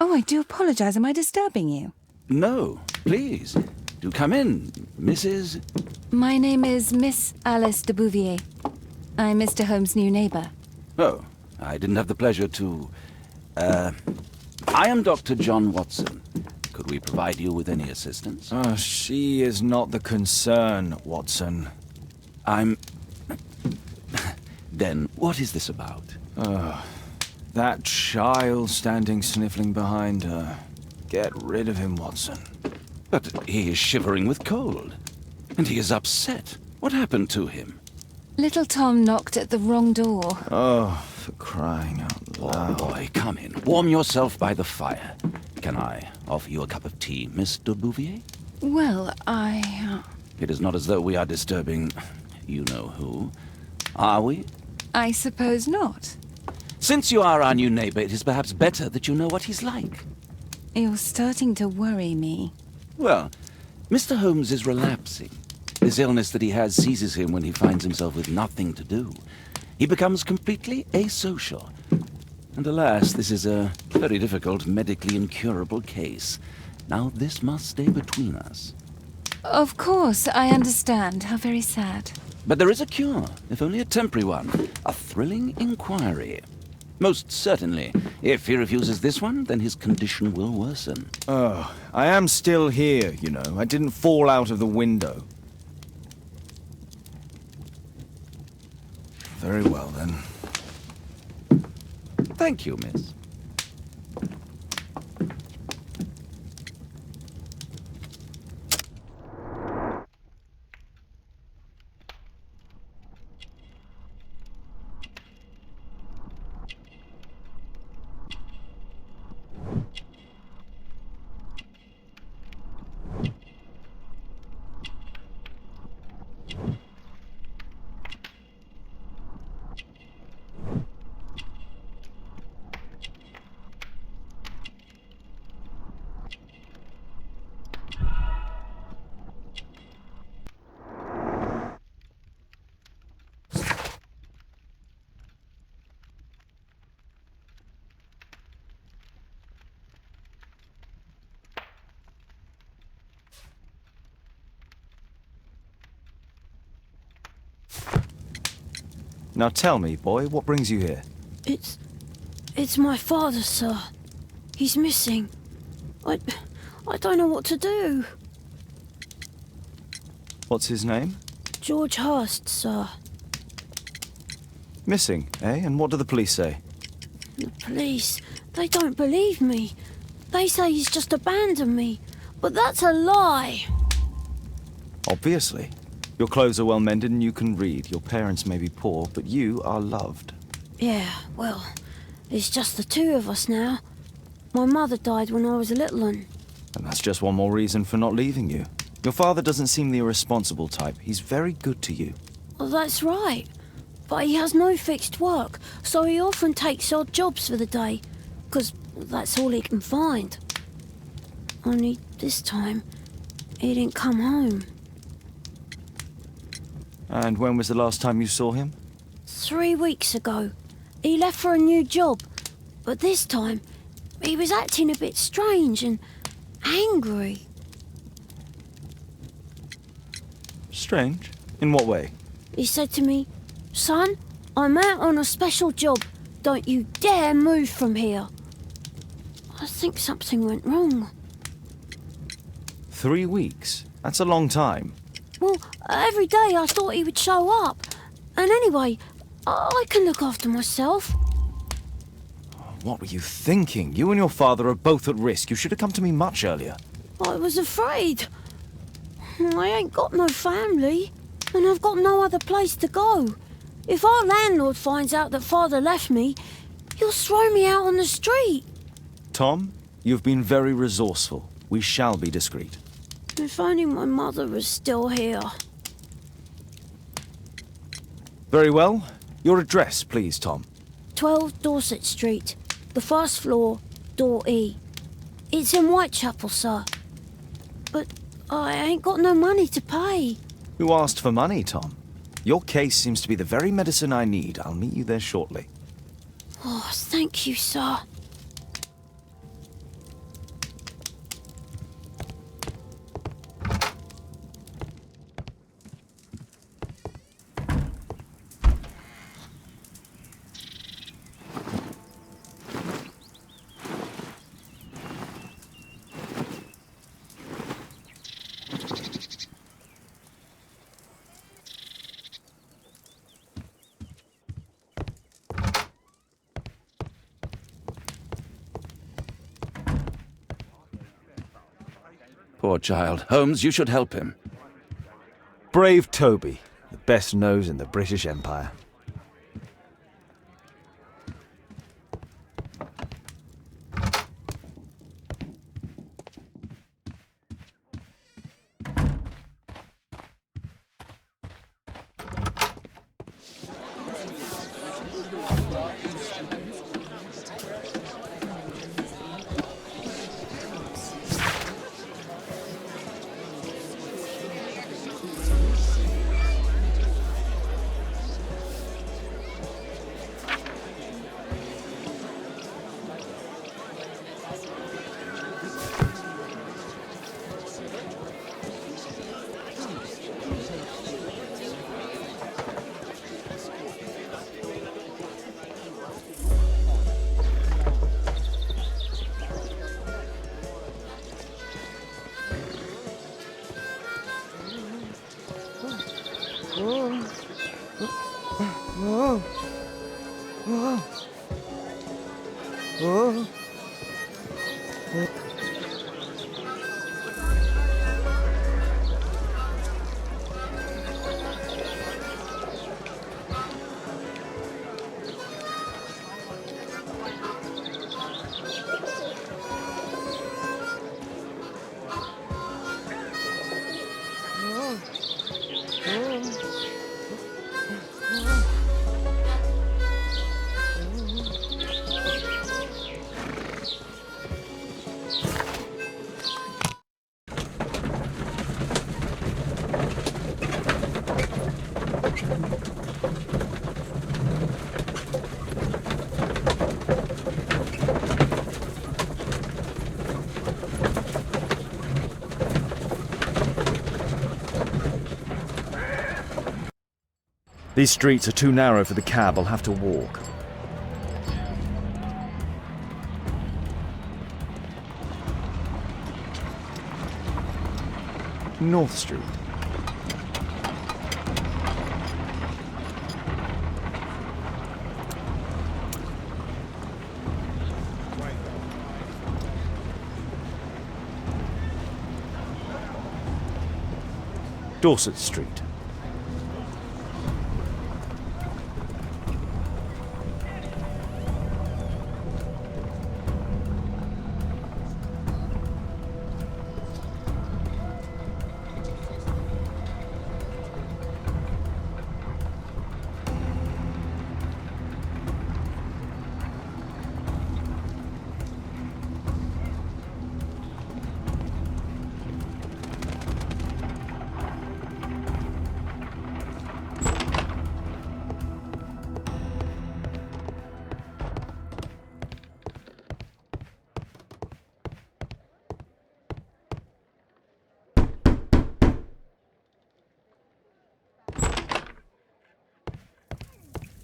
Oh, I do apologize. Am I disturbing you? No, please. Do come in, Mrs. My name is Miss Alice de Bouvier. I'm Mr. Holmes' new neighbor. Oh, I didn't have the pleasure to... I am Dr. John Watson. Could we provide you with any assistance? Oh, she is not the concern, Watson. I'm... Then, what is this about? That child standing sniffling behind her. Get rid of him, Watson. But he is shivering with cold. And he is upset. What happened to him? Little Tom knocked at the wrong door. Oh, for crying out loud. Oh, boy, come in. Warm yourself by the fire. Can I offer you a cup of tea, Miss de Bouvier? Well, It is not as though we are disturbing you-know-who. Are we? I suppose not. Since you are our new neighbor, it is perhaps better that you know what he's like. You're starting to worry me. Well, Mr. Holmes is relapsing. This illness that he has seizes him when he finds himself with nothing to do. He becomes completely asocial. And alas, this is a very difficult, medically incurable case. Now, this must stay between us. Of course, I understand. How very sad. But there is a cure, if only a temporary one. A thrilling inquiry. Most certainly. If he refuses this one, then his condition will worsen. Oh, I am still here, you know. I didn't fall out of the window. Very well, then. Thank you, miss. Now tell me, boy, what brings you here? It's my father, sir. He's missing. I don't know what to do. What's his name? George Hurst, sir. Missing, eh? And what do the police say? The police, they don't believe me. They say he's just abandoned me. But that's a lie. Obviously. Your clothes are well mended and you can read. Your parents may be poor, but you are loved. Yeah, well, it's just the two of us now. My mother died when I was a little one. And that's just one more reason for not leaving you. Your father doesn't seem the irresponsible type. He's very good to you. Well, that's right. But he has no fixed work, so he often takes odd jobs for the day, 'cause that's all he can find. Only this time, he didn't come home. And when was the last time you saw him? 3 weeks ago. He left for a new job, but this time, he was acting a bit strange and angry. Strange? In what way? He said to me, "Son, I'm out on a special job. Don't you dare move from here." I think something went wrong. 3 weeks? That's a long time. Well, every day I thought he would show up. And anyway, I can look after myself. What were you thinking? You and your father are both at risk. You should have come to me much earlier. I was afraid. I ain't got no family, and I've got no other place to go. If our landlord finds out that Father left me, he'll throw me out on the street. Tom, you've been very resourceful. We shall be discreet. If only my mother was still here. Very well. Your address, please, Tom. 12 Dorset Street, the first floor, door E. It's in Whitechapel, sir. But I ain't got no money to pay. Who asked for money, Tom? Your case seems to be the very medicine I need. I'll meet you there shortly. Oh, thank you, sir. Poor child. Holmes, you should help him. Brave Toby, the best nose in the British Empire. These streets are too narrow for the cab. I'll have to walk. North Street. Dorset Street.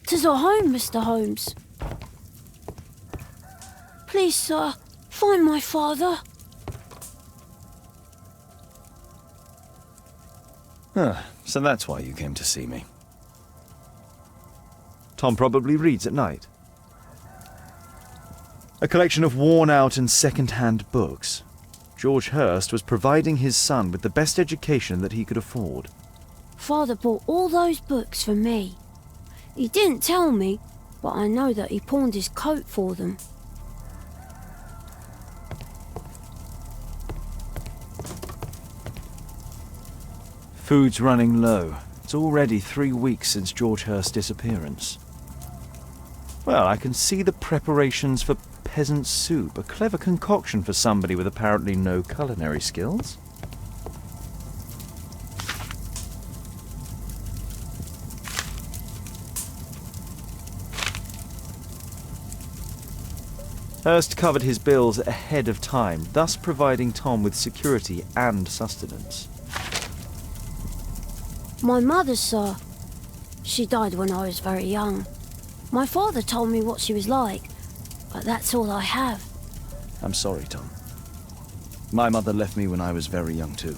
"'Tis our home, Mr. Holmes. Please, sir, find my father." So that's why you came to see me. Tom probably reads at night. A collection of worn-out and second-hand books. George Hurst was providing his son with the best education that he could afford. Father bought all those books for me. He didn't tell me, but I know that he pawned his coat for them. Food's running low. It's already 3 weeks since George Hurst's disappearance. Well, I can see the preparations for peasant soup, a clever concoction for somebody with apparently no culinary skills. Hurst covered his bills ahead of time, thus providing Tom with security and sustenance. My mother, sir. She died when I was very young. My father told me what she was like, but that's all I have. I'm sorry, Tom. My mother left me when I was very young too.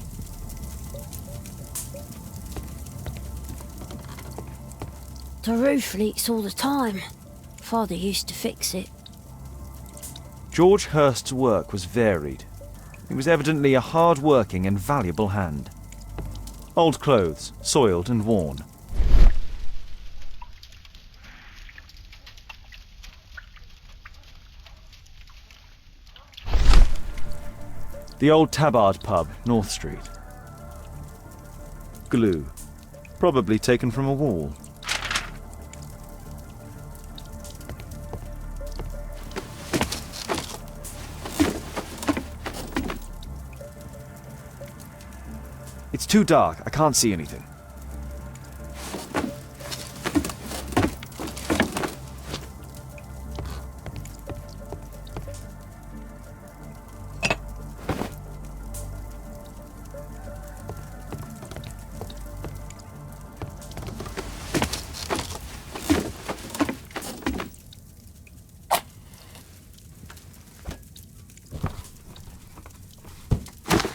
The roof leaks all the time. Father used to fix it. George Hurst's work was varied. He was evidently a hard-working and valuable hand. Old clothes, soiled and worn. The old Tabard pub, North Street. Glue. Probably taken from a wall. It's too dark. I can't see anything.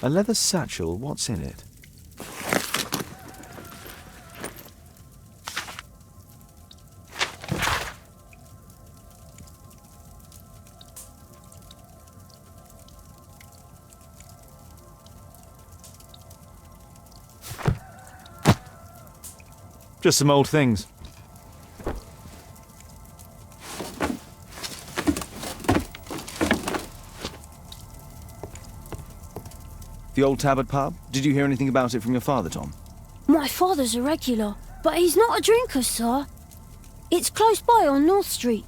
A leather satchel, what's in it? Just some old things. The old Tabard pub? Did you hear anything about it from your father, Tom? My father's a regular, but he's not a drinker, sir. It's close by on North Street.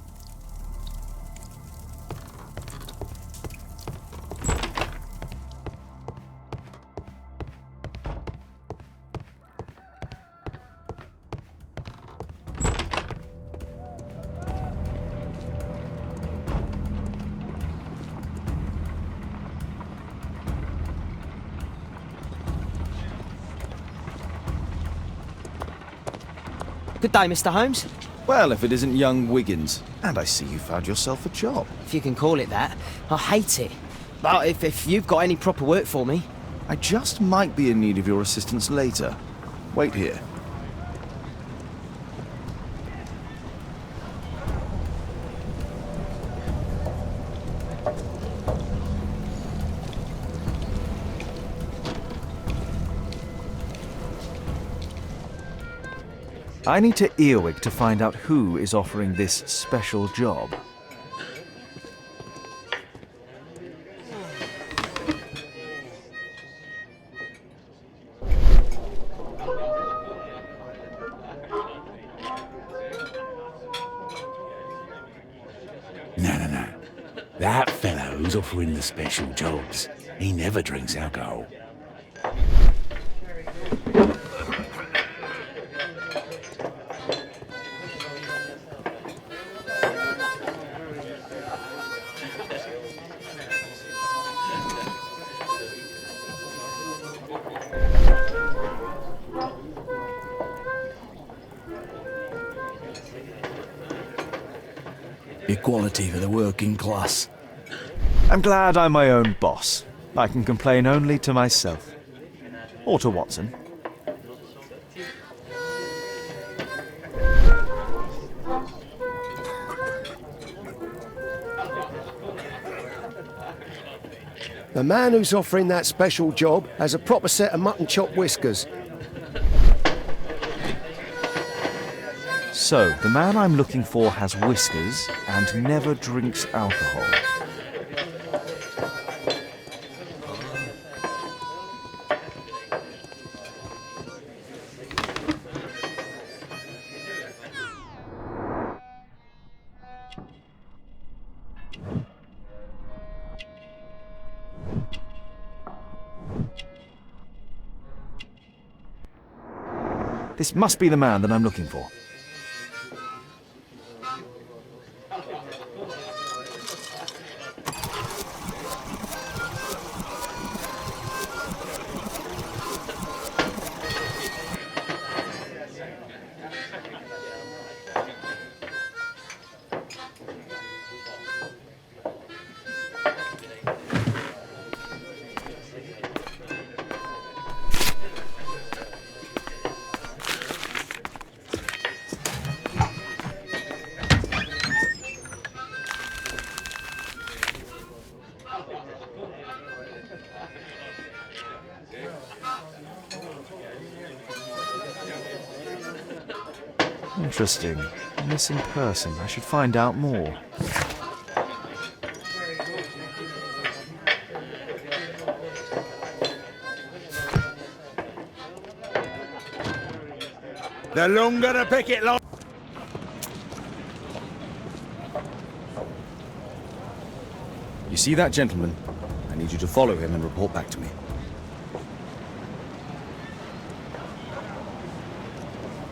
Good day, Mr. Holmes. Well, if it isn't young Wiggins. And I see you found yourself a job. If you can call it that. I hate it. But if you've got any proper work for me... I just might be in need of your assistance later. Wait here. I need to earwig to find out who is offering this special job. No. That fellow who's offering the special jobs, he never drinks alcohol. Equality for the working class. I'm glad I'm my own boss. I can complain only to myself. Or to Watson. The man who's offering that special job has a proper set of mutton chop whiskers. So, the man I'm looking for has whiskers and never drinks alcohol. This must be the man that I'm looking for. Interesting. A missing person. I should find out more. The longer the picket line... You see that gentleman? I need you to follow him and report back to me.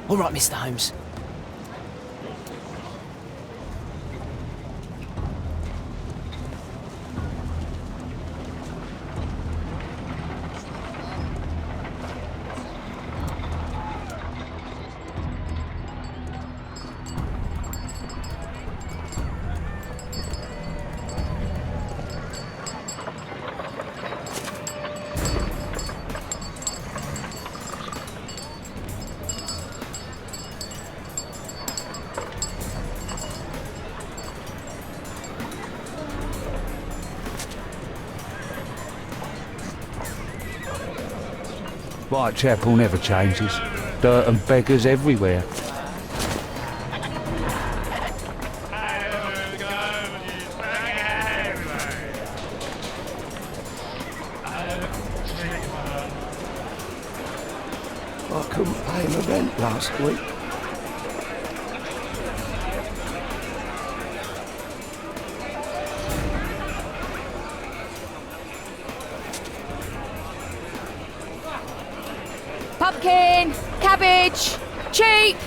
All right, Mr. Holmes. Whitechapel never changes. Dirt and beggars everywhere. I couldn't pay my rent last week. Pumpkin! Cabbage! Cheap!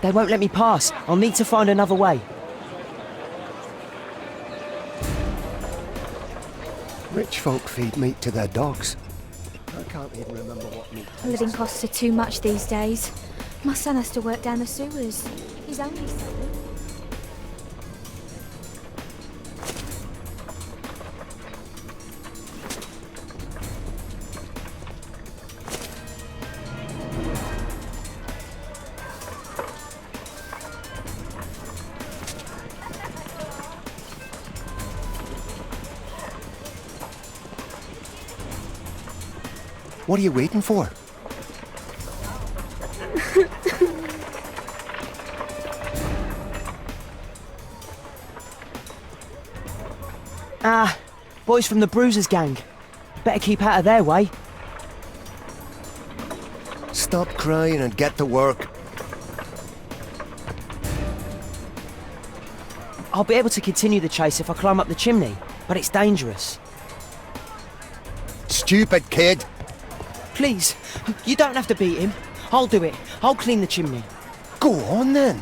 They won't let me pass. I'll need to find another way. Rich folk feed meat to their dogs. I can't even remember what meat tastes. Living costs are too much these days. My son has to work down the sewers. He's only 7. What are you waiting for? Boys from the Bruisers gang. Better keep out of their way. Stop crying and get to work. I'll be able to continue the chase if I climb up the chimney, but it's dangerous. Stupid kid! Please, you don't have to beat him. I'll do it. I'll clean the chimney. Go on then.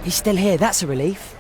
He's still here, that's a relief.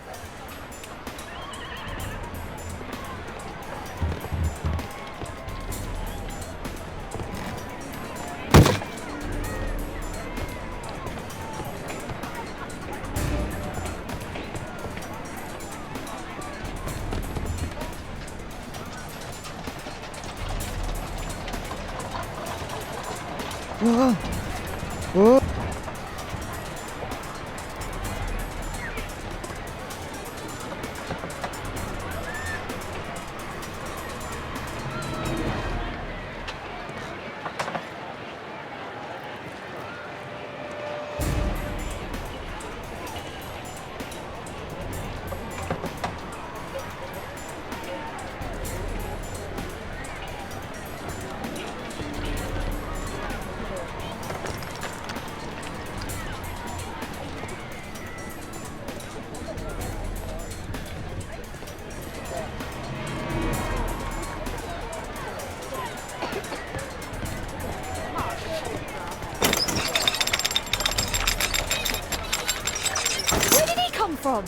on.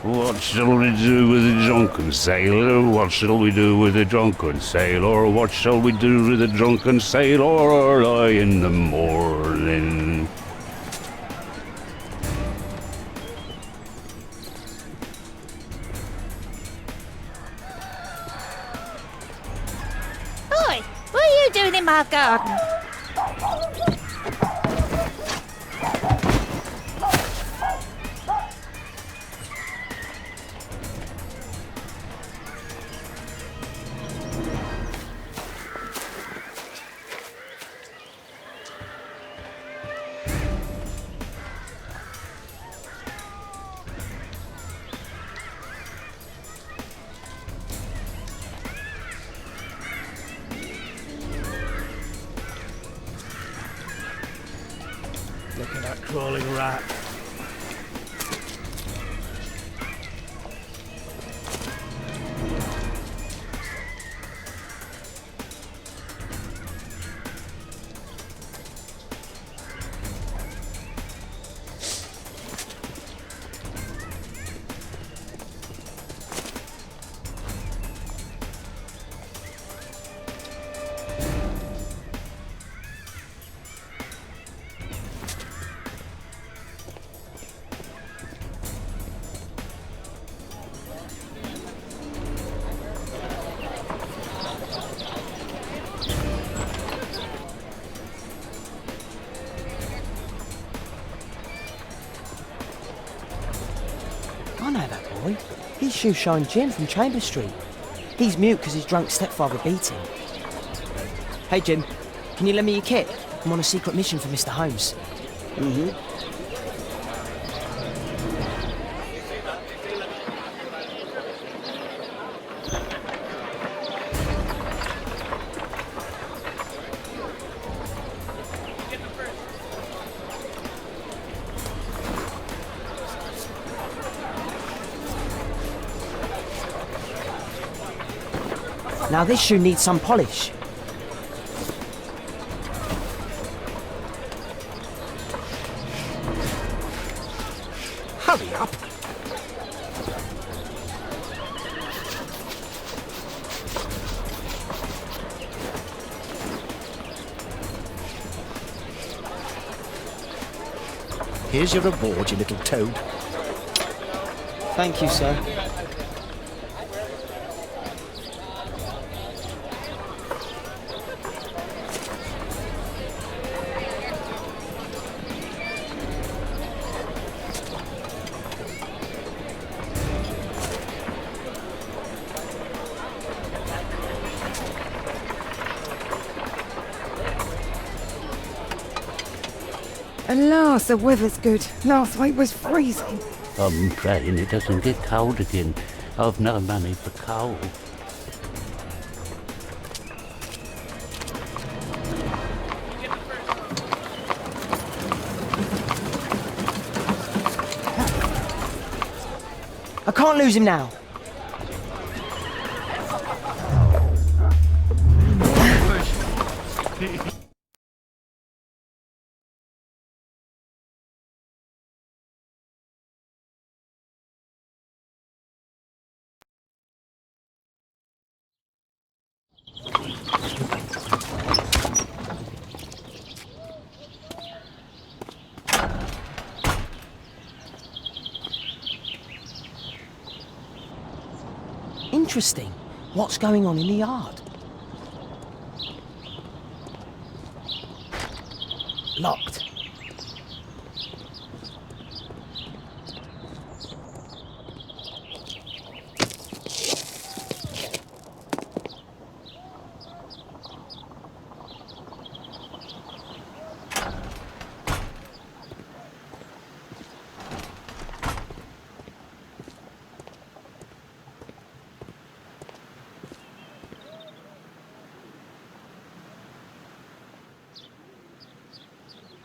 What shall we do with the drunken sailor? What shall we do with the drunken sailor? What shall we do with the drunken sailor early in the morning? Oi, what are you doing in my garden? Look at that crawling rat. I know that boy. He's Shoeshine Jim from Chamber Street. He's mute because his drunk stepfather beat him. Hey Jim, can you lend me your kit? I'm on a secret mission for Mr. Holmes. Now this shoe needs some polish. Hurry up. Here's your reward, you little toad. Thank you, sir. At last the weather's good. Last week was freezing. I'm praying it doesn't get cold again. I've no money for coal. I can't lose him now. Interesting. What's going on in the yard? Locked.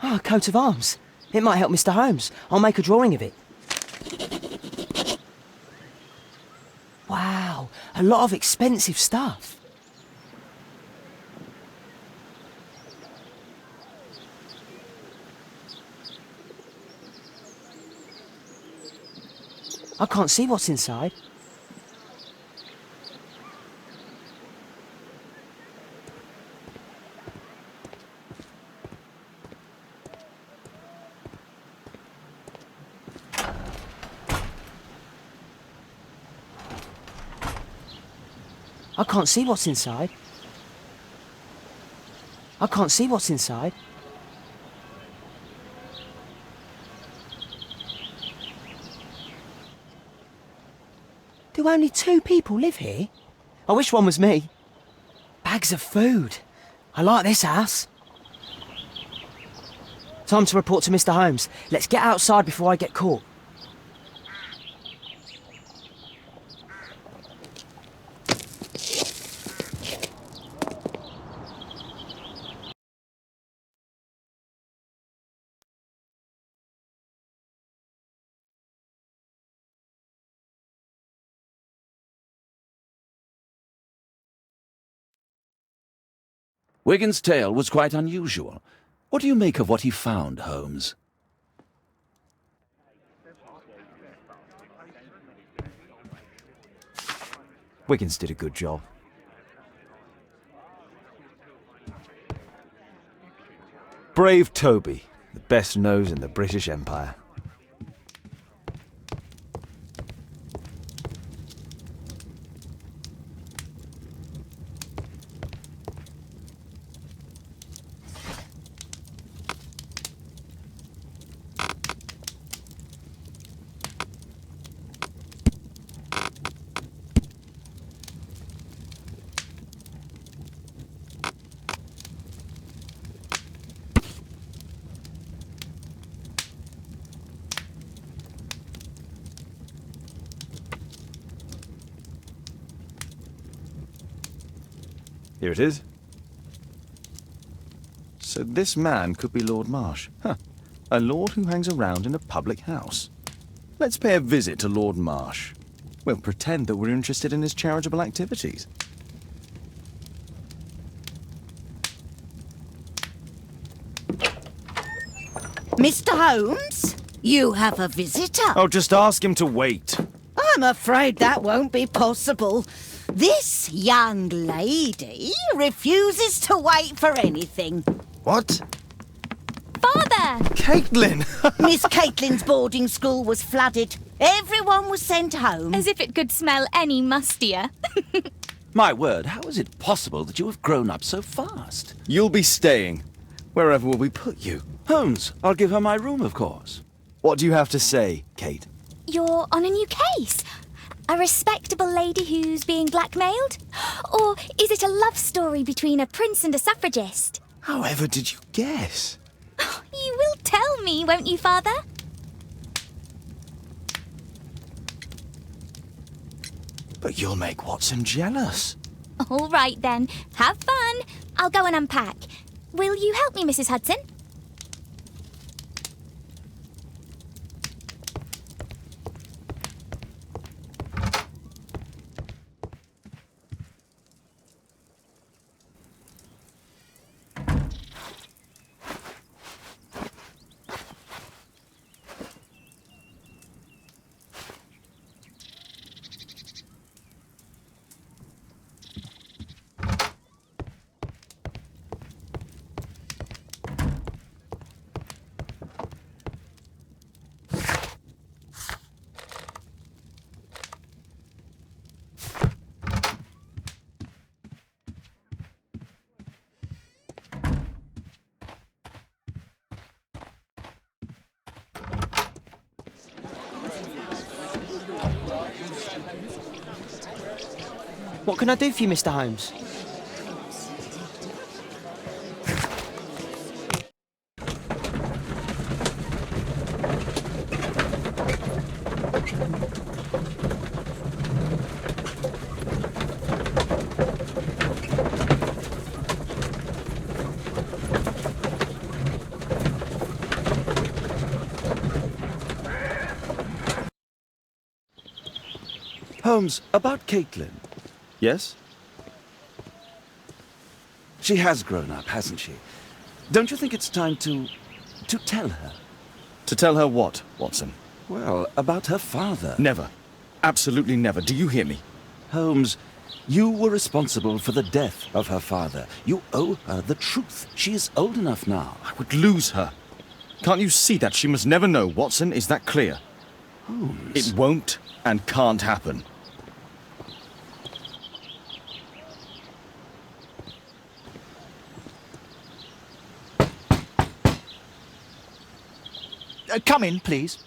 Ah, a coat of arms. It might help Mr. Holmes. I'll make a drawing of it. Wow, a lot of expensive stuff. I can't see what's inside. I can't see what's inside. I can't see what's inside. Do only 2 people live here? I wish one was me. Bags of food. I like this house. Time to report to Mr. Holmes. Let's get outside before I get caught. Wigan's tale was quite unusual. What do you make of what he found, Holmes? Wiggins did a good job. Brave Toby, the best nose in the British Empire. Here it is. So this man could be Lord Marsh. Huh. A lord who hangs around in a public house. Let's pay a visit to Lord Marsh. We'll pretend that we're interested in his charitable activities. Mr. Holmes, you have a visitor. Oh, just ask him to wait. I'm afraid that won't be possible. This young lady refuses to wait for anything. What? Father! Caitlin! Miss Caitlin's boarding school was flooded. Everyone was sent home. As if it could smell any mustier. My word, how is it possible that you have grown up so fast? You'll be staying. Wherever will we put you? Holmes, I'll give her my room, of course. What do you have to say, Kate? You're on a new case. A respectable lady who's being blackmailed? Or is it a love story between a prince and a suffragist? However did you guess? You will tell me, won't you, Father? But you'll make Watson jealous. All right, then. Have fun. I'll go and unpack. Will you help me, Mrs. Hudson? What can I do for you, Mr. Holmes? Holmes, about Caitlin. Yes? She has grown up, hasn't she? Don't you think it's time to tell her? To tell her what, Watson? Well, about her father. Never. Absolutely never. Do you hear me? Holmes, you were responsible for the death of her father. You owe her the truth. She is old enough now. I would lose her. Can't you see that? She must never know, Watson. Is that clear? Holmes. It won't and can't happen. Come in, please.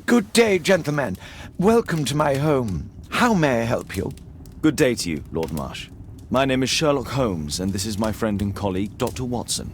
Good day, gentlemen. Welcome to my home. How may I help you? Good day to you, Lord Marsh. My name is Sherlock Holmes, and this is my friend and colleague, Dr. Watson.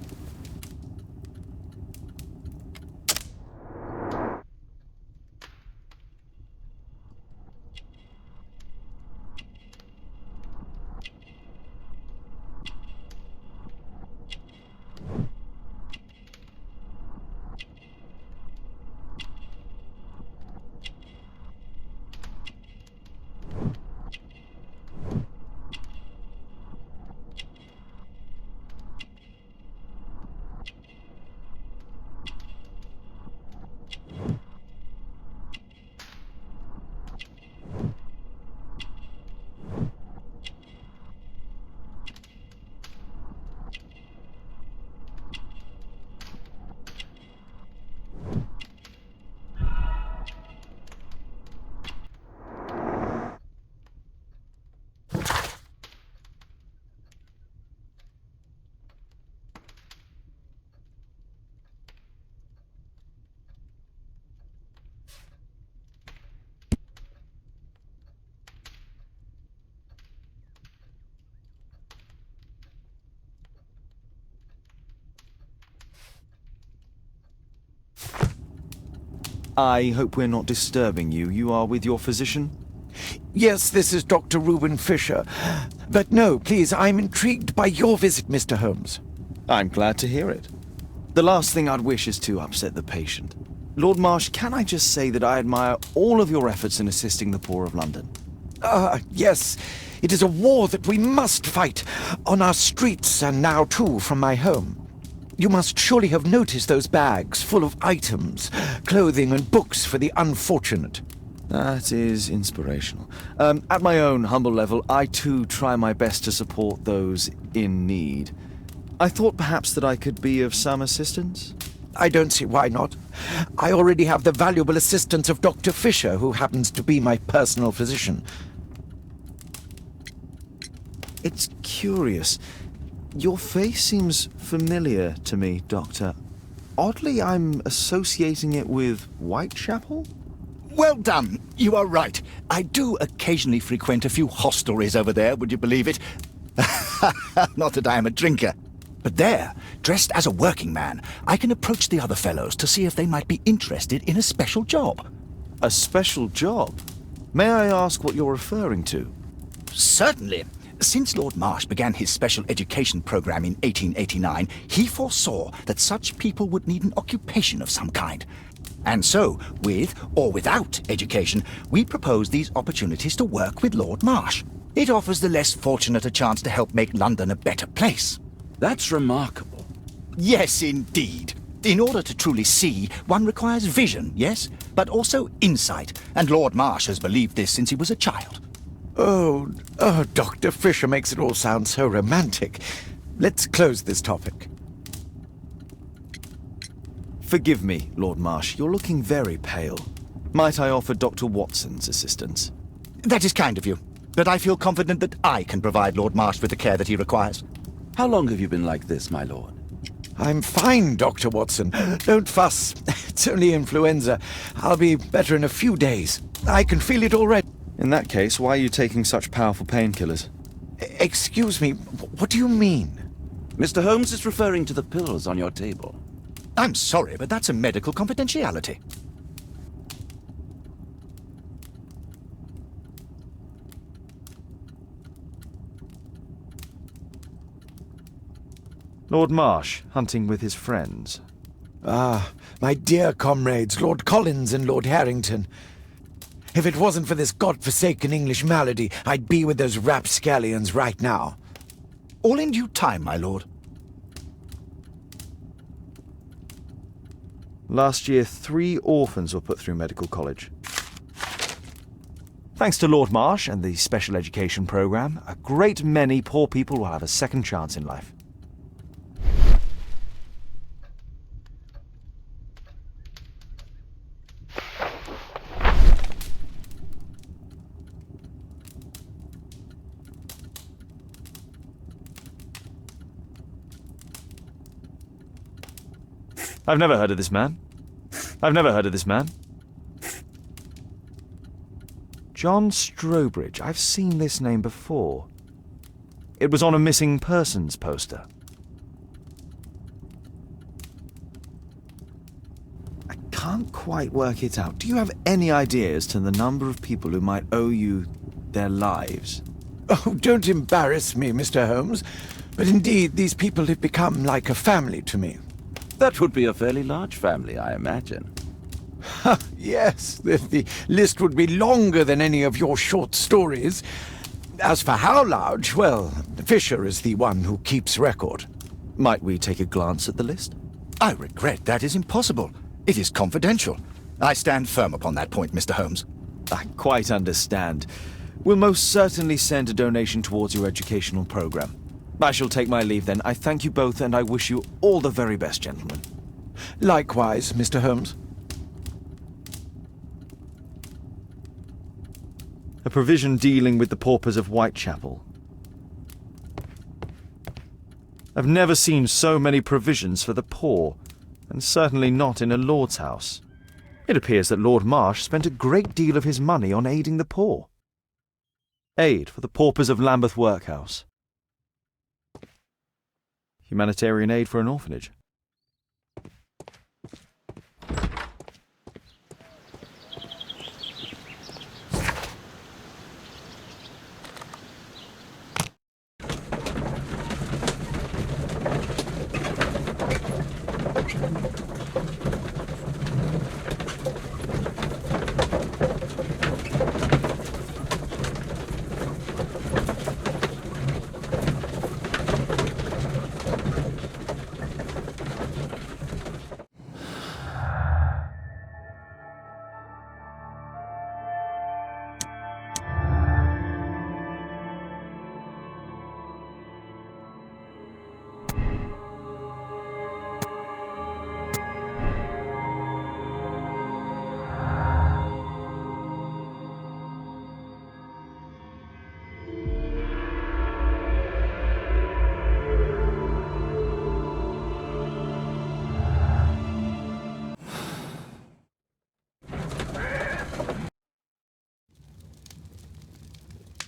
I hope we're not disturbing you. You are with your physician? Yes, this is Dr. Reuben Fisher. But no, please, I'm intrigued by your visit, Mr. Holmes. I'm glad to hear it. The last thing I'd wish is to upset the patient. Lord Marsh, can I just say that I admire all of your efforts in assisting the poor of London? Yes. It is a war that we must fight, on our streets and now too from my home. You must surely have noticed those bags full of items, clothing and books for the unfortunate. That is inspirational. At my own humble level, I too try my best to support those in need. I thought perhaps that I could be of some assistance? I don't see why not. I already have the valuable assistance of Dr. Fisher, who happens to be my personal physician. It's curious. Your face seems familiar to me, Doctor. Oddly, I'm associating it with Whitechapel? Well done. You are right. I do occasionally frequent a few hostelries over there, would you believe it? Not that I am a drinker. But there, dressed as a working man, I can approach the other fellows to see if they might be interested in a special job. A special job? May I ask what you're referring to? Certainly. Since Lord Marsh began his special education program in 1889, he foresaw that such people would need an occupation of some kind. And so, with or without education, we propose these opportunities to work with Lord Marsh. It offers the less fortunate a chance to help make London a better place. That's remarkable. Yes, indeed. In order to truly see, one requires vision, yes, but also insight, and Lord Marsh has believed this since he was a child. Oh, Dr. Fisher makes it all sound so romantic. Let's close this topic. Forgive me, Lord Marsh. You're looking very pale. Might I offer Dr. Watson's assistance? That is kind of you, but I feel confident that I can provide Lord Marsh with the care that he requires. How long have you been like this, my lord? I'm fine, Dr. Watson. Don't fuss. It's only influenza. I'll be better in a few days. I can feel it already. In that case, why are you taking such powerful painkillers? Excuse me, what do you mean? Mr. Holmes is referring to the pills on your table. I'm sorry, but that's a medical confidentiality. Lord Marsh, hunting with his friends. Ah, my dear comrades, Lord Collins and Lord Harrington. If it wasn't for this godforsaken English malady, I'd be with those rapscallions right now. All in due time, my lord. Last year, 3 orphans were put through medical college. Thanks to Lord Marsh and the special education program, a great many poor people will have a second chance in life. I've never heard of this man. I've never heard of this man. John Strobridge. I've seen this name before. It was on a missing persons poster. I can't quite work it out. Do you have any idea as to the number of people who might owe you their lives? Oh, don't embarrass me, Mr. Holmes. But indeed, these people have become like a family to me. That would be a fairly large family, I imagine. Yes, the list would be longer than any of your short stories. As for how large, well, Fisher is the one who keeps record. Might we take a glance at the list? I regret that is impossible. It is confidential. I stand firm upon that point, Mr. Holmes. I quite understand. We'll most certainly send a donation towards your educational program. I shall take my leave then. I thank you both, and I wish you all the very best, gentlemen. Likewise, Mr. Holmes. A provision dealing with the paupers of Whitechapel. I've never seen so many provisions for the poor, and certainly not in a lord's house. It appears that Lord Marsh spent a great deal of his money on aiding the poor. Aid for the paupers of Lambeth Workhouse. Humanitarian aid for an orphanage.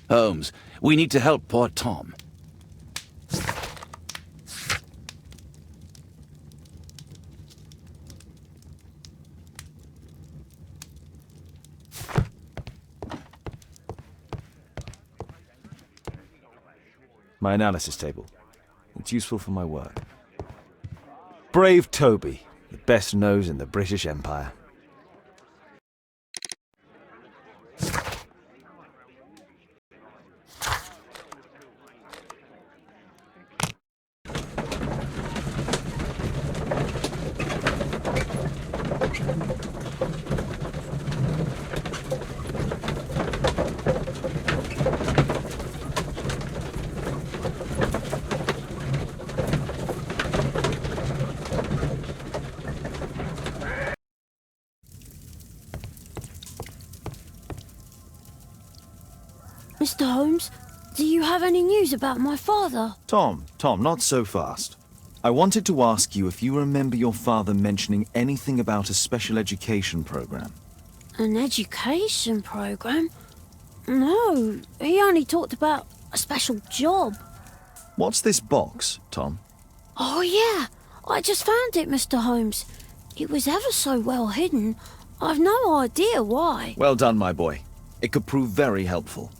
Holmes, we need to help poor Tom. My analysis table. It's useful for my work. Brave Toby, the best nose in the British Empire. Mr. Holmes, do you have any news about my father? Tom, not so fast. I wanted to ask you if you remember your father mentioning anything about a special education program. An education program? No, he only talked about a special job. What's this box, Tom? Oh yeah, I just found it, Mr. Holmes. It was ever so well hidden. I've no idea why. Well done, my boy. It could prove very helpful.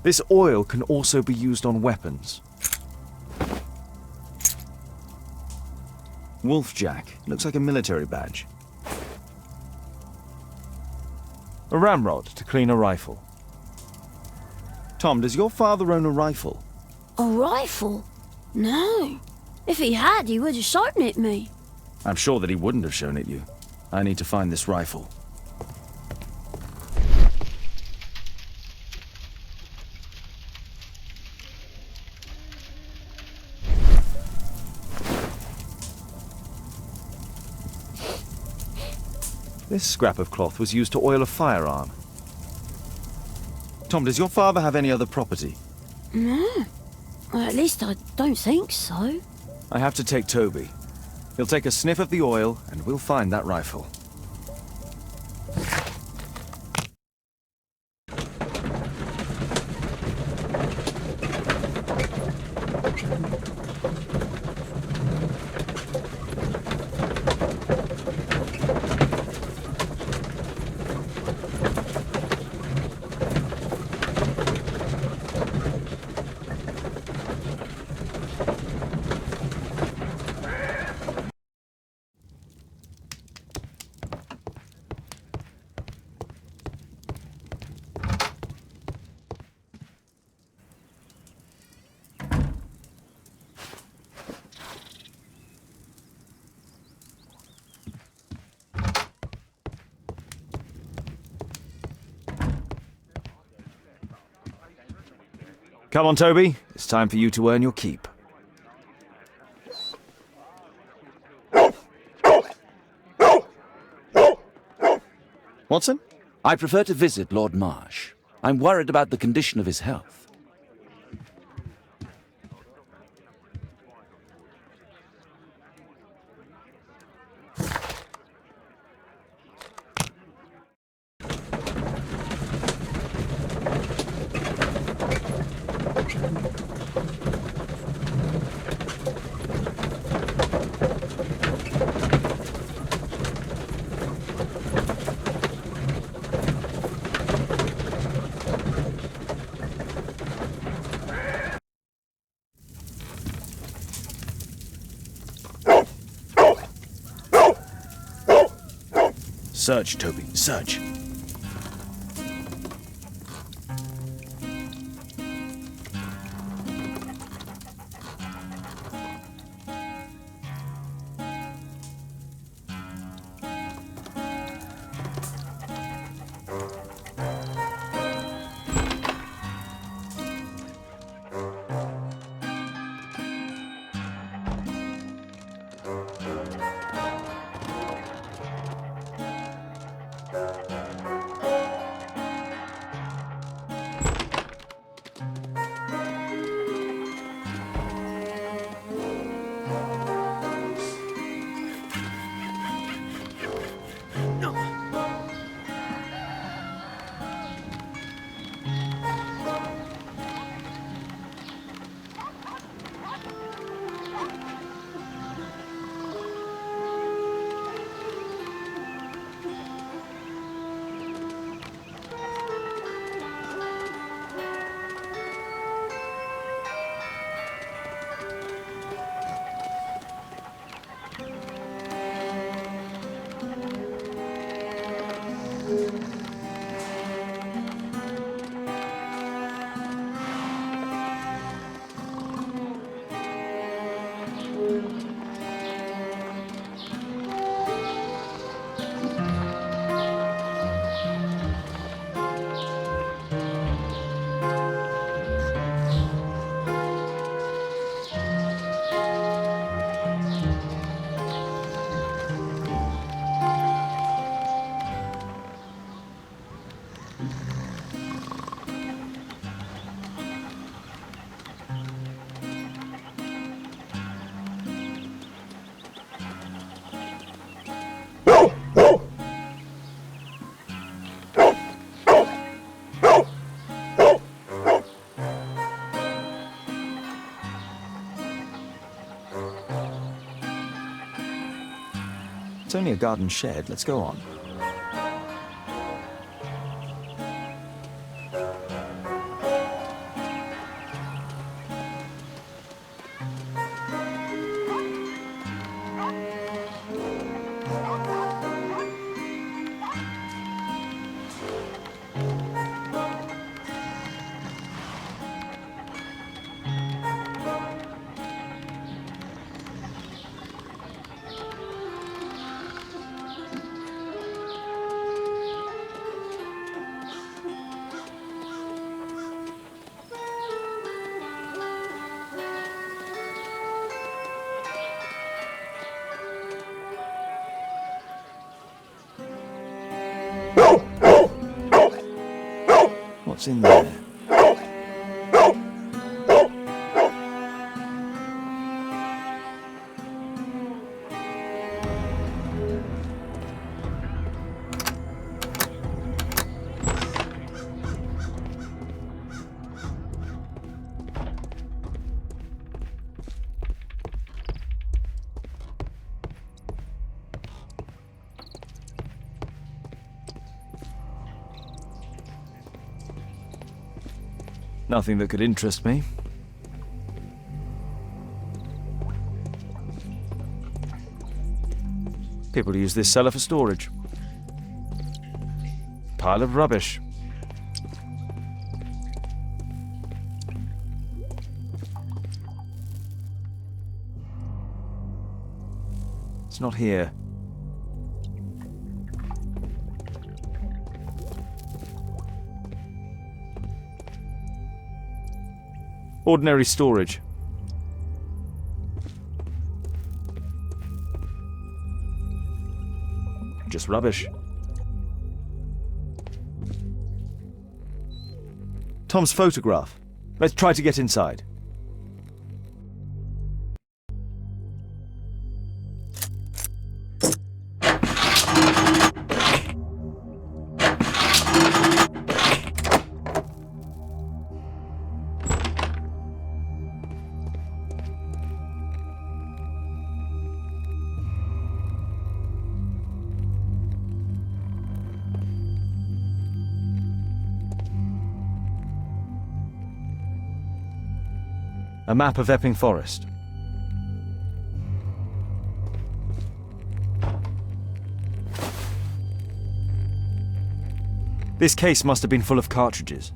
This oil can also be used on weapons. Wolfjack. Looks like a military badge. A ramrod to clean a rifle. Tom, does your father own a rifle? A rifle? No. If he had, he would have shown it me. I'm sure that he wouldn't have shown it you. I need to find this rifle. This scrap of cloth was used to oil a firearm. Tom, does your father have any other property? No. Well, at least I don't think so. I have to take Toby. He'll take a sniff of the oil, and we'll find that rifle. Come on, Toby. It's time for you to earn your keep. Watson? I prefer to visit Lord Marsh. I'm worried about the condition of his health. Search, Toby, search. It's only a garden shed. Let's go on. What's in there? Nothing that could interest me. People use this cellar for storage. Pile of rubbish. It's not here. Ordinary storage. Just rubbish. Tom's photograph. Let's try to get inside. A map of Epping Forest. This case must have been full of cartridges.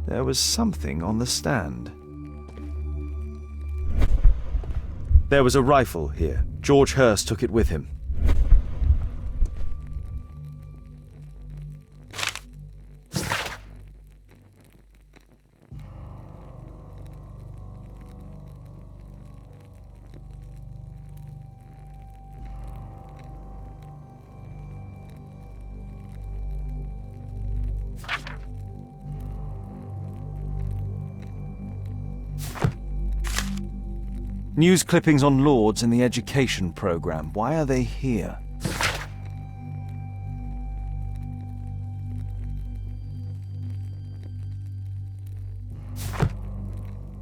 There was something on the stand. There was a rifle here. George Hurst took it with him. News clippings on Lords in the education program. Why are they here?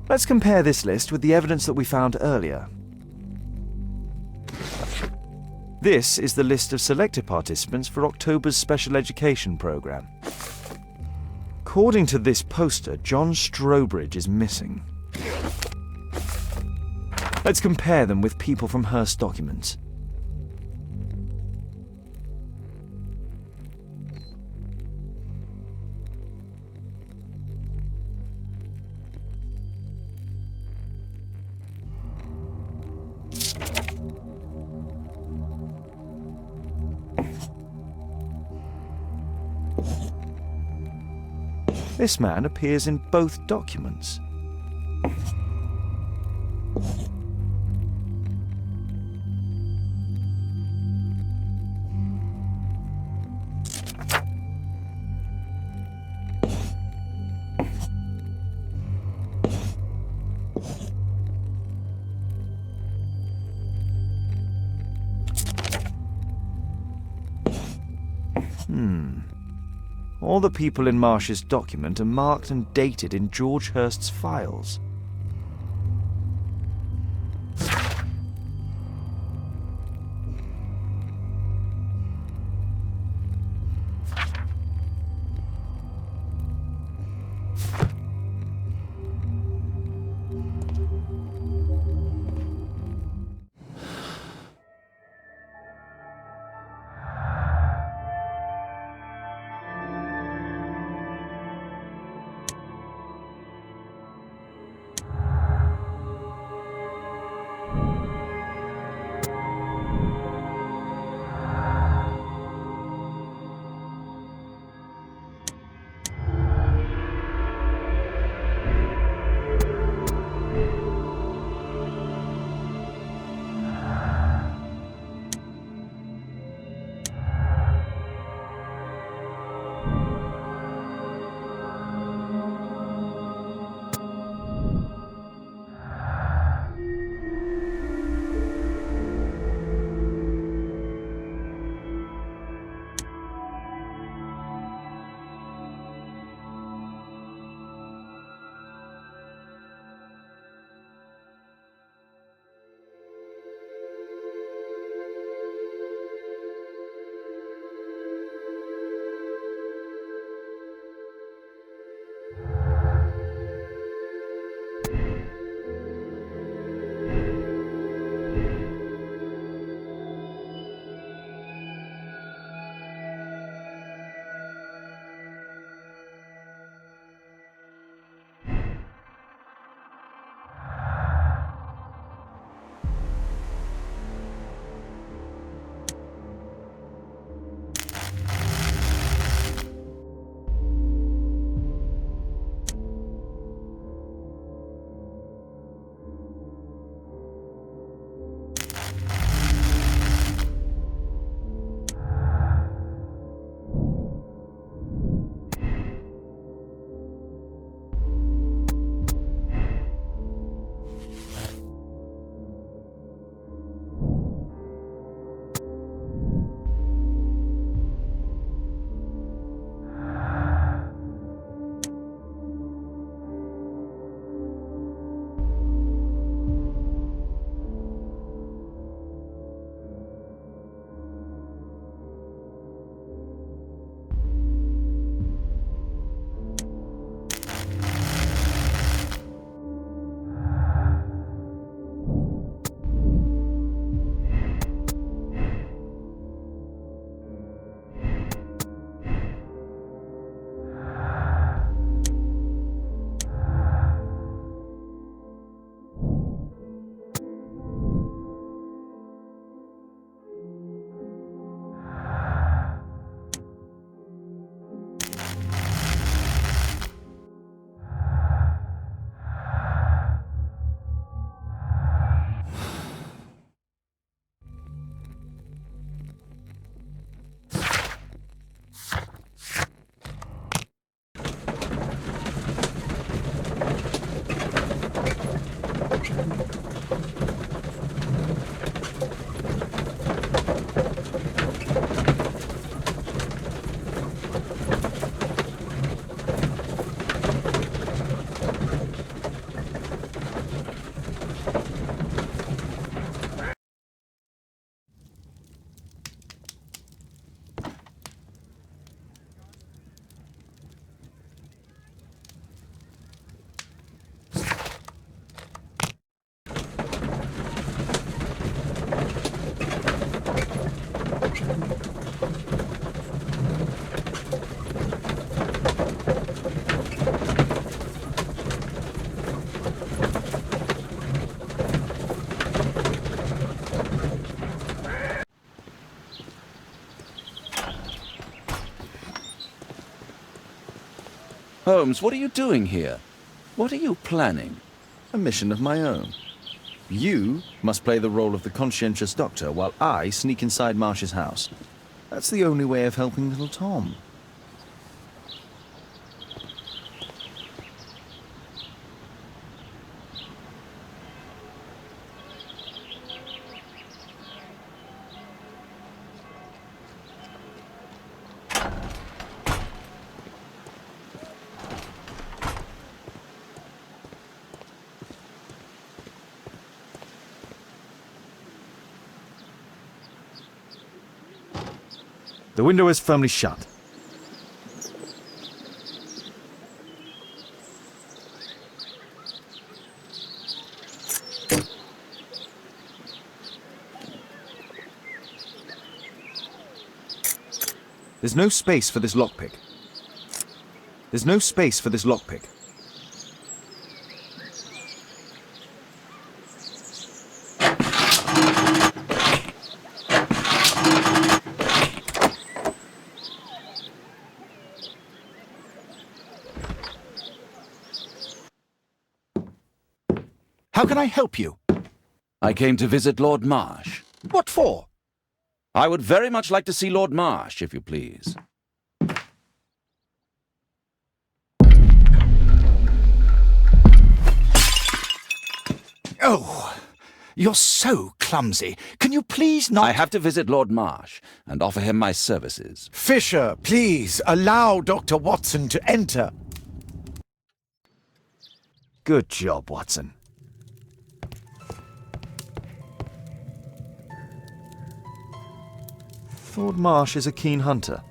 Let's compare this list with the evidence that we found earlier. This is the list of selected participants for October's special education program. According to this poster, John Strobridge is missing. Let's compare them with people from Hurst documents. This man appears in both documents. All the people in Marsh's document are marked and dated in George Hurst's files. Holmes, what are you doing here? What are you planning? A mission of my own. You must play the role of the conscientious doctor while I sneak inside Marsh's house. That's the only way of helping little Tom. The window is firmly shut. There's no space for this lockpick. There's no space for this lockpick. How can I help you? I came to visit Lord Marsh. What for? I would very much like to see Lord Marsh, if you please. Oh, you're so clumsy. Can you please not... I have to visit Lord Marsh and offer him my services. Fisher, please allow Dr. Watson to enter. Good job, Watson. Lord Marsh is a keen hunter.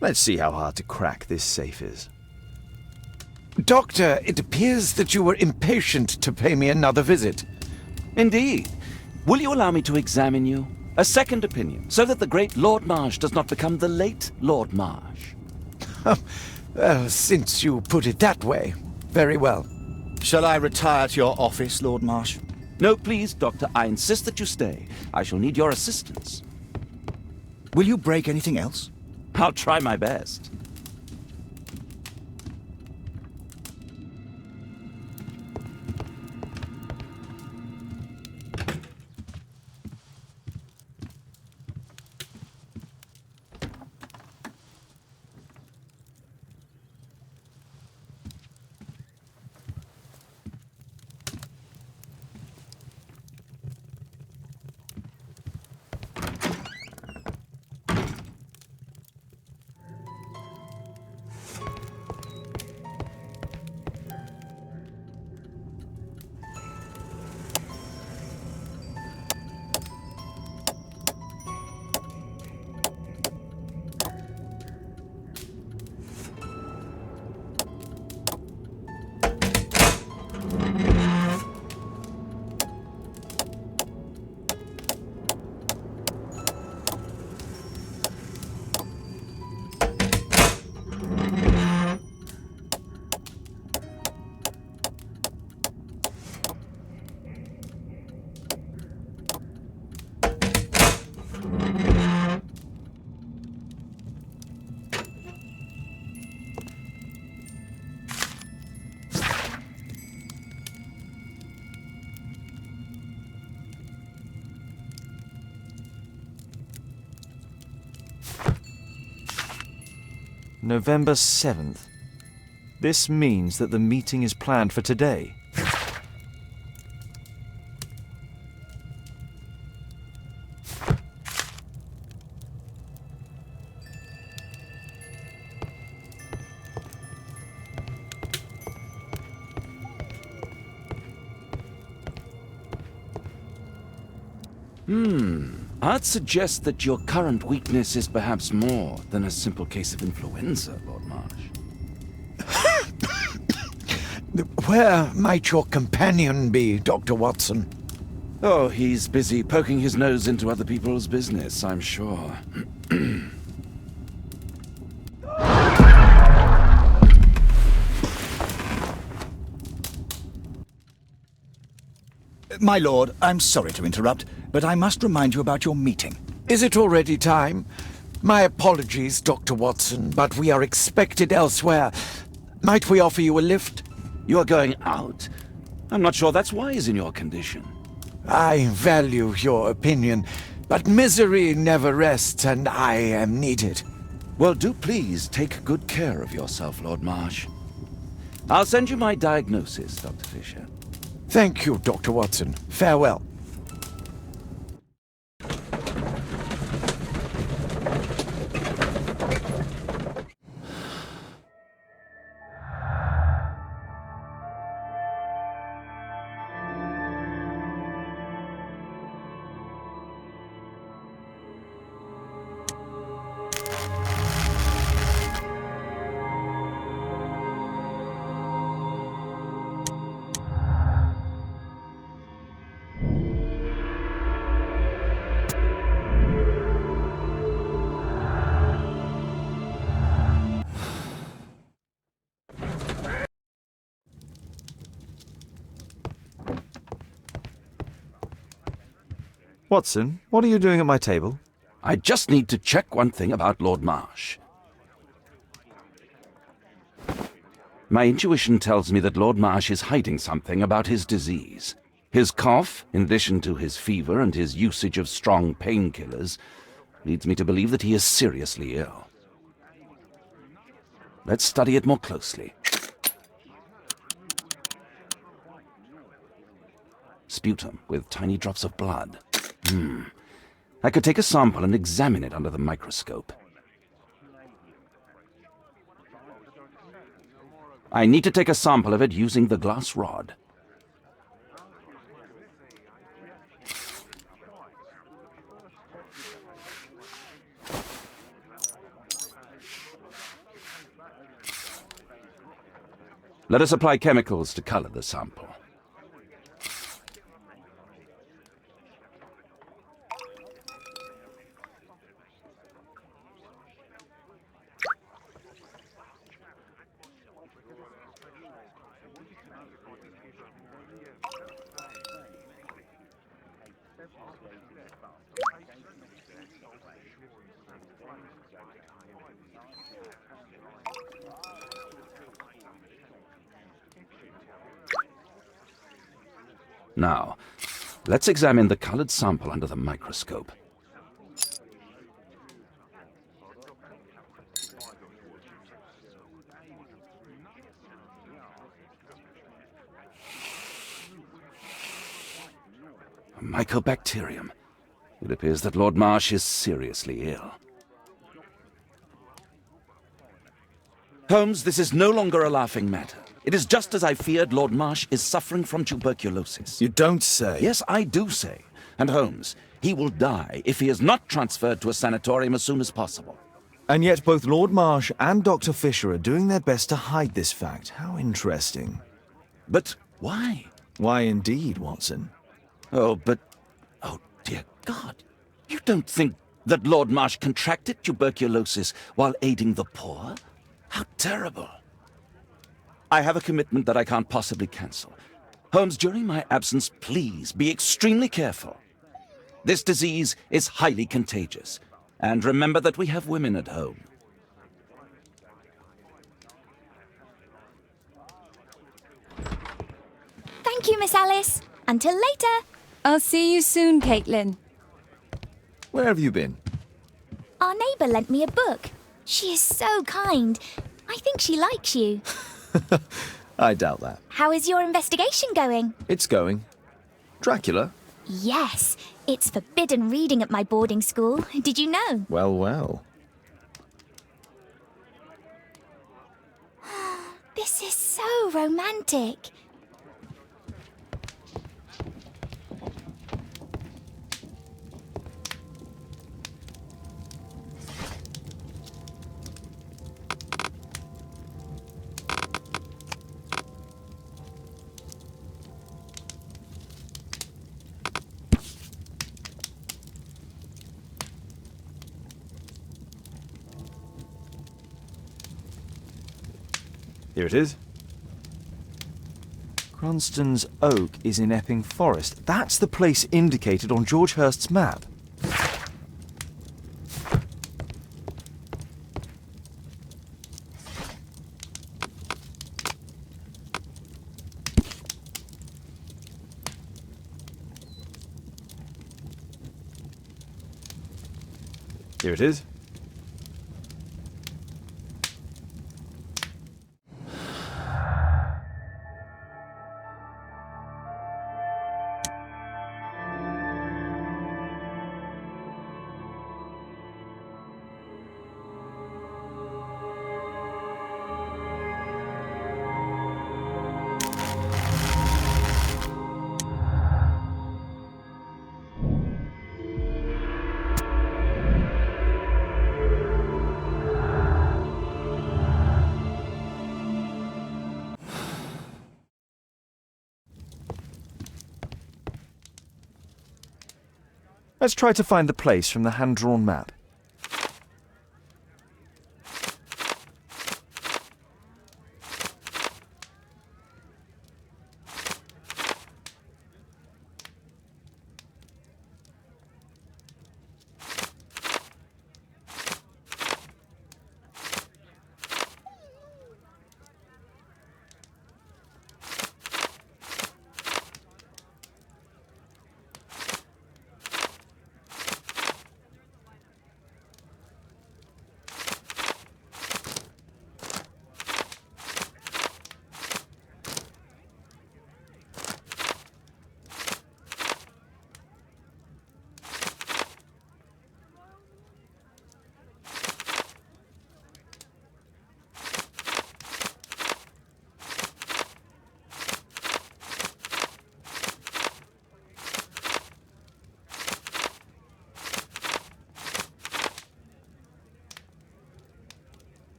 Let's see how hard to crack this safe is. Doctor, it appears that you were impatient to pay me another visit. Indeed. Will you allow me to examine you? A second opinion, so that the great Lord Marsh does not become the late Lord Marsh. Well, since you put it that way, very well. Shall I retire to your office, Lord Marsh? No, please, Doctor. I insist that you stay. I shall need your assistance. Will you break anything else? I'll try my best. November 7th. This means that the meeting is planned for today. I'd suggest that your current weakness is perhaps more than a simple case of influenza, Lord Marsh. Where might your companion be, Dr. Watson? Oh, he's busy poking his nose into other people's business, I'm sure. My lord, I'm sorry to interrupt, but I must remind you about your meeting. Is it already time? My apologies, Dr. Watson, but we are expected elsewhere. Might we offer you a lift? You are going out? I'm not sure that's wise in your condition. I value your opinion, but misery never rests, and I am needed. Well, do please take good care of yourself, Lord Marsh. I'll send you my diagnosis, Dr. Fisher. Thank you, Dr. Watson. Farewell. Watson, what are you doing at my table? I just need to check one thing about Lord Marsh. My intuition tells me that Lord Marsh is hiding something about his disease. His cough, in addition to his fever and his usage of strong painkillers, leads me to believe that he is seriously ill. Let's study it more closely. Sputum with tiny drops of blood. I could take a sample and examine it under the microscope. I need to take a sample of it using the glass rod. Let us apply chemicals to color the sample. Now, let's examine the colored sample under the microscope. A mycobacterium. It appears that Lord Marsh is seriously ill. Holmes, this is no longer a laughing matter. It is just as I feared. Lord Marsh is suffering from tuberculosis. You don't say. Yes, I do say. And Holmes, he will die if he is not transferred to a sanatorium as soon as possible. And yet both Lord Marsh and Dr. Fisher are doing their best to hide this fact. How interesting. But why? Why indeed, Watson? Oh, dear God. You don't think that Lord Marsh contracted tuberculosis while aiding the poor? How terrible. I have a commitment that I can't possibly cancel. Holmes, during my absence, please be extremely careful. This disease is highly contagious. And remember that we have women at home. Thank you, Miss Alice. Until later. I'll see you soon, Caitlin. Where have you been? Our neighbour lent me a book. She is so kind. I think she likes you. I doubt that. How is your investigation going? It's going. Dracula? Yes, it's forbidden reading at my boarding school. Did you know? Well, well. This is so romantic. Here it is. Cranston's Oak is in Epping Forest. That's the place indicated on George Hurst's map. Here it is. Let's try to find the place from the hand-drawn map.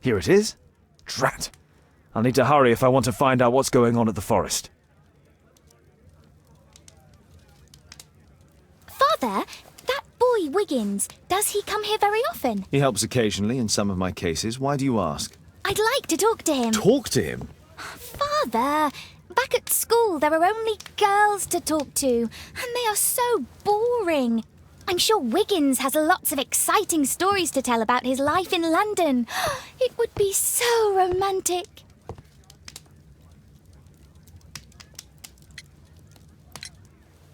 Here it is. Drat. I'll need to hurry if I want to find out what's going on at the forest. Father, that boy Wiggins, does he come here very often? He helps occasionally in some of my cases. Why do you ask? I'd like to talk to him. Talk to him? Father, back at school there are only girls to talk to, and they are so boring. I'm sure Wiggins has lots of exciting stories to tell about his life in London. It would be so romantic.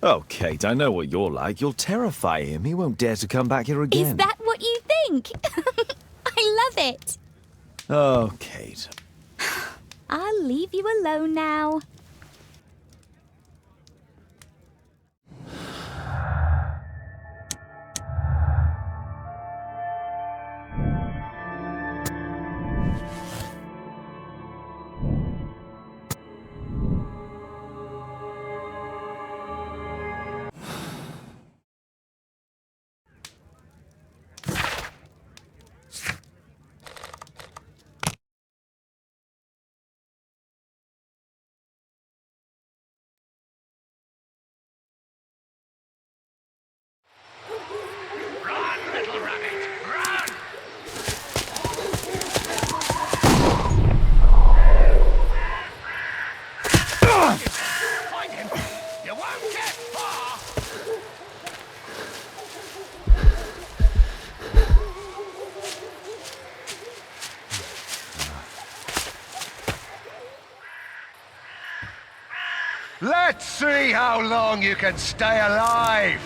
Oh, Kate, I know what you're like. You'll terrify him. He won't dare to come back here again. Is that what you think? I love it. Oh, Kate. I'll leave you alone now. Let's see how long you can stay alive!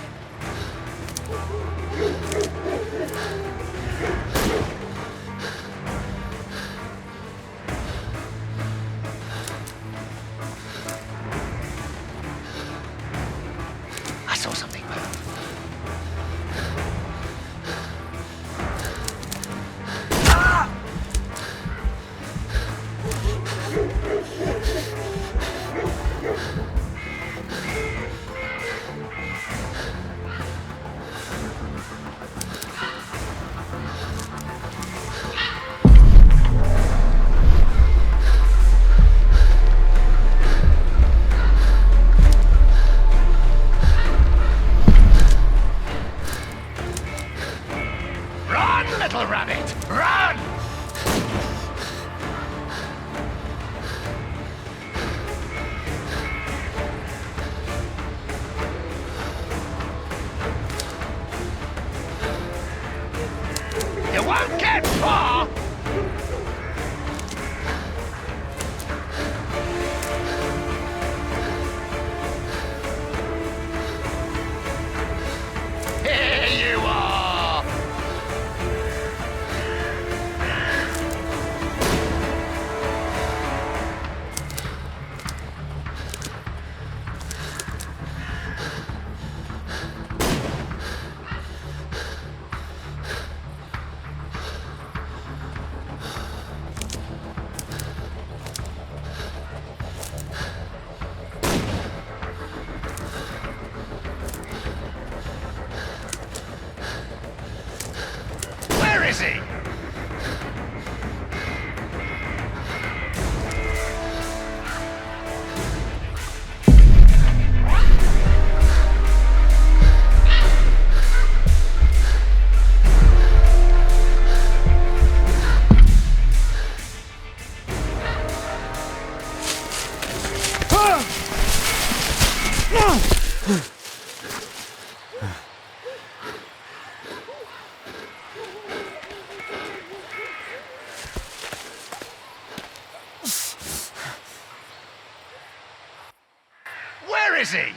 is he?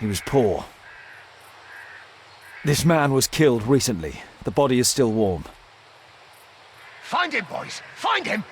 He was poor. This man was killed recently. The body is still warm. Find him, boys! Find him!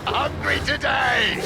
Hungry today!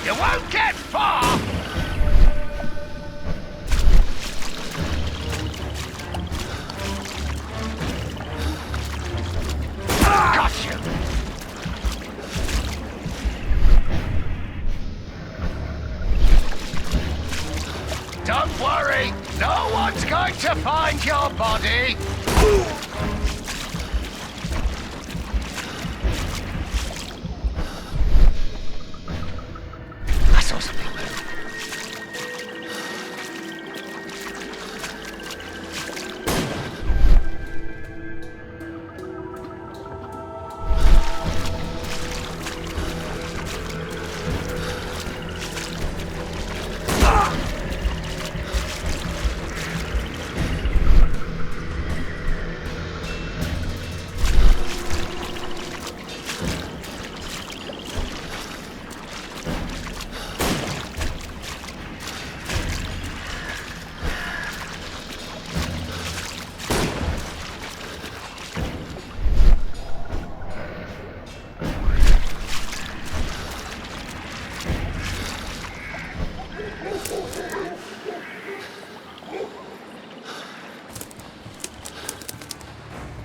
You won't get far! Got you! Don't worry, no one's going to find your body! I saw something move.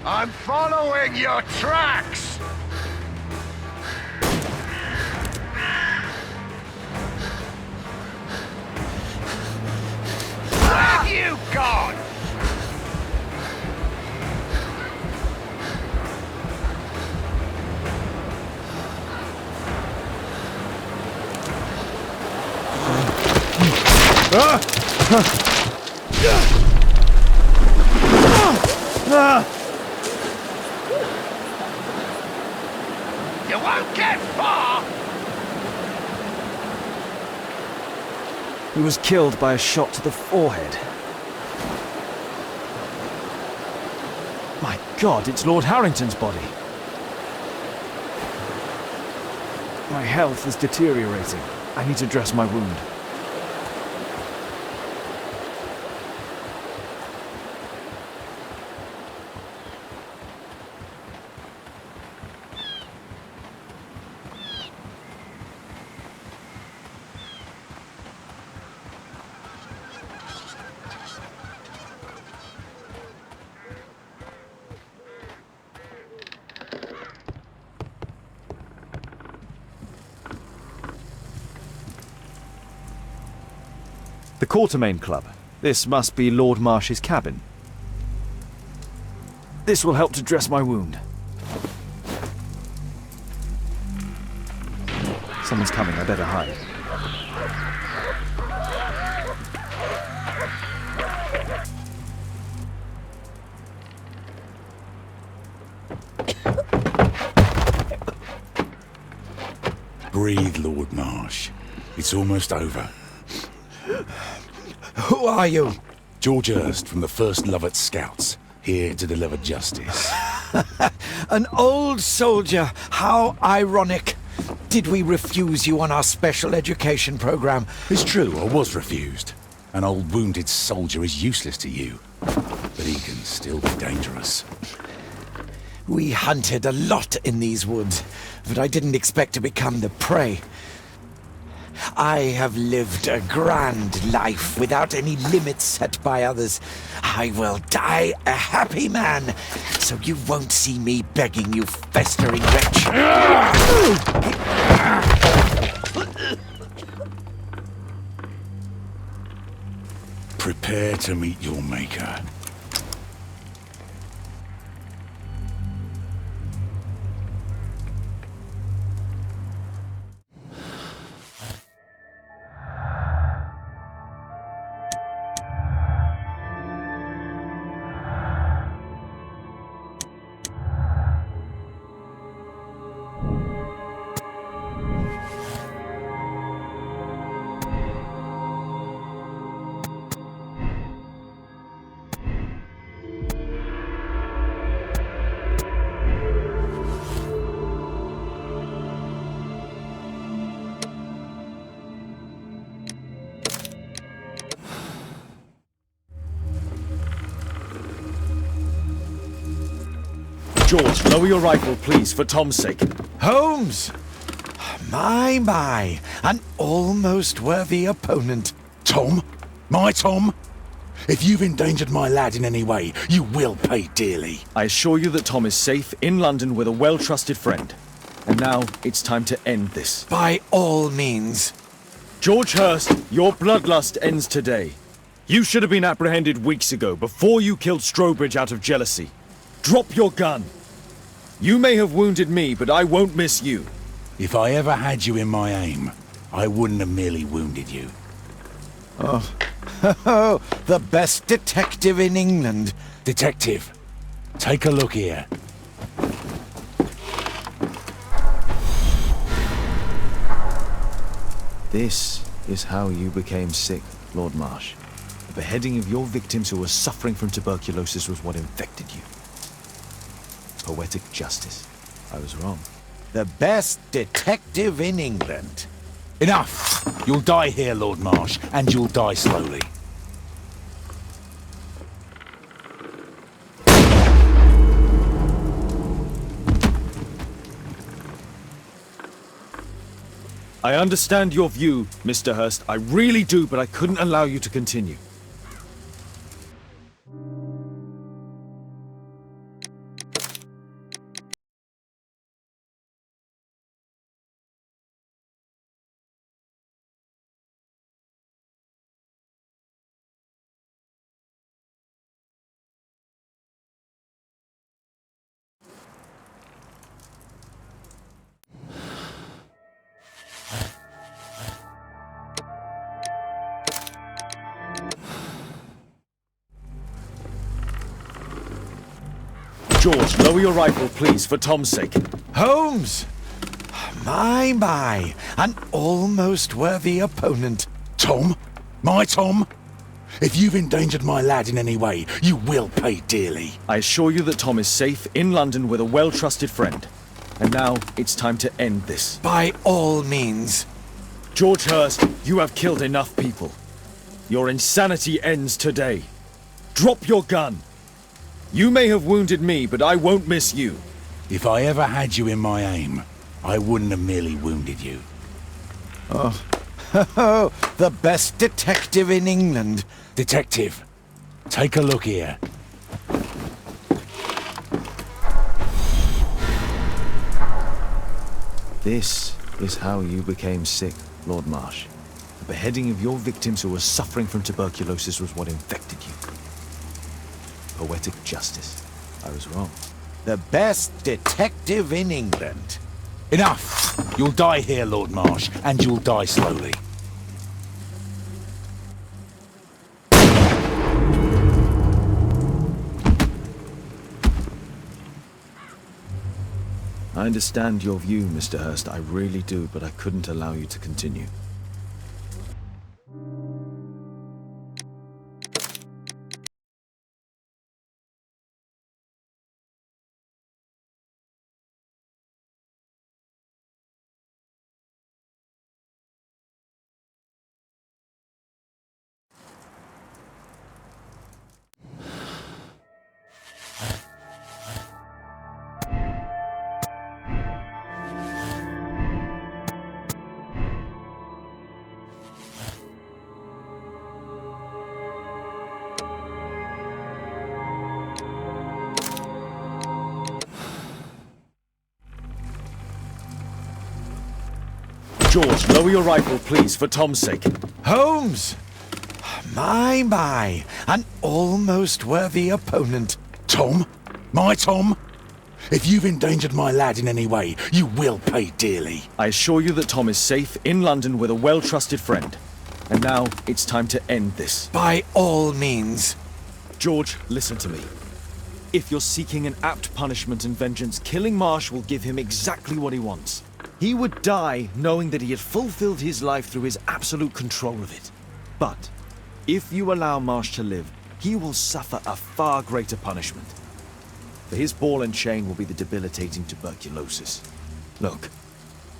I'm following your tracks! Where have you gone? You won't get far! He was killed by a shot to the forehead. My God, it's Lord Harrington's body. My health is deteriorating. I need to dress my wound. The Quartermain Club. This must be Lord Marsh's cabin. This will help to dress my wound. Someone's coming, I better hide. Breathe, Lord Marsh. It's almost over. Who are you? George Hurst from the 1st Lovett Scouts, here to deliver justice. An old soldier. How ironic. Did we refuse you on our special education program? It's true, I was refused. An old wounded soldier is useless to you, but he can still be dangerous. We hunted a lot in these woods, but I didn't expect to become the prey. I have lived a grand life without any limits set by others. I will die a happy man, so you won't see me begging you, festering wretch. Prepare to meet your maker. George, lower your rifle, please, for Tom's sake. Holmes! My, an almost worthy opponent. Tom? My Tom? If you've endangered my lad in any way, you will pay dearly. I assure you that Tom is safe in London with a well-trusted friend. And now, it's time to end this. By all means. George Hurst, your bloodlust ends today. You should have been apprehended weeks ago, before you killed Strobridge out of jealousy. Drop your gun. You may have wounded me, but I won't miss you. If I ever had you in my aim, I wouldn't have merely wounded you. Oh, the best detective in England. Detective, take a look here. This is how you became sick, Lord Marsh. The beheading of your victims who were suffering from tuberculosis was what infected you. Poetic justice. I was wrong. The best detective in England. Enough! You'll die here, Lord Marsh, and you'll die slowly. I understand your view, Mr. Hurst. I really do, but I couldn't allow you to continue. George, lower your rifle, please, for Tom's sake. Holmes! My, an almost worthy opponent. Tom? My Tom? If you've endangered my lad in any way, you will pay dearly. I assure you that Tom is safe in London with a well-trusted friend. And now, it's time to end this. By all means. George Hurst, you have killed enough people. Your insanity ends today. Drop your gun. You may have wounded me, but I won't miss you. If I ever had you in my aim, I wouldn't have merely wounded you. Oh, the best detective in England. Detective, take a look here. This is how you became sick, Lord Marsh. The beheading of your victims who were suffering from tuberculosis was what infected you. Poetic justice. I was wrong. The best detective in England. Enough! You'll die here, Lord Marsh, and you'll die slowly. I understand your view, Mr. Hurst, I really do, but I couldn't allow you to continue. George, lower your rifle, please, for Tom's sake. Holmes! My, an almost worthy opponent. Tom? My Tom? If you've endangered my lad in any way, you will pay dearly. I assure you that Tom is safe in London with a well-trusted friend. And now, it's time to end this. By all means. George, listen to me. If you're seeking an apt punishment and vengeance, killing Marsh will give him exactly what he wants. He would die knowing that he had fulfilled his life through his absolute control of it. But, if you allow Marsh to live, he will suffer a far greater punishment. For his ball and chain will be the debilitating tuberculosis. Look,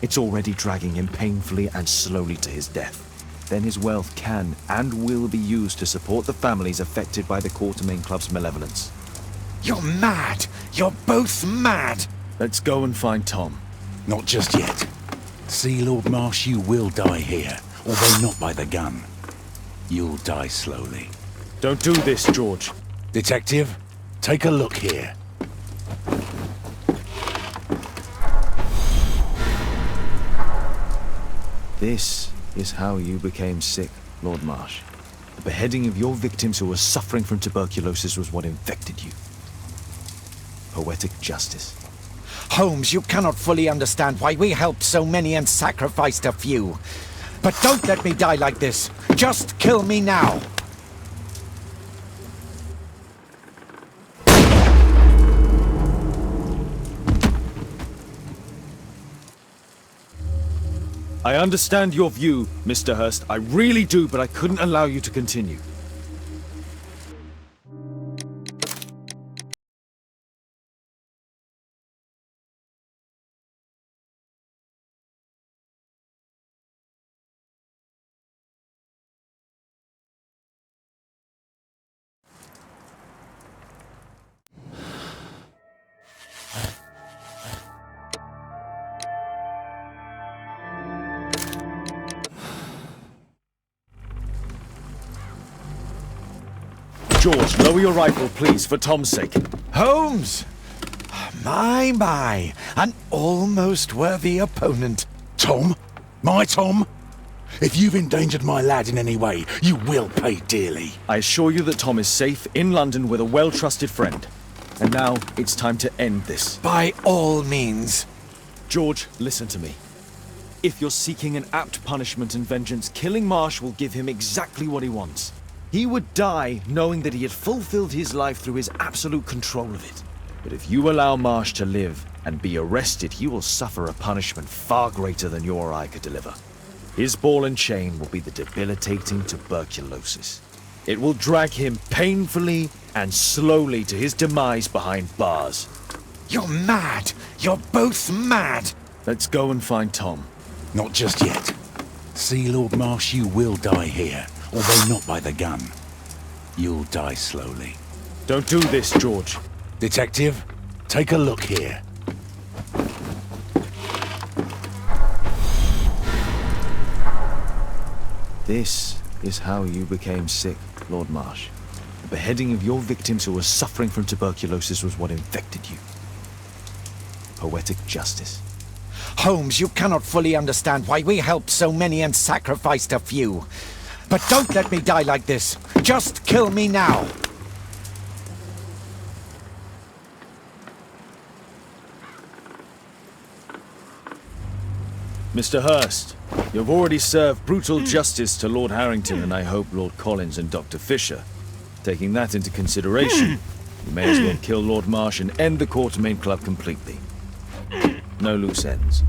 it's already dragging him painfully and slowly to his death. Then his wealth can and will be used to support the families affected by the Quartermain Club's malevolence. You're mad! You're both mad! Let's go and find Tom. Not just yet. See, Lord Marsh, you will die here, although not by the gun. You'll die slowly. Don't do this, George. Detective, take a look here. This is how you became sick, Lord Marsh. The beheading of your victims who were suffering from tuberculosis was what infected you. Poetic justice. Holmes, you cannot fully understand why we helped so many and sacrificed a few. But don't let me die like this. Just kill me now. I understand your view, Mr. Hurst. I really do, but I couldn't allow you to continue. George, lower your rifle, please, for Tom's sake. Holmes! My, an almost worthy opponent. Tom? My Tom? If you've endangered my lad in any way, you will pay dearly. I assure you that Tom is safe in London with a well-trusted friend. And now, it's time to end this. By all means. George, listen to me. If you're seeking an apt punishment and vengeance, killing Marsh will give him exactly what he wants. He would die knowing that he had fulfilled his life through his absolute control of it. But if you allow Marsh to live and be arrested, he will suffer a punishment far greater than you or I could deliver. His ball and chain will be the debilitating tuberculosis. It will drag him painfully and slowly to his demise behind bars. You're mad! You're both mad! Let's go and find Tom. Not just yet. See, Lord Marsh, you will die here, although not by the gun. You'll die slowly. Don't do this, George. Detective, take a look here. This is how you became sick, Lord Marsh. The beheading of your victims who were suffering from tuberculosis was what infected you. Poetic justice. Holmes, you cannot fully understand why we helped so many and sacrificed a few. But don't let me die like this. Just kill me now. Mr. Hurst, you've already served brutal justice to Lord Harrington and I hope Lord Collins and Dr. Fisher. Taking that into consideration, you may as well kill Lord Marsh and end the Quartermain Club completely. No loose ends.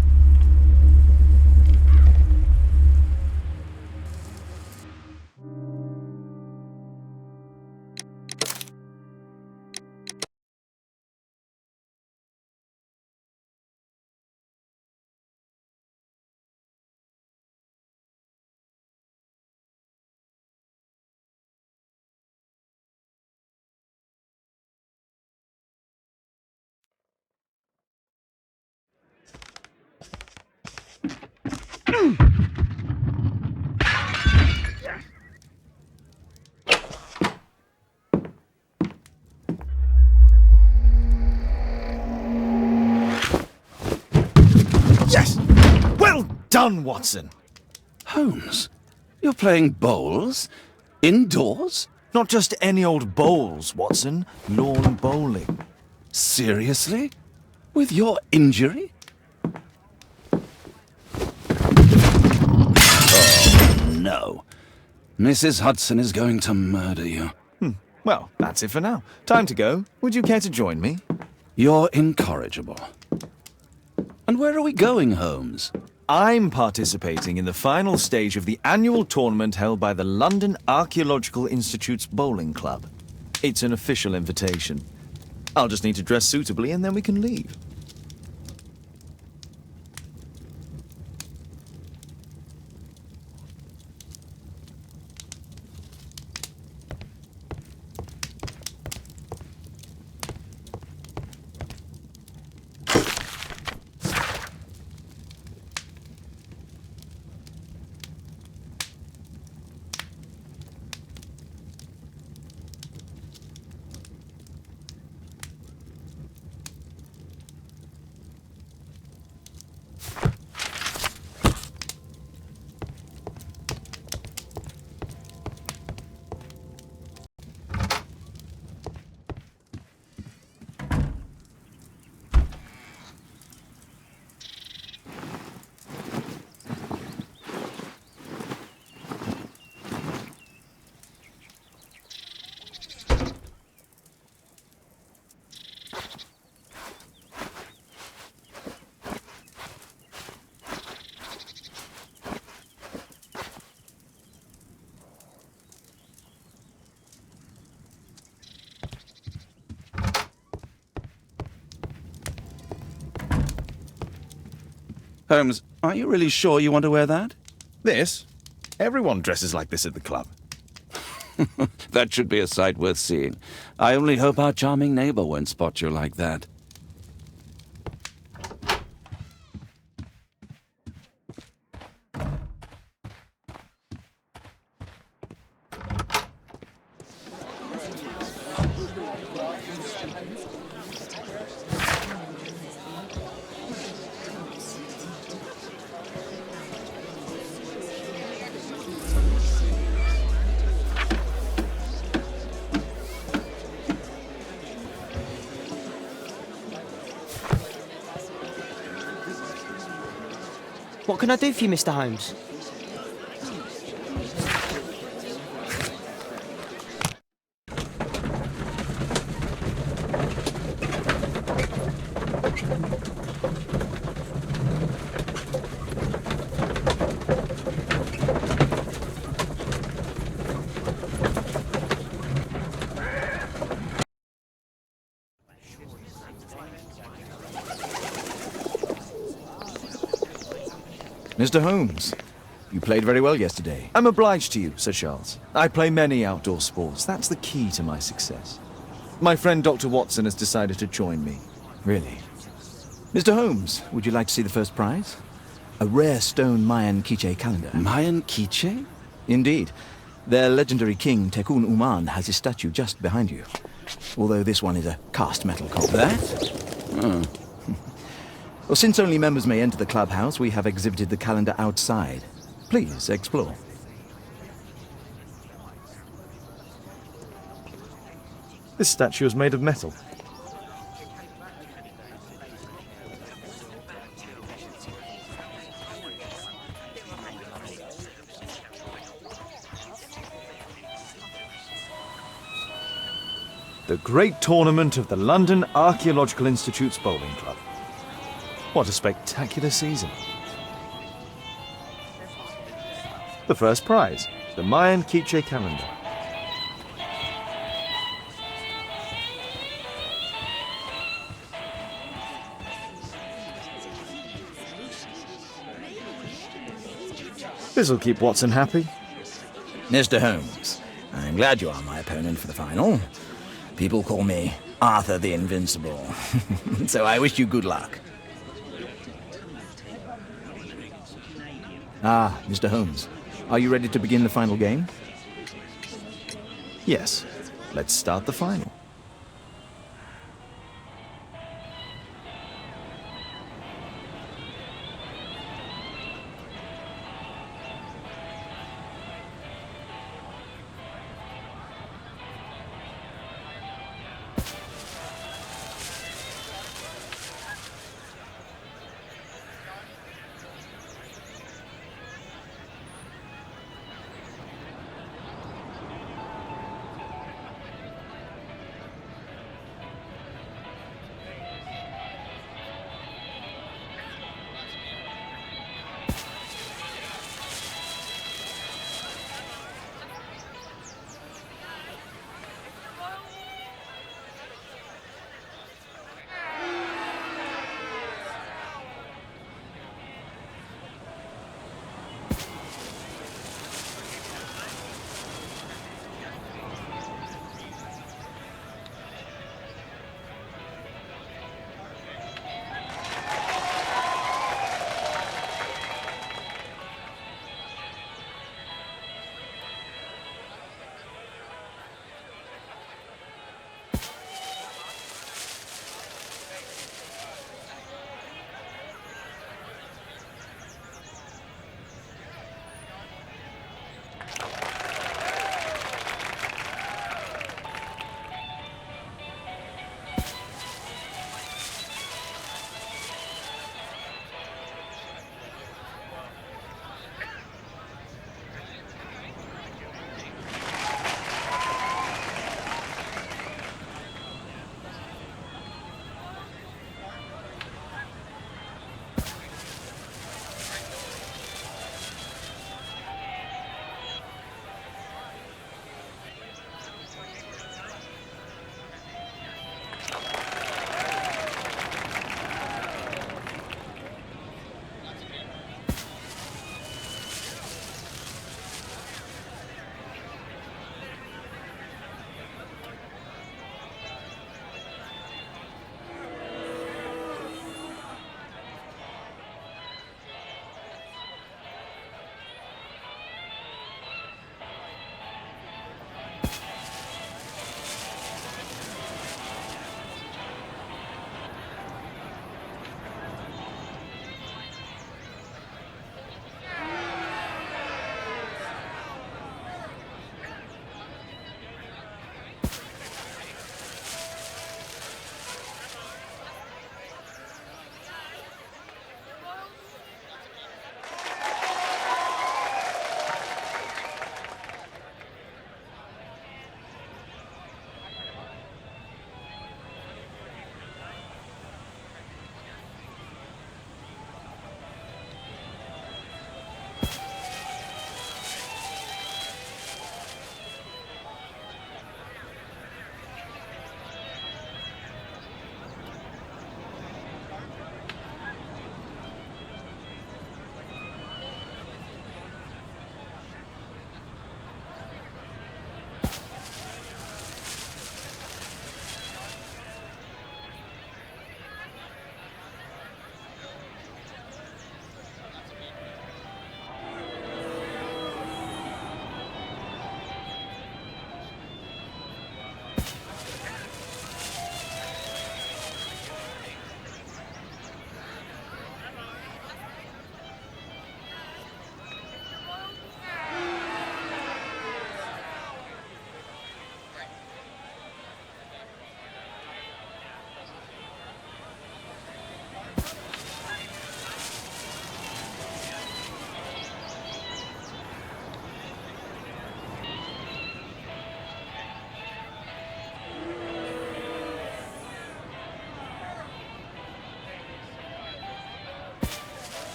Yes! Well done, Watson! Holmes, you're playing bowls? Indoors? Not just any old bowls, Watson. Lawn bowling. Seriously? With your injury? Oh, no. Mrs. Hudson is going to murder you. Well, that's it for now. Time to go. Would you care to join me? You're incorrigible. And where are we going, Holmes? I'm participating in the final stage of the annual tournament held by the London Archaeological Institute's Bowling Club. It's an official invitation. I'll just need to dress suitably and then we can leave. Holmes, are you really sure you want to wear that? This? Everyone dresses like this at the club. That should be a sight worth seeing. I only hope our charming neighbor won't spot you like that. What can I do for you, Mr. Holmes? Mr. Holmes, you played very well yesterday. I'm obliged to you, Sir Charles. I play many outdoor sports. That's the key to my success. My friend Dr. Watson has decided to join me. Really? Mr. Holmes, would you like to see the first prize? A rare stone Mayan Quiche calendar. Mayan Quiche? Indeed. Their legendary king, Tekun Uman, has his statue just behind you. Although this one is a cast metal copy. That? Oh. Well, since only members may enter the clubhouse, we have exhibited the calendar outside. Please, explore. This statue is made of metal. the great tournament of the London Archaeological Institute's Bowling Club. What a spectacular season. The first prize, the Mayan Quiche calendar. This'll keep Watson happy. Mr. Holmes, I'm glad you are my opponent for the final. People call me Arthur the Invincible. So I wish you good luck. Ah, Mr. Holmes, are you ready to begin the final game? Yes, let's start the final.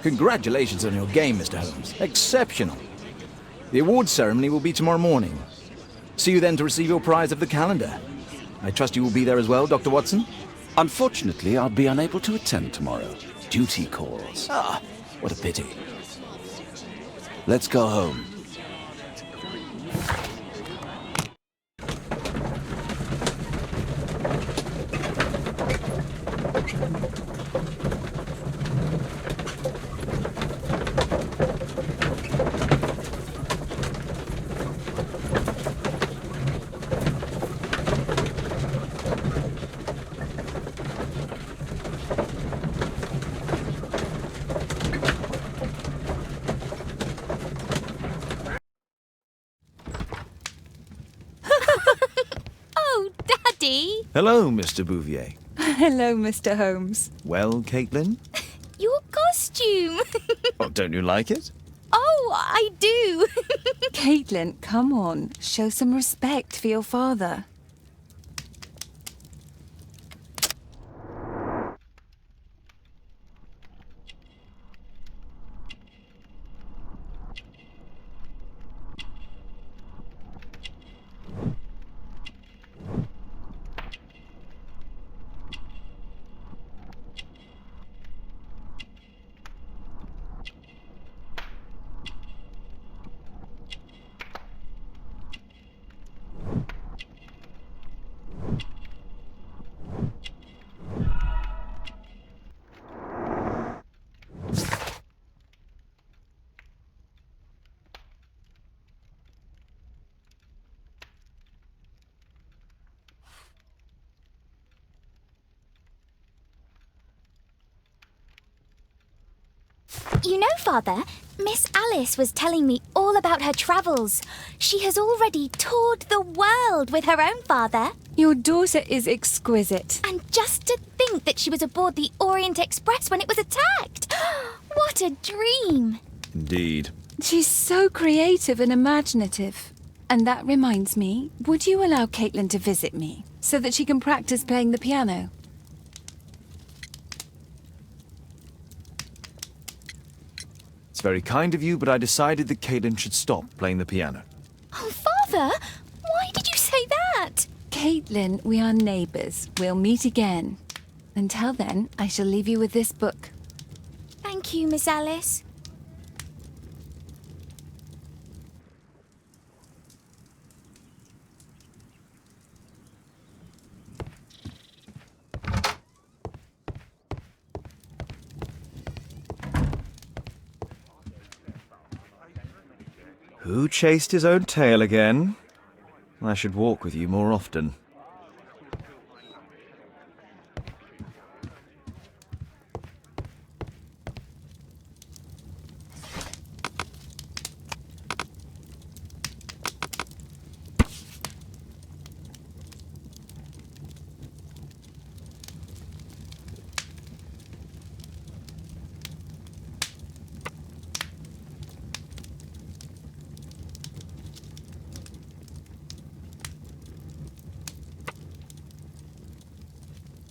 Congratulations on your game, Mr. Holmes. Exceptional. The awards ceremony will be tomorrow morning. See you then to receive your prize of the calendar. I trust you will be there as well, Dr. Watson? Unfortunately, I'll be unable to attend tomorrow. Duty calls. Ah, what a pity. Let's go home. Oh, Daddy! Hello, Mr. Bouvier. Hello, Mr. Holmes. Well, Caitlin? Your costume! Oh, don't you like it? Oh, I do! Caitlin, come on. Show some respect for your father. You know, Father, Miss Alice was telling me all about her travels. She has already toured the world with her own father. Your daughter is exquisite. And just to think that she was aboard the Orient Express when it was attacked. What a dream. Indeed. She's so creative and imaginative. And that reminds me, would you allow Caitlin to visit me so that she can practice playing the piano? It's very kind of you, but I decided that Caitlin should stop playing the piano. Oh, Father, why did you say that? Caitlin, we are neighbours. We'll meet again. Until then, I shall leave you with this book. Thank you, Miss Alice. Who chased his own tail again? I should walk with you more often.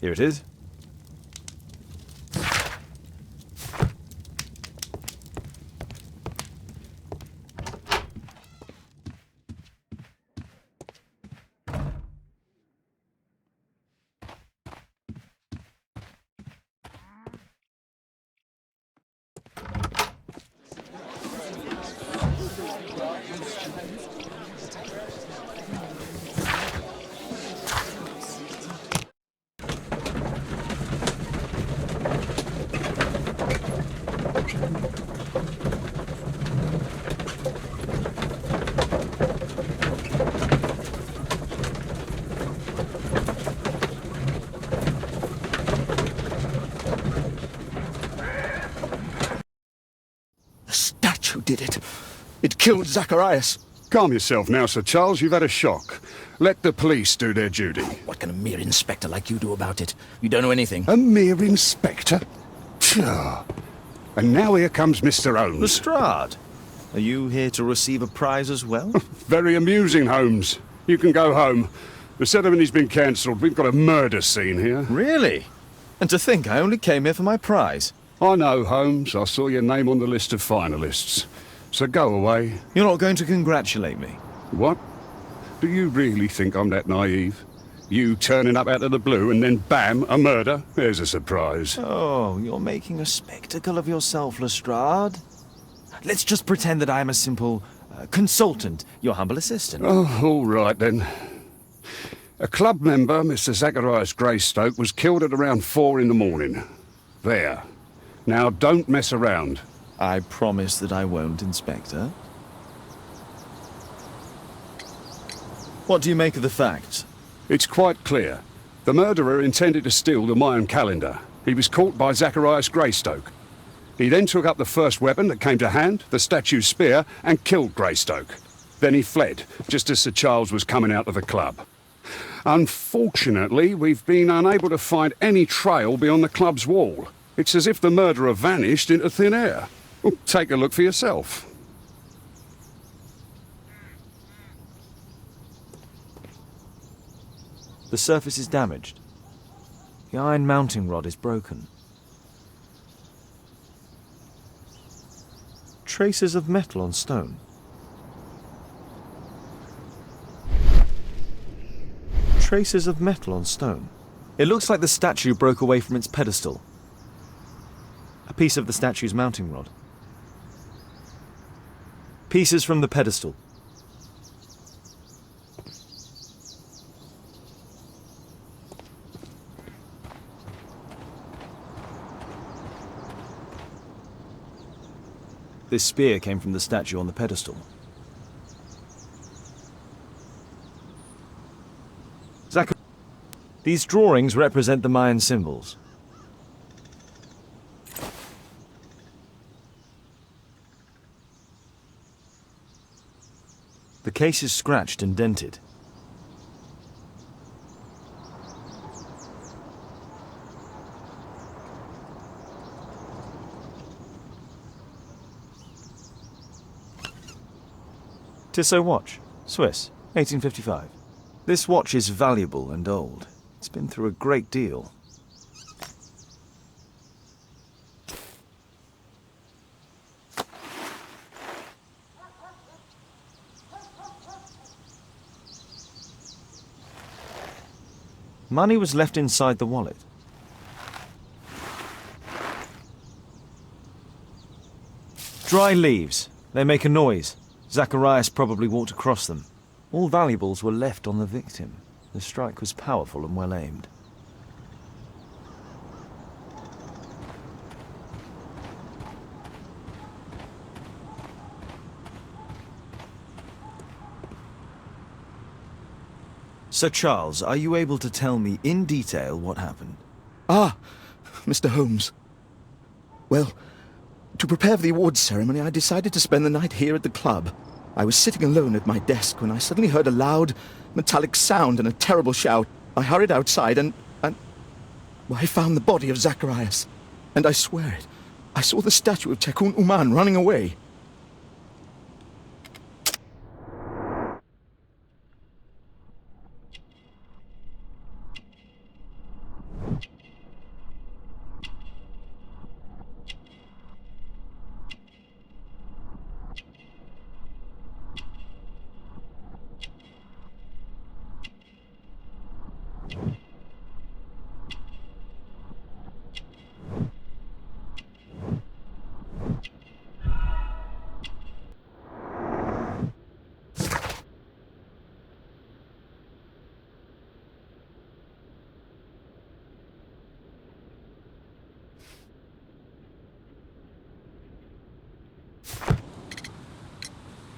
Here it is. Who did it? It killed Zacharias. Calm yourself now, Sir Charles. You've had a shock. Let the police do their duty. What can a mere inspector like you do about it? You don't know anything. A mere inspector? Phew. And now here comes Mr. Holmes. Lestrade, are you here to receive a prize as well? Very amusing, Holmes. You can go home. The ceremony's been cancelled. We've got a murder scene here. Really? And to think I only came here for my prize. I know, Holmes. I saw your name on the list of finalists. So go away. You're not going to congratulate me? What? Do you really think I'm that naive? You turning up out of the blue and then bam, a murder? There's a surprise. Oh, you're making a spectacle of yourself, Lestrade. Let's just pretend that I am a simple consultant, your humble assistant. Oh, all right then. A club member, Mr. Zacharias Greystoke, was killed at around 4 in the morning. There. Now don't mess around. I promise that I won't, Inspector. What do you make of the facts? It's quite clear. The murderer intended to steal the Mayan calendar. He was caught by Zacharias Greystoke. He then took up the first weapon that came to hand, the statue's spear, and killed Greystoke. Then he fled, just as Sir Charles was coming out of the club. Unfortunately, we've been unable to find any trail beyond the club's wall. It's as if the murderer vanished into thin air. Well, take a look for yourself. The surface is damaged. The iron mounting rod is broken. Traces of metal on stone. Traces of metal on stone. It looks like the statue broke away from its pedestal. A piece of the statue's mounting rod. Pieces from the pedestal. This spear came from the statue on the pedestal. These drawings represent the Mayan symbols. The case is scratched and dented. Tissot watch, Swiss, 1855. This watch is valuable and old. It's been through a great deal. Money was left inside the wallet. Dry leaves. They make a noise. Zacharias probably walked across them. All valuables were left on the victim. The strike was powerful and well aimed. Sir Charles, are you able to tell me in detail what happened? Ah, Mr. Holmes. Well, to prepare for the awards ceremony, I decided to spend the night here at the club. I was sitting alone at my desk when I suddenly heard a loud, metallic sound and a terrible shout. I hurried outside and well, I found the body of Zacharias. And I swear it, I saw the statue of Tekun Uman running away.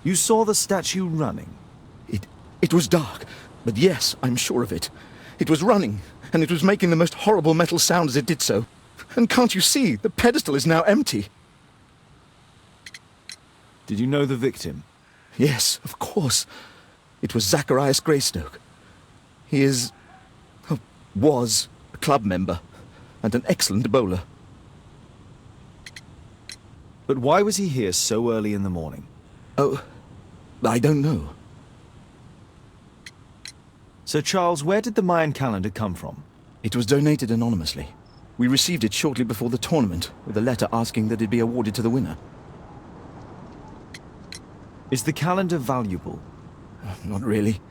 You saw the statue running? It was dark, but yes, I'm sure of it. It was running, and it was making the most horrible metal sound as it did so. And can't you see, the pedestal is now empty. Did you know the victim? Yes, of course. It was Zacharias Greystoke. He was a club member, and an excellent bowler. But why was he here so early in the morning? Oh, I don't know. Sir Charles, where did the Mayan calendar come from? It was donated anonymously. We received it shortly before the tournament, with a letter asking that it be awarded to the winner. Is the calendar valuable? Not really.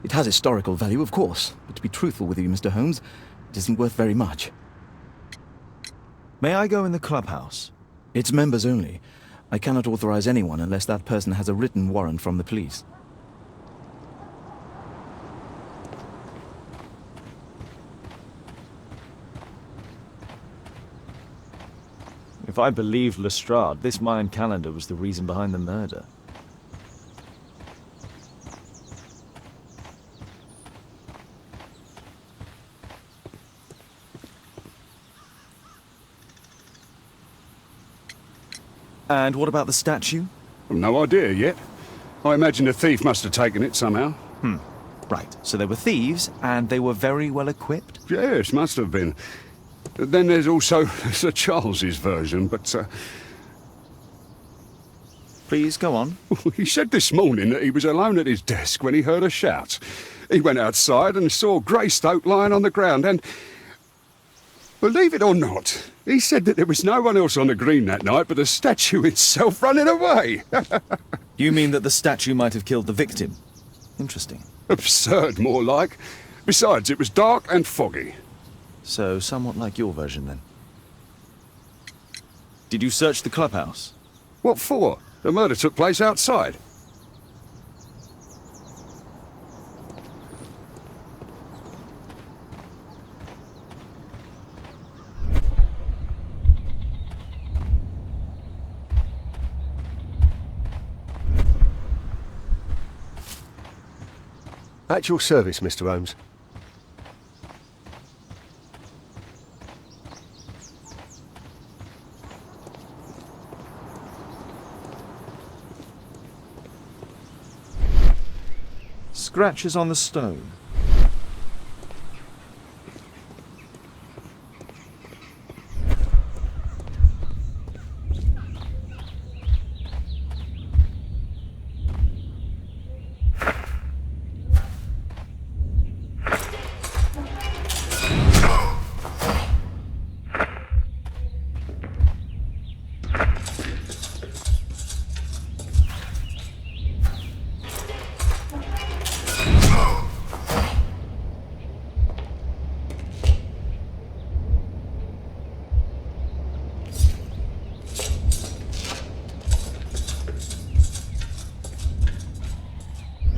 It has historical value, of course, but to be truthful with you, Mr. Holmes, it isn't worth very much. May I go in the clubhouse? It's members only. I cannot authorize anyone unless that person has a written warrant from the police. If I believe Lestrade, this Mayan calendar was the reason behind the murder. And what about the statue? I've no idea yet. I imagine a thief must have taken it somehow. Right, so they were thieves, and they were very well equipped? Yes, must have been. Then there's also Sir Charles's version, but... Please, go on. He said this morning that he was alone at his desk when he heard a shout. He went outside and saw Greystoke lying on the ground and... Believe it or not, he said that there was no one else on the green that night but the statue itself running away. You mean that the statue might have killed the victim? Interesting. Absurd, more like. Besides, it was dark and foggy. So, somewhat like your version, then. Did you search the clubhouse? What for? The murder took place outside. At your service, Mr. Holmes. Scratches on the stone.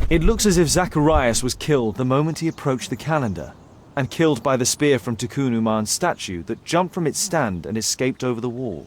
It looks as if Zacharias was killed the moment he approached the calendar, and killed by the spear from Tikkun Uman's statue that jumped from its stand and escaped over the wall.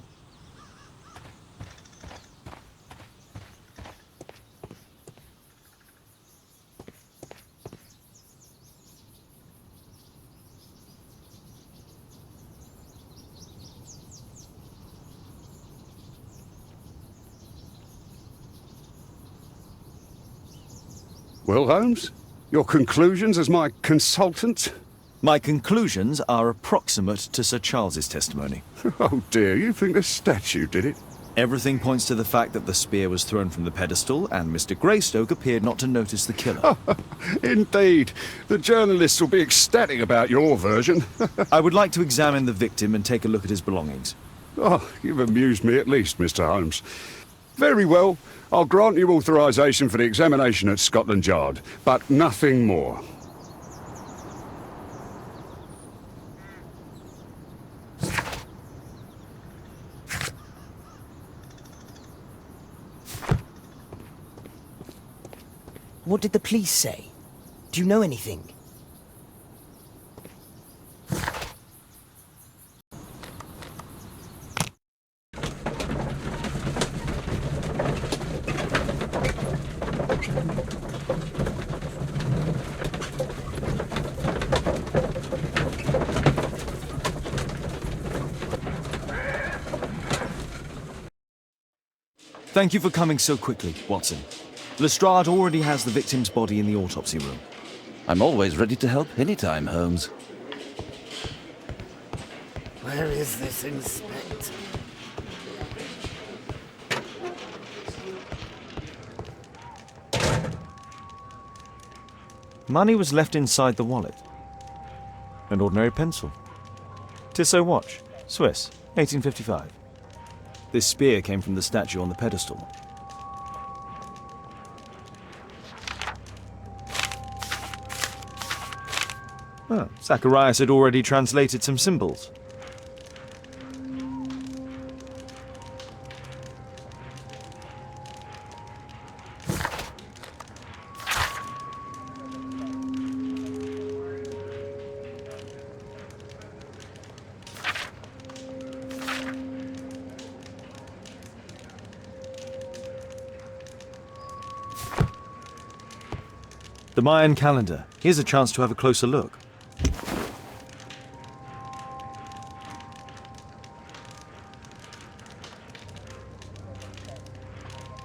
Well, Holmes, your conclusions as my consultant? My conclusions are approximate to Sir Charles's testimony. Oh dear, you think the statue did it? Everything points to the fact that the spear was thrown from the pedestal, and Mr. Greystoke appeared not to notice the killer. Indeed. The journalists will be ecstatic about your version. I would like to examine the victim and take a look at his belongings. Oh, you've amused me at least, Mr. Holmes. Very well. I'll grant you authorization for the examination at Scotland Yard, but nothing more. What did the police say? Do you know anything? Thank you for coming so quickly, Watson. Lestrade already has the victim's body in the autopsy room. I'm always ready to help anytime, Holmes. Where is this inspector? Money was left inside the wallet. An ordinary pencil. Tissot watch, Swiss, 1855. This spear came from the statue on the pedestal. Oh, Zacharias had already translated some symbols. The Mayan calendar. Here's a chance to have a closer look.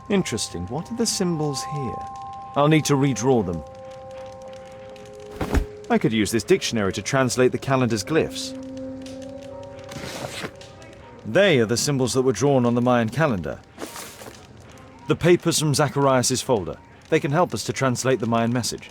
Interesting. What are the symbols here? I'll need to redraw them. I could use this dictionary to translate the calendar's glyphs. They are the symbols that were drawn on the Mayan calendar. The papers from Zacharias' folder. They can help us to translate the Mayan message.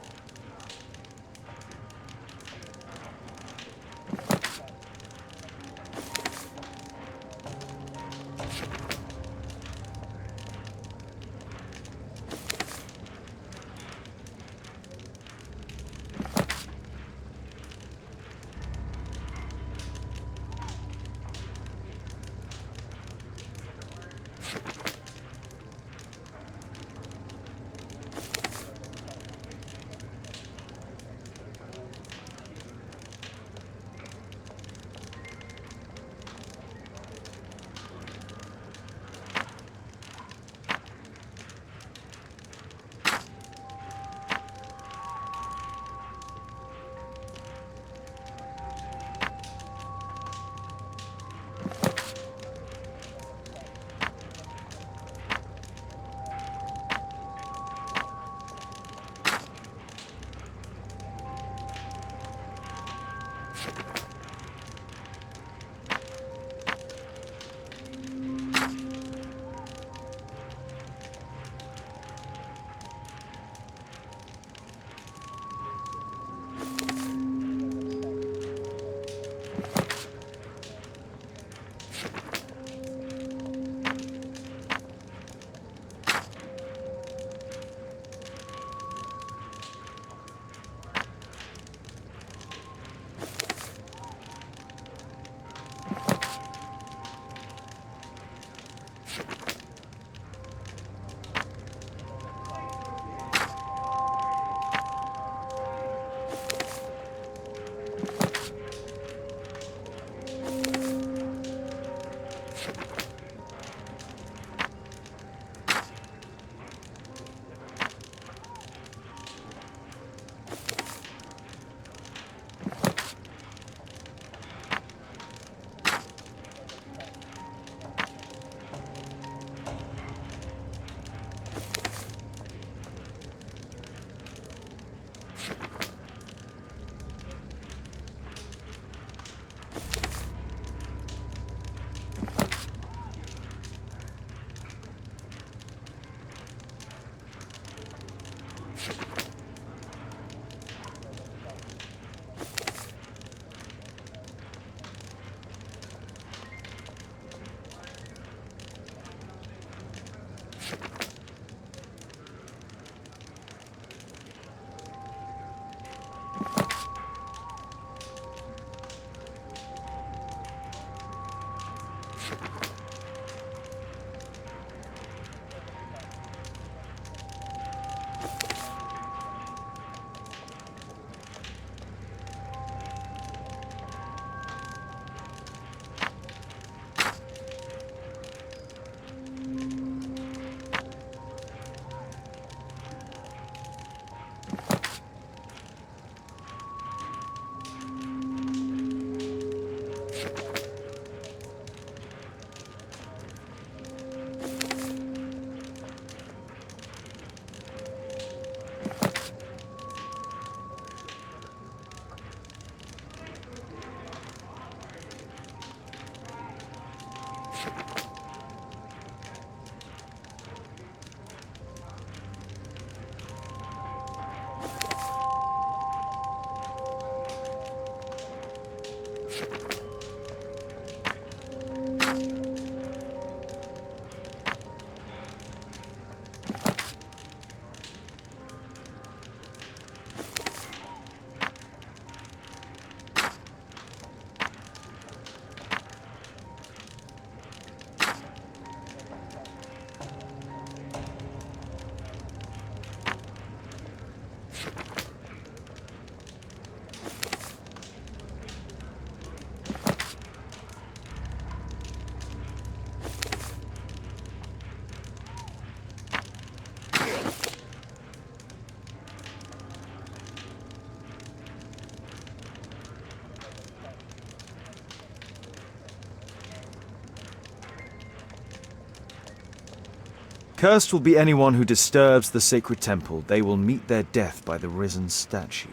Cursed will be anyone who disturbs the sacred temple. They will meet their death by the risen statue.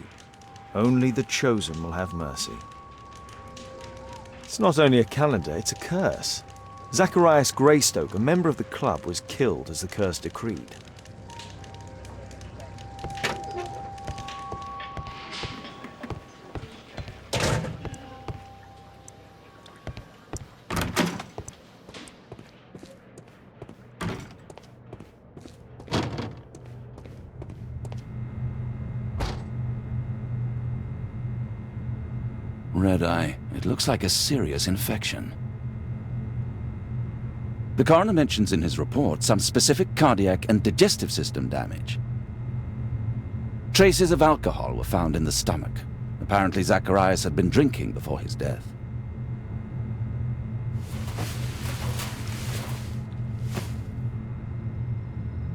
Only the chosen will have mercy. It's not only a calendar, it's a curse. Zacharias Greystoke, a member of the club, was killed as the curse decreed. Red eye. It looks like a serious infection. The coroner mentions in his report some specific cardiac and digestive system damage. Traces of alcohol were found in the stomach. Apparently Zacharias had been drinking before his death.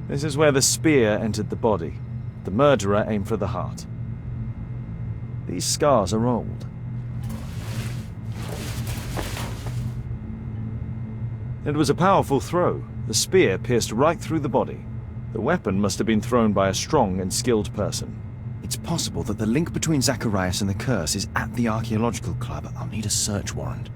This is where the spear entered the body. The murderer aimed for the heart. These scars are old. It was a powerful throw. The spear pierced right through the body. The weapon must have been thrown by a strong and skilled person. It's possible that the link between Zacharias and the curse is at the archaeological club. I'll need a search warrant.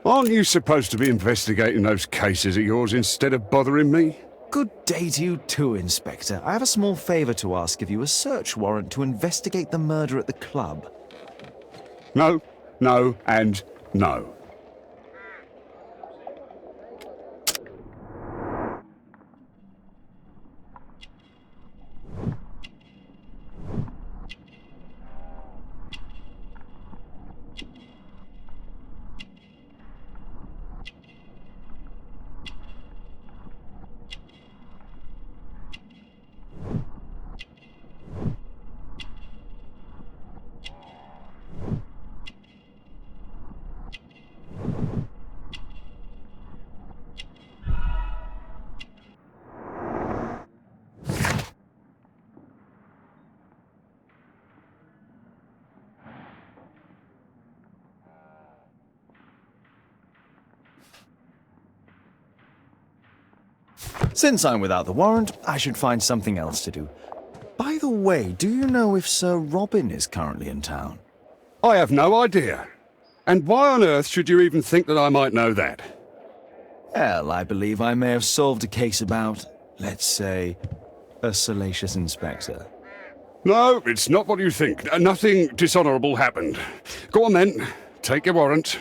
Aren't you supposed to be investigating those cases of yours instead of bothering me? Good day to you too, Inspector. I have a small favor to ask of you, a search warrant to investigate the murder at the club. No, no, and no. Since I'm without the warrant, I should find something else to do. By the way, do you know if Sir Robin is currently in town? I have no idea. And why on earth should you even think that I might know that? Well, I believe I may have solved a case about, let's say, a salacious inspector. No, it's not what you think. Nothing dishonourable happened. Go on then. Take your warrant.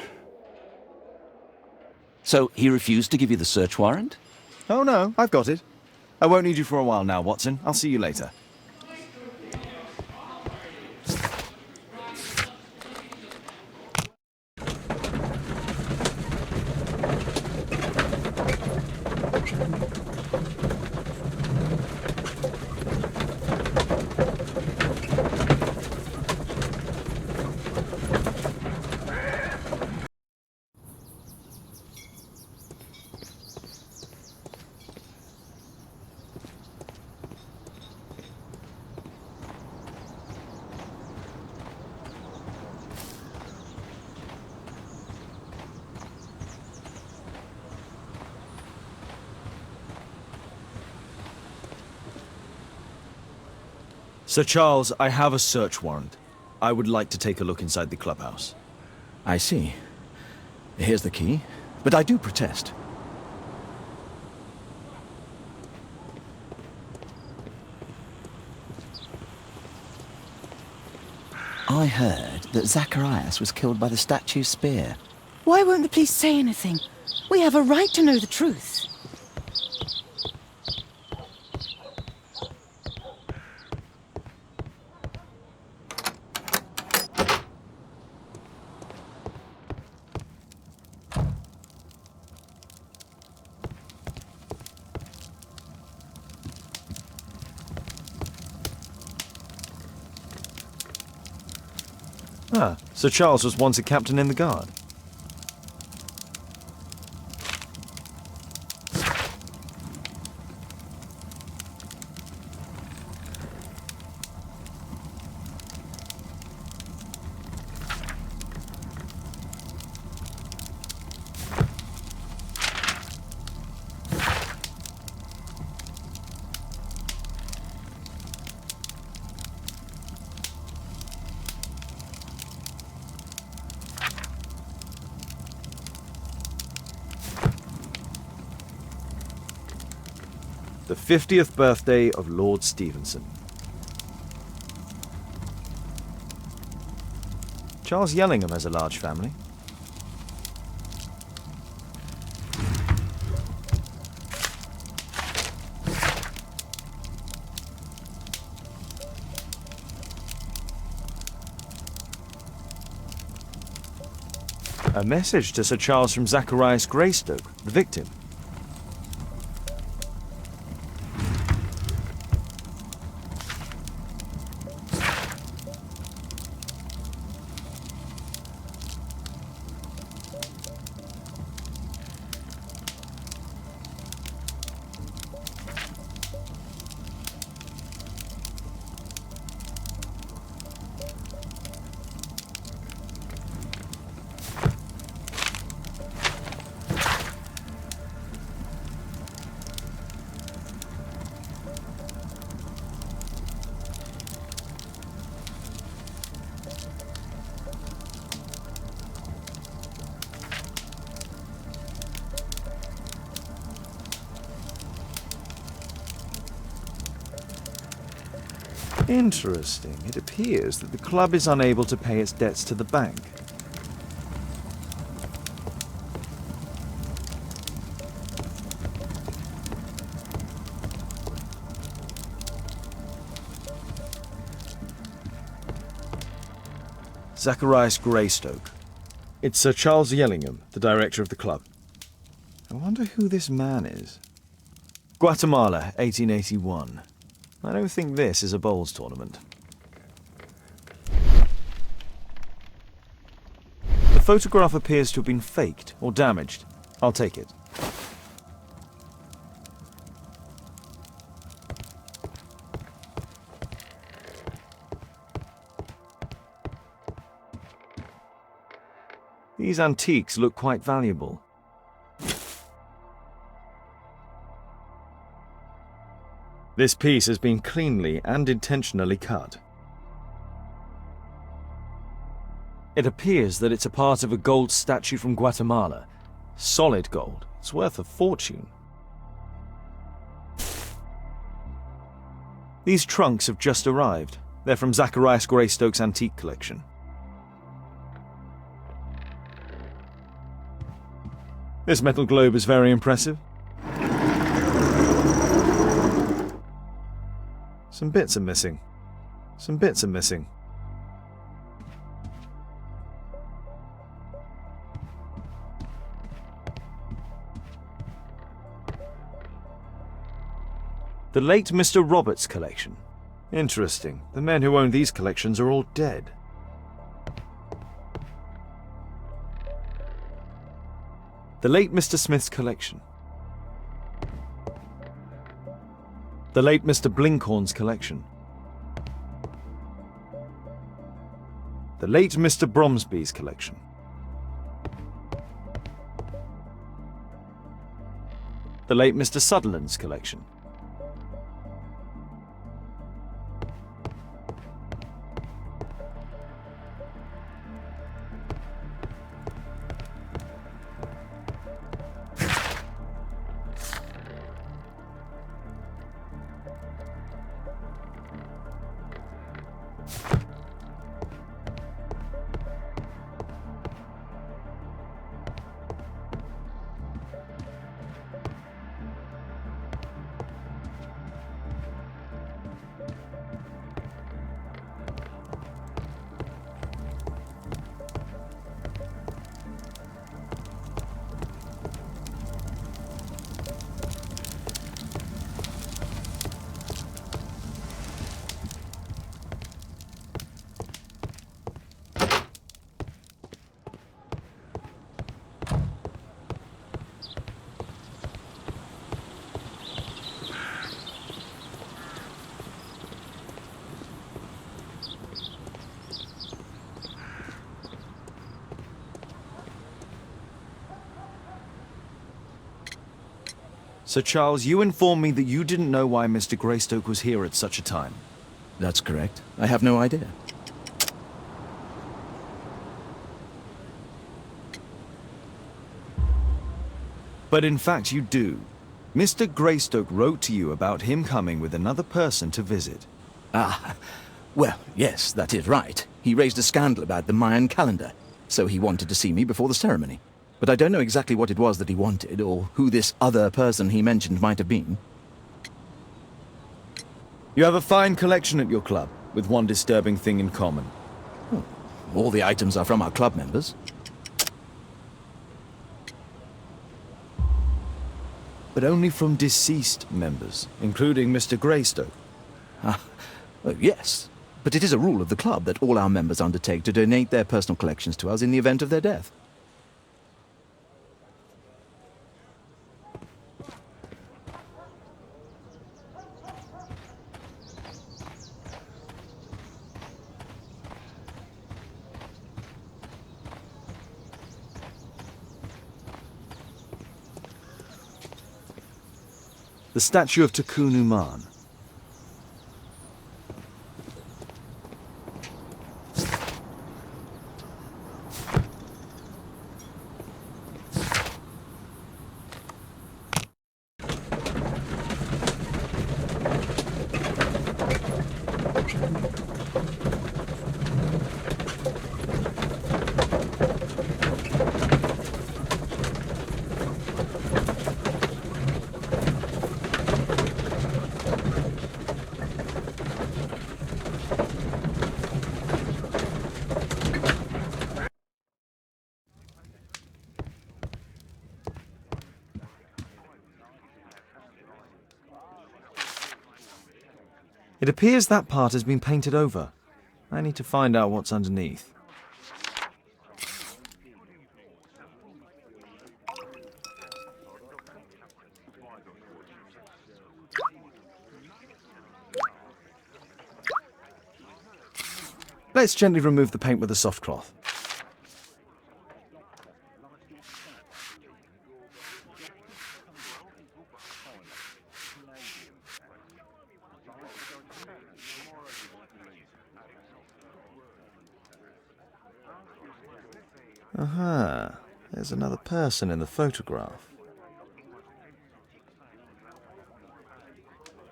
So he refused to give you the search warrant? Oh no, I've got it. I won't need you for a while now, Watson. I'll see you later. Sir Charles, I have a search warrant. I would like to take a look inside the clubhouse. I see. Here's the key, but I do protest. I heard that Zacharias was killed by the statue's spear. Why won't the police say anything? We have a right to know the truth. Ah, Sir Charles was once a captain in the guard. The 50th birthday of Lord Stevenson. Charles Yellingham has a large family. A message to Sir Charles from Zacharias Greystoke, the victim. Interesting. It appears that the club is unable to pay its debts to the bank. Zacharias Greystoke. It's Sir Charles Yellingham, the director of the club. I wonder who this man is. Guatemala, 1881. I don't think this is a bowls tournament. The photograph appears to have been faked or damaged. I'll take it. These antiques look quite valuable. This piece has been cleanly and intentionally cut. It appears that it's a part of a gold statue from Guatemala. Solid gold. It's worth a fortune. These trunks have just arrived. They're from Zacharias Greystoke's antique collection. This metal globe is very impressive. Some bits are missing. Some bits are missing. The late Mr. Roberts' collection. Interesting. The men who own these collections are all dead. The late Mr. Smith's collection. The late Mr. Blinkhorn's collection. The late Mr. Bromsby's collection. The late Mr. Sutherland's collection. Sir Charles, you informed me that you didn't know why Mr. Greystoke was here at such a time. That's correct. I have no idea. But in fact you do. Mr. Greystoke wrote to you about him coming with another person to visit. Ah, well, yes, that is right. He raised a scandal about the Mayan calendar, so he wanted to see me before the ceremony. But I don't know exactly what it was that he wanted, or who this other person he mentioned might have been. You have a fine collection at your club, with one disturbing thing in common. Oh, all the items are from our club members. But only from deceased members, including Mr. Greystoke. Yes, but it is a rule of the club that all our members undertake to donate their personal collections to us in the event of their death. The statue of Takunuman. It appears that part has been painted over. I need to find out what's underneath. Let's gently remove the paint with a soft cloth. Aha, there's another person in the photograph.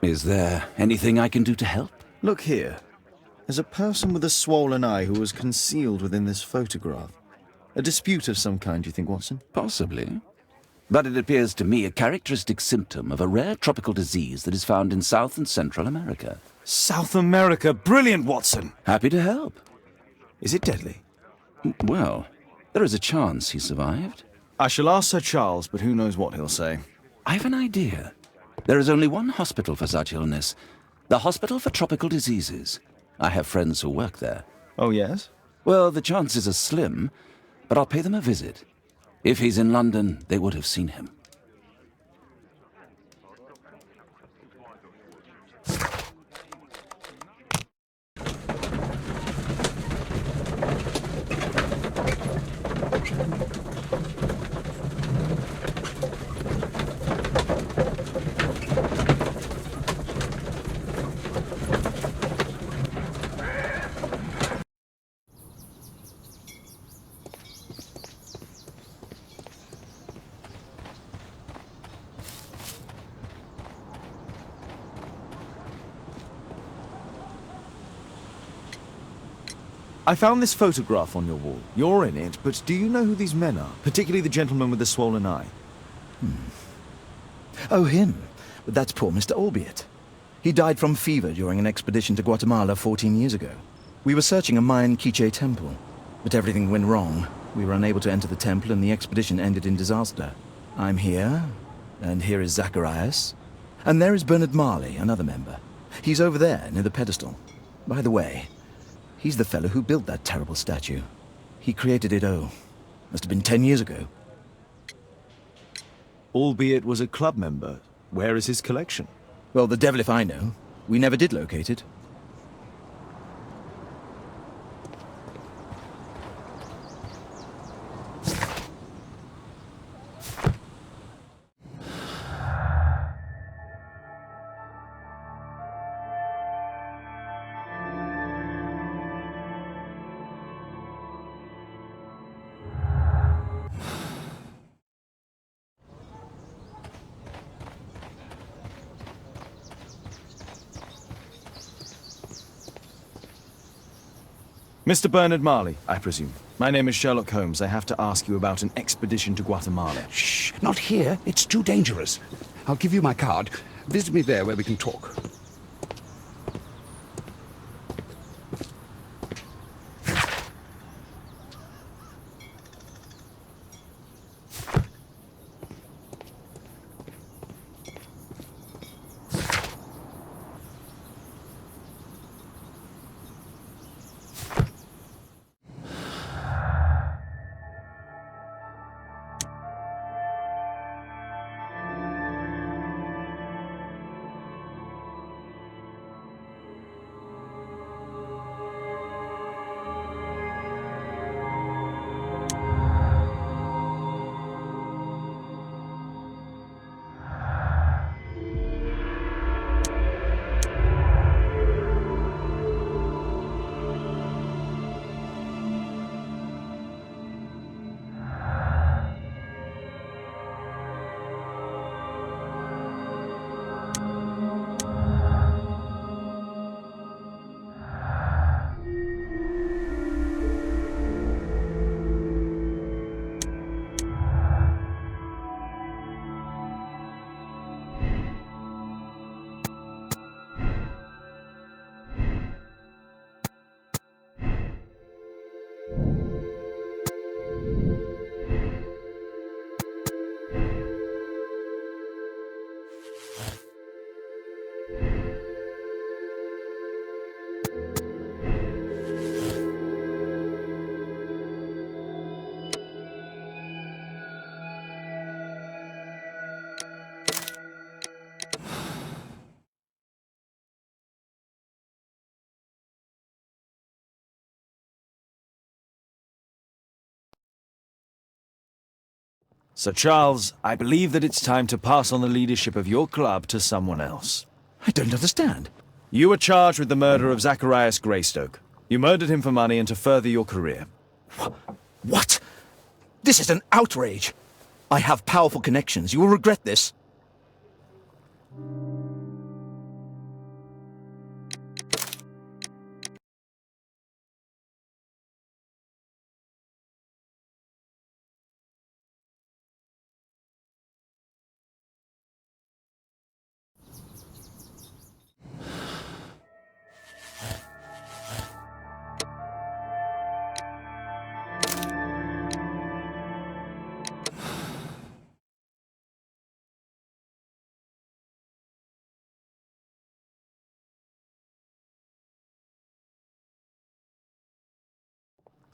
Is there anything I can do to help? Look here. There's a person with a swollen eye who was concealed within this photograph. A dispute of some kind, you think, Watson? Possibly. But it appears to me a characteristic symptom of a rare tropical disease that is found in South and Central America. South America! Brilliant, Watson! Happy to help. Is it deadly? Well, there is a chance he survived. I shall ask Sir Charles, but who knows what he'll say. I have an idea. There is only one hospital for such illness. The Hospital for Tropical Diseases. I have friends who work there. Oh, yes? Well, the chances are slim, but I'll pay them a visit. If he's in London, they would have seen him. I found this photograph on your wall. You're in it, but do you know who these men are? Particularly the gentleman with the swollen eye. Oh, him. But that's poor Mr. Albiot. He died from fever during an expedition to Guatemala 14 years ago. We were searching a Mayan Quiche temple, but everything went wrong. We were unable to enter the temple and the expedition ended in disaster. I'm here, and here is Zacharias. And there is Bernard Marley, another member. He's over there, near the pedestal. By the way, he's the fellow who built that terrible statue. He created it, must have been 10 years ago. Albeit was a club member. Where is his collection? Well, the devil if I know. We never did locate it. Mr. Bernard Marley, I presume. My name is Sherlock Holmes. I have to ask you about an expedition to Guatemala. Shh, not here. It's too dangerous. I'll give you my card. Visit me there where we can talk. Sir Charles, I believe that it's time to pass on the leadership of your club to someone else. I don't understand. You were charged with the murder of Zacharias Greystoke. You murdered him for money and to further your career. What? This is an outrage. I have powerful connections. You will regret this.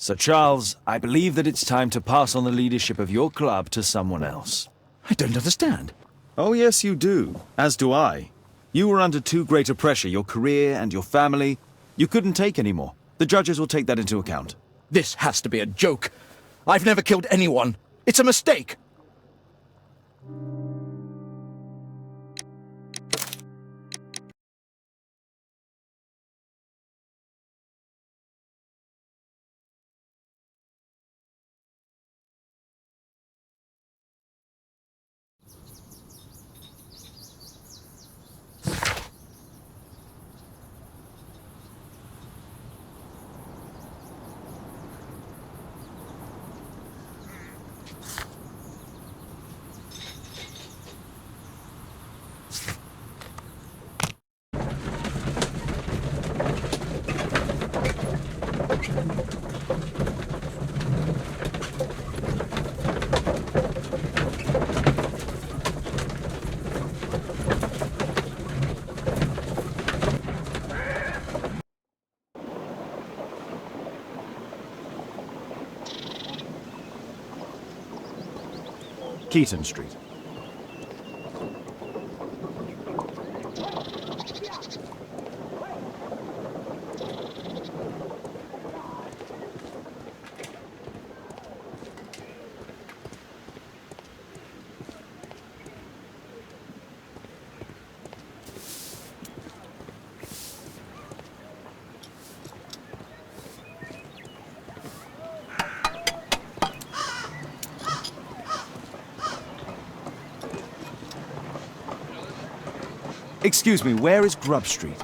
Sir Charles, I believe that it's time to pass on the leadership of your club to someone else. I don't understand. Oh yes, you do. As do I. You were under too great a pressure, your career and your family. You couldn't take any more. The judges will take that into account. This has to be a joke. I've never killed anyone. It's a mistake. Keaton Street. Excuse me, where is Grub Street?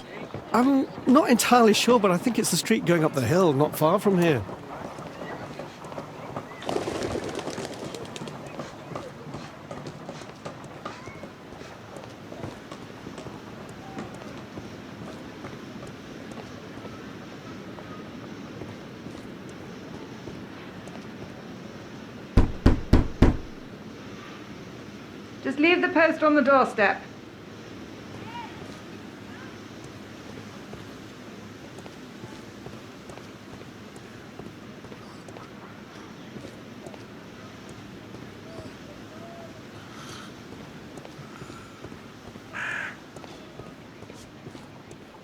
I'm not entirely sure, but I think it's the street going up the hill, not far from here. Just leave the post on the doorstep.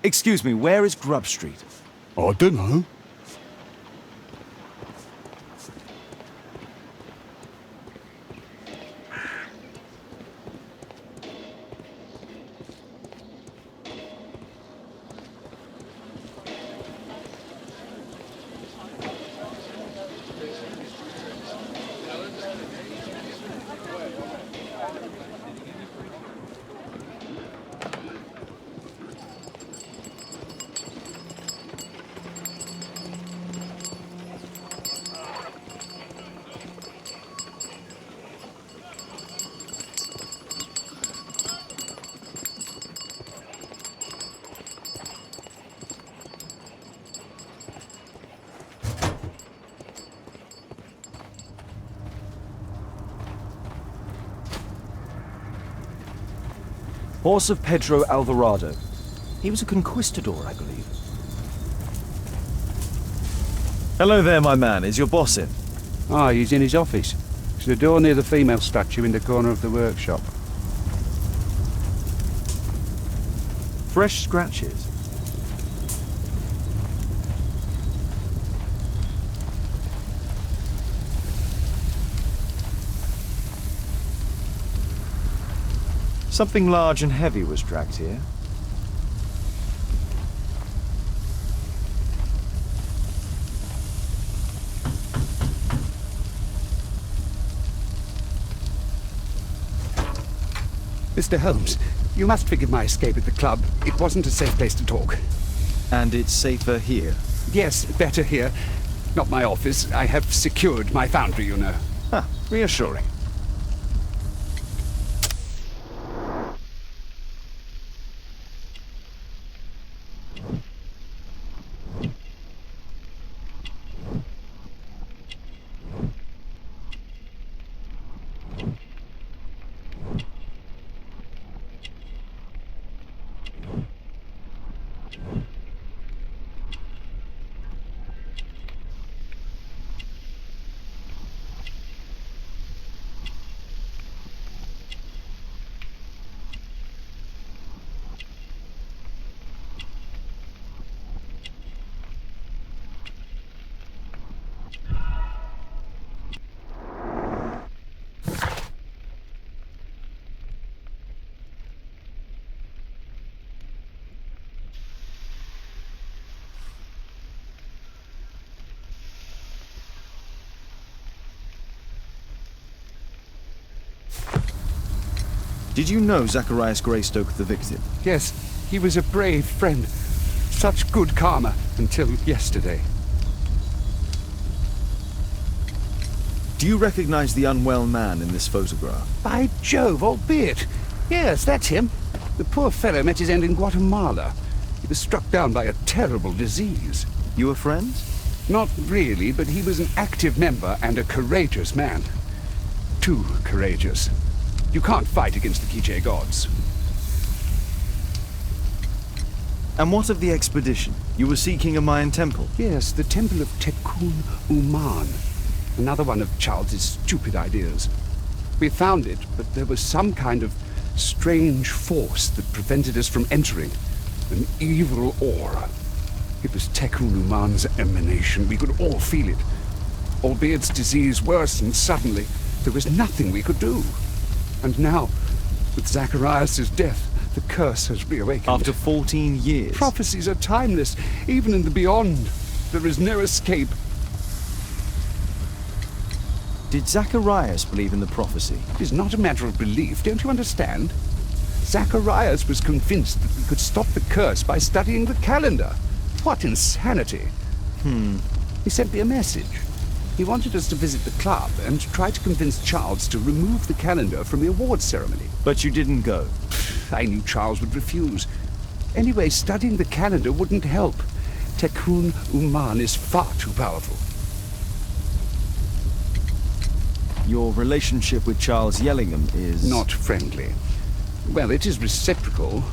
Excuse me, where is Grub Street? I don't know. Horse of Pedro Alvarado. He was a conquistador, I believe. Hello there, my man. Is your boss in? Ah, he's in his office. It's the door near the female statue in the corner of the workshop. Fresh scratches. Something large and heavy was dragged here. Mr. Holmes, you must forgive my escape at the club. It wasn't a safe place to talk. And it's safer here? Yes, better here. Not my office. I have secured my foundry, you know. Huh, reassuring. Did you know Zacharias Greystoke, the victim? Yes, he was a brave friend. Such good karma until yesterday. Do you recognize the unwell man in this photograph? By Jove, albeit. Yes, that's him. The poor fellow met his end in Guatemala. He was struck down by a terrible disease. You were friends? Not really, but he was an active member and a courageous man. Too courageous. You can't fight against the Quiche gods. And what of the expedition? You were seeking a Mayan temple? Yes, the temple of Tekun Uman. Another one of Charles's stupid ideas. We found it, but there was some kind of strange force that prevented us from entering. An evil aura. It was Tekun Uman's emanation. We could all feel it. Albeit its disease worsened suddenly, there was nothing we could do. And now, with Zacharias' death, the curse has reawakened. After 14 years? Prophecies are timeless, even in the beyond. There is no escape. Did Zacharias believe in the prophecy? It is not a matter of belief, don't you understand? Zacharias was convinced that we could stop the curse by studying the calendar. What insanity! He sent me a message. He wanted us to visit the club and try to convince Charles to remove the calendar from the awards ceremony. But you didn't go. I knew Charles would refuse. Anyway, studying the calendar wouldn't help. Tekun Uman is far too powerful. Your relationship with Charles Yellingham is... Not friendly. Well, it is reciprocal.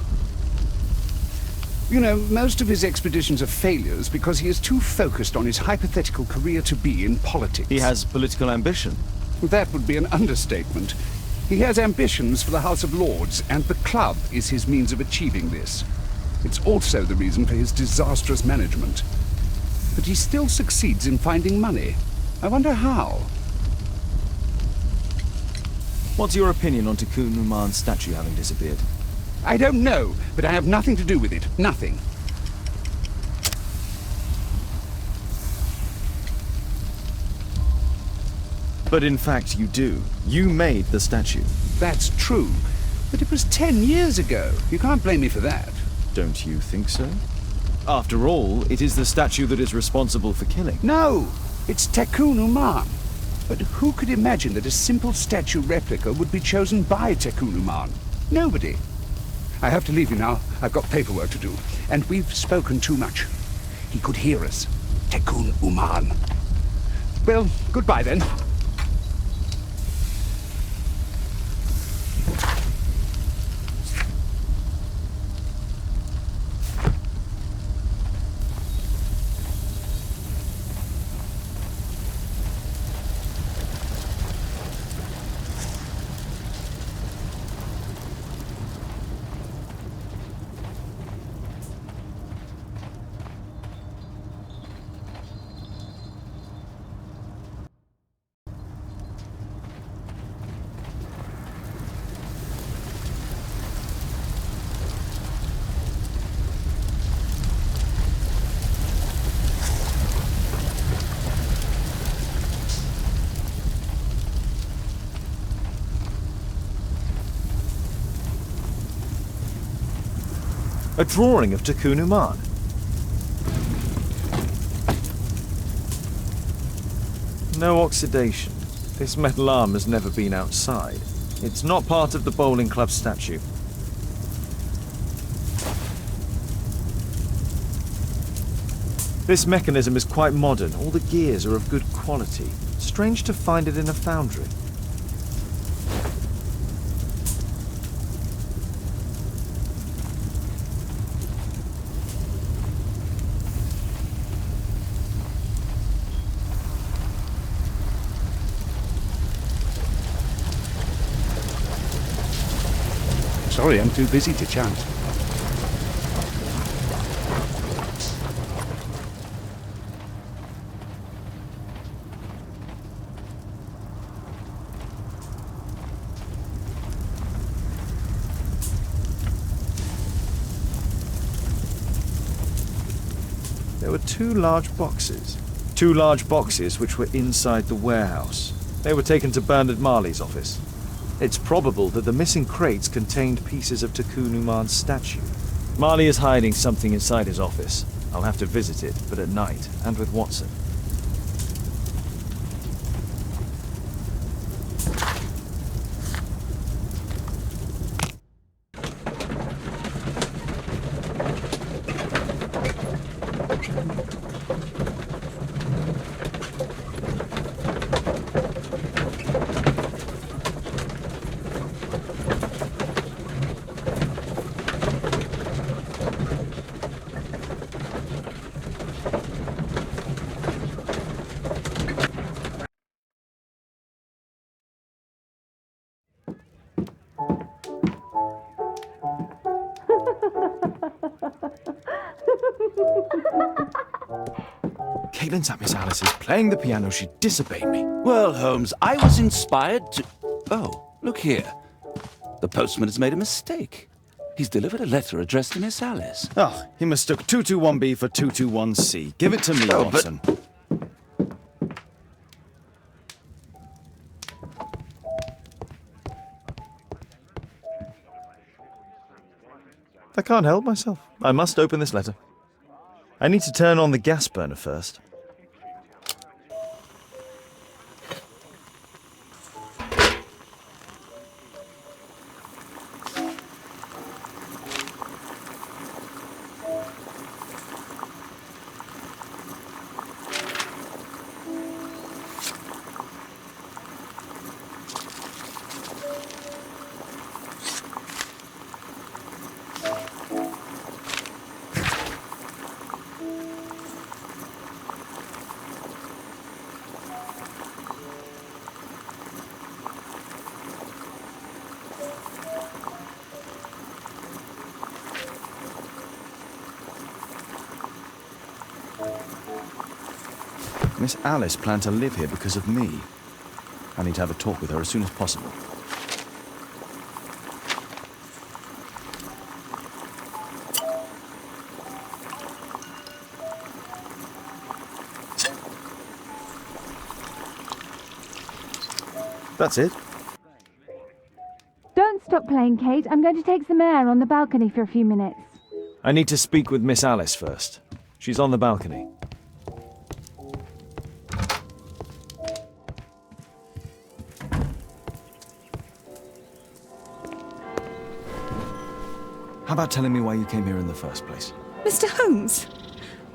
You know, most of his expeditions are failures because he is too focused on his hypothetical career to be in politics. He has political ambition. That would be an understatement. He has ambitions for the House of Lords, and the club is his means of achieving this. It's also the reason for his disastrous management. But he still succeeds in finding money. I wonder how. What's your opinion on Tekun Uman's statue having disappeared? I don't know, but I have nothing to do with it. Nothing. But in fact you do. You made the statue. That's true. But it was 10 years ago. You can't blame me for that. Don't you think so? After all, it is the statue that is responsible for killing. No! It's Tekun Uman. But who could imagine that a simple statue replica would be chosen by Tekun Uman? Nobody. I have to leave you now. I've got paperwork to do. And we've spoken too much. He could hear us. Tekun Uman. Well, goodbye then. A drawing of Tekun Uman. No oxidation. This metal arm has never been outside. It's not part of the bowling club statue. This mechanism is quite modern. All the gears are of good quality. Strange to find it in a foundry. Sorry, I'm too busy to chant. There were two large boxes. Two large boxes which were inside the warehouse. They were taken to Bernard Marley's office. It's probable that the missing crates contained pieces of Tekun Uman's statue. Marley is hiding something inside his office. I'll have to visit it, but at night, and with Watson. Caitlin's at Miss Alice's playing the piano. She disobeyed me. Well, Holmes, I was inspired to... Oh, look here. The postman has made a mistake. He's delivered a letter addressed to Miss Alice. Oh, he mistook 221B for 221C. Give it to me, Watson. I can't help myself. I must open this letter. I need to turn on the gas burner first. Miss Alice planned to live here because of me. I need to have a talk with her as soon as possible. That's it. Don't stop playing, Kate. I'm going to take some air on the balcony for a few minutes. I need to speak with Miss Alice first. She's on the balcony. How about telling me why you came here in the first place? Mr. Holmes,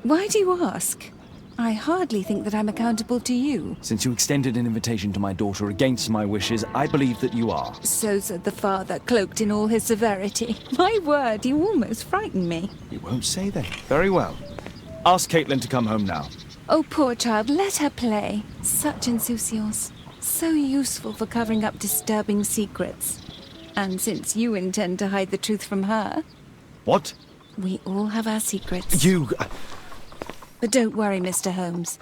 why do you ask? I hardly think that I'm accountable to you. Since you extended an invitation to my daughter against my wishes, I believe that you are. So said the father, cloaked in all his severity. My word, you almost frightened me. You won't say that. Very well. Ask Caitlin to come home now. Oh, poor child, let her play. Such insouciance. So useful for covering up disturbing secrets. And since you intend to hide the truth from her... What? We all have our secrets. You... But don't worry, Mr. Holmes.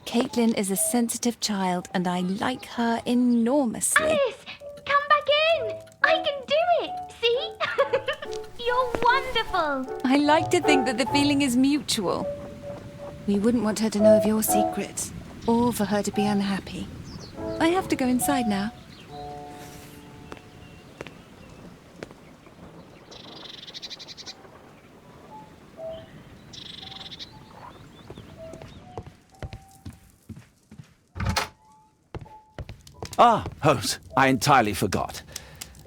Caitlin is a sensitive child, and I like her enormously. Alice, come back in. I can do it. See? You're wonderful. I like to think that the feeling is mutual. We wouldn't want her to know of your secrets, or for her to be unhappy. I have to go inside now. Ah, Holmes, I entirely forgot.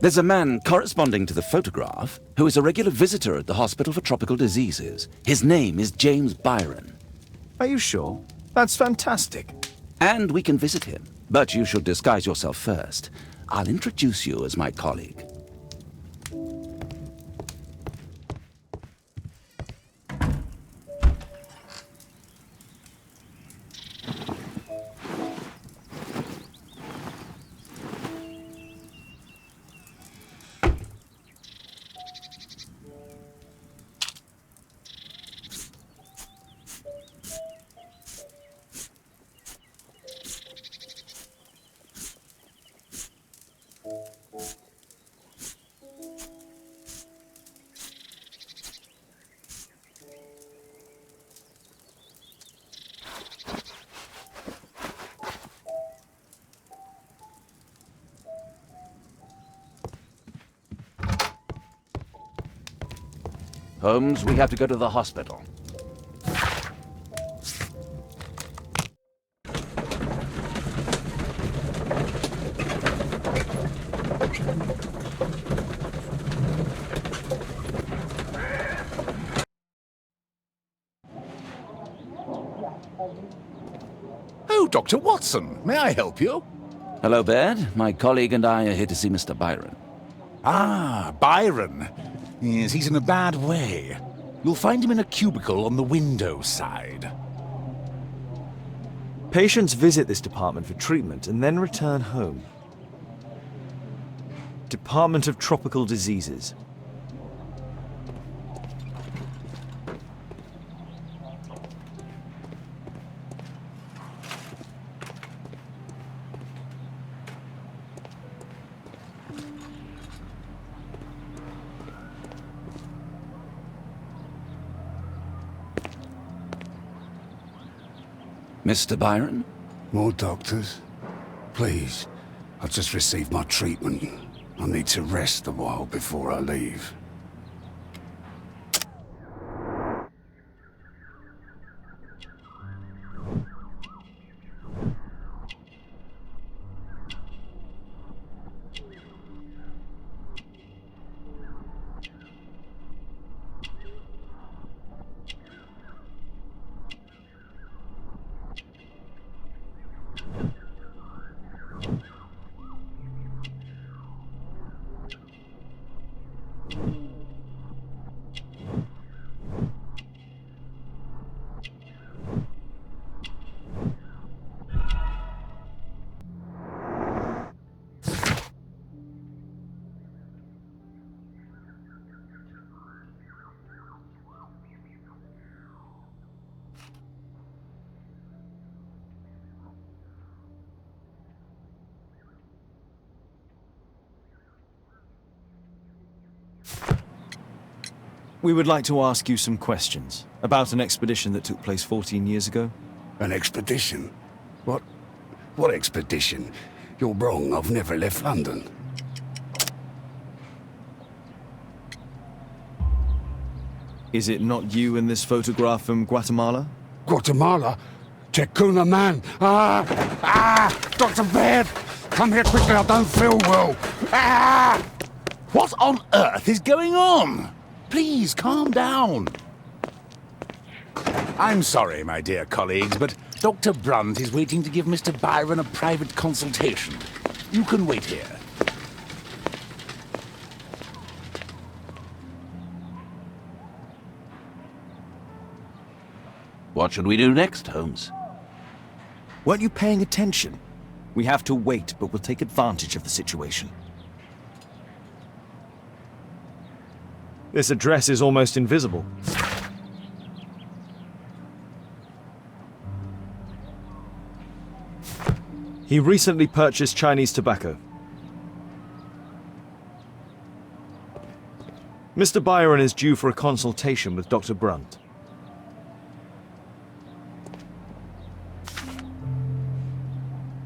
There's a man corresponding to the photograph who is a regular visitor at the Hospital for Tropical Diseases. His name is James Byron. Are you sure? That's fantastic. And we can visit him, but you should disguise yourself first. I'll introduce you as my colleague. Holmes, we have to go to the hospital. Oh, Dr. Watson, may I help you? Hello, Baird. My colleague and I are here to see Mr. Byron. Ah, Byron. Yes, he's in a bad way. You'll find him in a cubicle on the window side. Patients visit this department for treatment and then return home. Department of Tropical Diseases. Mr. Byron? More doctors? Please. I've just received my treatment. I need to rest a while before I leave. We would like to ask you some questions about an expedition that took place 14 years ago. An expedition? What expedition? You're wrong, I've never left London. Is it not you in this photograph from Guatemala? Guatemala? Checuna man! Dr. Baird! Come here quickly, I don't feel well! What on earth is going on? Please, calm down. I'm sorry, my dear colleagues, but Dr. Brunt is waiting to give Mr. Byron a private consultation. You can wait here. What should we do next, Holmes? Weren't you paying attention? We have to wait, but we'll take advantage of the situation. This address is almost invisible. He recently purchased Chinese tobacco. Mr. Byron is due for a consultation with Dr. Brunt.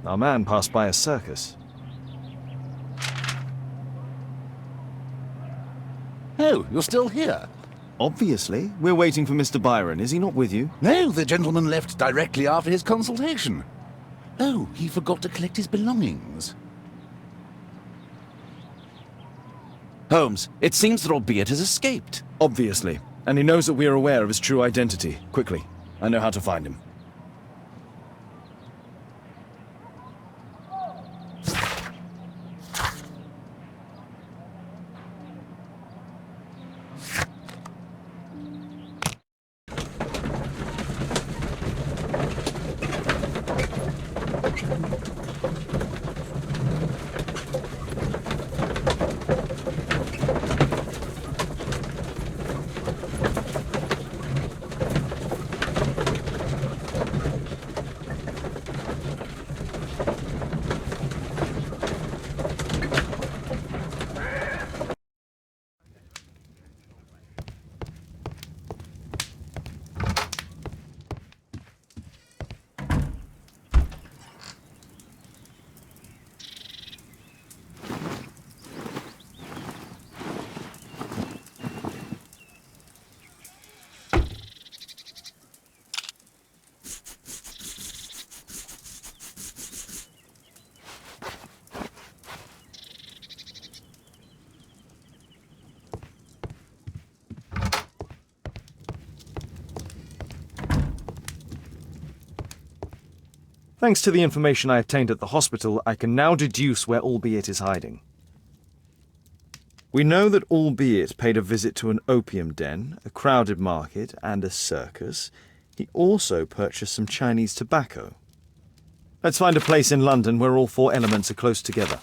Our man passed by a circus. Oh, you're still here? Obviously. We're waiting for Mr. Byron. Is he not with you? No, the gentleman left directly after his consultation. Oh, he forgot to collect his belongings. Holmes, it seems that Albeit has escaped. Obviously. And he knows that we are aware of his true identity. Quickly. I know how to find him. Thanks to the information I obtained at the hospital, I can now deduce where Albeit is hiding. We know that Albeit paid a visit to an opium den, a crowded market, and a circus. He also purchased some Chinese tobacco. Let's find a place in London where all four elements are close together.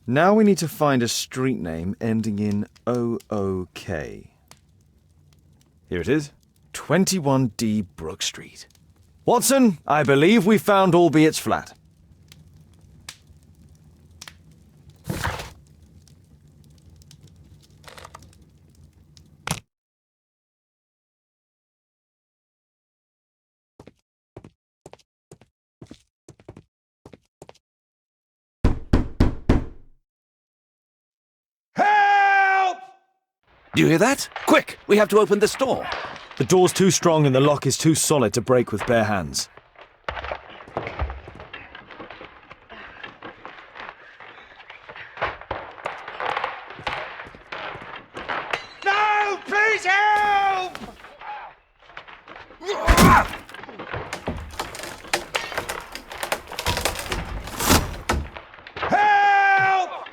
Now we need to find a street name ending in OOK. Here it is. 21D Brook Street. Watson, I believe we found Albeit's flat. Help! Do you hear that? Quick! We have to open this door. The door's too strong and the lock is too solid to break with bare hands. No! Please help! Help!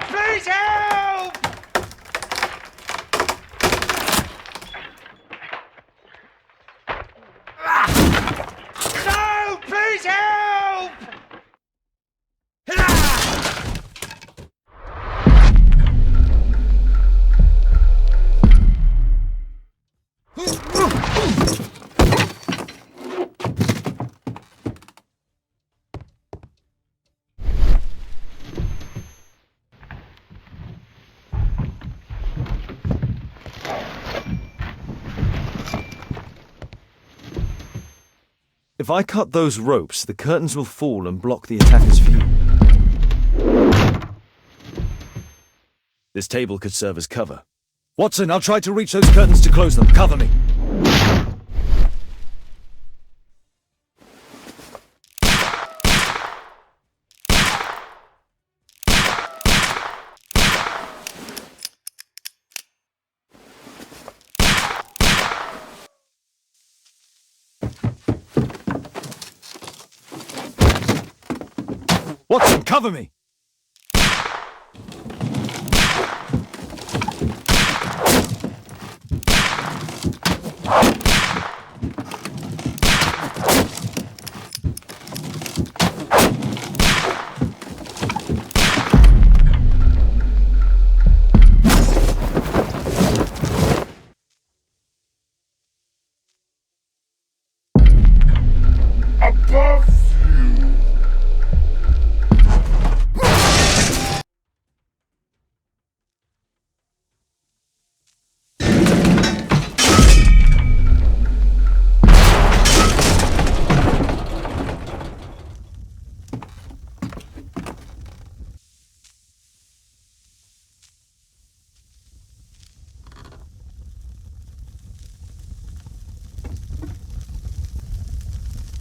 Please help! No! Please help! If I cut those ropes, the curtains will fall and block the attacker's view. This table could serve as cover. Watson, I'll try to reach those curtains to close them. Cover me. Watson, cover me! Above you!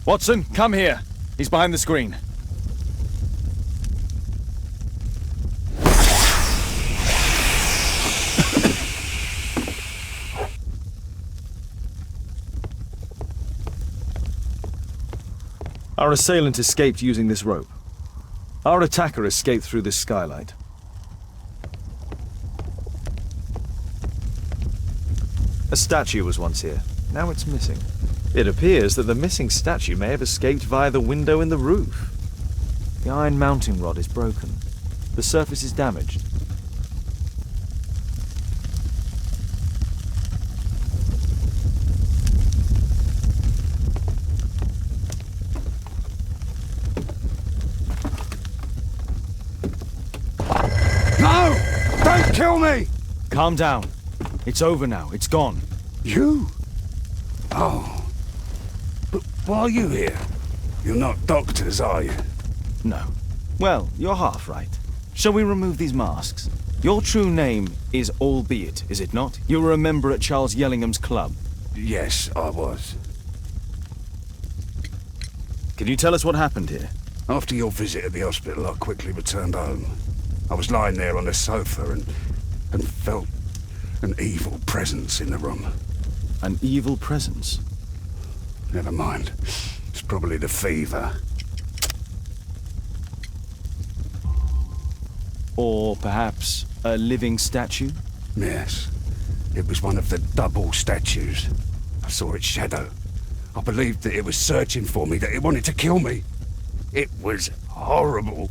Watson, come here. He's behind the screen. Our assailant escaped using this rope. Our attacker escaped through this skylight. A statue was once here. Now it's missing. It appears that the missing statue may have escaped via the window in the roof. The iron mounting rod is broken. The surface is damaged. No! Don't kill me! Calm down. It's over now. It's gone. You? Oh. But why are you here? You're not doctors, are you? No. Well, you're half right. Shall we remove these masks? Your true name is Albeit, is it not? You were a member at Charles Yellingham's club. Yes, I was. Can you tell us what happened here? After your visit at the hospital, I quickly returned home. I was lying there on the sofa and felt an evil presence in the room. An evil presence? Never mind. It's probably the fever. Or perhaps a living statue? Yes. It was one of the double statues. I saw its shadow. I believed that it was searching for me, that it wanted to kill me. It was horrible.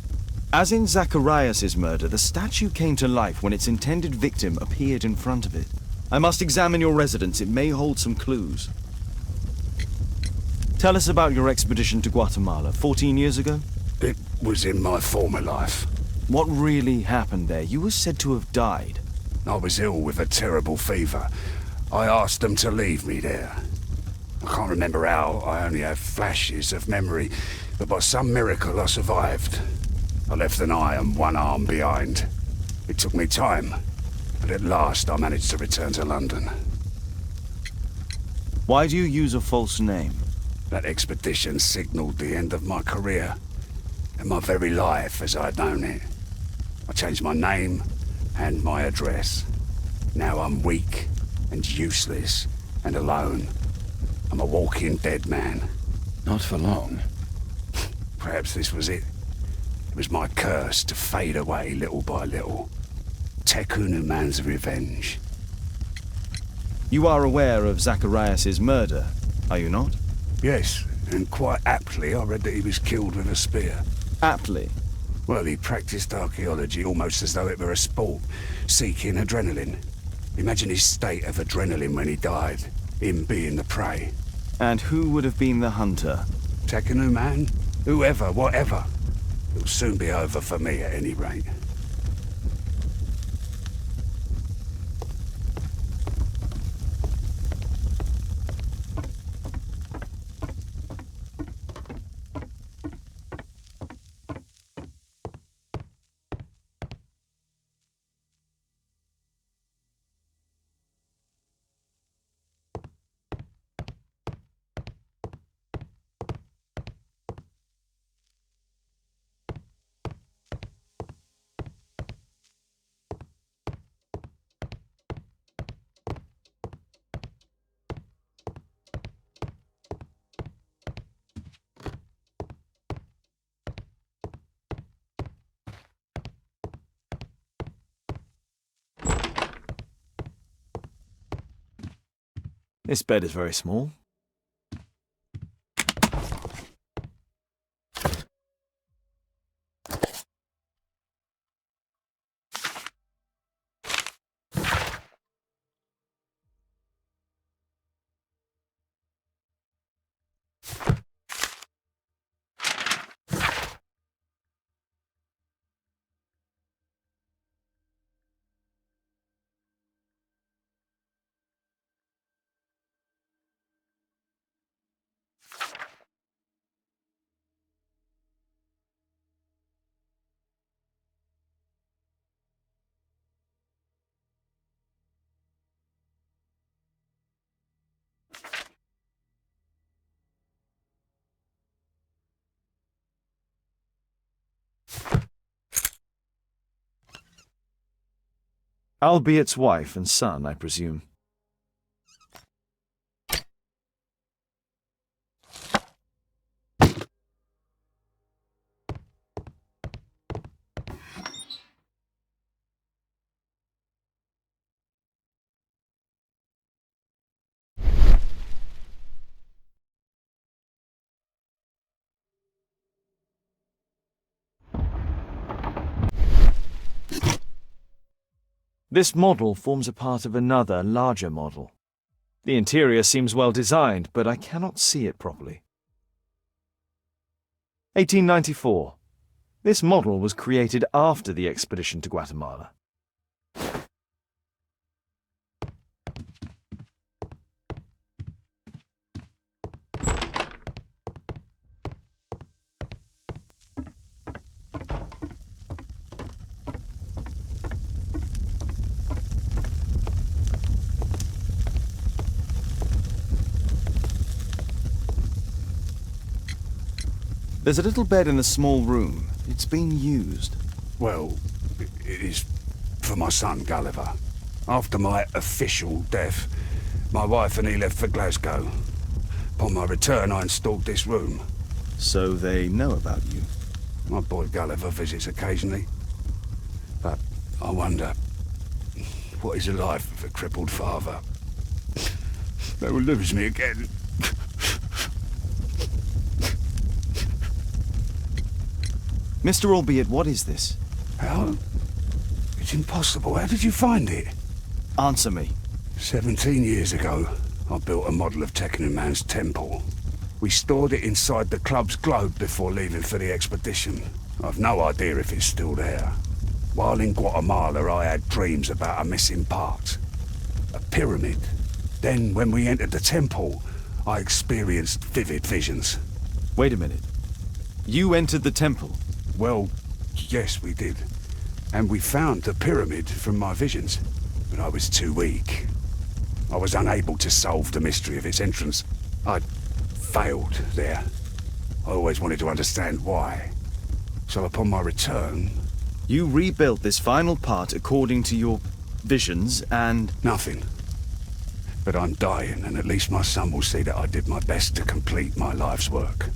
As in Zacharias' murder, the statue came to life when its intended victim appeared in front of it. I must examine your residence. It may hold some clues. Tell us about your expedition to Guatemala 14 years ago? It was in my former life. What really happened there? You were said to have died. I was ill with a terrible fever. I asked them to leave me there. I can't remember how. I only have flashes of memory. but by some miracle I survived. I left an eye and one arm behind. It took me time, but at last I managed to return to London. Why do you use a false name? That expedition signalled the end of my career, and my very life as I'd known it. I changed my name and my address. Now I'm weak and useless and alone. I'm a walking dead man. Not for long. Perhaps this was it. It was my curse to fade away little by little. Tekunu man's revenge. You are aware of Zacharias's murder, are you not? Yes, and quite aptly I read that he was killed with a spear. Aptly? Well, he practiced archaeology almost as though it were a sport, seeking adrenaline. Imagine his state of adrenaline when he died, him being the prey. And who would have been the hunter? Tekunu man? Whoever, whatever. It'll soon be over for me at any rate. This bed is very small. Albiet's wife and son, I presume. This model forms a part of another, larger model. The interior seems well designed, but I cannot see it properly. 1894. This model was created after the expedition to Guatemala. There's a little bed in the small room. It's been used. Well, it is for my son, Gulliver. After my official death, my wife and he left for Glasgow. Upon my return, I installed this room. So they know about you? My boy Gulliver visits occasionally. But I wonder, what is the life of a crippled father? They will lose me again. Mr. Albeit, what is this? How? It's impossible. How did you find it? Answer me. 17 years ago, I built a model of Tekunu Man's temple. We stored it inside the club's globe before leaving for the expedition. I've no idea if it's still there. While in Guatemala, I had dreams about a missing part. A pyramid. Then, when we entered the temple, I experienced vivid visions. Wait a minute. You entered the temple. Well, yes, we did. And we found the pyramid from my visions. But I was too weak. I was unable to solve the mystery of its entrance. I'd failed there. I always wanted to understand why. So upon my return... You rebuilt this final part according to your visions and... Nothing. But I'm dying, and at least my son will see that I did my best to complete my life's work.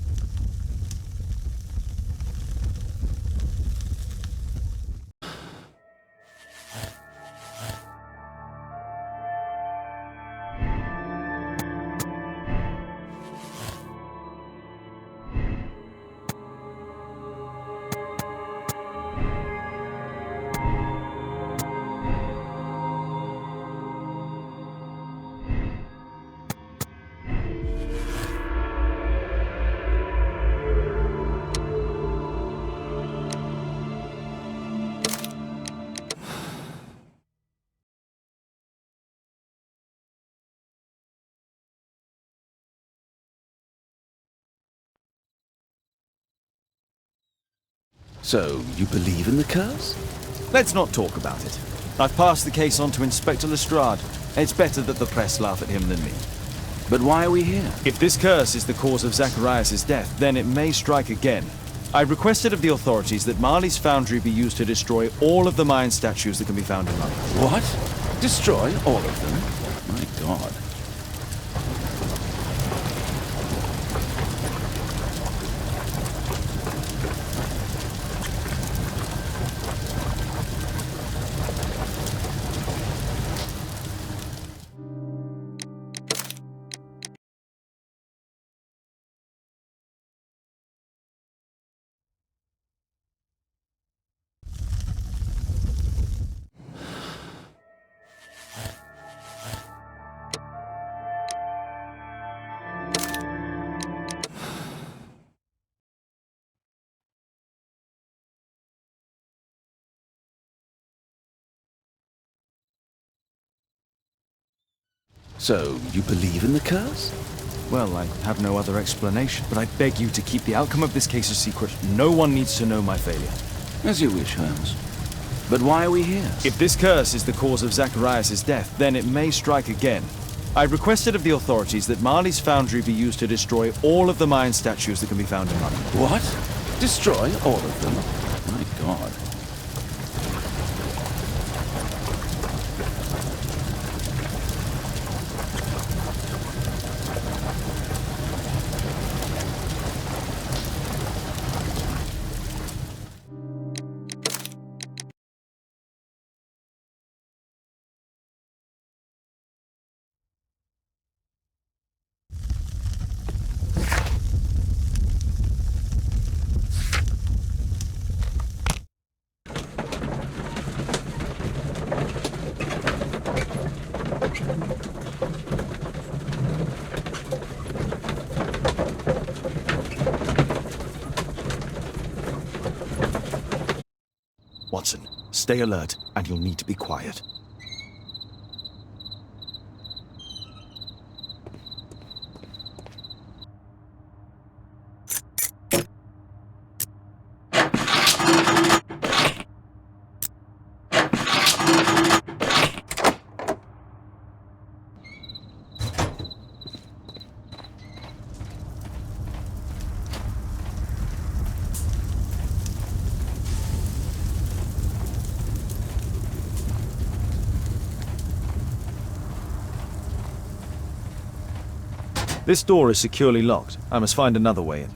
So, you believe in the curse? Let's not talk about it. I've passed the case on to Inspector Lestrade. It's better that the press laugh at him than me. But why are we here? If this curse is the cause of Zacharias' death, then it may strike again. I requested of the authorities that Marley's foundry be used to destroy all of the Mayan statues that can be found in London. What? Destroy all of them? My God. So, you believe in the curse? Well, I have no other explanation, but I beg you to keep the outcome of this case a secret. No one needs to know my failure. As you wish, Holmes. But why are we here? If this curse is the cause of Zacharias' death, then it may strike again. I requested of the authorities that Marley's foundry be used to destroy all of the Mayan statues that can be found in London. What? Destroy all of them? My God. Watson, stay alert, and you'll need to be quiet. This door is securely locked. I must find another way in.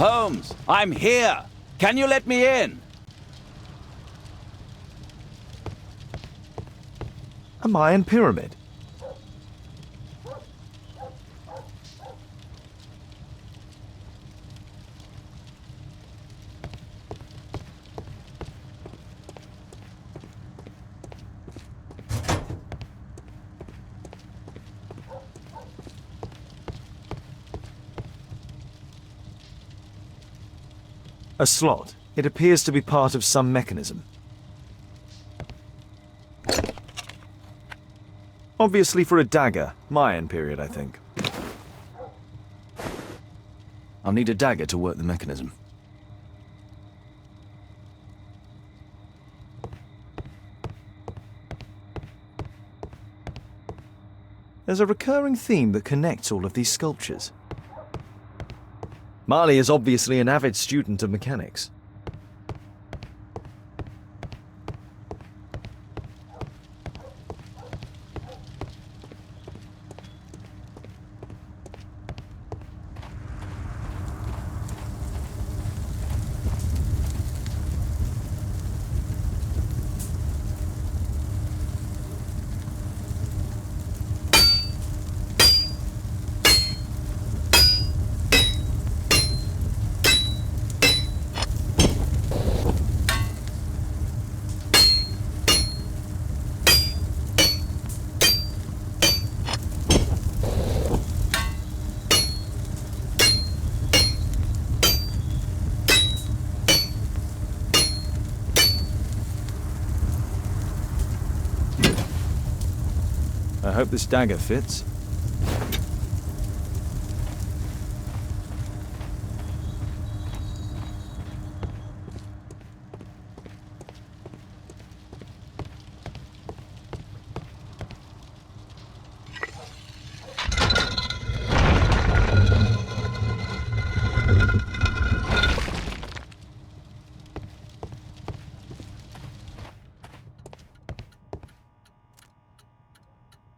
Holmes, I'm here. Can you let me in? A Mayan pyramid. A slot. It appears to be part of some mechanism. Obviously for a dagger. Mayan period, I think. I'll need a dagger to work the mechanism. There's a recurring theme that connects all of these sculptures. Marley is obviously an avid student of mechanics. I hope this dagger fits.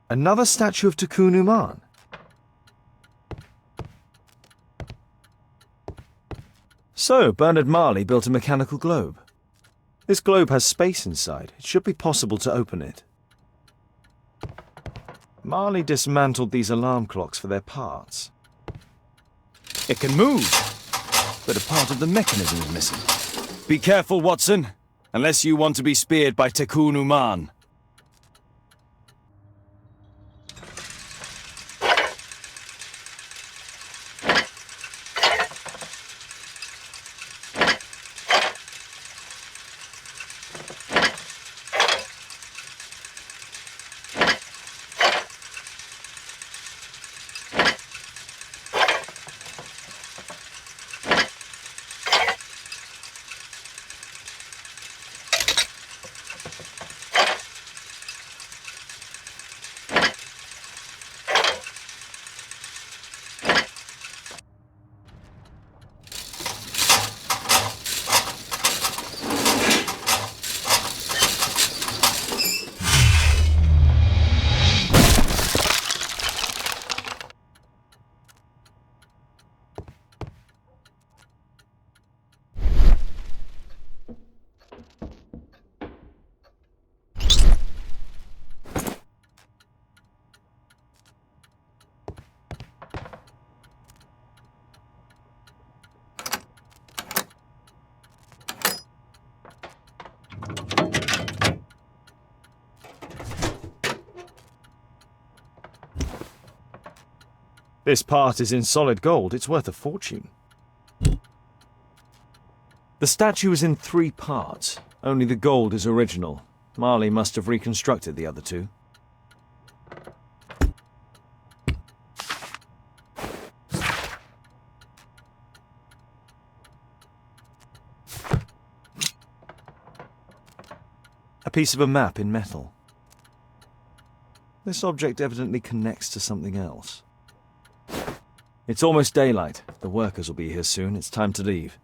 Another statue of Tikkun Uman. So, Bernard Marley built a mechanical globe. This globe has space inside. It should be possible to open it. Marley dismantled these alarm clocks for their parts. It can move, but a part of the mechanism is missing. Be careful, Watson, unless you want to be speared by Tikkun Uman. This part is in solid gold. It's worth a fortune. The statue is in 3 parts. Only the gold is original. Marley must have reconstructed the other 2. A piece of a map in metal. This object evidently connects to something else. It's almost daylight. The workers will be here soon. It's time to leave.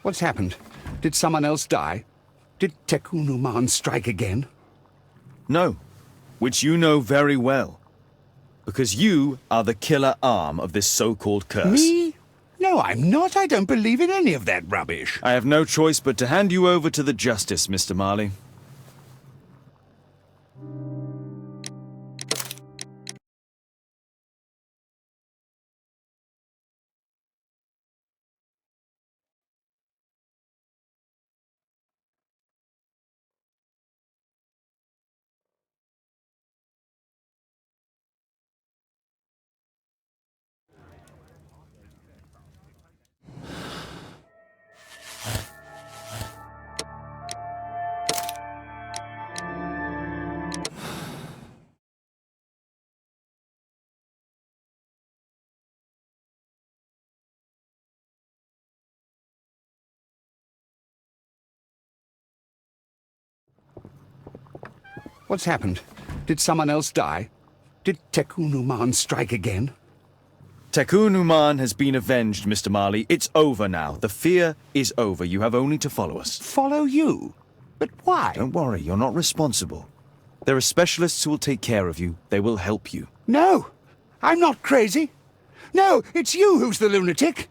What's happened? Did someone else die? Did Tekunuman strike again? No, which you know very well. Because you are the killer arm of this so-called curse. Me? No, I'm not. I don't believe in any of that rubbish. I have no choice but to hand you over to the justice, Mr. Marley. What's happened? Did someone else die? Did Tekunuman strike again? Tekunuman has been avenged, Mr. Marley. It's over now. The fear is over. You have only to follow us. Follow you? But why? Don't worry, you're not responsible. There are specialists who will take care of you. They will help you. No! I'm not crazy. No, it's you who's the lunatic.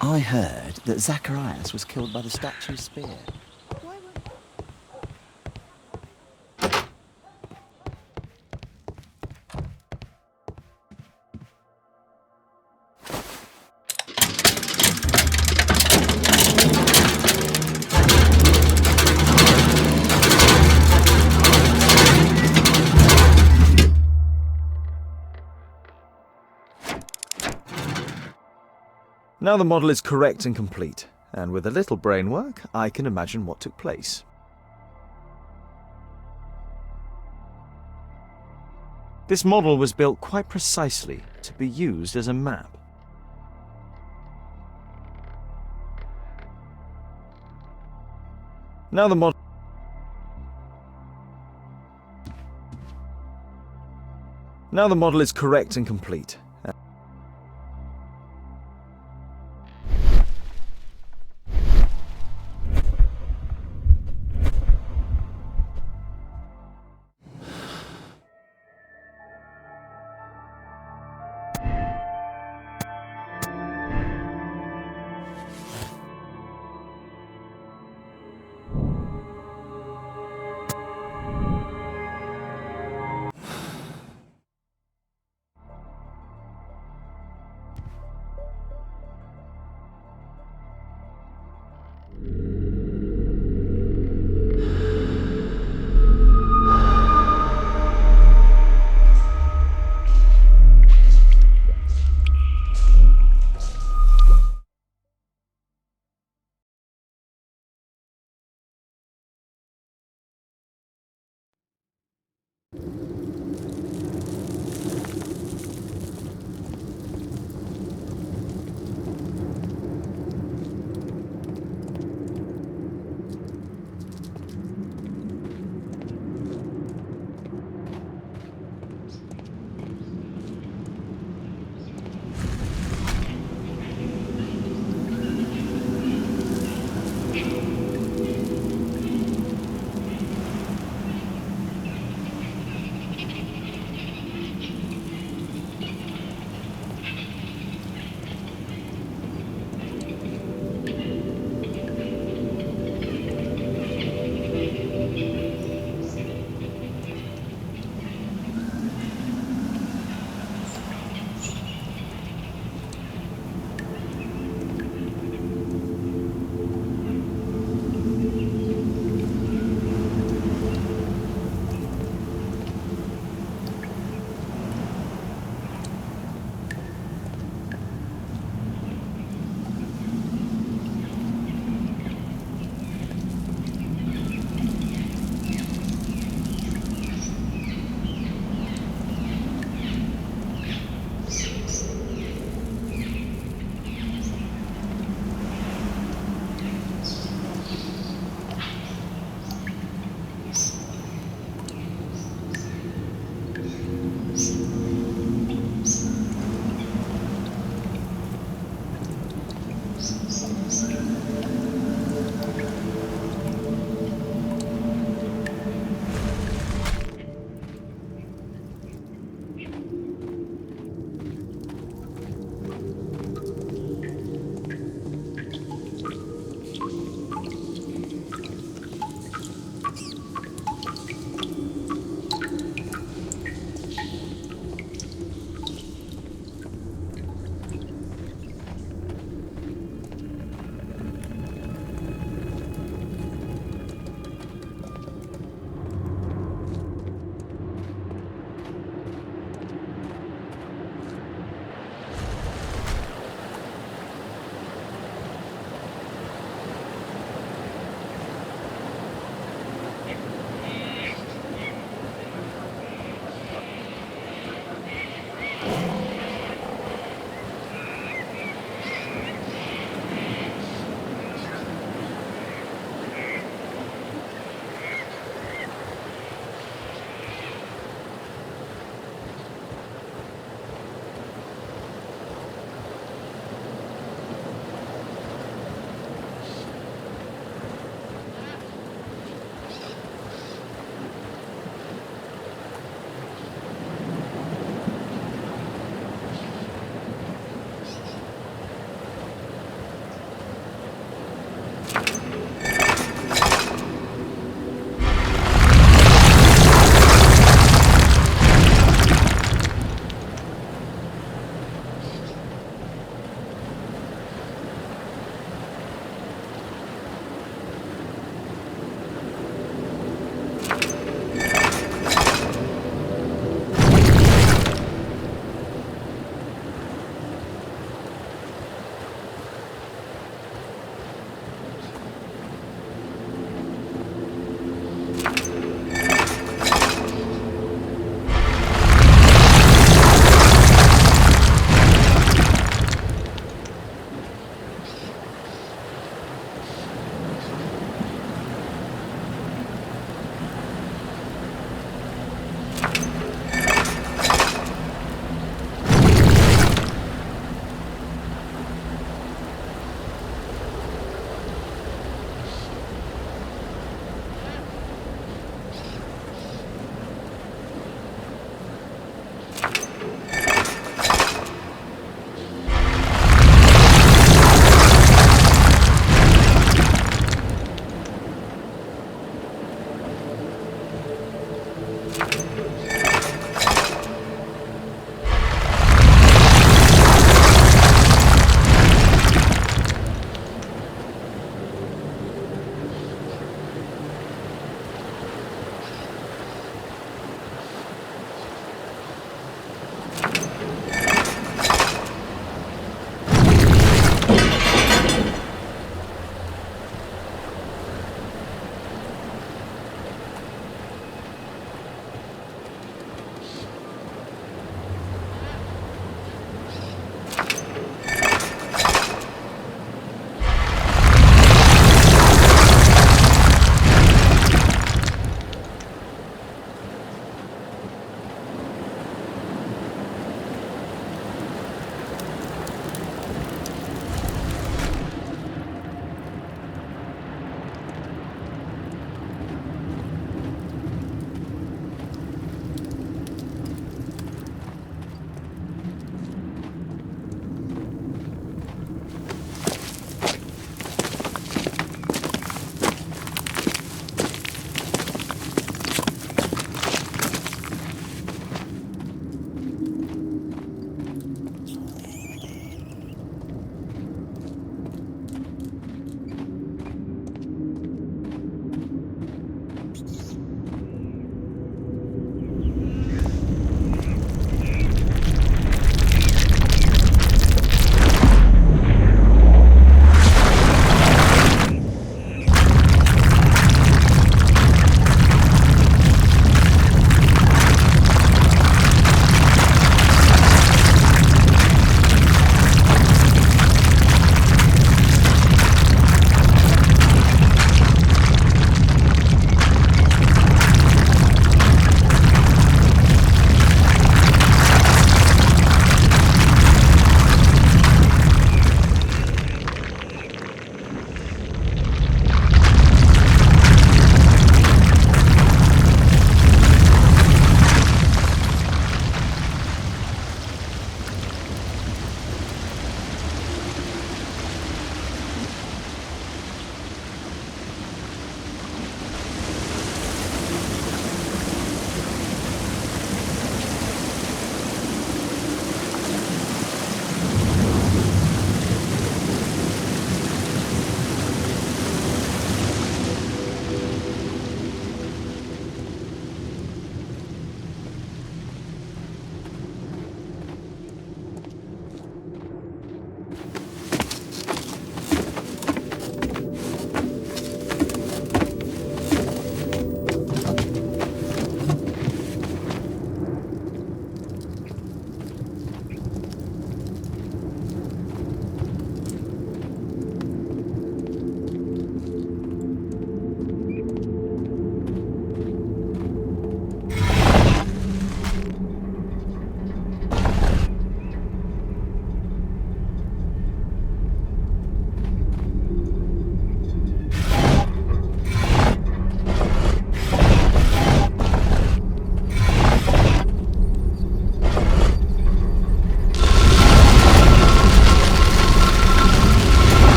I heard that Zacharias was killed by the statue's spear. Now the model is correct and complete, and with a little brain work, I can imagine what took place. This model was built quite precisely to be used as a map. Now the model is correct and complete.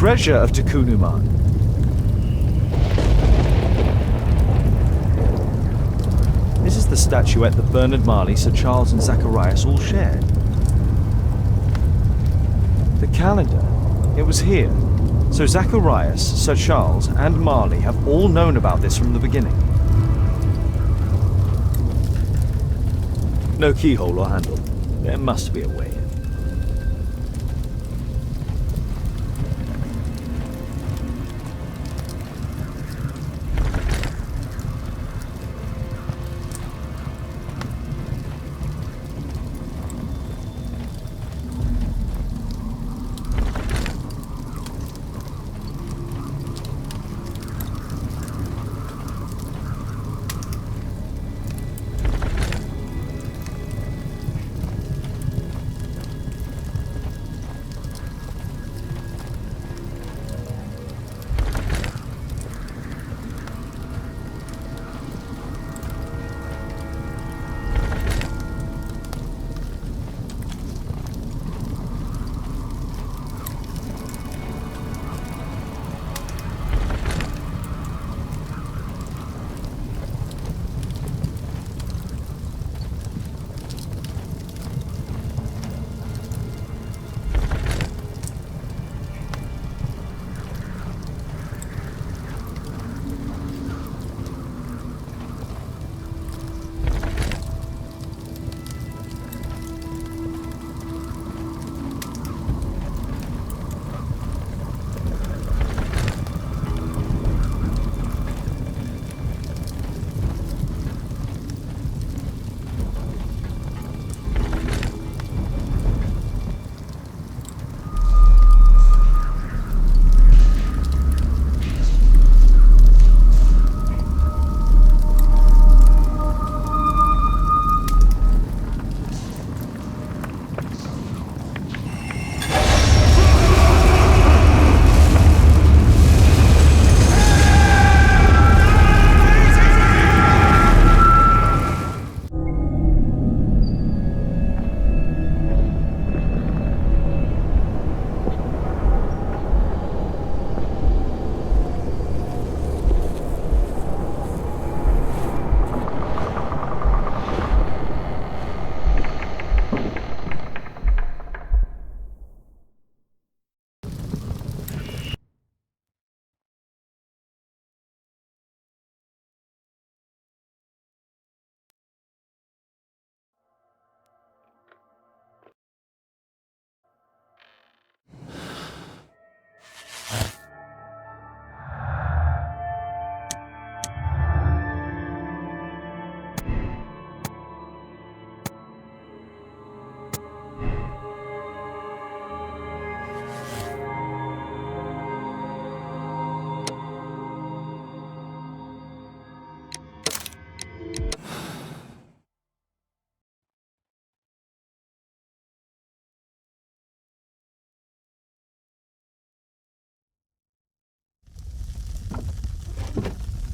treasure of Tukunuman. This is the statuette that Bernard Marley, Sir Charles and Zacharias all shared. The calendar, it was here. So Zacharias, Sir Charles and Marley have all known about this from the beginning. No keyhole or handle. There must be a way in.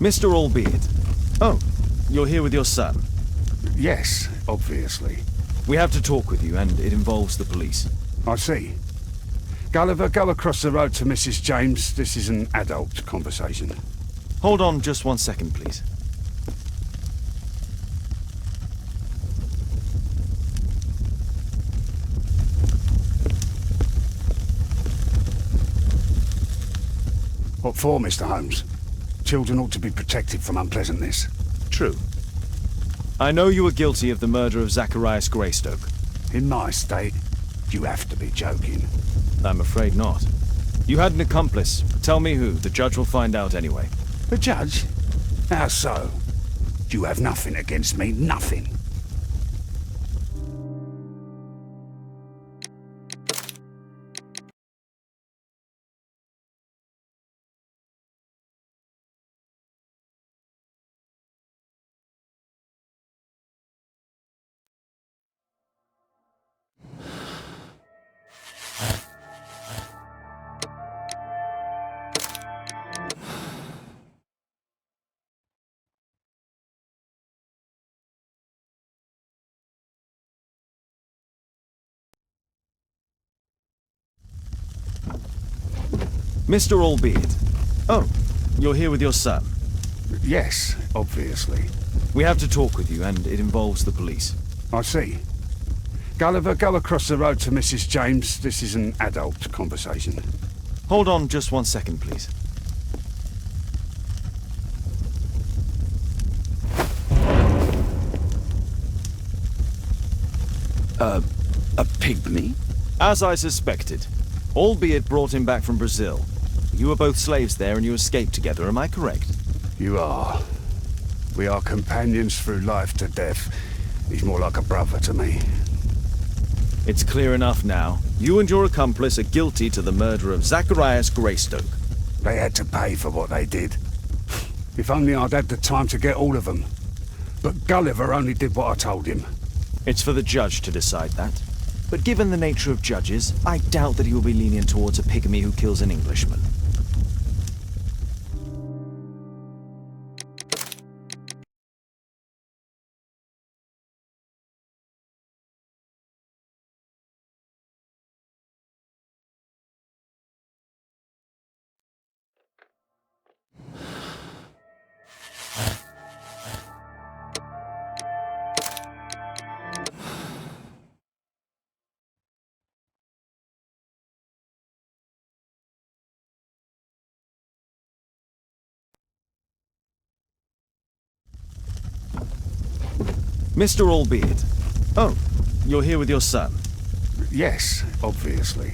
Mr. Albeit. Oh, you're here with your son? Yes, obviously. We have to talk with you, and it involves the police. I see. Gulliver, go across the road to Mrs. James. This is an adult conversation. Hold on just 1 second, please. What for, Mr. Holmes? Children ought to be protected from unpleasantness. True. I know you were guilty of the murder of Zacharias Greystoke. In my state, you have to be joking. I'm afraid not. You had an accomplice. Tell me who. The judge will find out anyway. The judge? How so? You have nothing against me, nothing. Mr. Albeit. Oh, you're here with your son. Yes, obviously. We have to talk with you, and it involves the police. I see. Gulliver, go across the road to Mrs. James. This is an adult conversation. Hold on just 1 second, please. A pygmy? As I suspected. Albeit brought him back from Brazil. You were both slaves there and you escaped together, am I correct? You are. We are companions through life to death. He's more like a brother to me. It's clear enough now. You and your accomplice are guilty to the murder of Zacharias Greystoke. They had to pay for what they did. If only I'd had the time to get all of them. But Gulliver only did what I told him. It's for the judge to decide that. But given the nature of judges, I doubt that he will be lenient towards a pygmy who kills an Englishman. Mr. Albeit. Oh, you're here with your son. Yes, obviously.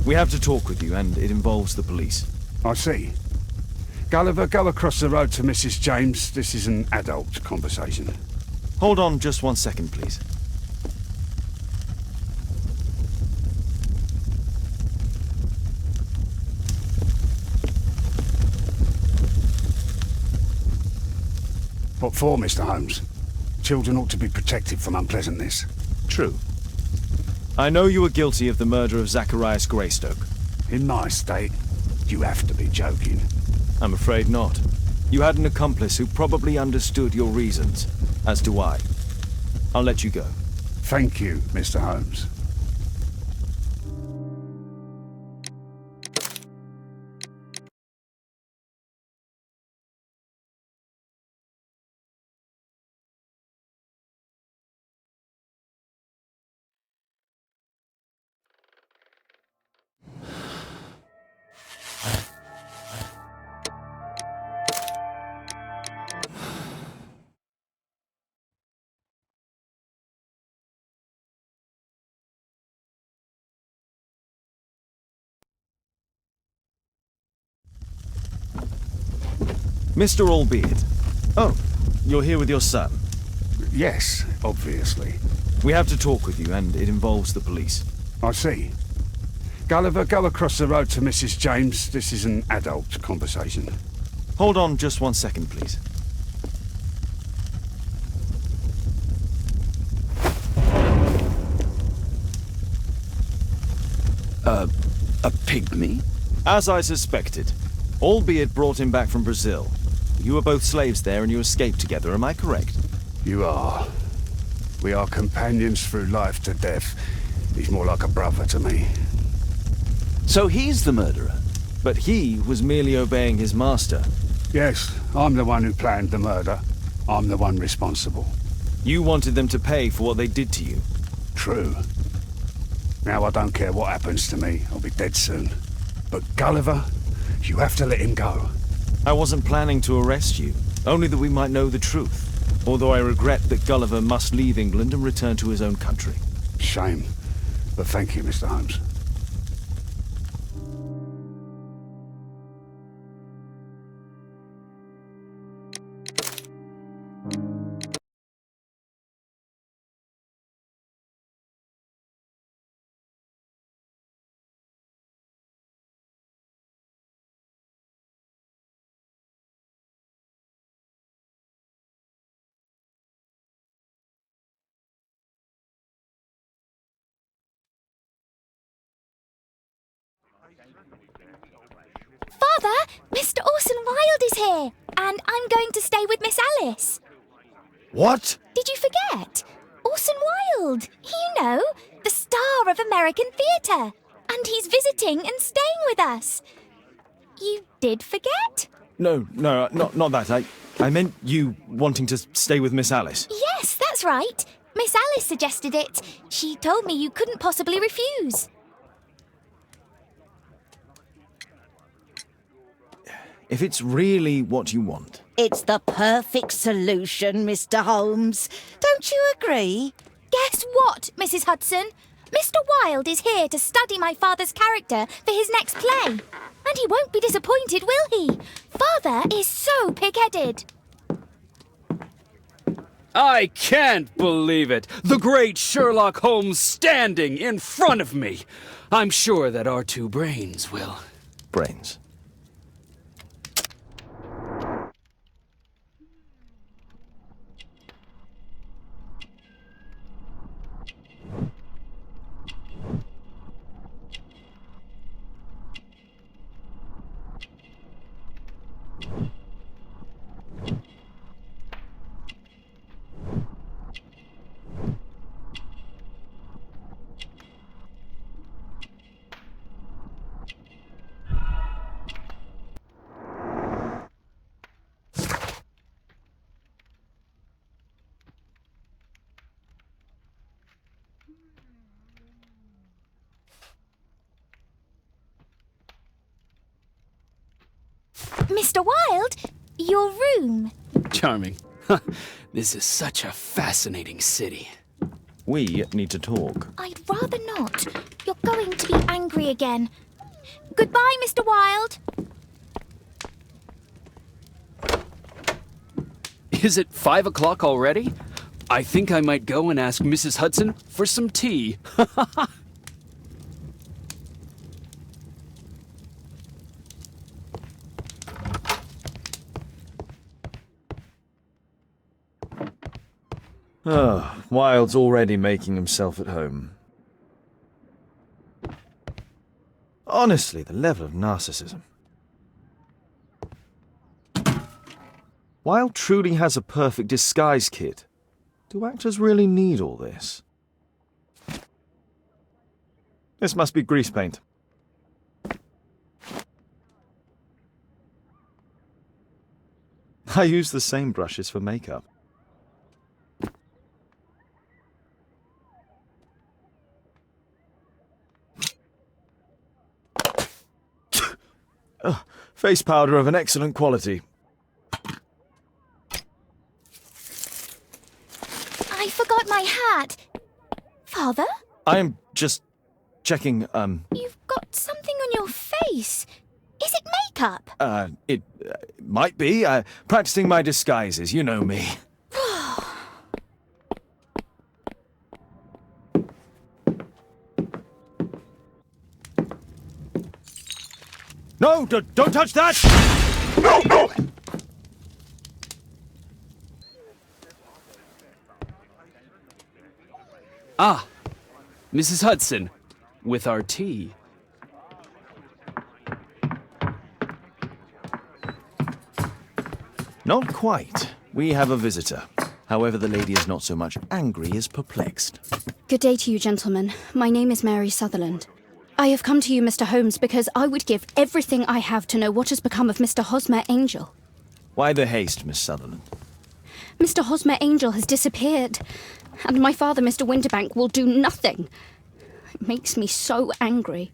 We have to talk with you, and it involves the police. I see. Gulliver, go across the road to Mrs. James. This is an adult conversation. Hold on just 1 second, please. What for, Mr. Holmes? Children ought to be protected from unpleasantness. True. I know you were guilty of the murder of Zacharias Greystoke. In my state, you have to be joking. I'm afraid not. You had an accomplice who probably understood your reasons, as do I. I'll let you go. Thank you, Mr. Holmes. Mr. Albeit. Oh, you're here with your son. Yes, obviously. We have to talk with you, and it involves the police. I see. Gulliver, go across the road to Mrs. James. This is an adult conversation. Hold on just 1 second, please. A pygmy? As I suspected. Albeit brought him back from Brazil. You were both slaves there and you escaped together, am I correct? You are. We are companions through life to death. He's more like a brother to me. So he's the murderer? But he was merely obeying his master. Yes, I'm the one who planned the murder. I'm the one responsible. You wanted them to pay for what they did to you. True. Now I don't care what happens to me. I'll be dead soon. But Gulliver, you have to let him go. I wasn't planning to arrest you, only that we might know the truth. Although I regret that Gulliver must leave England and return to his own country. Shame. But thank you, Mr. Holmes. Father, Mr. Orson Wilde is here, and I'm going to stay with Miss Alice. What? Did you forget? Orson Wilde, you know, the star of American theatre. And he's visiting and staying with us. You did forget? No, not that. I meant you wanting to stay with Miss Alice. Yes, that's right. Miss Alice suggested it. She told me you couldn't possibly refuse. If it's really what you want. It's the perfect solution, Mr. Holmes. Don't you agree? Guess what, Mrs. Hudson? Mr. Wilde is here to study my father's character for his next play. And he won't be disappointed, will he? Father is so pig-headed. I can't believe it! The great Sherlock Holmes standing in front of me! I'm sure that our two brains will... Brains. Mr. Wilde, your room. Charming. This is such a fascinating city. We need to talk. I'd rather not. You're going to be angry again. Goodbye, Mr. Wilde. Is it 5 o'clock already? I think I might go and ask Mrs. Hudson for some tea. Oh, Wilde's already making himself at home. Honestly, the level of narcissism. Wilde truly has a perfect disguise kit. Do actors really need all this? This must be grease paint. I use the same brushes for makeup. Face powder of an excellent quality. I forgot my hat. Father? I am just checking, You've got something on your face. Is it makeup? It might be. Practicing my disguises, you know me. No, don't touch that! No! Ah, Mrs. Hudson, with our tea. Not quite. We have a visitor. However, the lady is not so much angry as perplexed. Good day to you, gentlemen. My name is Mary Sutherland. I have come to you, Mr. Holmes, because I would give everything I have to know what has become of Mr. Hosmer Angel. Why the haste, Miss Sutherland? Mr. Hosmer Angel has disappeared, and my father, Mr. Winterbank, will do nothing. It makes me so angry.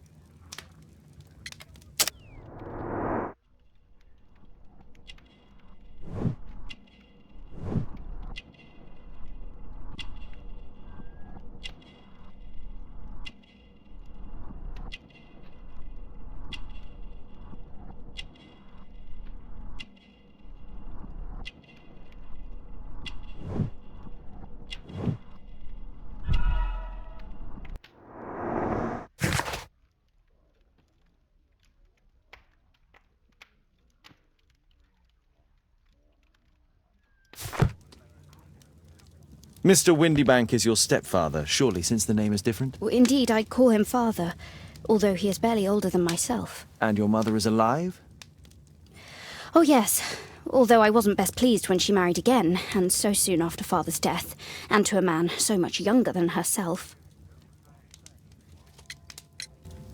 Mr. Windybank is your stepfather, surely, since the name is different? Indeed, I call him father, although he is barely older than myself. And your mother is alive? Oh, yes. Although I wasn't best pleased when she married again, and so soon after father's death, and to a man so much younger than herself.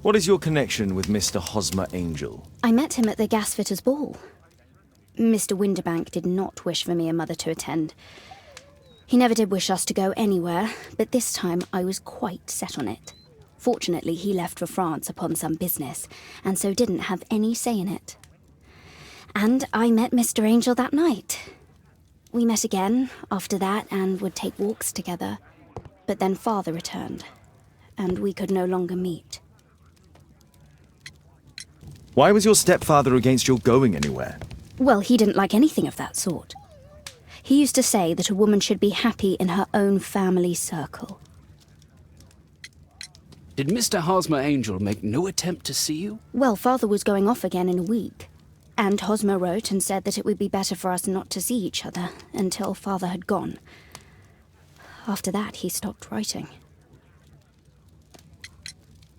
What is your connection with Mr. Hosmer Angel? I met him at the gasfitter's ball. Mr. Winterbank did not wish for me and Mother to attend. He never did wish us to go anywhere, but this time I was quite set on it. Fortunately, he left for France upon some business, and so didn't have any say in it. And I met Mr. Angel that night. We met again after that and would take walks together. But then Father returned, and we could no longer meet. Why was your stepfather against your going anywhere? Well, he didn't like anything of that sort. He used to say that a woman should be happy in her own family circle. Did Mr. Hosmer Angel make no attempt to see you? Well, Father was going off again in a week, and Hosmer wrote and said that it would be better for us not to see each other until Father had gone. After that, he stopped writing.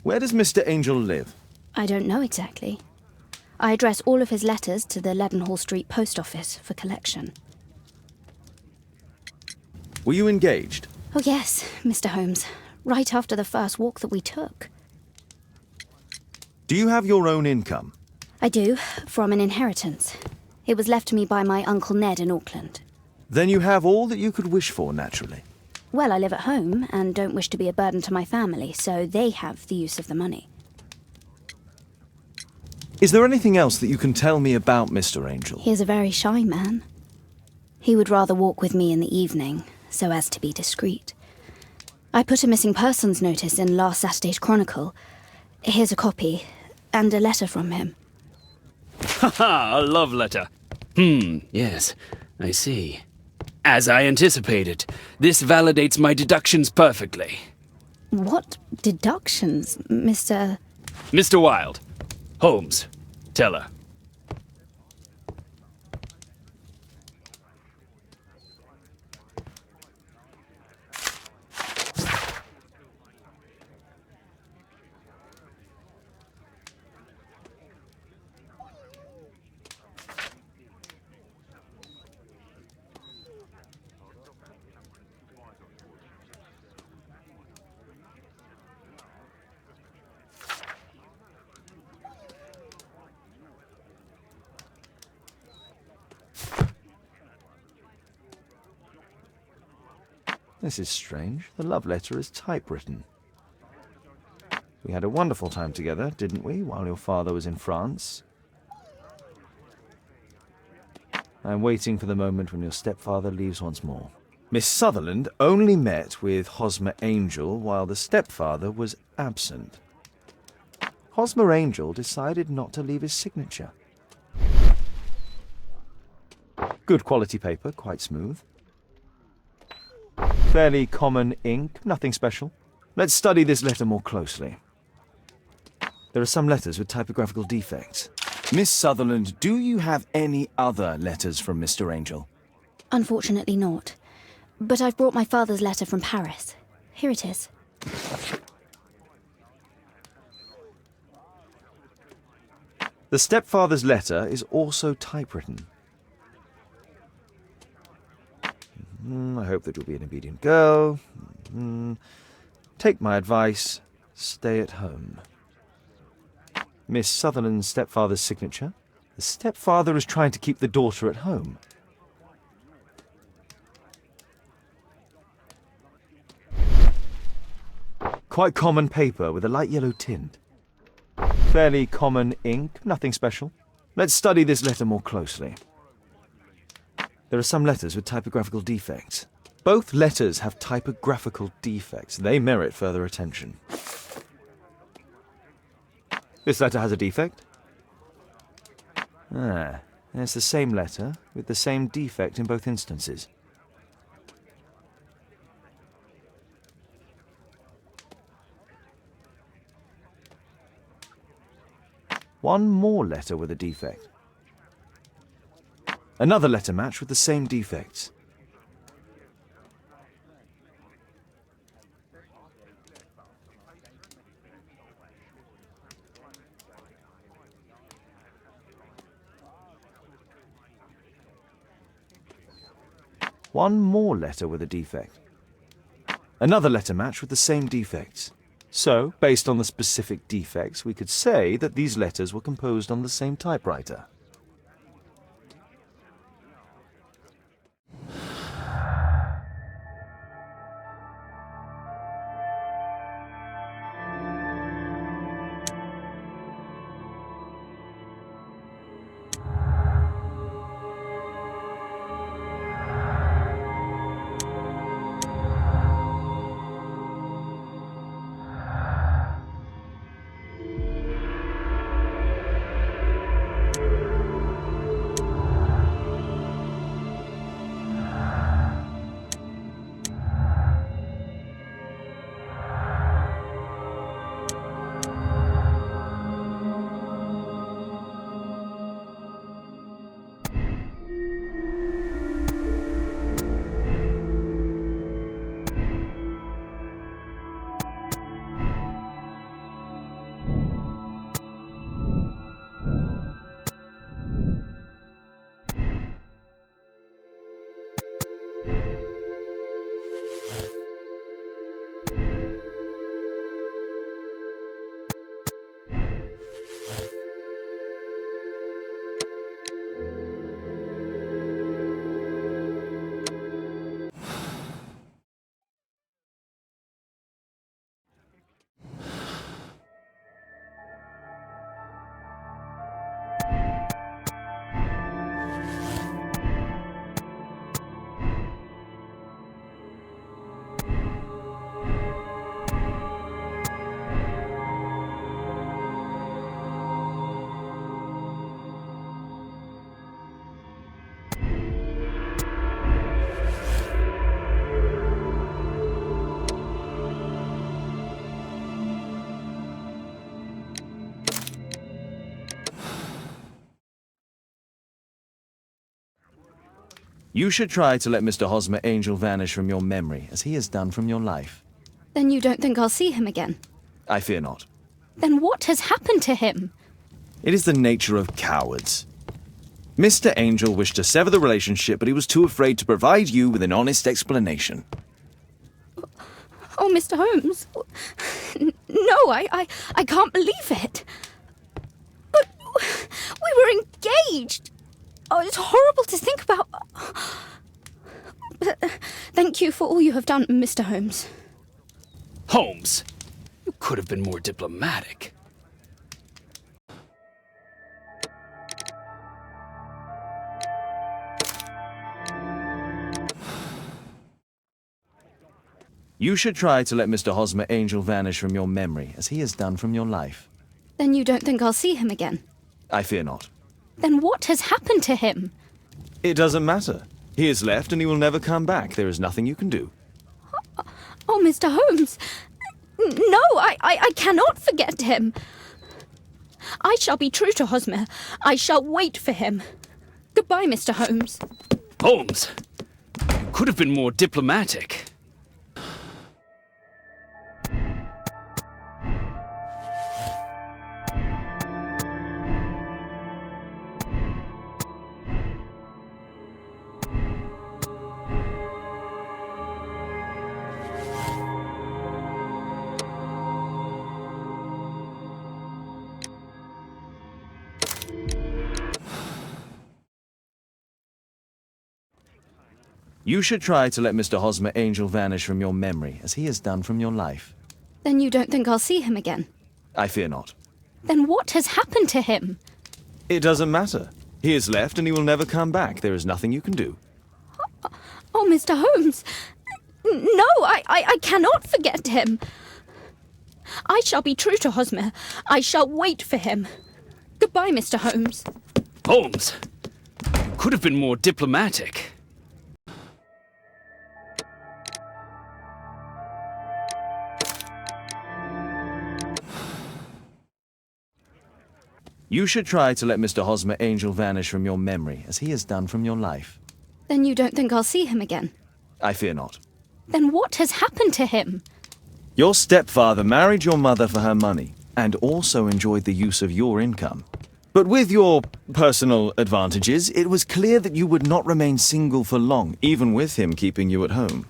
Where does Mr. Angel live? I don't know exactly. I address all of his letters to the Leadenhall Street post office for collection. Were you engaged? Oh yes, Mr. Holmes. Right after the first walk that we took. Do you have your own income? I do, from an inheritance. It was left to me by my Uncle Ned in Auckland. Then you have all that you could wish for, naturally. Well, I live at home and don't wish to be a burden to my family, so they have the use of the money. Is there anything else that you can tell me about Mr. Angel? He is a very shy man. He would rather walk with me in the evening, so as to be discreet. I put a missing persons notice in last Saturday's Chronicle. Here's a copy, and a letter from him. Ha-ha, a love letter. Yes, I see. As I anticipated, this validates my deductions perfectly. What deductions, Mr. Mr. Wilde. Holmes, tell her. This is strange. The love letter is typewritten. We had a wonderful time together, didn't we, while your father was in France? I'm waiting for the moment when your stepfather leaves once more. Miss Sutherland only met with Hosmer Angel while the stepfather was absent. Hosmer Angel decided not to leave his signature. Good quality paper, quite smooth. Fairly common ink, nothing special. Let's study this letter more closely. There are some letters with typographical defects. Miss Sutherland, do you have any other letters from Mr. Angel? Unfortunately not. But I've brought my father's letter from Paris. Here it is. The stepfather's letter is also typewritten. I hope that you'll be an obedient girl. Take my advice. Stay at home. Miss Sutherland's stepfather's signature. The stepfather is trying to keep the daughter at home. Quite common paper with a light yellow tint. Fairly common ink, nothing special. Let's study this letter more closely. There are some letters with typographical defects. Both letters have typographical defects. They merit further attention. This letter has a defect. It's the same letter with the same defect in both instances. One more letter with a defect. Another letter match with the same defects. One more letter with a defect. Another letter match with the same defects. So, based on the specific defects, we could say that these letters were composed on the same typewriter. You should try to let Mr. Hosmer Angel vanish from your memory, as he has done from your life. Then you don't think I'll see him again? I fear not. Then what has happened to him? It is the nature of cowards. Mr. Angel wished to sever the relationship, but he was too afraid to provide you with an honest explanation. Oh, Mr. Holmes. No, I can't believe it. But we were engaged. Oh, it's horrible to think about. But thank you for all you have done, Mr. Holmes. Holmes, you could have been more diplomatic. You should try to let Mr. Hosmer Angel vanish from your memory, as he has done from your life. Then you don't think I'll see him again? I fear not. Then what has happened to him? It doesn't matter. He has left and he will never come back. There is nothing you can do. Oh, Mr. Holmes. No, I cannot forget him. I shall be true to Hosmer. I shall wait for him. Goodbye, Mr. Holmes. Holmes, you could have been more diplomatic. You should try to let Mr. Hosmer Angel vanish from your memory, as he has done from your life. Then you don't think I'll see him again? I fear not. Then what has happened to him? It doesn't matter. He has left and he will never come back. There is nothing you can do. Oh, Mr. Holmes. No, I cannot forget him. I shall be true to Hosmer. I shall wait for him. Goodbye, Mr. Holmes. Holmes, you could have been more diplomatic. You should try to let Mr. Hosmer Angel vanish from your memory, as he has done from your life. Then you don't think I'll see him again? I fear not. Then what has happened to him? Your stepfather married your mother for her money, and also enjoyed the use of your income. But with your personal advantages, it was clear that you would not remain single for long, even with him keeping you at home.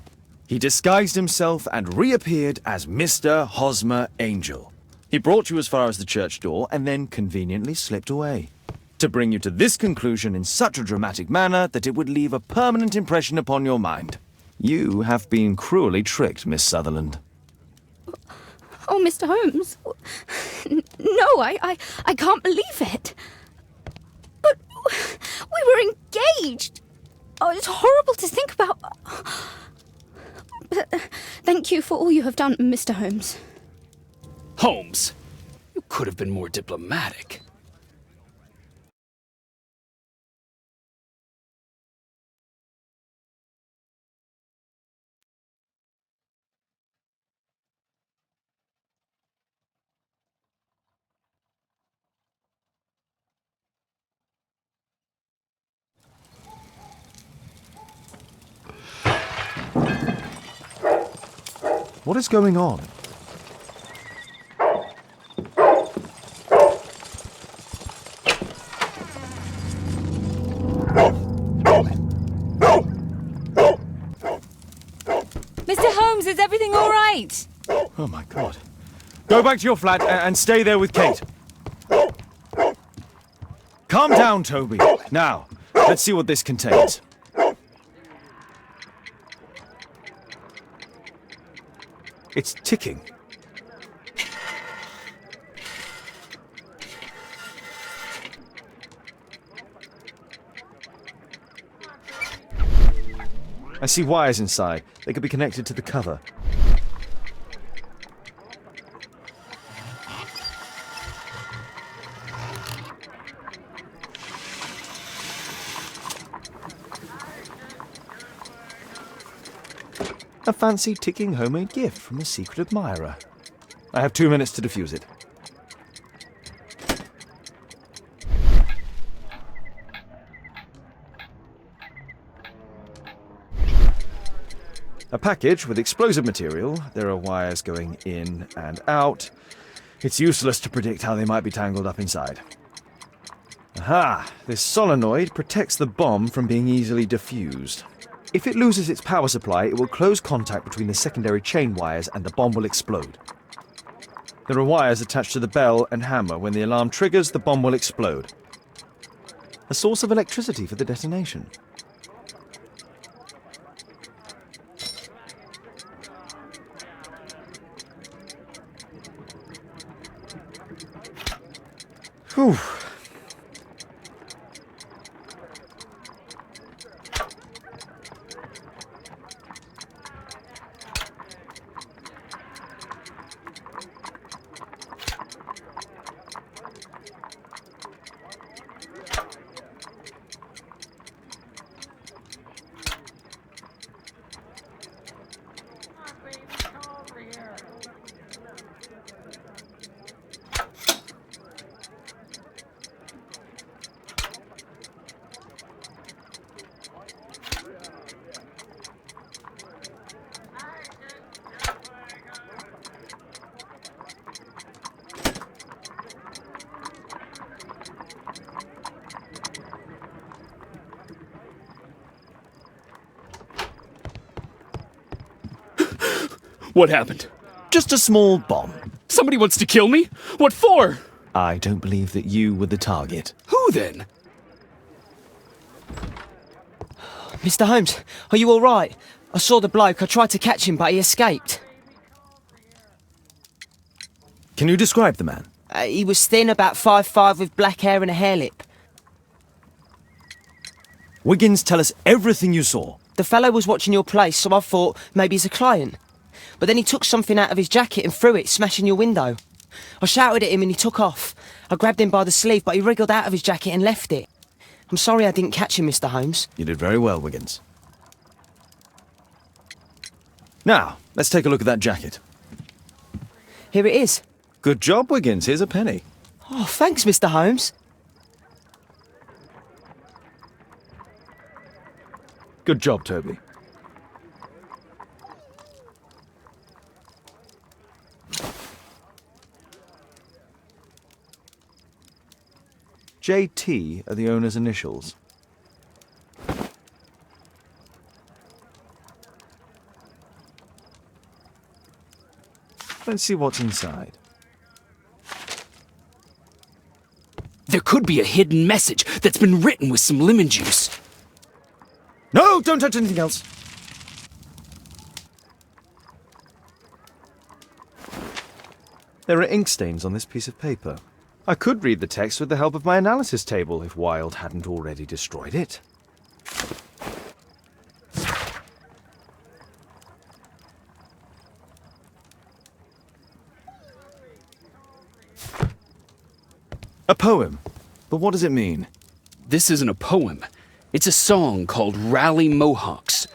He disguised himself and reappeared as Mr. Hosmer Angel. He brought you as far as the church door and then conveniently slipped away. To bring you to this conclusion in such a dramatic manner that it would leave a permanent impression upon your mind. You have been cruelly tricked, Miss Sutherland. Oh, Mr. Holmes. No, I can't believe it. But we were engaged. Oh, it's horrible to think about. But thank you for all you have done, Mr. Holmes. Holmes, you could have been more diplomatic. What is going on? Mr. Holmes, is everything all right? Oh my God. Go back to your flat and stay there with Kate. Calm down, Toby. Now, let's see what this contains. It's ticking. I see wires inside. They could be connected to the cover. A fancy ticking homemade gift from a secret admirer. I have 2 minutes to defuse it. A package with explosive material. There are wires going in and out. It's useless to predict how they might be tangled up inside. Aha! This solenoid protects the bomb from being easily diffused. If it loses its power supply, it will close contact between the secondary chain wires and the bomb will explode. There are wires attached to the bell and hammer. When the alarm triggers, the bomb will explode. A source of electricity for the detonation. Whew. What happened? Just a small bomb. Somebody wants to kill me? What for? I don't believe that you were the target. Who then? Mr. Holmes, are you all right? I saw the bloke. I tried to catch him, but he escaped. Can you describe the man? He was thin, about 5'5", with black hair and a hair lip. Wiggins, tell us everything you saw. The fellow was watching your place, so I thought maybe he's a client. But then he took something out of his jacket and threw it, smashing your window. I shouted at him and he took off. I grabbed him by the sleeve, but he wriggled out of his jacket and left it. I'm sorry I didn't catch him, Mr. Holmes. You did very well, Wiggins. Now, let's take a look at that jacket. Here it is. Good job, Wiggins. Here's a penny. Oh, thanks, Mr. Holmes. Good job, Toby. JT are the owner's initials. Let's see what's inside. There could be a hidden message that's been written with some lemon juice. No, don't touch anything else. There are ink stains on this piece of paper. I could read the text with the help of my analysis table if Wilde hadn't already destroyed it. A poem. But what does it mean? This isn't a poem. It's a song called Rally Mohawks.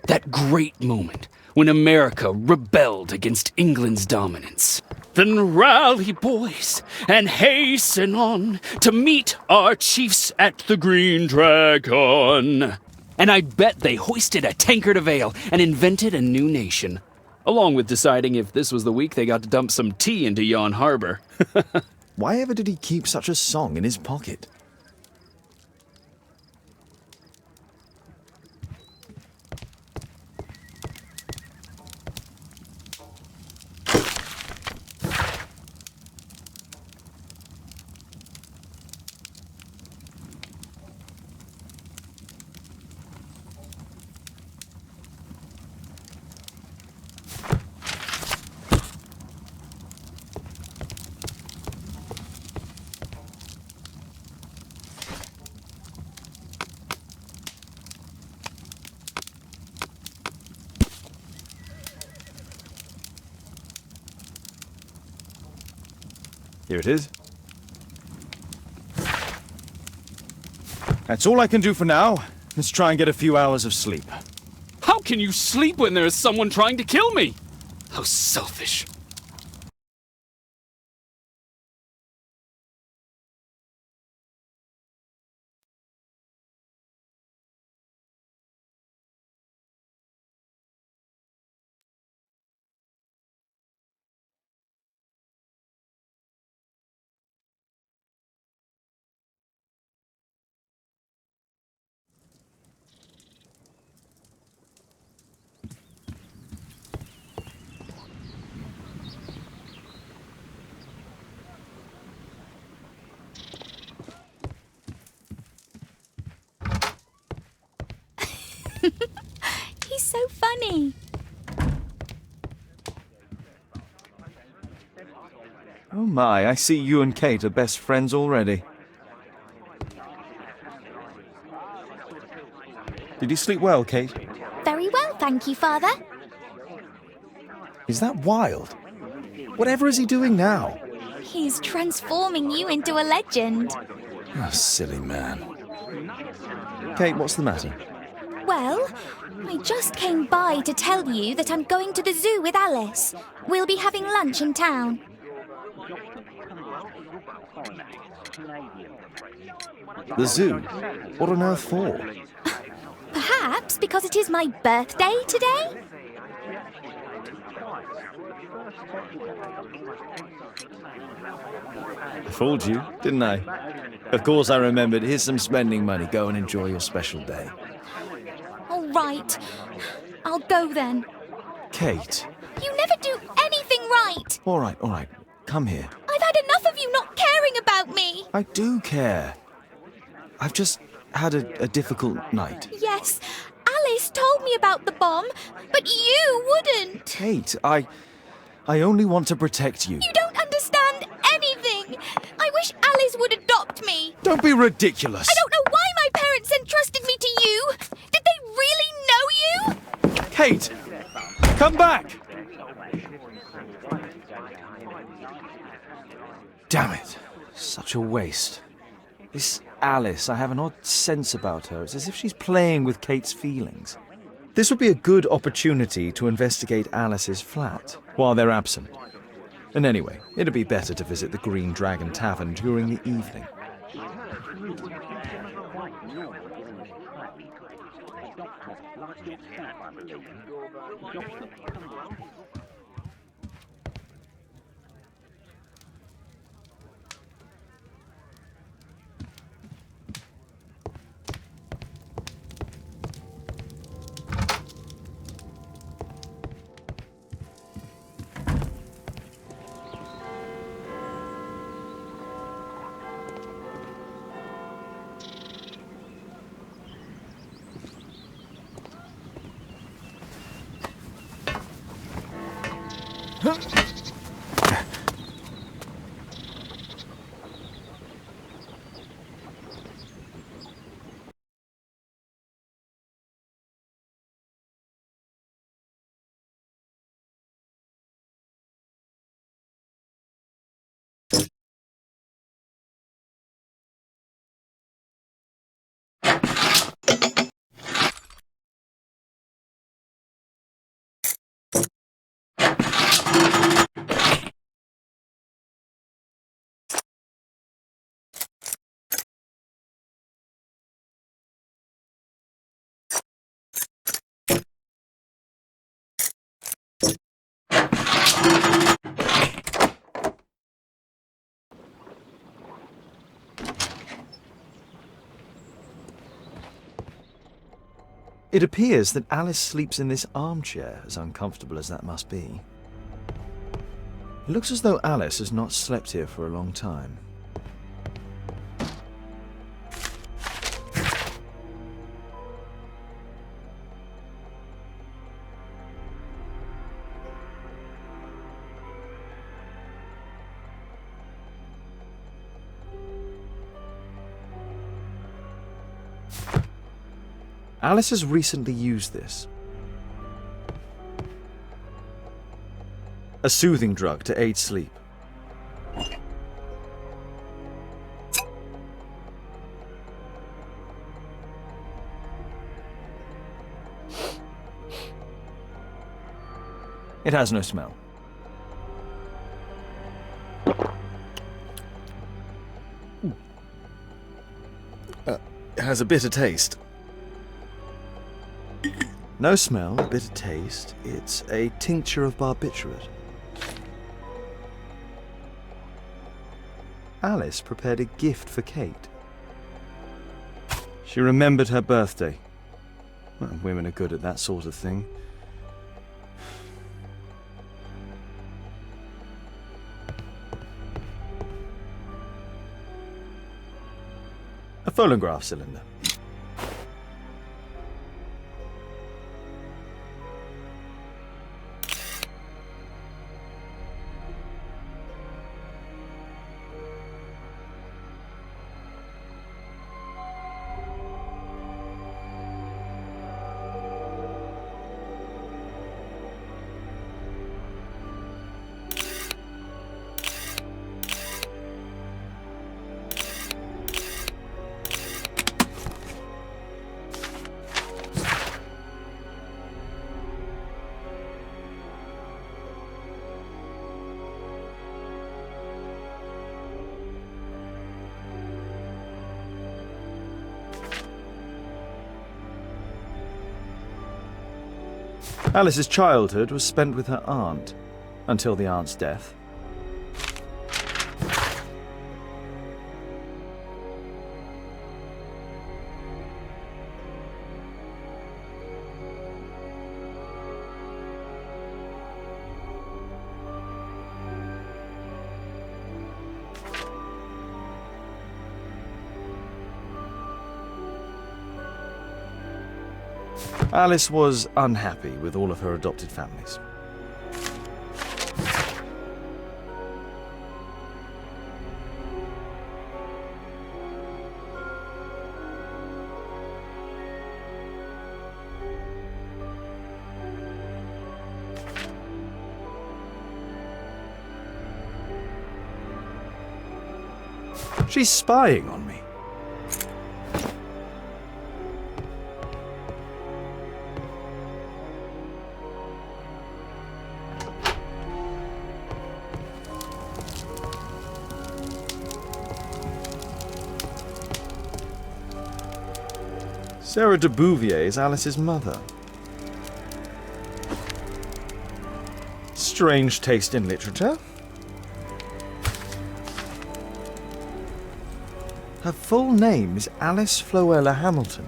That great moment when America rebelled against England's dominance. Then rally, boys, and hasten on to meet our chiefs at the Green Dragon. And I bet they hoisted a tankard of ale and invented a new nation. Along with deciding if this was the week they got to dump some tea into yon harbor. Why ever did he keep such a song in his pocket? Here it is. That's all I can do for now. Let's try and get a few hours of sleep. How can you sleep when there is someone trying to kill me? How selfish. He's so funny. Oh my, I see you and Kate are best friends already. Did you sleep well, Kate? Very well, thank you, Father. Is that Wilde? Whatever is he doing now? He's transforming you into a legend. Oh, silly man. Kate, what's the matter? Well, I just came by to tell you that I'm going to the zoo with Alice. We'll be having lunch in town. The zoo? What on earth for? Perhaps because it is my birthday today? I fooled you, didn't I? Of course I remembered. Here's some spending money. Go and enjoy your special day. All right. I'll go then. Kate. You never do anything right. All right. Come here. I've had enough of you not caring about me. I do care. I've just had a difficult night. Yes, Alice told me about the bomb, but you wouldn't. Kate, I only want to protect you. You don't understand anything. I wish Alice would adopt me. Don't be ridiculous. I don't know why my parents entrusted me to you. Did they really know you? Kate, come back. Damn it. Such a waste. This Alice, I have an odd sense about her. It's as if she's playing with Kate's feelings. This would be a good opportunity to investigate Alice's flat while they're absent. And anyway, it'd be better to visit the Green Dragon Tavern during the evening. It appears that Alice sleeps in this armchair, as uncomfortable as that must be. It looks as though Alice has not slept here for a long time. Alice has recently used this. A soothing drug to aid sleep. It has no smell. It has a bitter taste. No smell, a bitter taste. It's a tincture of barbiturate. Alice prepared a gift for Kate. She remembered her birthday. Well, women are good at that sort of thing. A phonograph cylinder. Alice's childhood was spent with her aunt, until the aunt's death. Alice was unhappy with all of her adopted families. She's spying on me. Sarah de Bouvier is Alice's mother. Strange taste in literature. Her full name is Alice Floella Hamilton.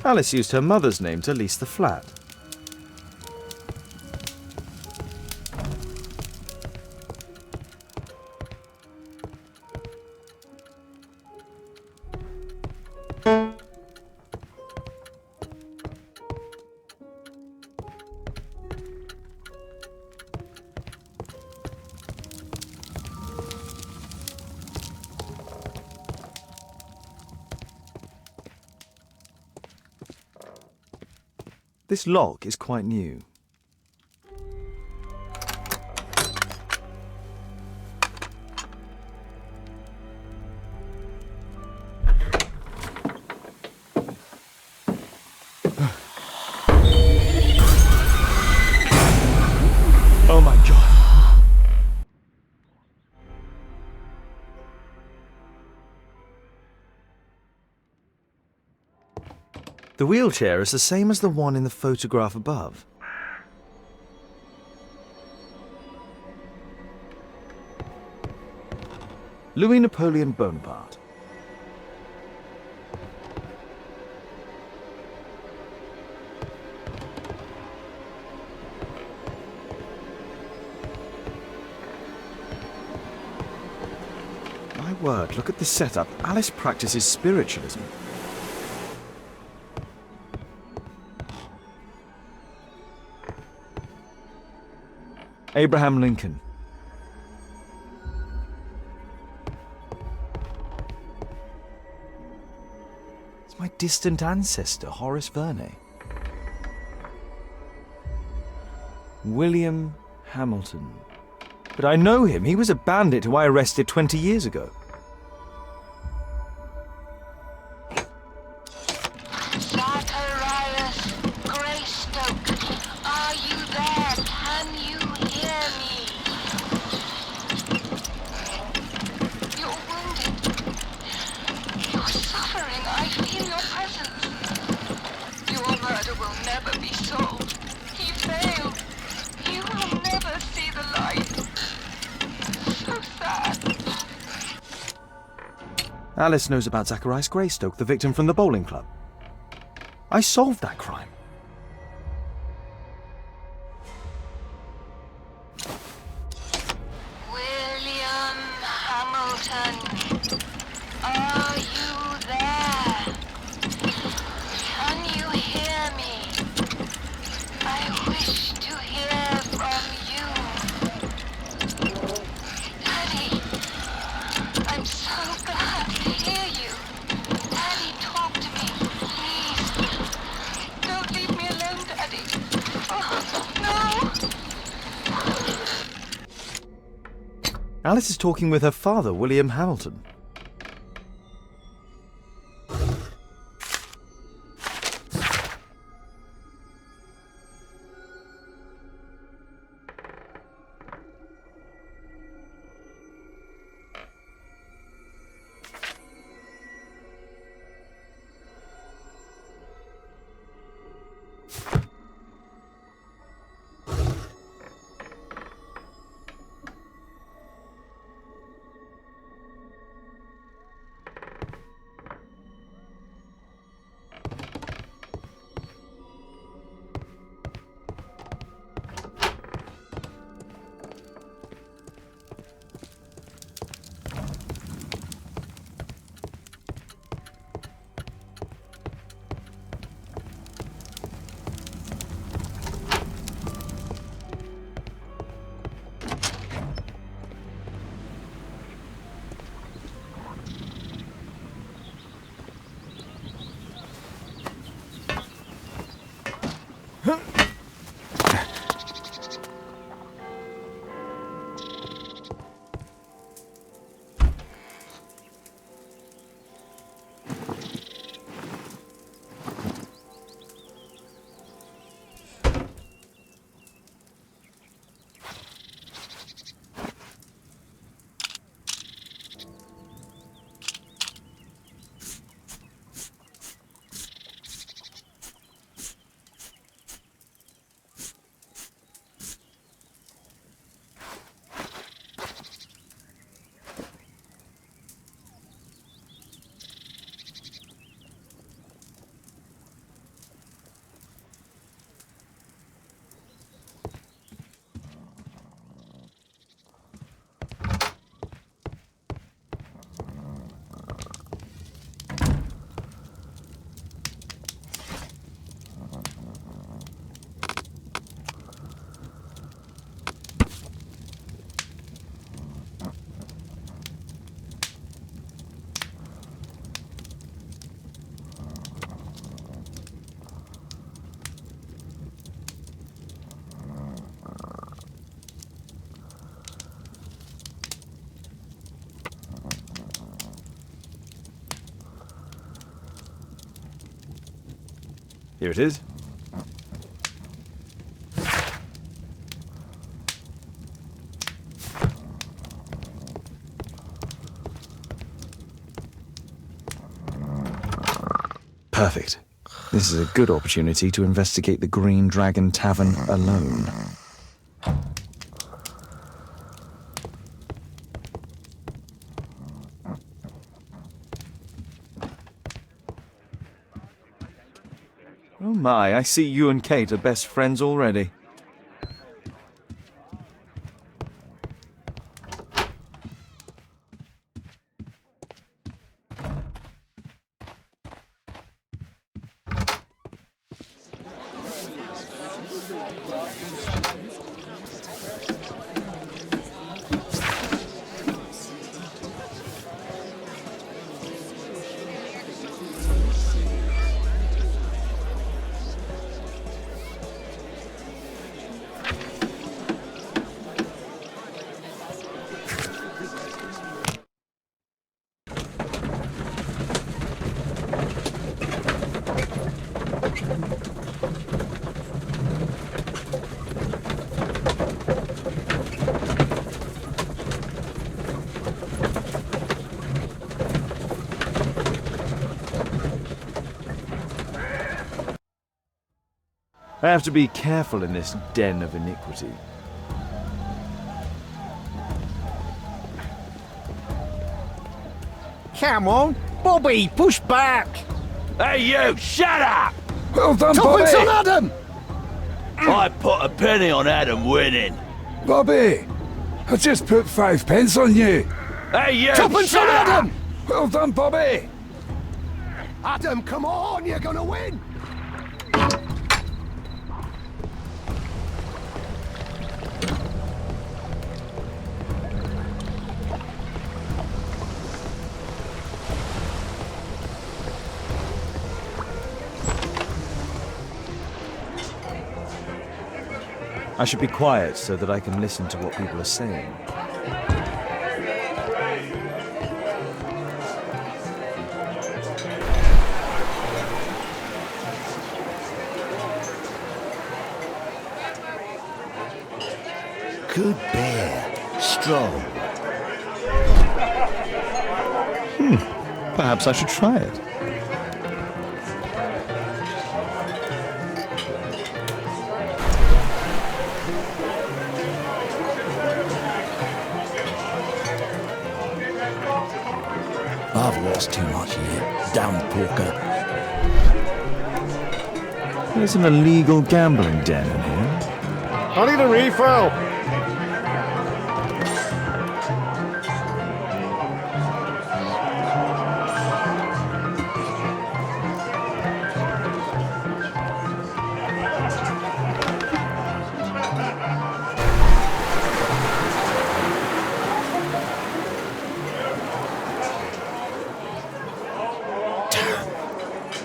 Alice used her mother's name to lease the flat. This lock is quite new. Oh my God. The wheelchair is the same as the one in the photograph above. Louis Napoleon Bonaparte. My word, look at this setup. Alice practices spiritualism. Abraham Lincoln. It's my distant ancestor, Horace Verney. William Hamilton. But I know him. He was a bandit who I arrested 20 years ago. Zacharias Greystoke, are you there? Can you hear me? You're wounded. You're suffering. I feel your presence. Your murder will never be solved. He failed. You will never see the light. So sad. Alice knows about Zacharias Greystoke, the victim from the bowling club. I solved that crime. William Hamilton, are you there? Can you hear me? I wish to hear from you. Daddy, I'm so glad to hear you. Daddy, talk to me, please. Don't leave me alone, Daddy. Oh, no! Alice is talking with her father, William Hamilton. Here it is. Perfect. This is a good opportunity to investigate the Green Dragon Tavern alone. Oh my, I see you and Kate are best friends already. I have to be careful in this den of iniquity. Come on, Bobby, push back! Hey you, shut up! Well done, Tuppence Bobby! on Adam! I put a penny on Adam winning. Bobby, I just put 5 pence on you. Hey you, Tuppence on shut up! Adam! Well done, Bobby. Adam, come on, you're gonna win! I should be quiet so that I can listen to what people are saying. Good bear. Strong. Perhaps I should try it. I've lost too much here. Damn poker. There's an illegal gambling den in here. I need a refill.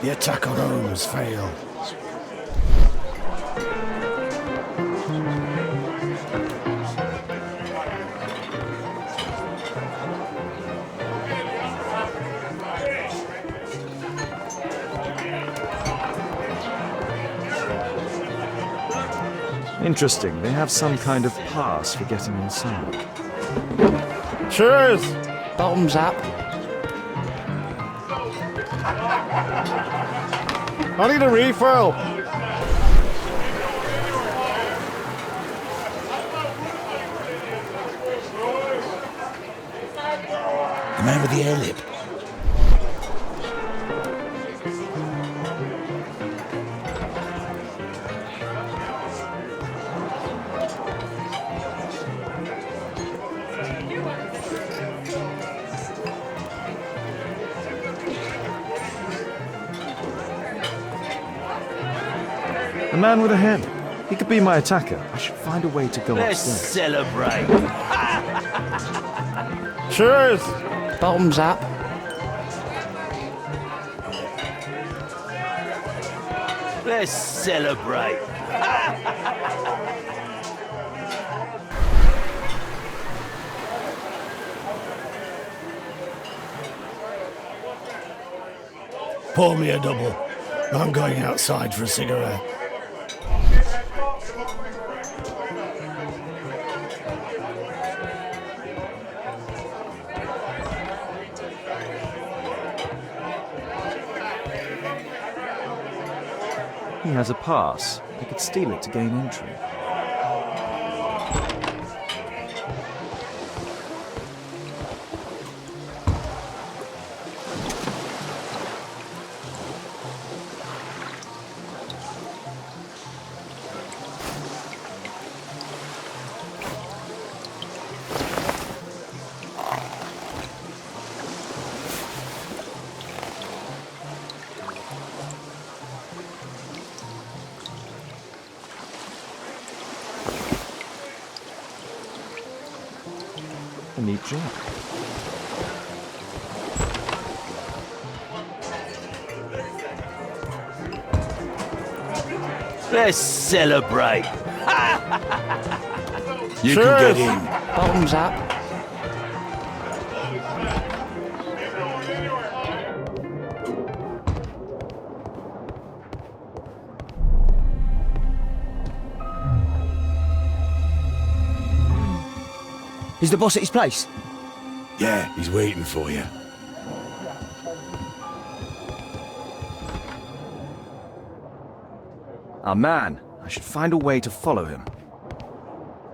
The attack on Holmes failed. Interesting, they have some kind of pass for getting inside. Cheers! Bottoms up. I need a refill. The man with the air lip. The man with a head. He could be my attacker. I should find a way to go Let's upstairs. celebrate. Cheers! Bottoms up. Let's celebrate. Pour me a double. I'm going outside for a cigarette. He has a pass. I could steal it to gain entry. A neat job. Let's celebrate. You Cheers. can get in. Bottoms up. Is the boss at his place? Yeah, he's waiting for you. Our man. I should find a way to follow him.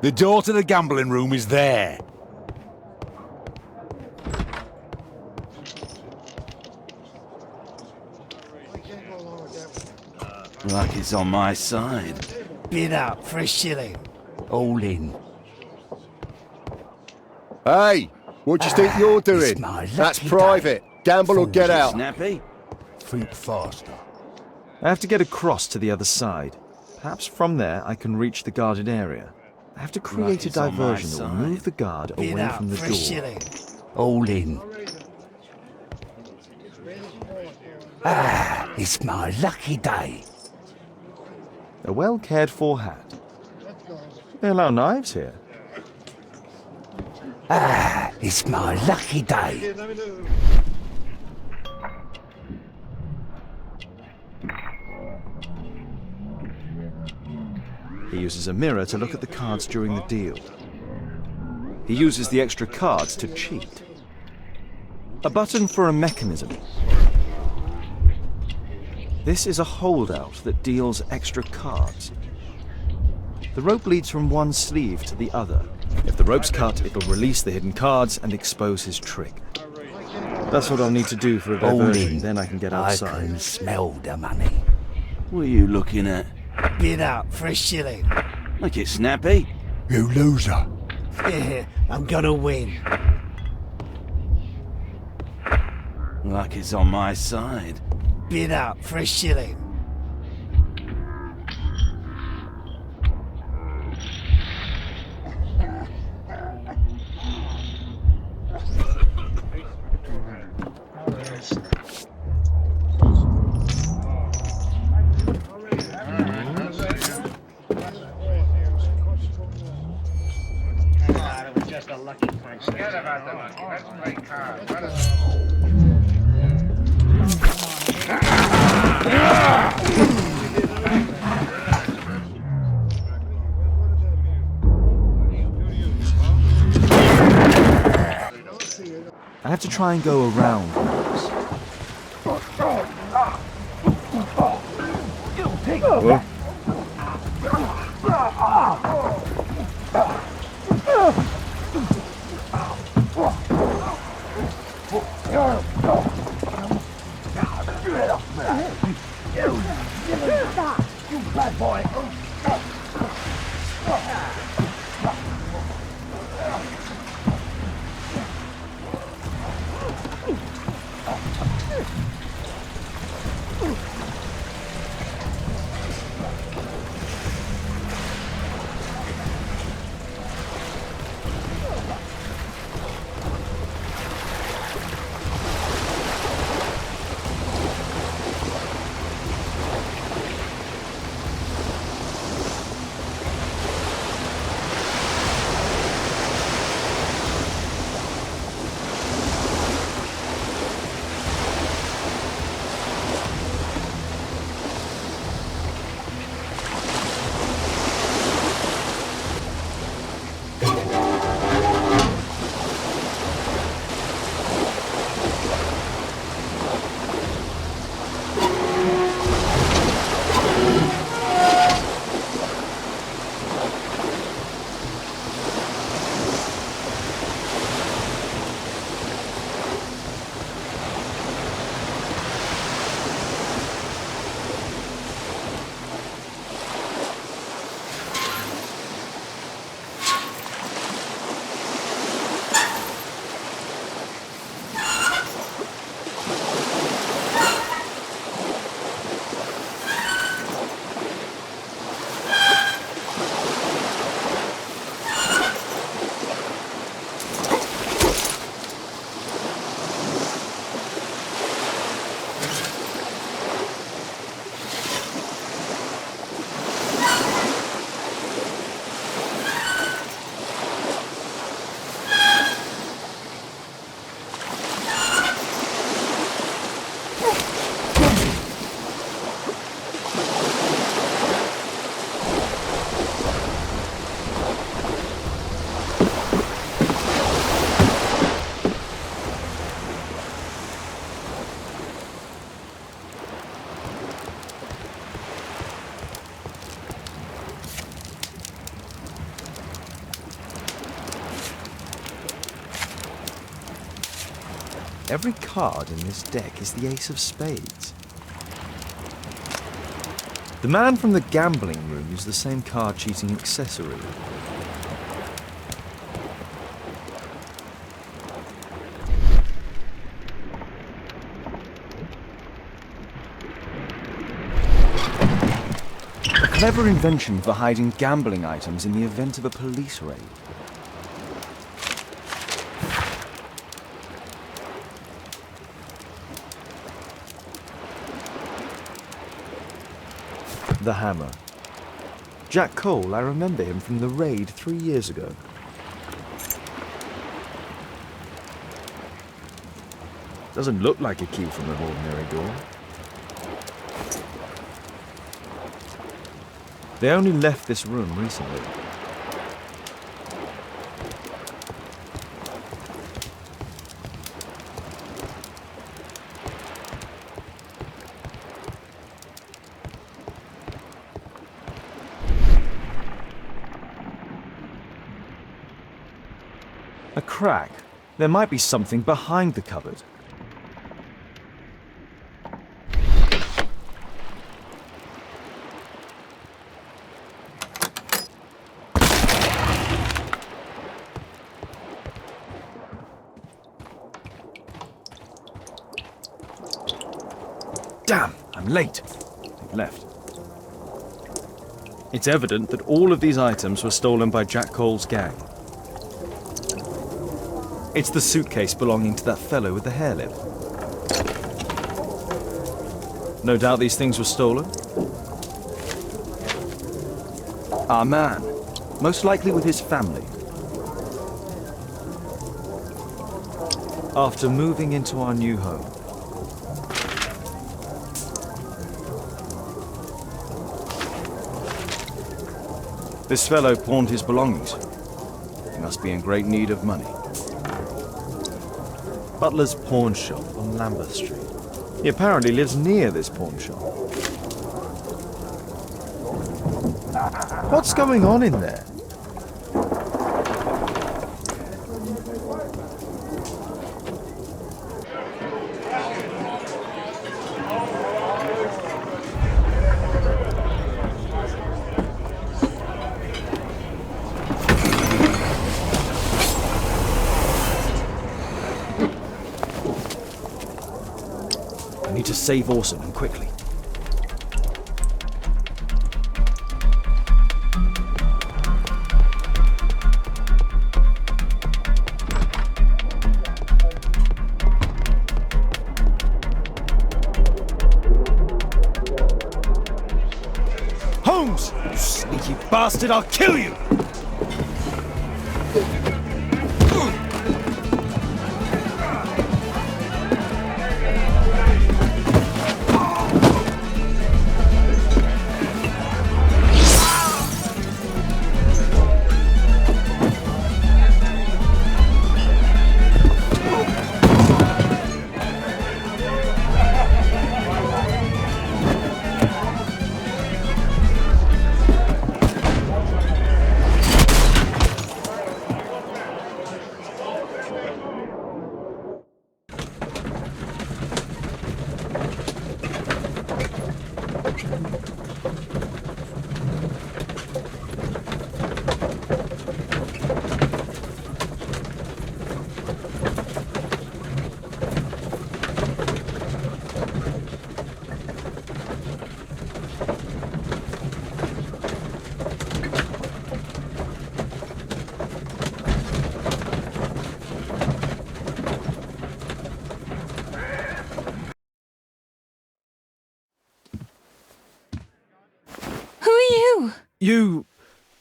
The door to the gambling room is there. Luck is on my side. Bid up for a shilling. All in. Hey, what do you think you're doing? That's private. Gamble or get out. Snappy? Think faster. I have to get across to the other side. Perhaps from there I can reach the guarded area. I have to create a is on my diversion that will side. move the guard Bid away up from the for a door. shilling. All in. It's my lucky day. A well cared for hat. They allow knives here. It's my lucky day. He uses a mirror to look at the cards during the deal. He uses the extra cards to cheat. A button for a mechanism. This is a holdout that deals extra cards. The rope leads from one sleeve to the other. If the rope's cut, it'll release the hidden cards and expose his trick. That's what I'll need to do for a diversion, then I can get outside. I can smell the money. What are you looking at? Bid up for a shilling. Make it snappy. You loser. I'm gonna win. Luck is on my side. Bid up for a shilling. Forget about the monkey. Let's play cards. Let us... I have to try and go around Holmes. You bad boy. Every card in this deck is the ace of spades. The man from the gambling room used the same card-cheating accessory. A clever invention for hiding gambling items in the event of a police raid. The hammer. Jack Cole, I remember him from the raid 3 years ago. Doesn't look like a key from an ordinary door. They only left this room recently. A crack. There might be something behind the cupboard. Damn, I'm late. They've left. It's evident that all of these items were stolen by Jack Cole's gang. It's the suitcase belonging to that fellow with the hair lip. No doubt these things were stolen. Our man, most likely with his family. After moving into our new home. This fellow pawned his belongings. He must be in great need of money. Butler's pawn shop on Lambeth Street. He apparently lives near this pawn shop. What's going on in there? I need to save Orson, and quickly. Holmes! You sneaky bastard, I'll kill you!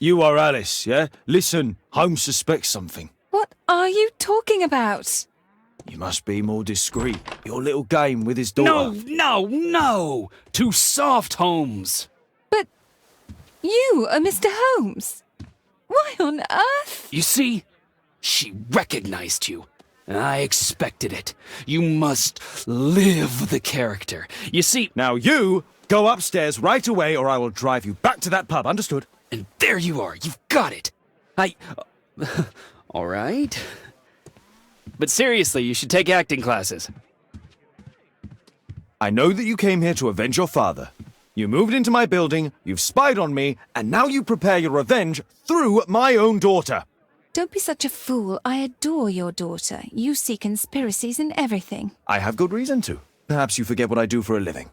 You are Alice, yeah? Listen, Holmes suspects something. What are you talking about? You must be more discreet. Your little game with his daughter. No! Too soft, Holmes! But you are Mr. Holmes. Why on earth? You see, she recognized you. I expected it. You must live the character. You see... Now you go upstairs right away or I will drive you back to that pub, understood? And there you are. You've got it. All right. But seriously, you should take acting classes. I know that you came here to avenge your father. You moved into my building, you've spied on me, and now you prepare your revenge through my own daughter. Don't be such a fool. I adore your daughter. You see conspiracies in everything. I have good reason to. Perhaps you forget what I do for a living.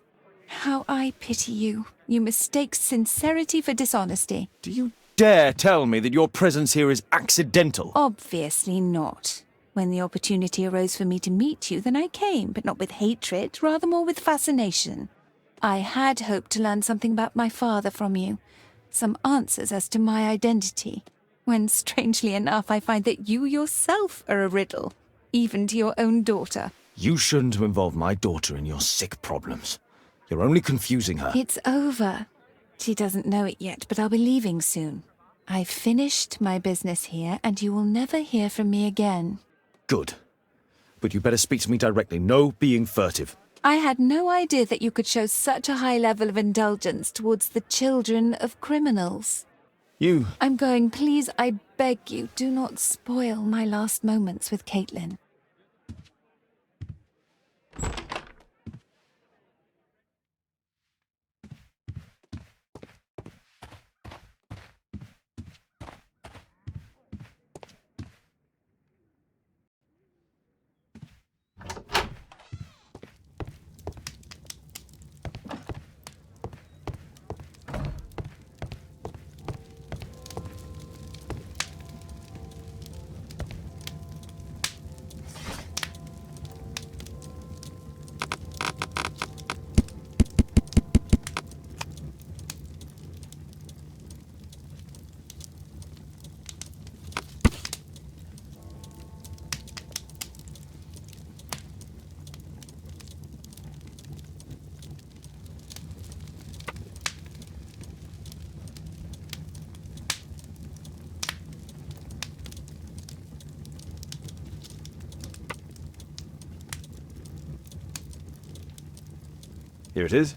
How I pity you. You mistake sincerity for dishonesty. Do you dare tell me that your presence here is accidental? Obviously not. When the opportunity arose for me to meet you, then I came, but not with hatred, rather more with fascination. I had hoped to learn something about my father from you, some answers as to my identity, when, strangely enough, I find that you yourself are a riddle, even to your own daughter. You shouldn't have involved my daughter in your sick problems. You're only confusing her. It's over. She doesn't know it yet, but I'll be leaving soon. I've finished my business here, and you will never hear from me again. Good. But you better speak to me directly. No being furtive. I had no idea that you could show such a high level of indulgence towards the children of criminals. I'm going. Please, I beg you, do not spoil my last moments with Caitlin. Here it is.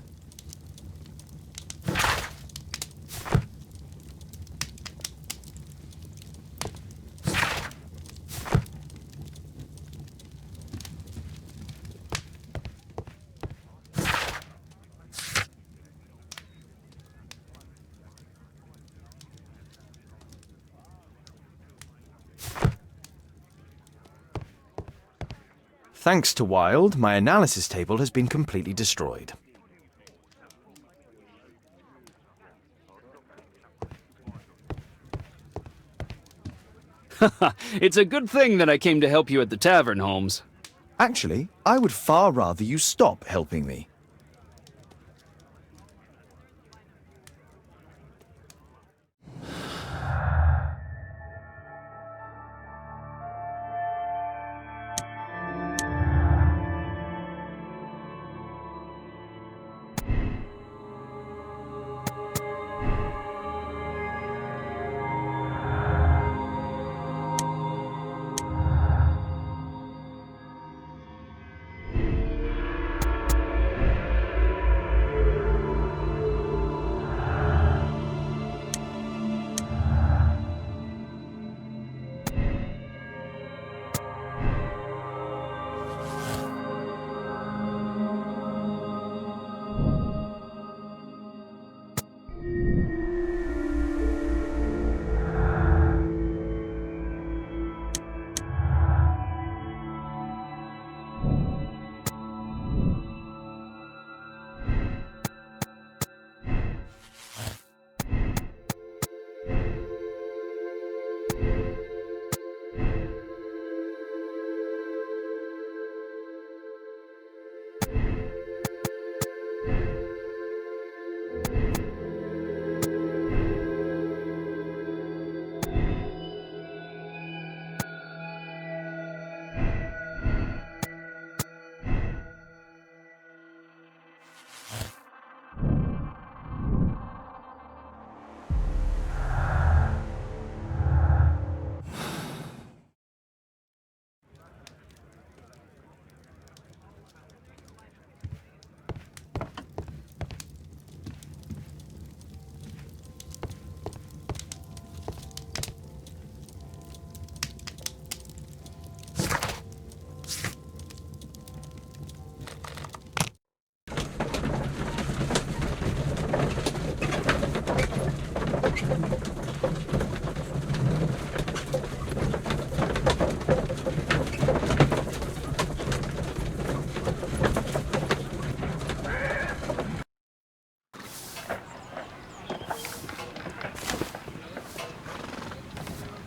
Thanks to Wilde, my analysis table has been completely destroyed. It's a good thing that I came to help you at the tavern, Holmes. Actually, I would far rather you stop helping me.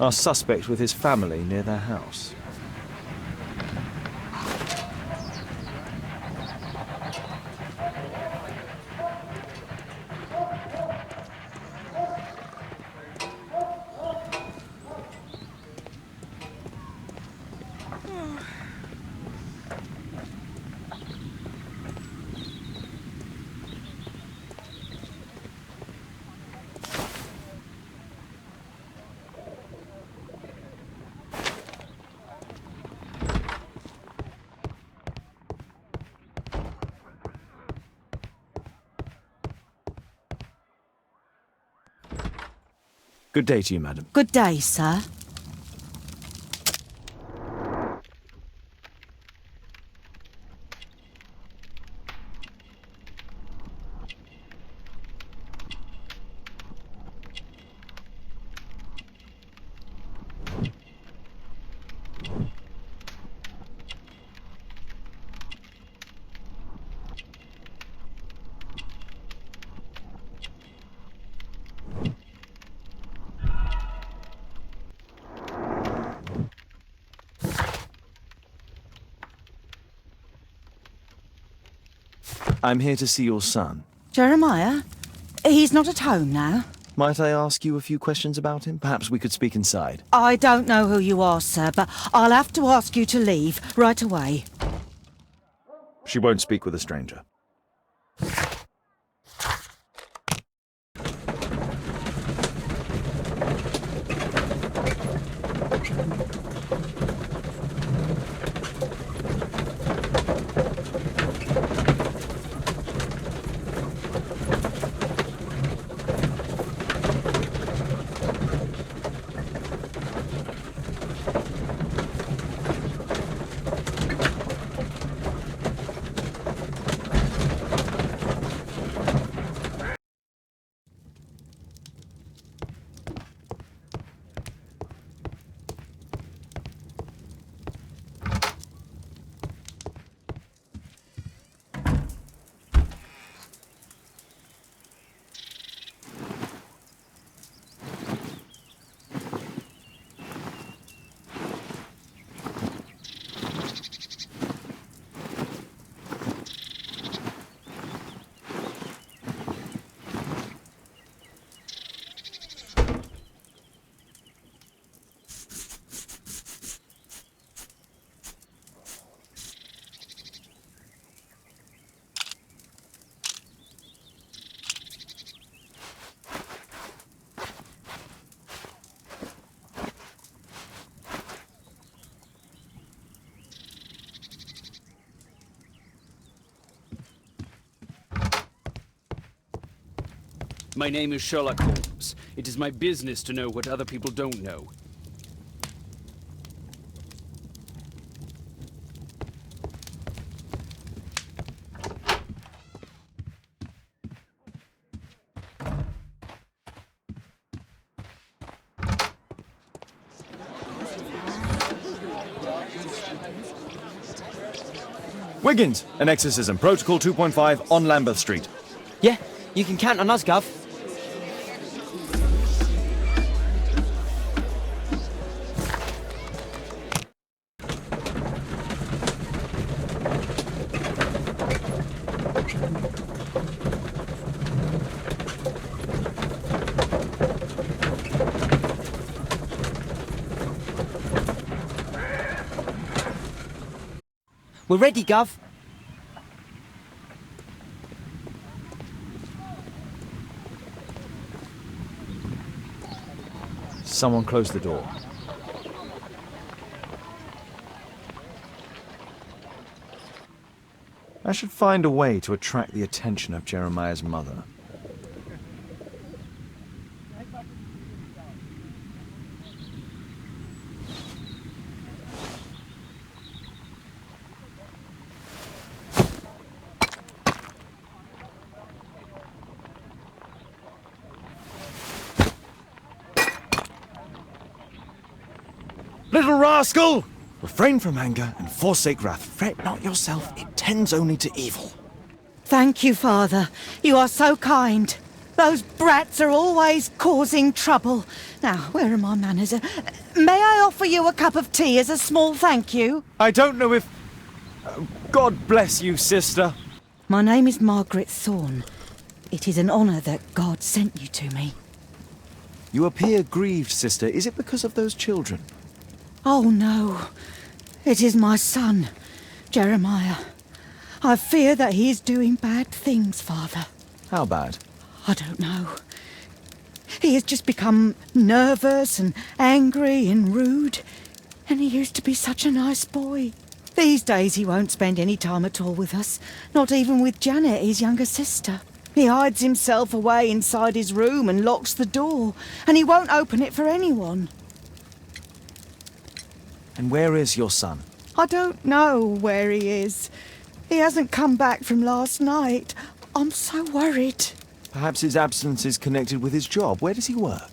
Our suspect with his family near their house. Good day to you, madam. Good day, sir. I'm here to see your son. Jeremiah? He's not at home now. Might I ask you a few questions about him? Perhaps we could speak inside. I don't know who you are, sir, but I'll have to ask you to leave right away. She won't speak with a stranger. My name is Sherlock Holmes. It is my business to know what other people don't know. Wiggins, an exorcism. Protocol 2.5 on Lambeth Street. Yeah, you can count on us, Gov. We're ready, Gov. Someone close the door. I should find a way to attract the attention of Jeremiah's mother. Little rascal! Refrain from anger and forsake wrath. Fret not yourself, it tends only to evil. Thank you, Father. You are so kind. Those brats are always causing trouble. Now, where are my manners? May I offer you a cup of tea as a small thank you? I don't know if... God bless you, sister. My name is Margaret Thorne. It is an honour that God sent you to me. You appear grieved, sister. Is it because of those children? Oh, no. It is my son, Jeremiah. I fear that he is doing bad things, Father. How bad? I don't know. He has just become nervous and angry and rude. And he used to be such a nice boy. These days he won't spend any time at all with us. Not even with Janet, his younger sister. He hides himself away inside his room and locks the door. And he won't open it for anyone. And where is your son? I don't know where he is. He hasn't come back from last night. I'm so worried. Perhaps his absence is connected with his job. Where does he work?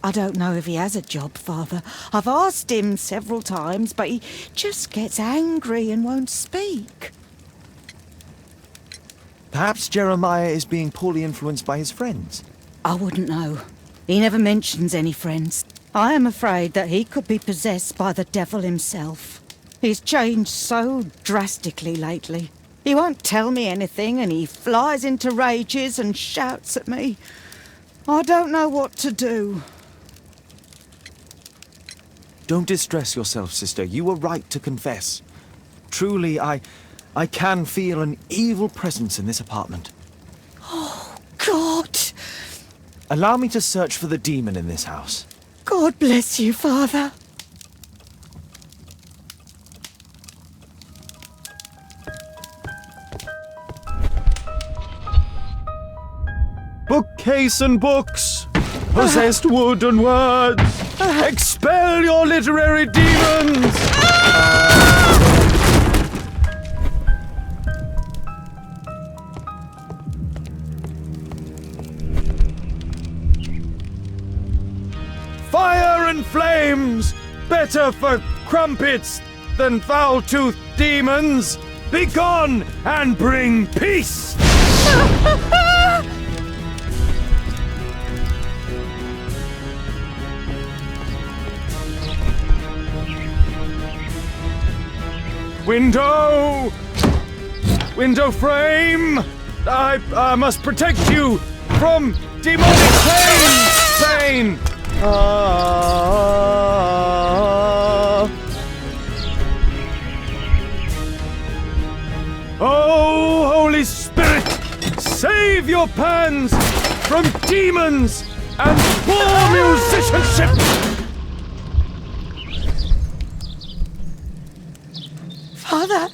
I don't know if he has a job, Father. I've asked him several times, but he just gets angry and won't speak. Perhaps Jeremiah is being poorly influenced by his friends. I wouldn't know. He never mentions any friends. I am afraid that he could be possessed by the devil himself. He's changed so drastically lately. He won't tell me anything and he flies into rages and shouts at me. I don't know what to do. Don't distress yourself, sister. You were right to confess. Truly, I can feel an evil presence in this apartment. Oh, God! Allow me to search for the demon in this house. God bless you, Father. Bookcase and books, possessed wood and words, expel your literary demons! Fire and flames, better for crumpets than foul-toothed demons! Begone and bring peace! Window! Window frame! I must protect you from demonic pain! Oh, Holy Spirit! Save your pans from demons and poor musicianship! Father,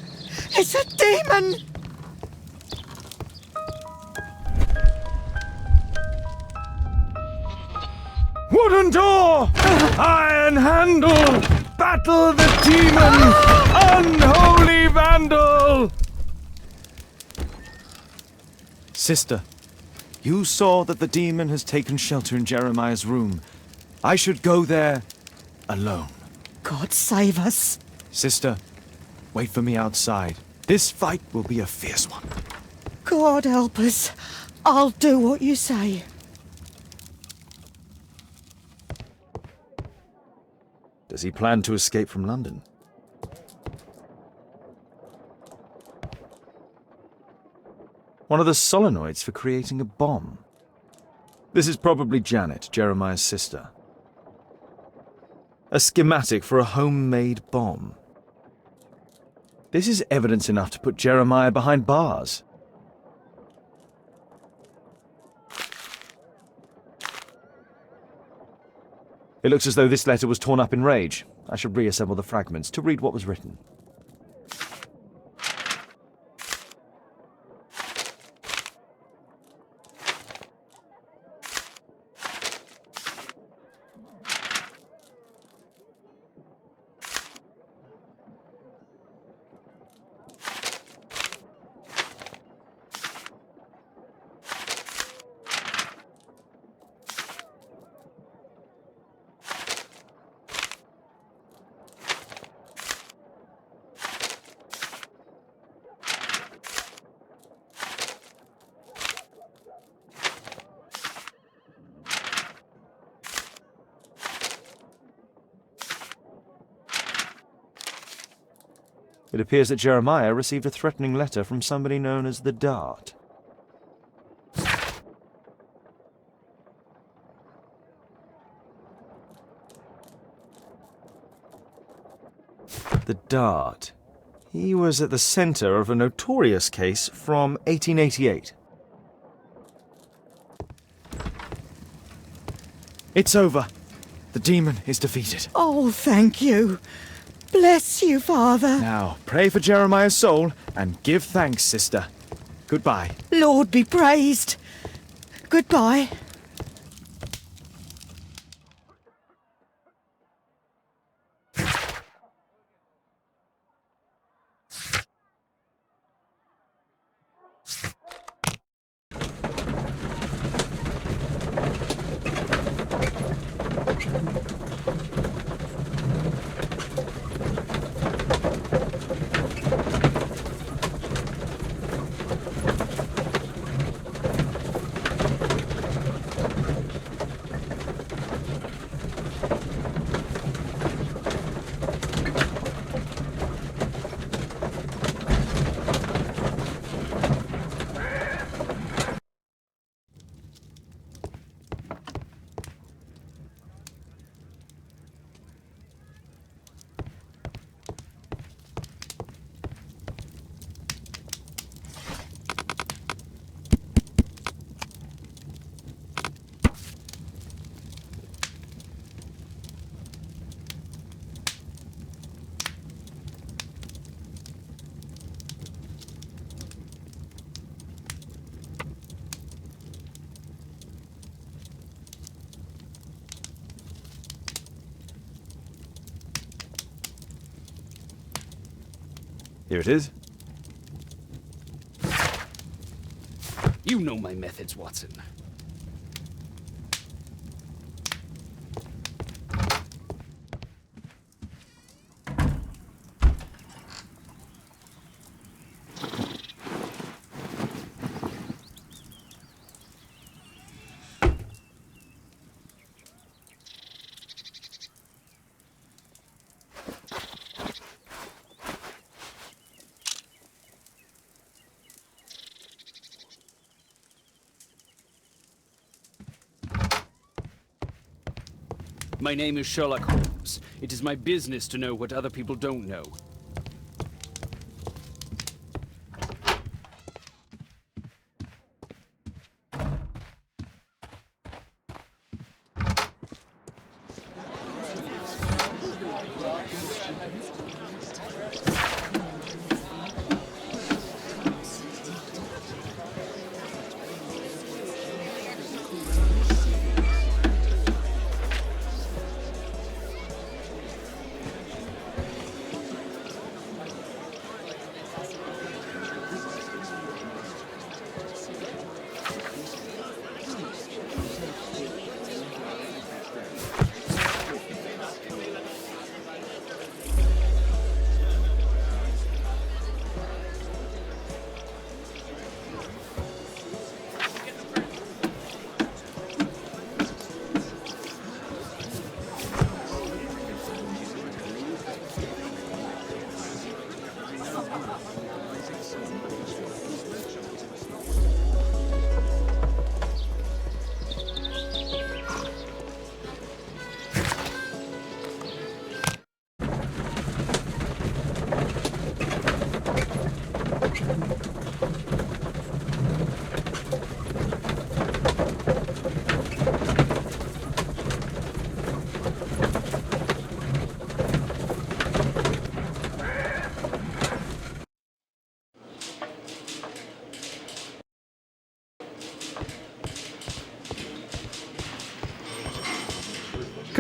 it's a demon! Wooden door! Iron handle! Battle the demon! Unholy vandal! Sister, you saw that the demon has taken shelter in Jeremiah's room. I should go there alone. God save us. Sister, wait for me outside. This fight will be a fierce one. God help us. I'll do what you say. Does he plan to escape from London? One of the solenoids for creating a bomb. This is probably Janet, Jeremiah's sister. A schematic for a homemade bomb. This is evidence enough to put Jeremiah behind bars. It looks as though this letter was torn up in rage. I should reassemble the fragments to read what was written. It appears that Jeremiah received a threatening letter from somebody known as the Dart. The Dart. He was at the center of a notorious case from 1888. It's over. The demon is defeated. Oh, thank you. Bless you, Father. Now, pray for Jeremiah's soul and give thanks, sister. Goodbye. Lord be praised. Goodbye. Here it is. You know my methods, Watson. My name is Sherlock Holmes. It is my business to know what other people don't know.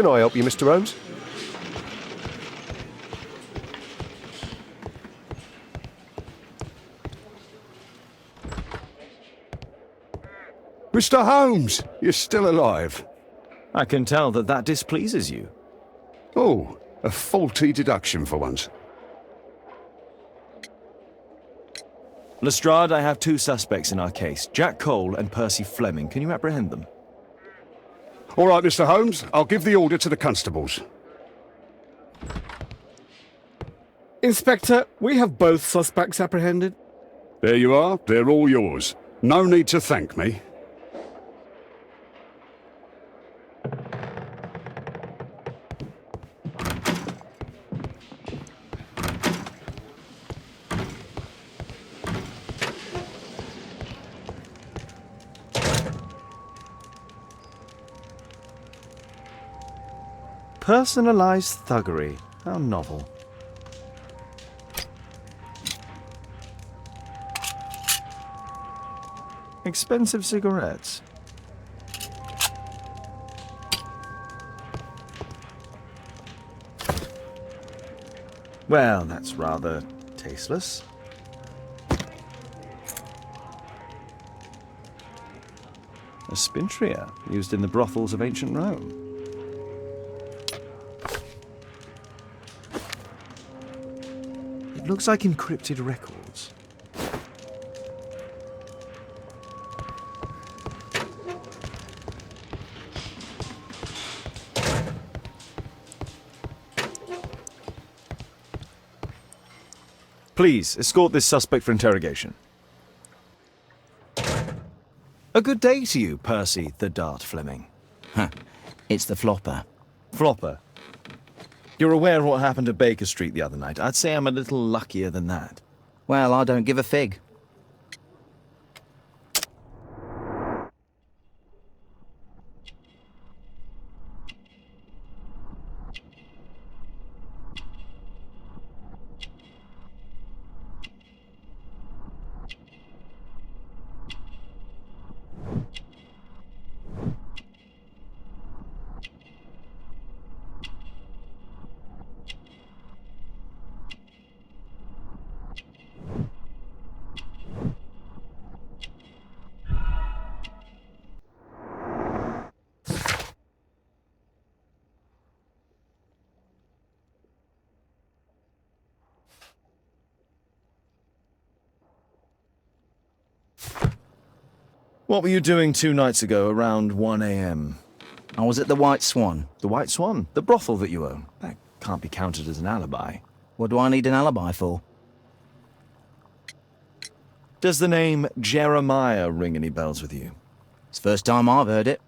Can I help you, Mr. Holmes? Mr. Holmes, you're still alive. I can tell that that displeases you. Oh, a faulty deduction for once. Lestrade, I have two suspects in our case, Jack Cole and Percy Fleming. Can you apprehend them? All right, Mr. Holmes, I'll give the order to the constables. Inspector, we have both suspects apprehended. There you are. They're all yours. No need to thank me. Personalized thuggery. How novel. Expensive cigarettes. Well, that's rather tasteless. A spintria, used in the brothels of ancient Rome. It looks like encrypted records. Please, escort this suspect for interrogation. A good day to you, Percy the Dart Fleming. Huh. It's the flopper. Flopper? You're aware of what happened at Baker Street the other night. I'd say I'm a little luckier than that. Well, I don't give a fig. What were you doing 2 nights ago around 1 a.m.? I was at the White Swan. The White Swan? The brothel that you own? That can't be counted as an alibi. What do I need an alibi for? Does the name Jeremiah ring any bells with you? It's the first time I've heard it.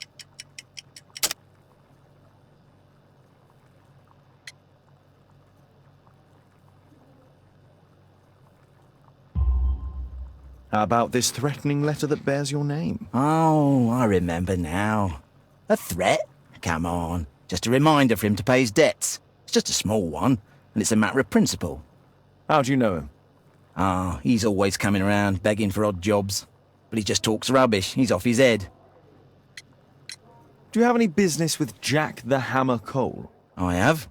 How about this threatening letter that bears your name? Oh, I remember now. A threat? Come on. Just a reminder for him to pay his debts. It's just a small one, and it's a matter of principle. How do you know him? Ah, he's always coming around, begging for odd jobs. But he just talks rubbish. He's off his head. Do you have any business with Jack the Hammer Cole? I have.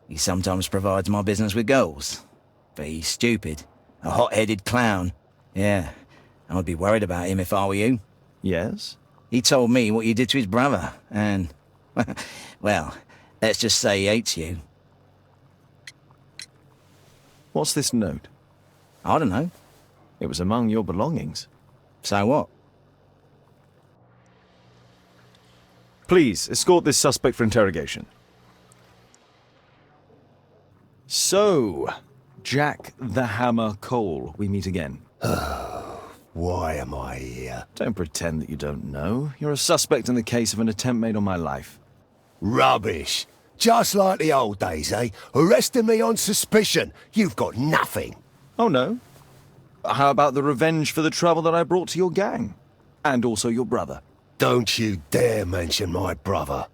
He sometimes provides my business with girls. But he's stupid. A hot-headed clown. Yeah, I'd be worried about him if I were you. Yes? He told me what you did to his brother, and... well, let's just say he hates you. What's this note? I don't know. It was among your belongings. So what? Please, escort this suspect for interrogation. So, Jack the Hammer Cole, we meet again. Why am I here? Don't pretend that you don't know. You're a suspect in the case of an attempt made on my life. Rubbish. Just like the old days, eh? Arresting me on suspicion. You've got nothing. Oh, no? How about the revenge for the trouble that I brought to your gang? And also your brother. Don't you dare mention my brother.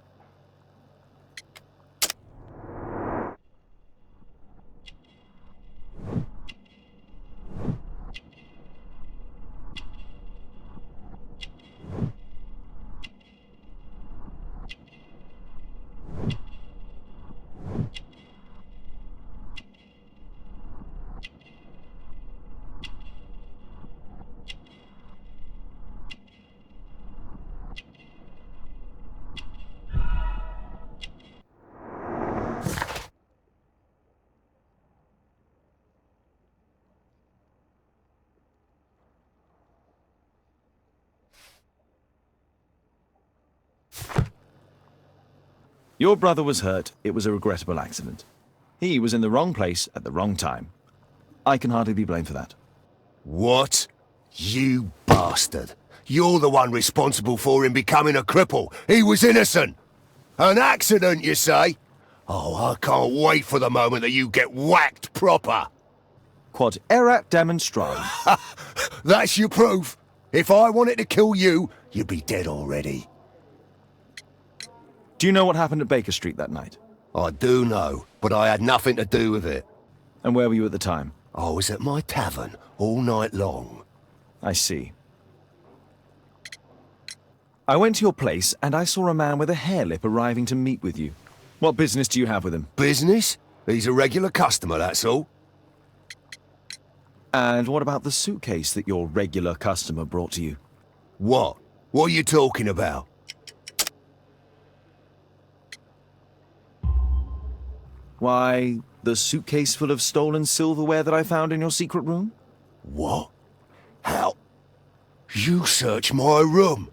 Your brother was hurt. It was a regrettable accident. He was in the wrong place at the wrong time. I can hardly be blamed for that. What? You bastard. You're the one responsible for him becoming a cripple. He was innocent. An accident, you say? Oh, I can't wait for the moment that you get whacked proper. Quod erat demonstrandum. That's your proof. If I wanted to kill you, you'd be dead already. Do you know what happened at Baker Street that night? I do know, but I had nothing to do with it. And where were you at the time? I was at my tavern all night long. I see. I went to your place and I saw a man with a hare lip arriving to meet with you. What business do you have with him? Business? He's a regular customer, that's all. And what about the suitcase that your regular customer brought to you? What? What are you talking about? Why, the suitcase full of stolen silverware that I found in your secret room? What? How? You searched my room.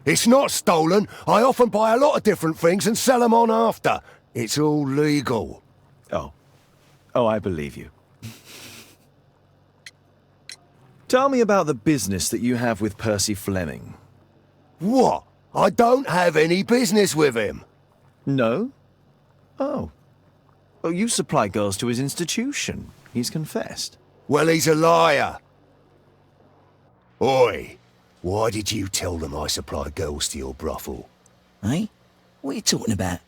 It's not stolen. I often buy a lot of different things and sell them on after. It's all legal. Oh. Oh, I believe you. Tell me about the business that you have with Percy Fleming. What? I don't have any business with him. No? Oh. Oh, you supply girls to his institution. He's confessed. Well, he's a liar. Oi, why did you tell them I supply girls to your brothel? Eh? What are you talking about?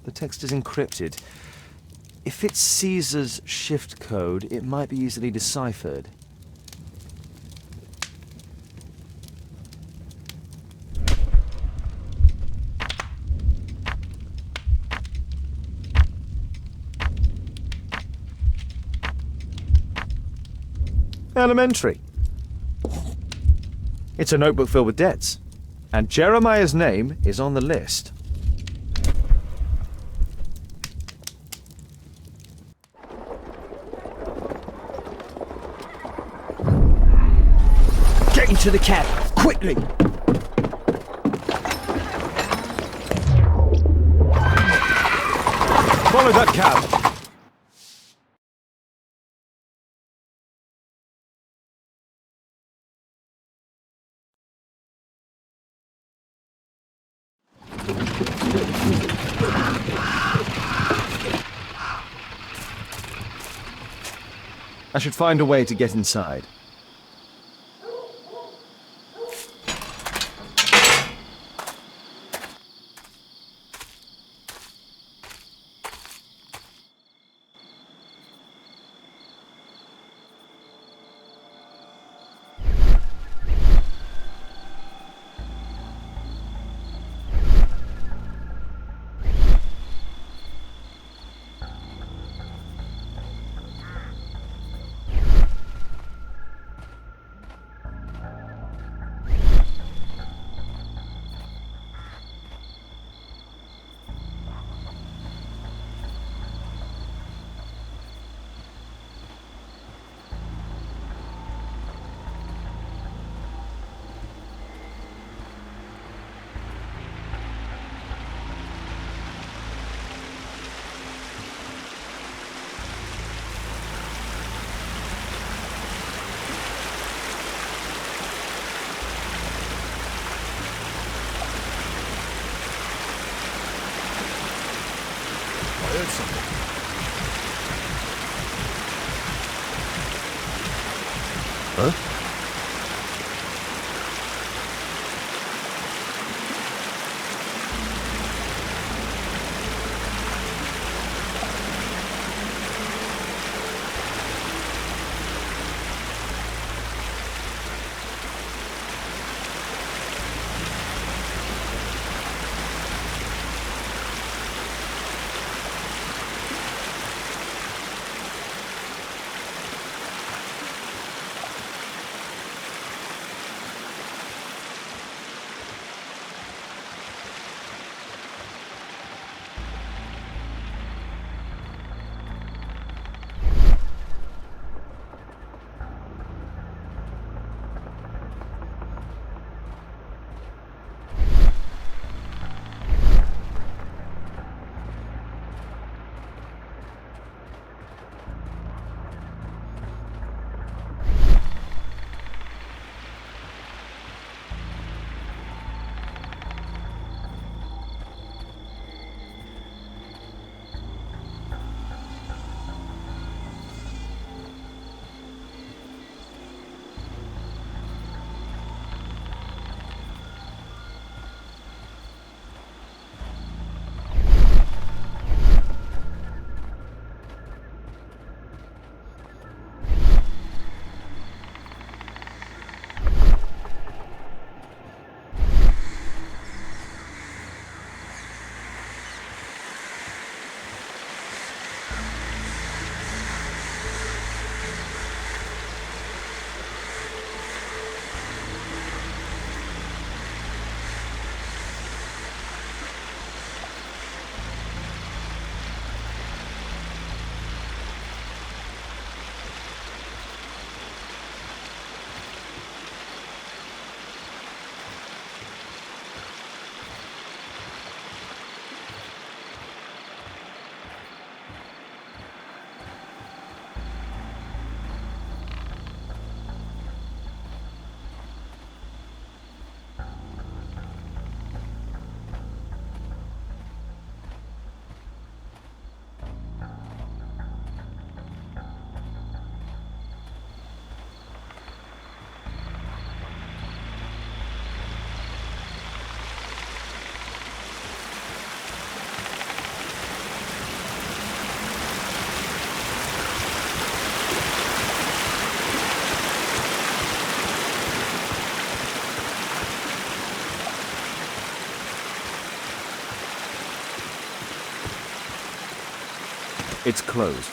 The text is encrypted. If it's Caesar's shift code, it might be easily deciphered. Elementary. It's a notebook filled with debts. And Jeremiah's name is on the list. Get into the cab, quickly! Follow that cab! I should find a way to get inside. It's closed.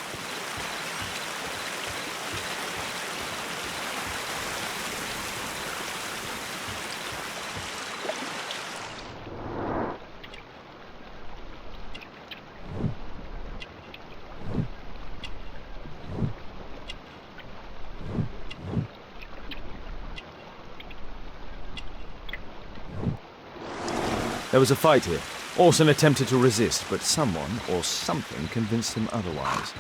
There was a fight here. Orson attempted to resist, but someone or something convinced him otherwise.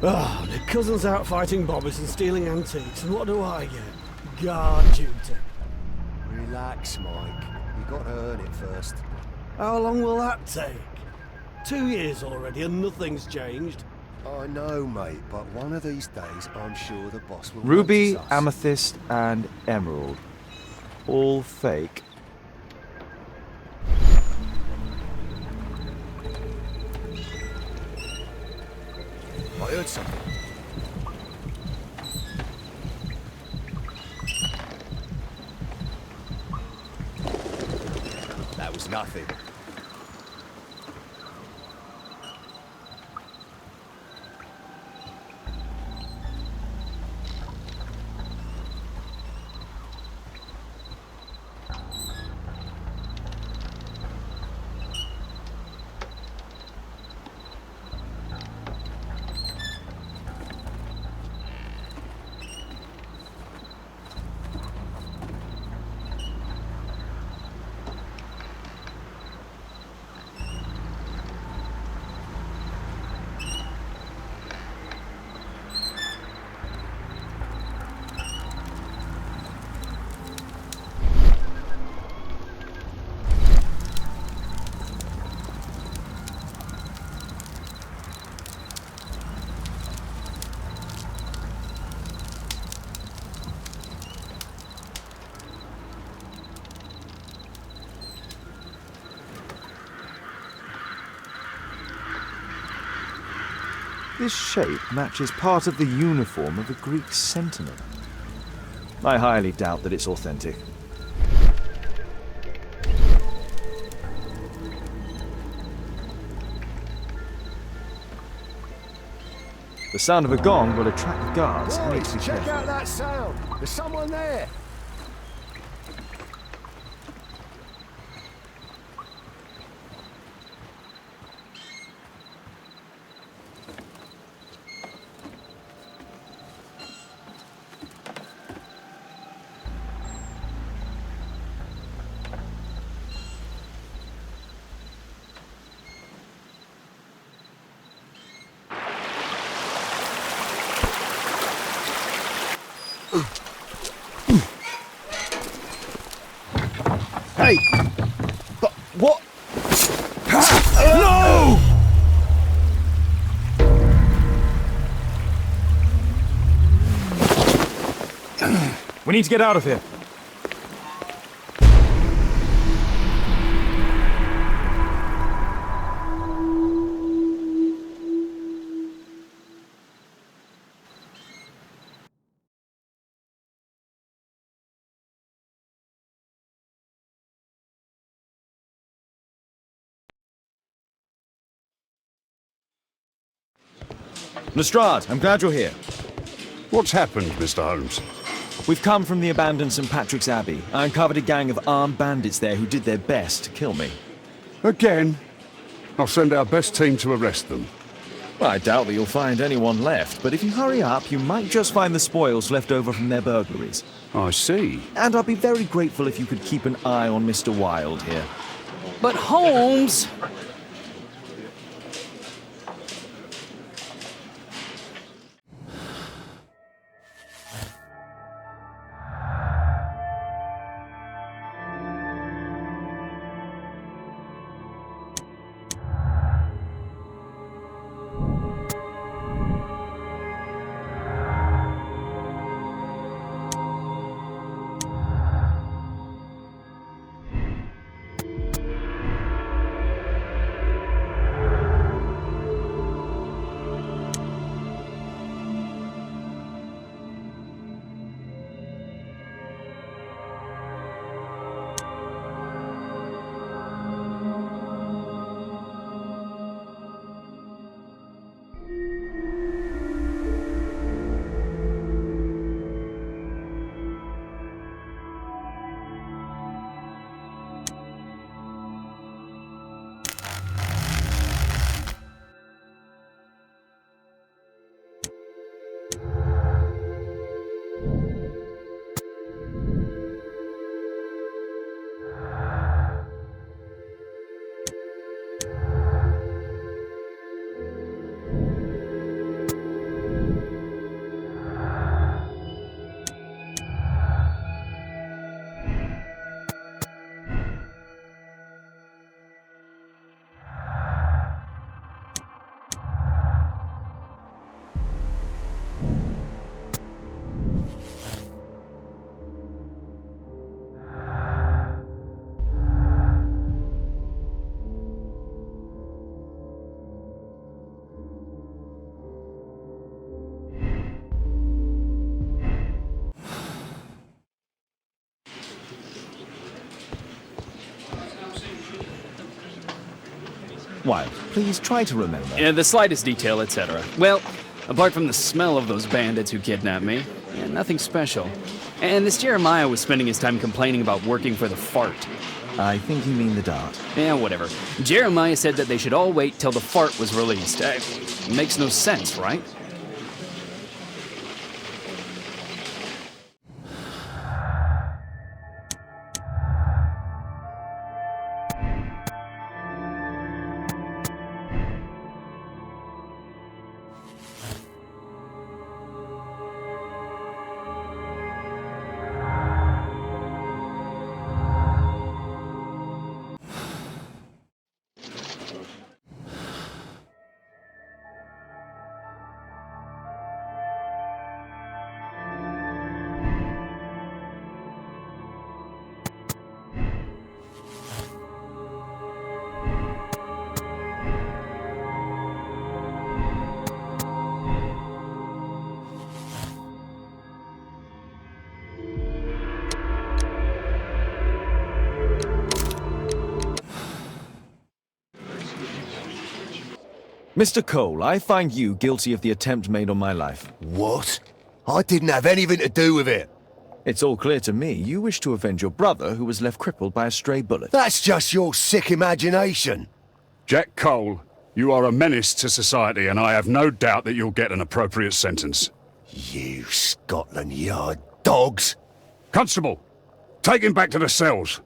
Ah, the cousin's out fighting bobbies and stealing antiques, and what do I get? Guard duty. Relax, Mike. You got to earn it first. How long will that take? 2 years already and nothing's changed. I know, mate, but one of these days I'm sure the boss will Ruby, notice us. amethyst, and emerald. All fake. I heard something. That was nothing. This shape matches part of the uniform of a Greek sentinel. I highly doubt that it's authentic. The sound of a gong will attract the guards. I need to be Check careful. out that sound. There's someone there. Hey! But what? No! We need to get out of here. Lestrade, I'm glad you're here. What's happened, Mr. Holmes? We've come from the abandoned St. Patrick's Abbey. I uncovered a gang of armed bandits there who did their best to kill me. Again? I'll send our best team to arrest them. Well, I doubt that you'll find anyone left, but if you hurry up, you might just find the spoils left over from their burglaries. I see. And I'd be very grateful if you could keep an eye on Mr. Wilde here. But Holmes... Wilde, please try to remember. Yeah, the slightest detail, etc. Well, apart from the smell of those bandits who kidnapped me, yeah, nothing special. And this Jeremiah was spending his time complaining about working for the fart. I think you mean the Dart. Yeah, whatever. Jeremiah said that they should all wait till the fart was released. Makes no sense, right? Mr. Cole, I find you guilty of the attempt made on my life. What? I didn't have anything to do with it. It's all clear to me. You wish to avenge your brother, who was left crippled by a stray bullet. That's just your sick imagination. Jack Cole, you are a menace to society, and I have no doubt that you'll get an appropriate sentence. You Scotland Yard dogs! Constable, take him back to the cells.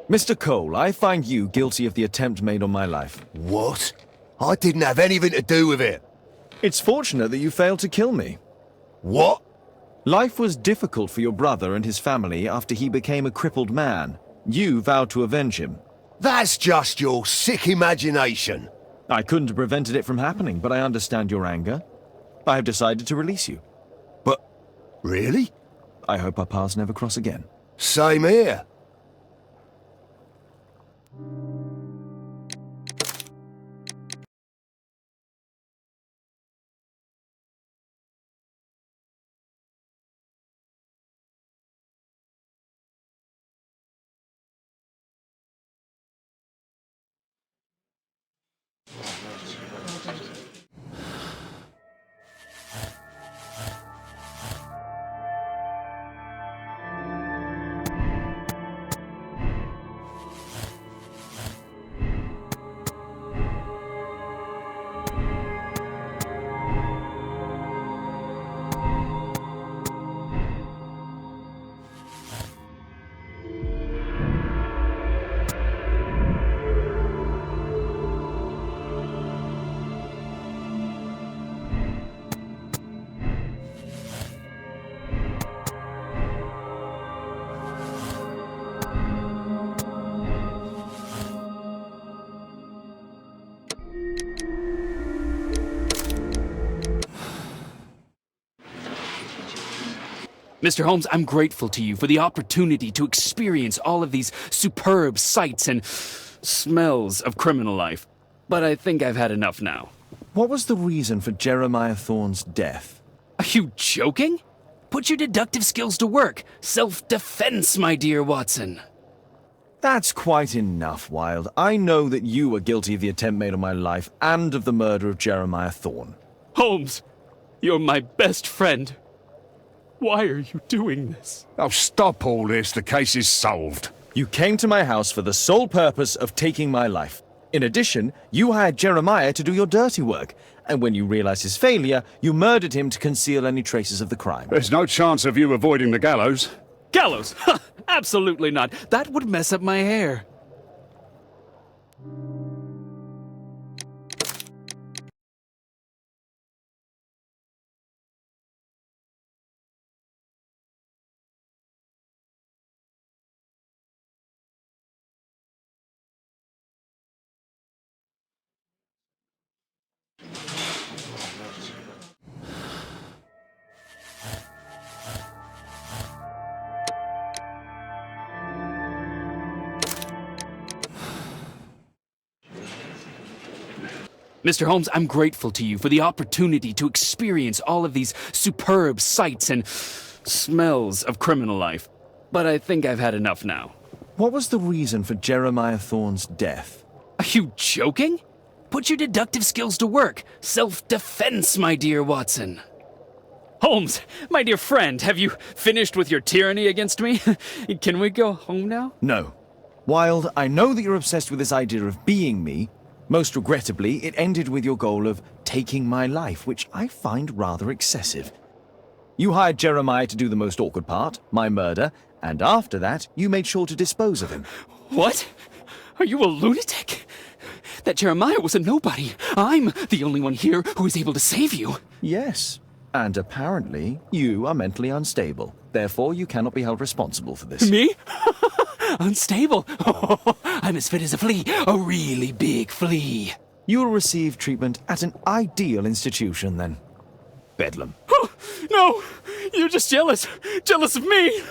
Mr. Cole, I find you guilty of the attempt made on my life. What? I didn't have anything to do with it. It's fortunate that you failed to kill me. What? Life was difficult for your brother and his family after he became a crippled man. You vowed to avenge him. That's just your sick imagination. I couldn't have prevented it from happening, but I understand your anger. I have decided to release you. But, really? I hope our paths never cross again. Same here. Mr. Holmes, I'm grateful to you for the opportunity to experience all of these superb sights and smells of criminal life. But I think I've had enough now. What was the reason for Jeremiah Thorne's death? Are you joking? Put your deductive skills to work. Self-defense, my dear Watson. That's quite enough, Wilde. I know that you were guilty of the attempt made on my life and of the murder of Jeremiah Thorne. Holmes, you're my best friend. Why are you doing this? Oh, stop all this. The case is solved. You came to my house for the sole purpose of taking my life. In addition, you hired Jeremiah to do your dirty work, and when you realized his failure, you murdered him to conceal any traces of the crime. There's no chance of you avoiding the gallows. Gallows? Absolutely not. That would mess up my hair. Mr. Holmes, I'm grateful to you for the opportunity to experience all of these superb sights and smells of criminal life. But I think I've had enough now. What was the reason for Jeremiah Thorne's death? Are you joking? Put your deductive skills to work. Self-defense, my dear Watson. Holmes, my dear friend, have you finished with your tyranny against me? Can we go home now? No. Wilde, I know that you're obsessed with this idea of being me. Most regrettably, it ended with your goal of taking my life, which I find rather excessive. You hired Jeremiah to do the most awkward part, my murder, and after that, you made sure to dispose of him. What? Are you a lunatic? That Jeremiah was a nobody. I'm the only one here who is able to save you. Yes, and apparently, you are mentally unstable. Therefore, you cannot be held responsible for this. Me? Unstable? Oh, I'm as fit as a flea. A really big flea. You will receive treatment at an ideal institution, then. Bedlam. Oh, no! You're just jealous. Jealous of me!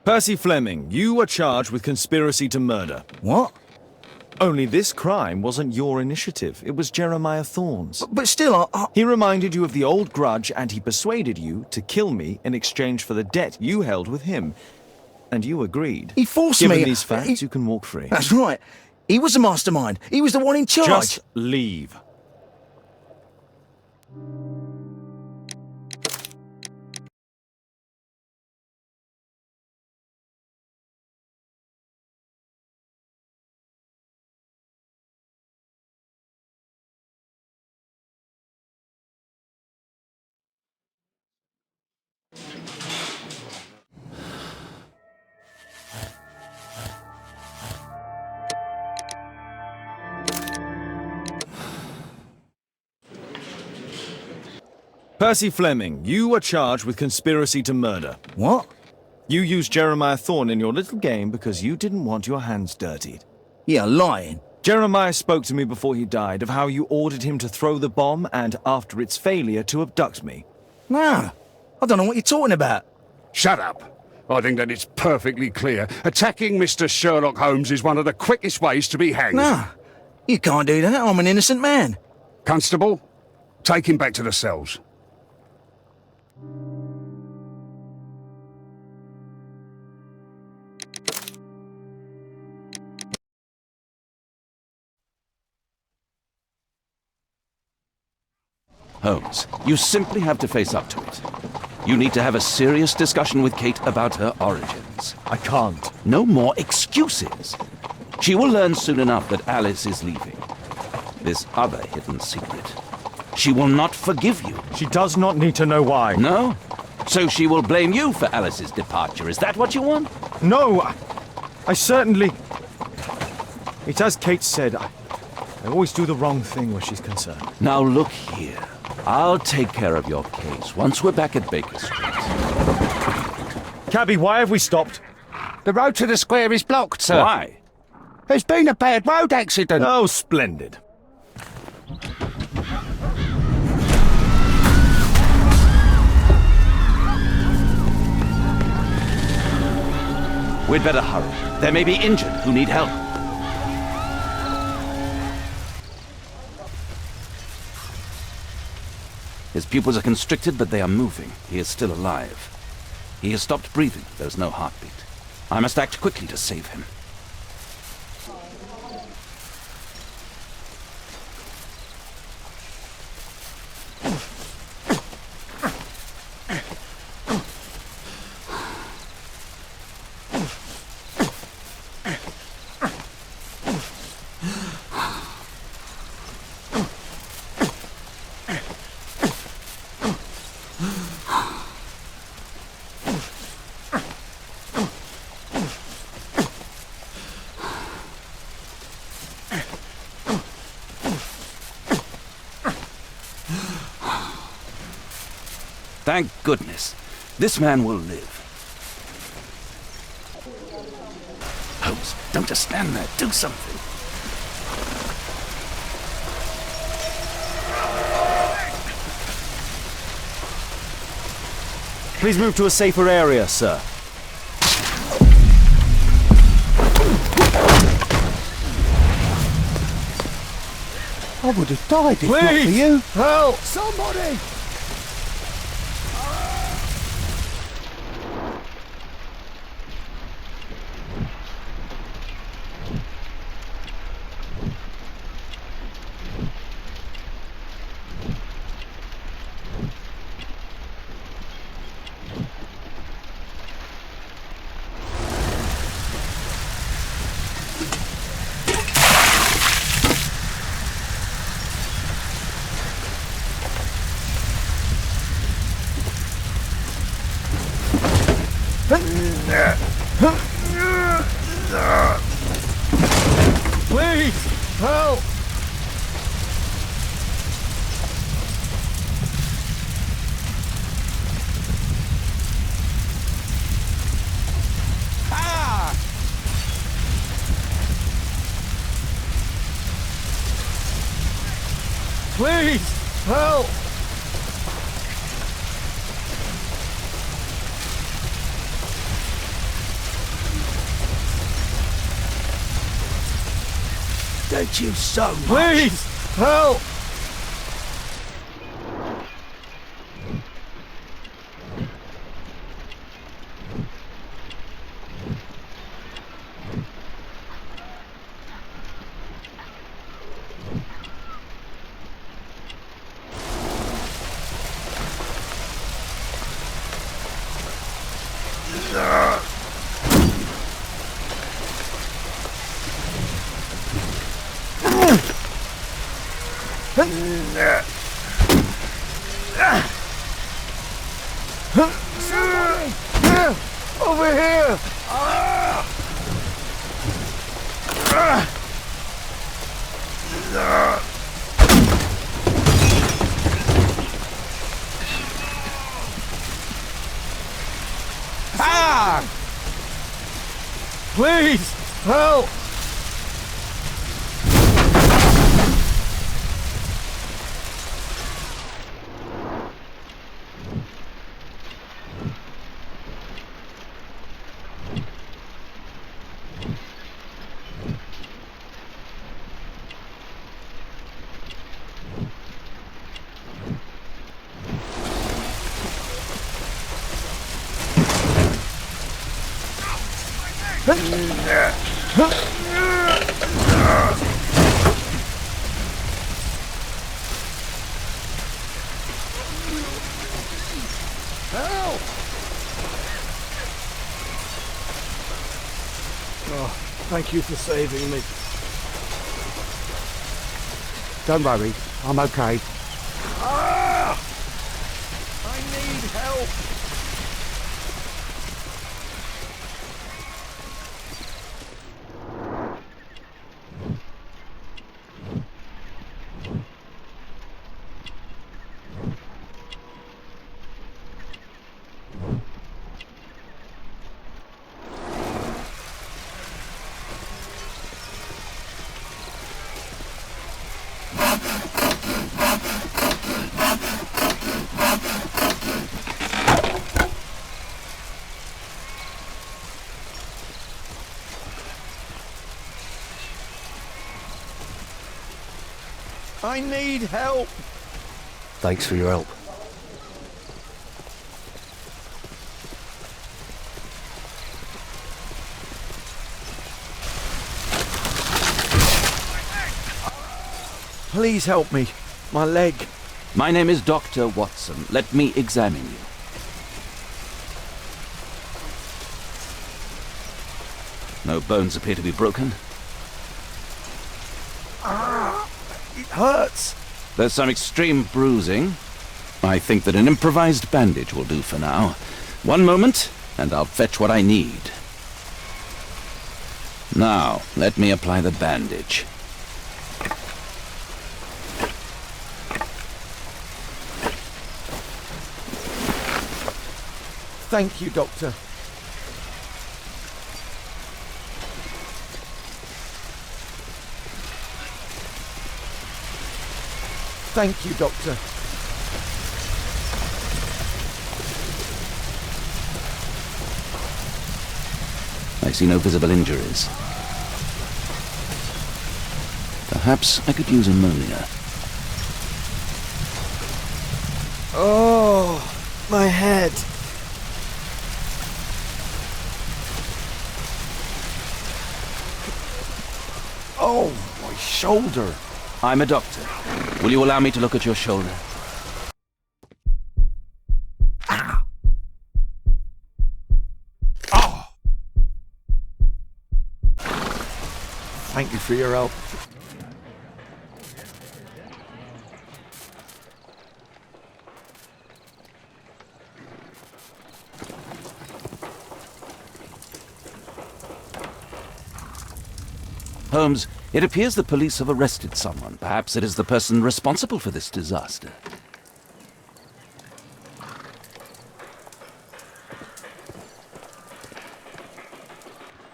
Percy Fleming, you are charged with conspiracy to murder. What? Only this crime wasn't your initiative. It was Jeremiah Thorne's. But still, He reminded you of the old grudge, and he persuaded you to kill me in exchange for the debt you held with him. And you agreed. He forced Given me. these facts, you can walk free. That's right. He was the mastermind. He was the one in charge. Just leave. Percy Fleming, you are charged with conspiracy to murder. What? You used Jeremiah Thorne in your little game because you didn't want your hands dirtied. Yeah, lying. Jeremiah spoke to me before he died of how you ordered him to throw the bomb and, after its failure, to abduct me. Nah, I don't know what you're talking about. Shut up. I think that it's perfectly clear. Attacking Mr. Sherlock Holmes is one of the quickest ways to be hanged. Nah, you can't do that. I'm an innocent man. Constable, take him back to the cells. Holmes, you simply have to face up to it. You need to have a serious discussion with Kate about her origins. I can't. No more excuses. She will learn soon enough that Alice is leaving. This other hidden secret. She will not forgive you. She does not need to know why. No? So she will blame you for Alice's departure. Is that what you want? No, I certainly... It's as Kate said, I always do the wrong thing where she's concerned. Now look here. I'll take care of your case once we're back at Baker Street. Cabby, why have we stopped? The road to the square is blocked, sir. Why? There's been a bad road accident. Oh, splendid. We'd better hurry. There may be injured who need help. His pupils are constricted, but they are moving. He is still alive. He has stopped breathing. There's no heartbeat. I must act quickly to save him. Thank goodness. This man will live. Holmes, don't just stand there. Do something. Please move to a safer area, sir. I would have died if not for Please! you. Help! Somebody! Please! Help! Please! Help! Thank you so much. Please, help! Over here! Ah! Please, help! Help! Oh, thank you for saving me. Don't worry, I'm okay. Ah! I need help! I need help! Thanks for your help. Please help me. My leg. My name is Dr. Watson. Let me examine you. No bones appear to be broken. It hurts! There's some extreme bruising. I think that an improvised bandage will do for now. One moment, and I'll fetch what I need. Now, let me apply the bandage. Thank you, Doctor. Thank you, Doctor. I see no visible injuries. Perhaps I could use ammonia. Oh, my head. Oh, my shoulder. I'm a doctor. Will you allow me to look at your shoulder? Oh. Thank you for your help. Holmes, it appears the police have arrested someone. Perhaps it is the person responsible for this disaster.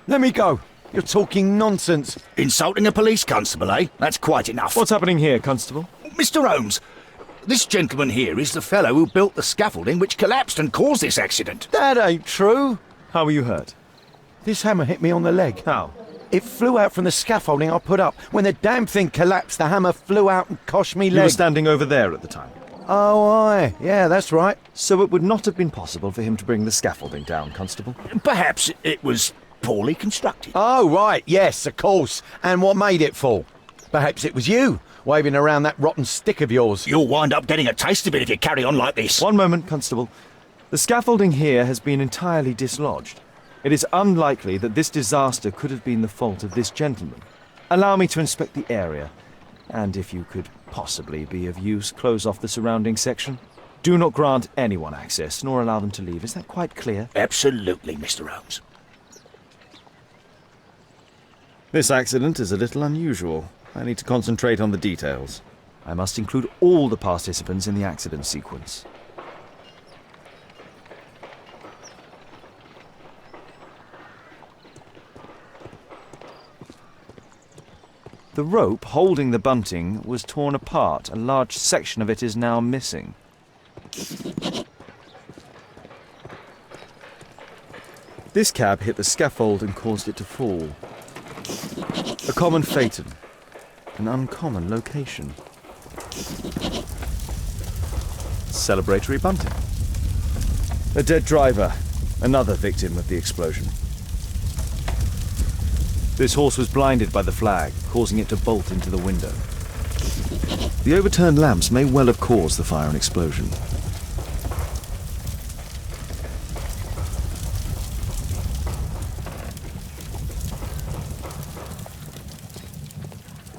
Let me go. You're talking nonsense. Insulting a police constable, eh? That's quite enough. What's happening here, Constable? Mr. Holmes, this gentleman here is the fellow who built the scaffolding which collapsed and caused this accident. That ain't true. How were you hurt? This hammer hit me on the leg. How? It flew out from the scaffolding I put up. When the damn thing collapsed, the hammer flew out and cost me You were leg. standing over there at the time. Oh, aye. Yeah, that's right. So it would not have been possible for him to bring the scaffolding down, Constable? Perhaps it was poorly constructed. Oh, right. Yes, of course. And what made it fall? Perhaps it was you, waving around that rotten stick of yours. You'll wind up getting a taste of it if you carry on like this. One moment, Constable. The scaffolding here has been entirely dislodged. It is unlikely that this disaster could have been the fault of this gentleman. Allow me to inspect the area, and if you could possibly be of use, close off the surrounding section. Do not grant anyone access, nor allow them to leave. Is that quite clear? Absolutely, Mr. Holmes. This accident is a little unusual. I need to concentrate on the details. I must include all the participants in the accident sequence. The rope holding the bunting was torn apart. A large section of it is now missing. This cab hit the scaffold and caused it to fall. A common phaeton. An uncommon location. Celebratory bunting. A dead driver. Another victim of the explosion. This horse was blinded by the flag, causing it to bolt into the window. The overturned lamps may well have caused the fire and explosion.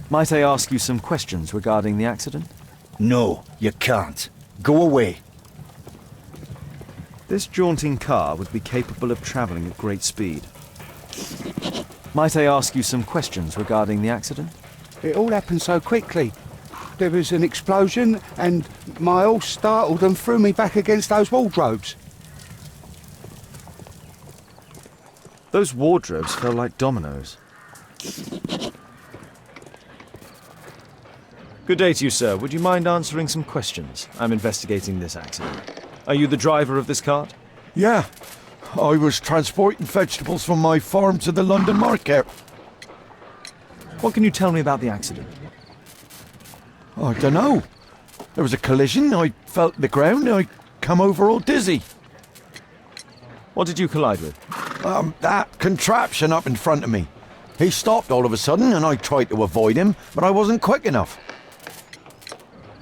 Might I ask you some questions regarding the accident? No, you can't. Go away. This jaunting car would be capable of travelling at great speed. Might I ask you some questions regarding the accident? It all happened so quickly. There was an explosion and my horse startled and threw me back against those wardrobes. Those wardrobes fell like dominoes. Good day to you, sir. Would you mind answering some questions? I'm investigating this accident. Are you the driver of this cart? Yeah. I was transporting vegetables from my farm to the London market. What can you tell me about the accident? I don't know. There was a collision, I felt the ground, I come over all dizzy. What did you collide with? That contraption up in front of me. He stopped all of a sudden and I tried to avoid him, but I wasn't quick enough.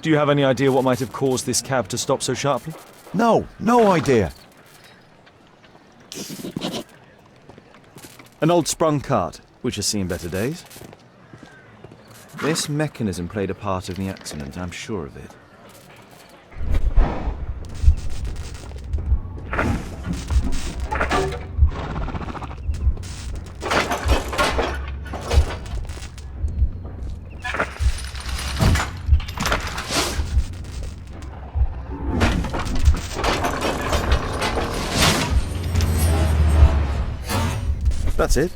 Do you have any idea what might have caused this cab to stop so sharply? No idea. An old sprung cart, which has seen better days. This mechanism played a part in the accident, I'm sure of it. That's it.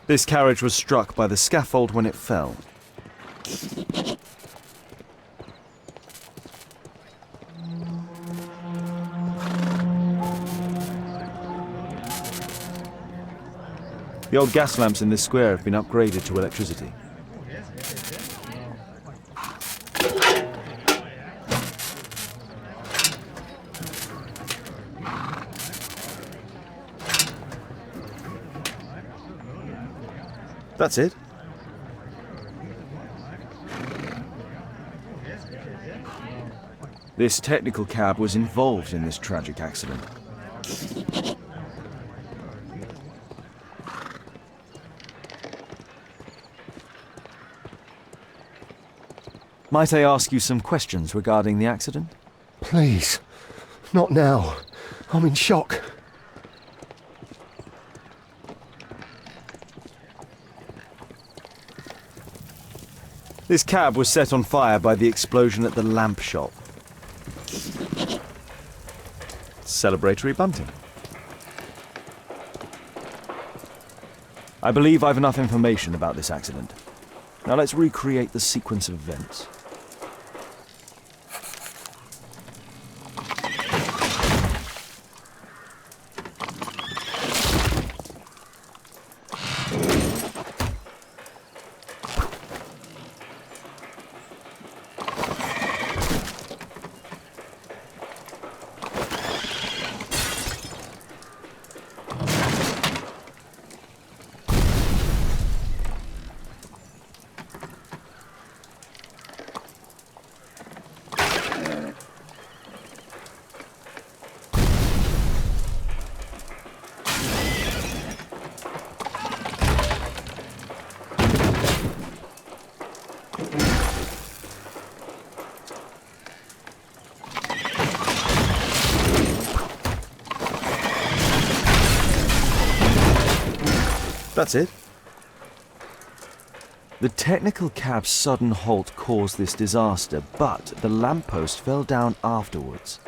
This carriage was struck by the scaffold when it fell. The old gas lamps in this square have been upgraded to electricity. That's it. This technical cab was involved in this tragic accident. Might I ask you some questions regarding the accident? Please. Not now. I'm in shock. This cab was set on fire by the explosion at the lamp shop. Celebratory bunting. I believe I've enough information about this accident. Now let's recreate the sequence of events. That's it. The technical cab's sudden halt caused this disaster, but the lamppost fell down afterwards.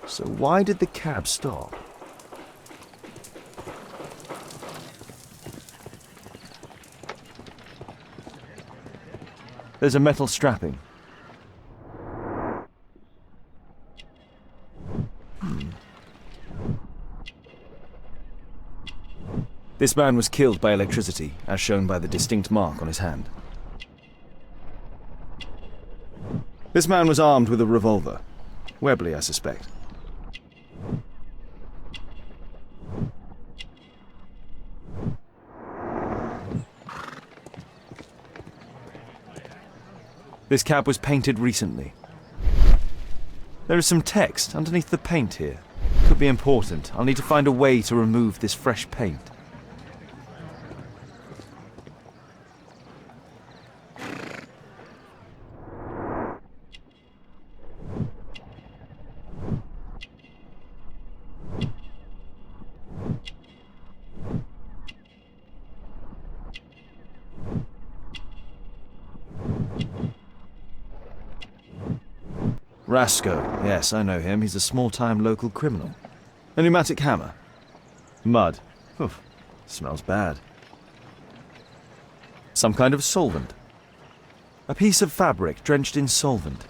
So why did the cab stop? There's a metal strapping. This man was killed by electricity, as shown by the distinct mark on his hand. This man was armed with a revolver. Webley, I suspect. This cab was painted recently. There is some text underneath the paint here. Could be important. I'll need to find a way to remove this fresh paint. Rasco. Yes, I know him. He's a small-time local criminal. A pneumatic hammer. Mud. Oof. Smells bad. Some kind of solvent. A piece of fabric drenched in solvent.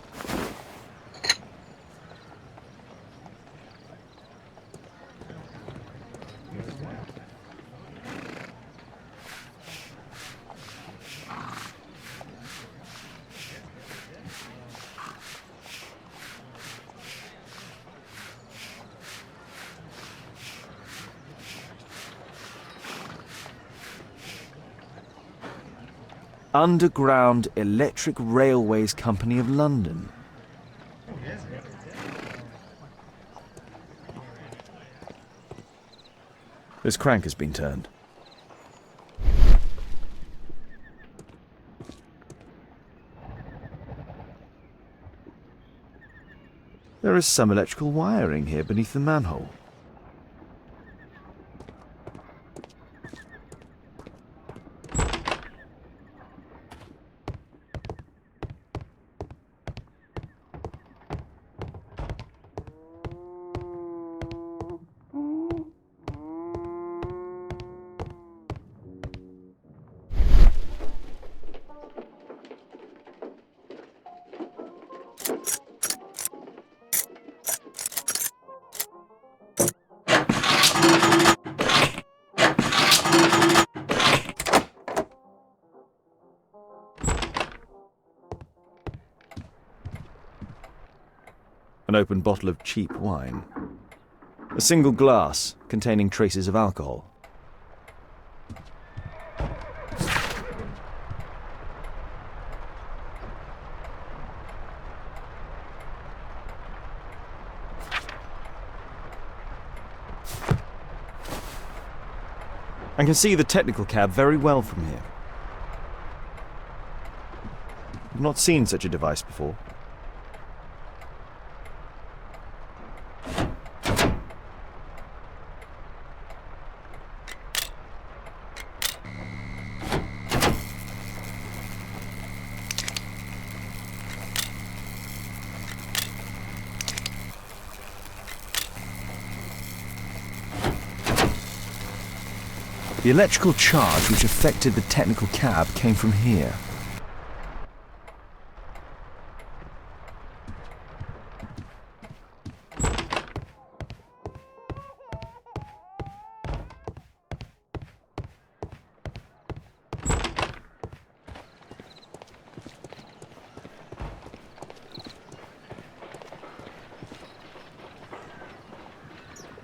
Underground Electric Railways Company of London. This crank has been turned. There is some electrical wiring here beneath the manhole. An open bottle of cheap wine. A single glass containing traces of alcohol. I can see the technical cab very well from here. I've not seen such a device before. The electrical charge which affected the technical cab came from here.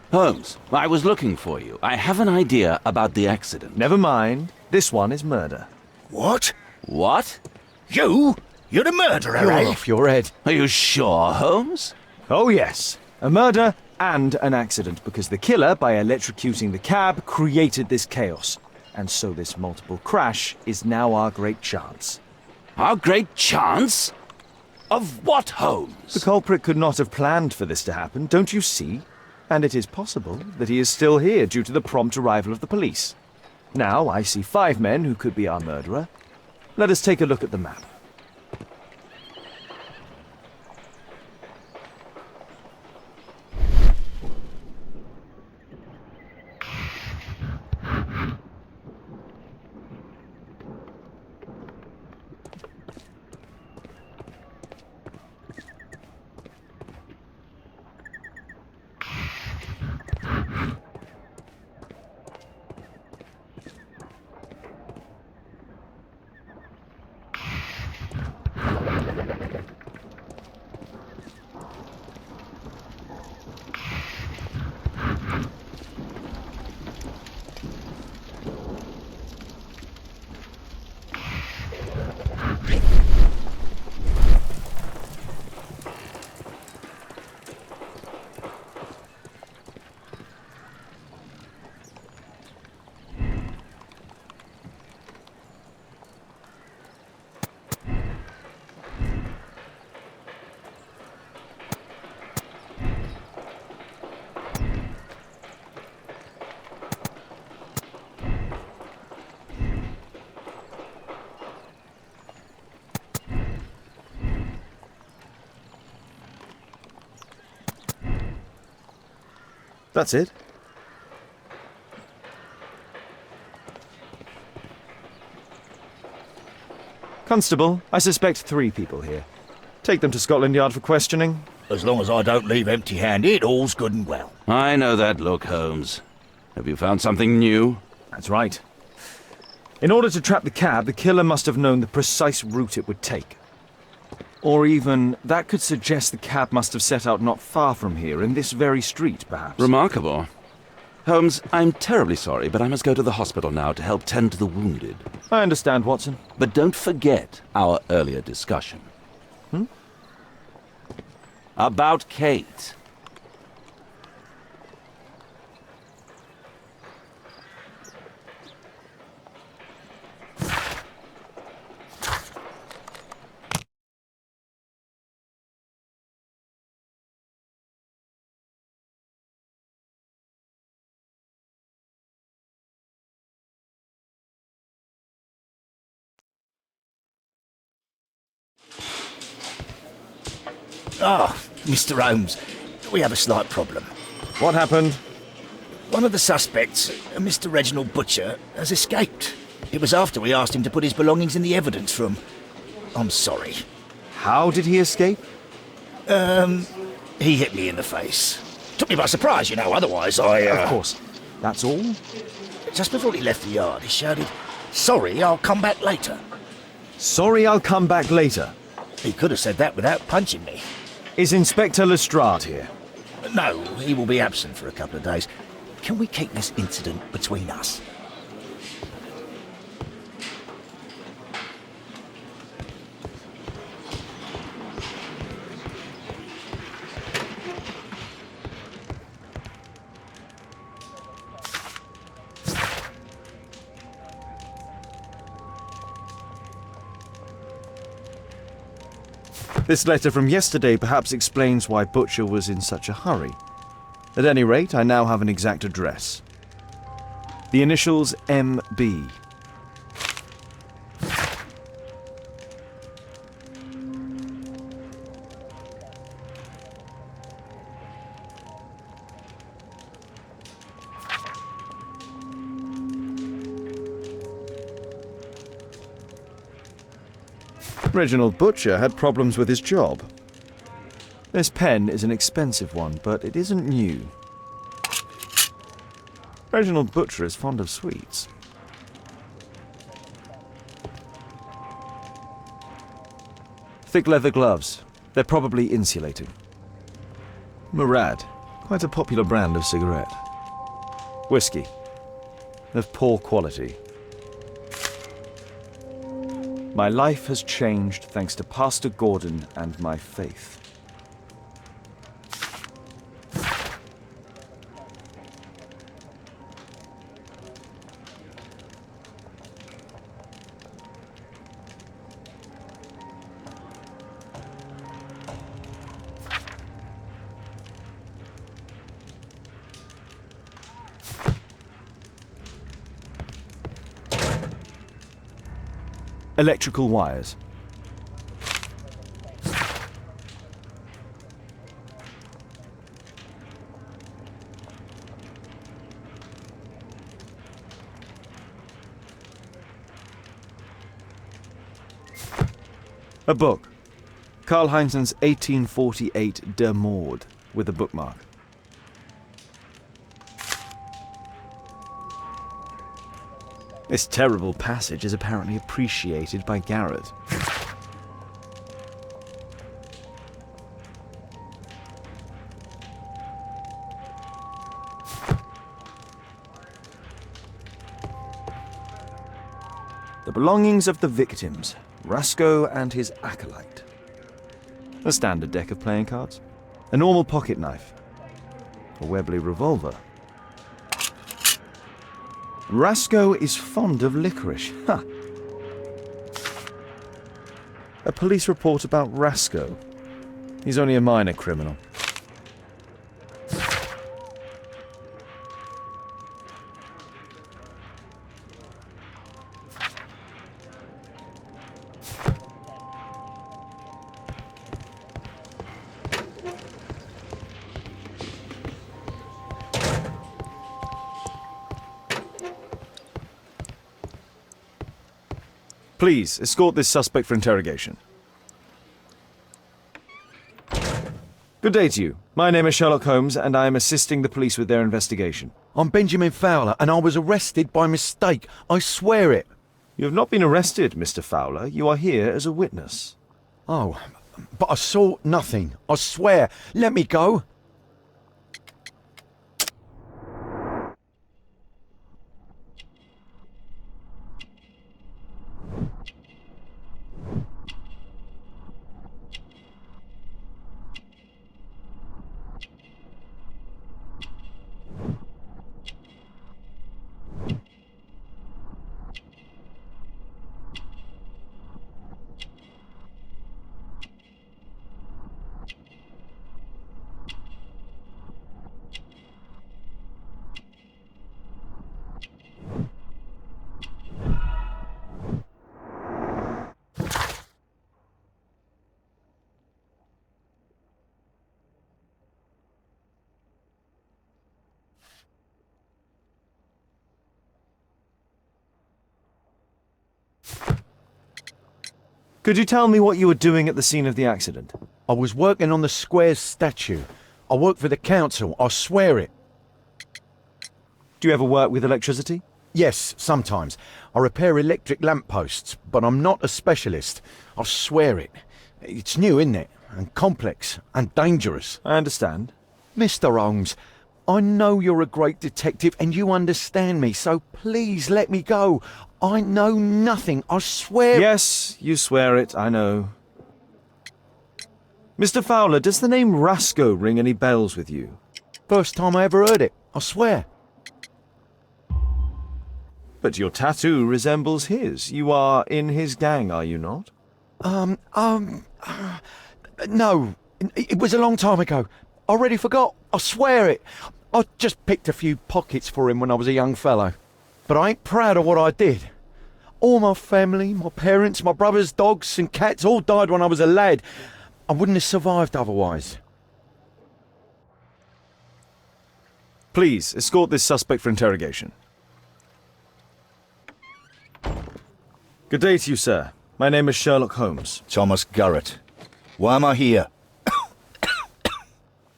Holmes, I was looking for you. I have an idea about the accident. Never mind. This one is murder. What? What? You? You're the murderer, You're eh? off your head. Are you sure, Holmes? Oh yes. A murder and an accident, because the killer, by electrocuting the cab, created this chaos. And so this multiple crash is now our great chance. Our great chance? Of what, Holmes? The culprit could not have planned for this to happen, don't you see? And it is possible that he is still here due to the prompt arrival of the police. Now I see 5 men who could be our murderer. Let us take a look at the map. That's it. Constable, I suspect 3 people here. Take them to Scotland Yard for questioning. As long as I don't leave empty-handed, all's good and well. I know that look, Holmes. Have you found something new? That's right. In order to trap the cab, the killer must have known the precise route it would take. Or even, that could suggest the cab must have set out not far from here, in this very street, perhaps. Remarkable. Holmes, I'm terribly sorry, but I must go to the hospital now to help tend to the wounded. I understand, Watson. But don't forget our earlier discussion. About Kate. Ah, Mr. Holmes, we have a slight problem. What happened? One of the suspects, Mr. Reginald Butcher, has escaped. It was after we asked him to put his belongings in the evidence room. I'm sorry. How did he escape? He hit me in the face. Took me by surprise, you know, otherwise I... Of course. That's all? Just before he left the yard, he shouted, "Sorry, I'll come back later." Sorry, I'll come back later. He could have said that without punching me. Is Inspector Lestrade here? No, he will be absent for a couple of days. Can we keep this incident between us? This letter from yesterday perhaps explains why Butcher was in such a hurry. At any rate, I now have an exact address. The initials MB. Reginald Butcher had problems with his job. This pen is an expensive one, but it isn't new. Reginald Butcher is fond of sweets. Thick leather gloves. They're probably insulating. Murad. Quite a popular brand of cigarette. Whiskey. Of poor quality. My life has changed thanks to Pastor Gordon and my faith. Electrical wires. A book. Karl Heinzen's 1848 Der Mord, with a bookmark. This terrible passage is apparently appreciated by Garrett. The belongings of the victims, Rasco and his acolyte. A standard deck of playing cards. A normal pocket knife. A Webley revolver. Rasco is fond of licorice. Huh. A police report about Rasco. He's only a minor criminal. Please, escort this suspect for interrogation. Good day to you. My name is Sherlock Holmes, and I am assisting the police with their investigation. I'm Benjamin Fowler, and I was arrested by mistake. I swear it. You have not been arrested, Mr. Fowler. You are here as a witness. Oh, but I saw nothing. I swear. Let me go. Could you tell me what you were doing at the scene of the accident? I was working on the square's statue. I work for the council, I swear it. Do you ever work with electricity? Yes, sometimes. I repair electric lampposts, but I'm not a specialist. I swear it. It's new, isn't it? And complex, and dangerous. I understand. Mr. Holmes, I know you're a great detective and you understand me, so please let me go. I know nothing, I swear... Yes, you swear it, I know. Mr. Fowler, does the name Rasco ring any bells with you? First time I ever heard it, I swear. But your tattoo resembles his. You are in his gang, are you not? No. It was a long time ago. I already forgot. I swear it. I just picked a few pockets for him when I was a young fellow. But I ain't proud of what I did. All my family, my parents, my brothers, dogs and cats all died when I was a lad. I wouldn't have survived otherwise. Please, escort this suspect for interrogation. Good day to you, sir. My name is Sherlock Holmes. Thomas Garrett. Why am I here?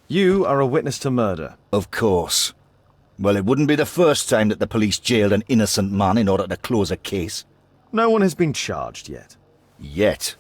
You are a witness to murder. Of course. Well, it wouldn't be the first time that the police jailed an innocent man in order to close a case. No one has been charged yet. Yet.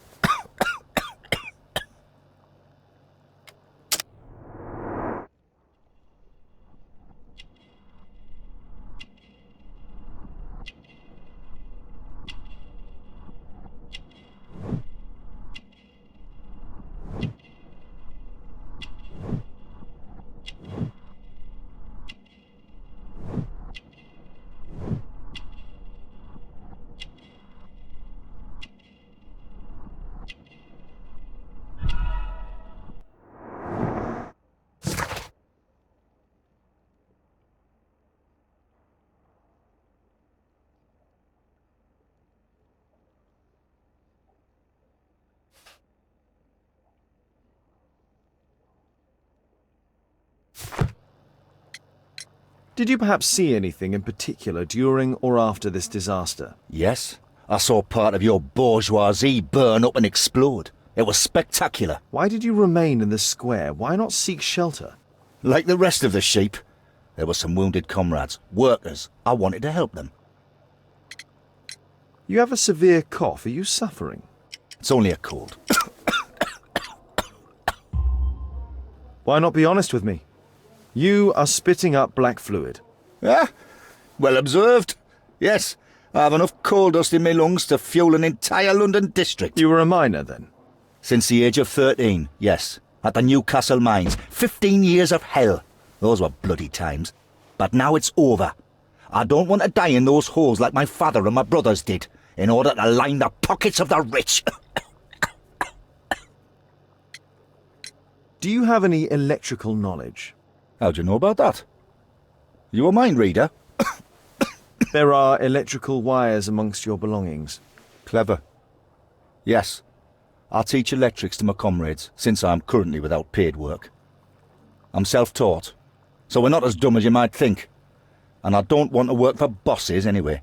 Did you perhaps see anything in particular during or after this disaster? Yes. I saw part of your bourgeoisie burn up and explode. It was spectacular. Why did you remain in the square? Why not seek shelter? Like the rest of the sheep, there were some wounded comrades, workers. I wanted to help them. You have a severe cough. Are you suffering? It's only a cold. Why not be honest with me? You are spitting up black fluid. Ah, well observed. Yes, I have enough coal dust in my lungs to fuel an entire London district. You were a miner then? Since the age of 13, yes. At the Newcastle mines. 15 years of hell. Those were bloody times. But now it's over. I don't want to die in those holes like my father and my brothers did, in order to line the pockets of the rich. Do you have any electrical knowledge? How do you know about that? You a mind reader? There are electrical wires amongst your belongings. Clever. Yes. I teach electrics to my comrades, since I'm currently without paid work. I'm self-taught, so we're not as dumb as you might think. And I don't want to work for bosses anyway.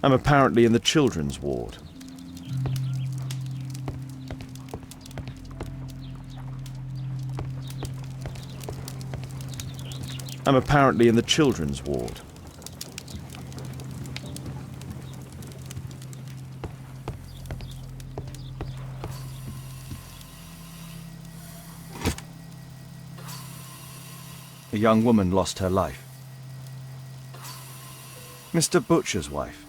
I'm apparently in the children's ward. I'm apparently in the children's ward. A young woman lost her life. Mr. Butcher's wife.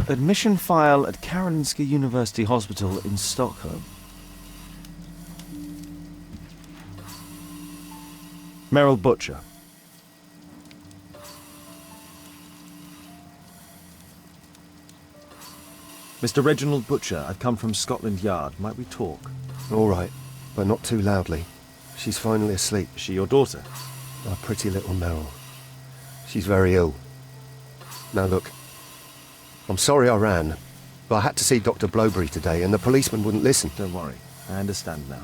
Admission file at Karolinska University Hospital in Stockholm. Merrill Butcher. Mr. Reginald Butcher, I've come from Scotland Yard. Might we talk? All right, but not too loudly. She's finally asleep. Is she your daughter? Our pretty little Merrill. She's very ill. Now look, I'm sorry I ran, but I had to see Dr. Blowberry today and the policeman wouldn't listen. Don't worry, I understand now.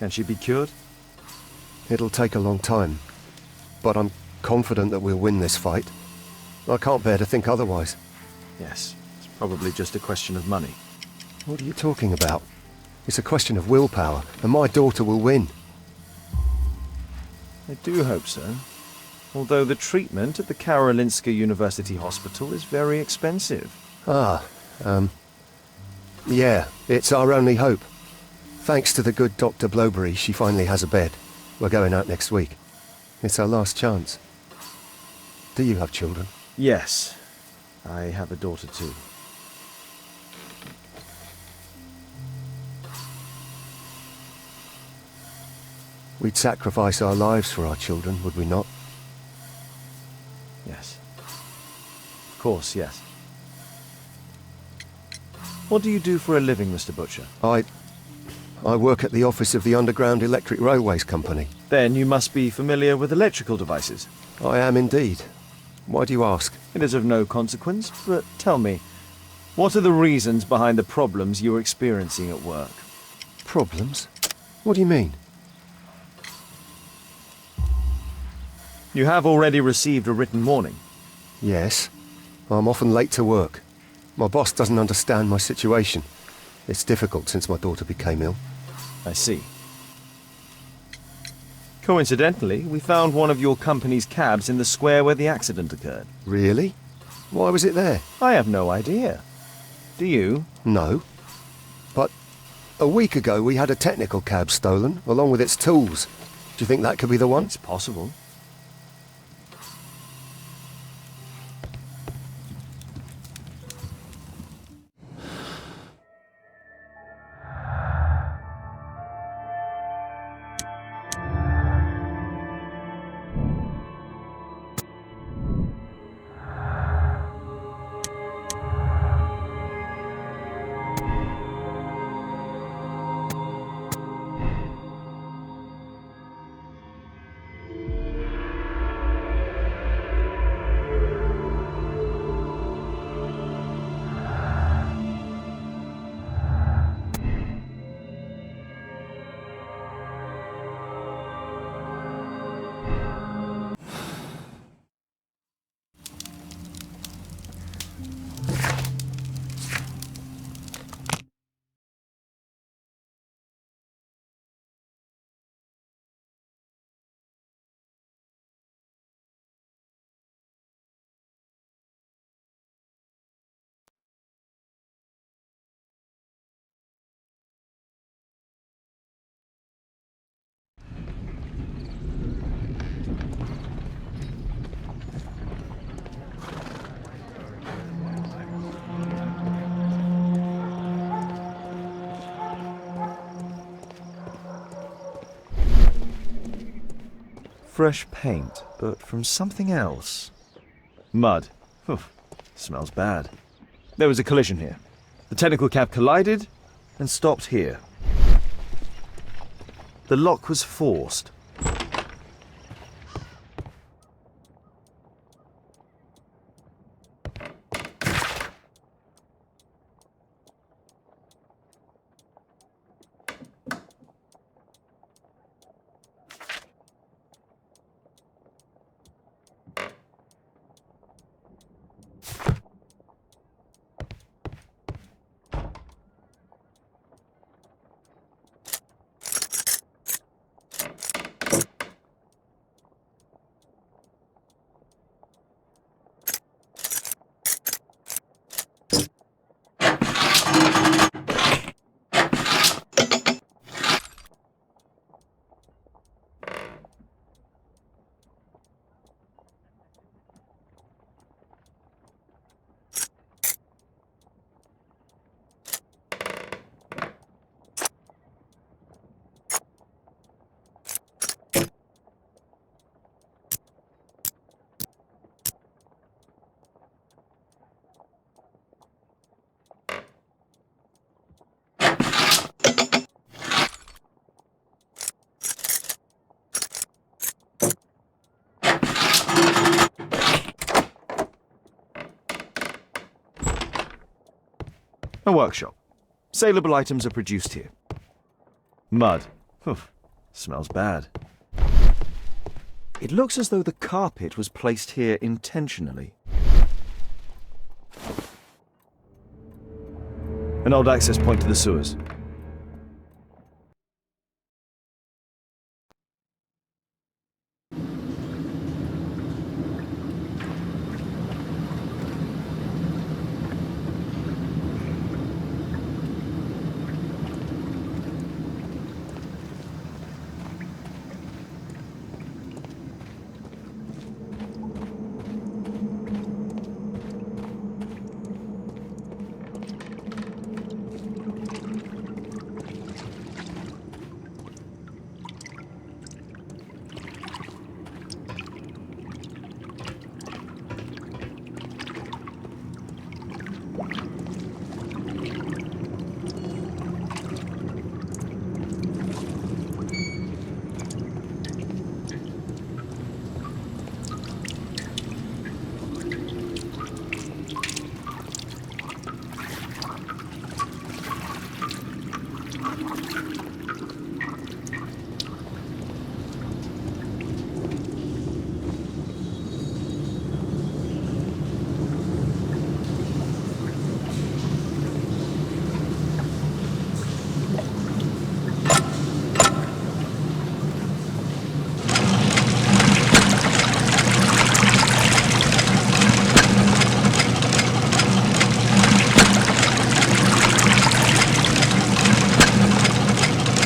Can she be cured? It'll take a long time, but I'm confident that we'll win this fight. I can't bear to think otherwise. Yes, it's probably just a question of money. What are you talking about? It's a question of willpower, and my daughter will win. I do hope so. Although the treatment at the Karolinska University Hospital is very expensive. Yeah, it's our only hope. Thanks to the good Dr. Blowberry, she finally has a bed. We're going out next week. It's our last chance. Do you have children? Yes, I have a daughter too. We'd sacrifice our lives for our children, would we not? Yes. Of course, yes. What do you do for a living, Mr. Butcher? I work at the office of the Underground Electric Railways Company. Then you must be familiar with electrical devices. I am indeed. Why do you ask? It is of no consequence, but tell me, what are the reasons behind the problems you are experiencing at work? Problems? What do you mean? You have already received a written warning. Yes. I'm often late to work. My boss doesn't understand my situation. It's difficult since my daughter became ill. I see. Coincidentally, we found one of your company's cabs in the square where the accident occurred. Really? Why was it there? I have no idea. Do you? No. But a week ago we had a technical cab stolen, along with its tools. Do you think that could be the one? It's possible. Fresh paint, but from something else. Mud. Smells bad. There was a collision here. The technical cab collided and stopped here. The lock was forced. A workshop. Saleable items are produced here. Mud. Smells bad. It looks as though the carpet was placed here intentionally. An old access point to the sewers.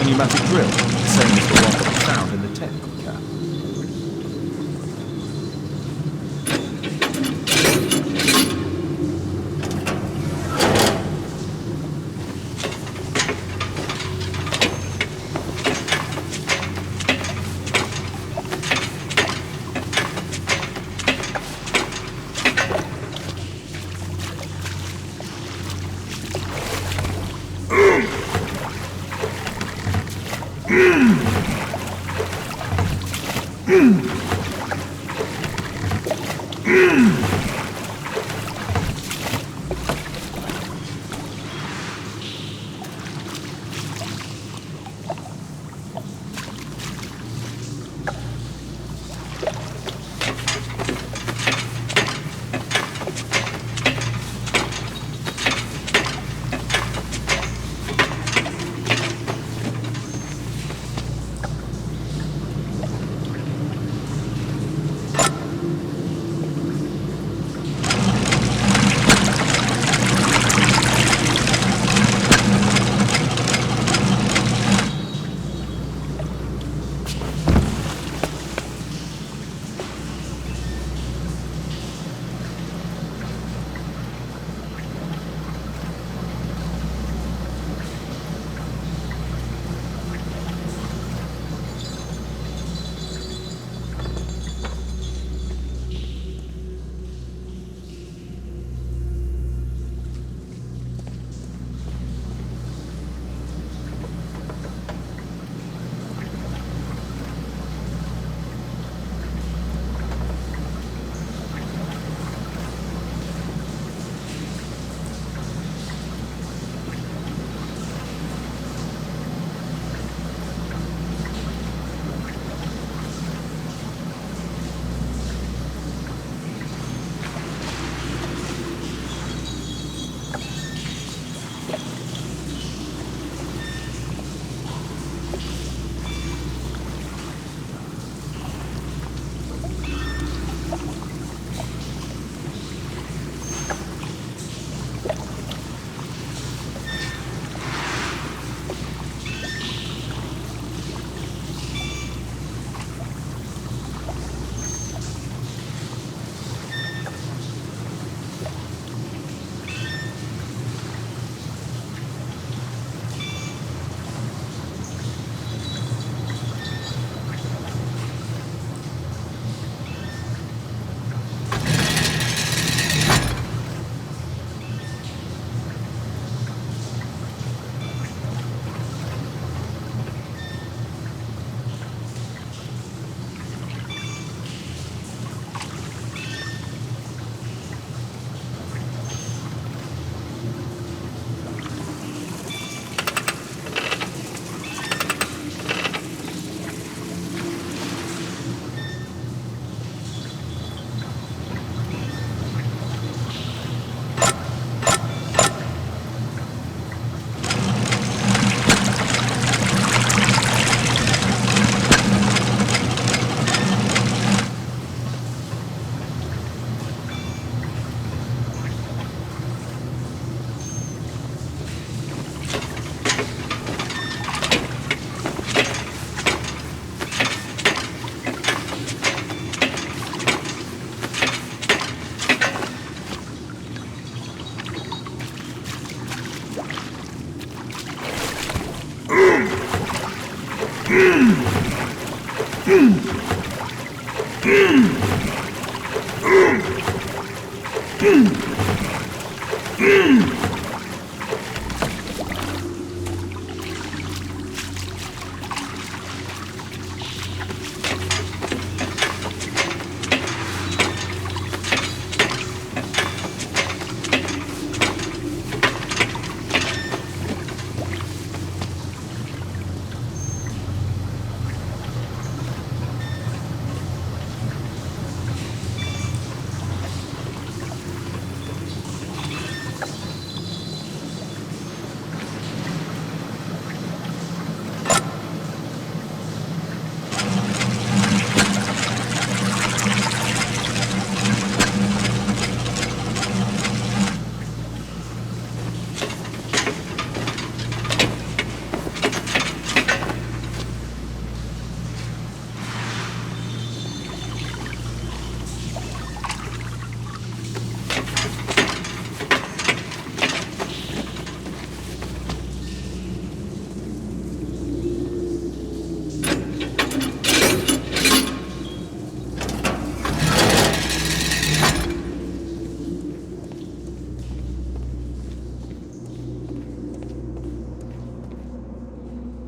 Pneumatic drill, same as the one that we found in the technical cab.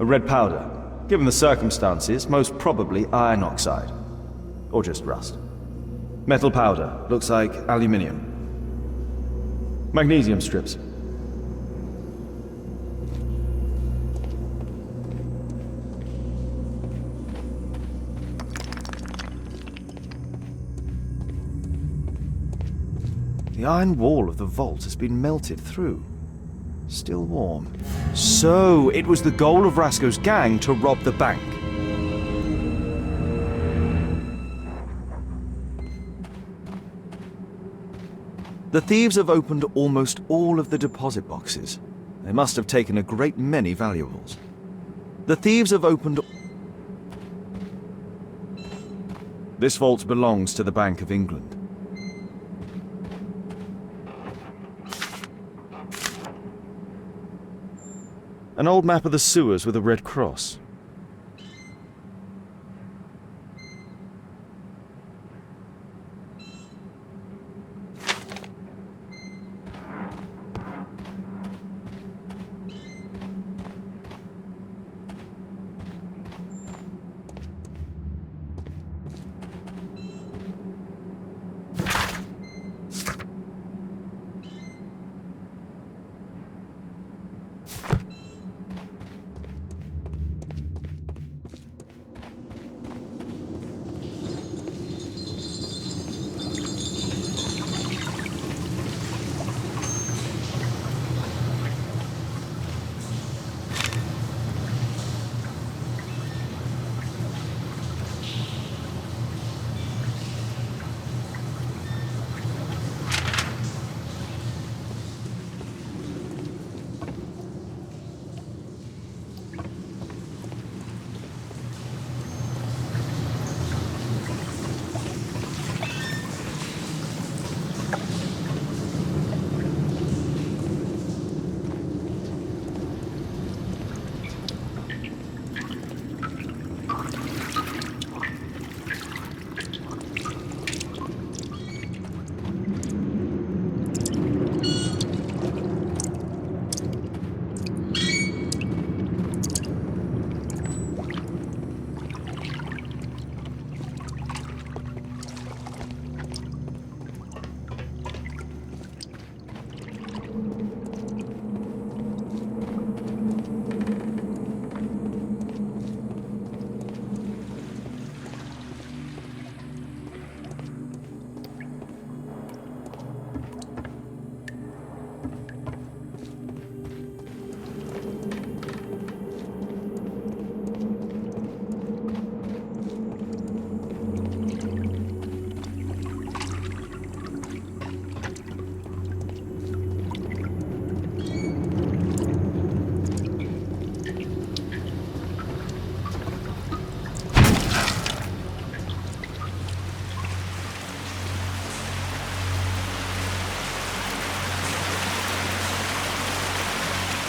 A red powder. Given the circumstances, most probably iron oxide. Or just rust. Metal powder. Looks like aluminium. Magnesium strips. The iron wall of the vault has been melted through. Still warm. So, it was the goal of Rasco's gang to rob the bank. The thieves have opened almost all of the deposit boxes. They must have taken a great many valuables. The thieves have opened... This vault belongs to the Bank of England. An old map of the sewers with a red cross.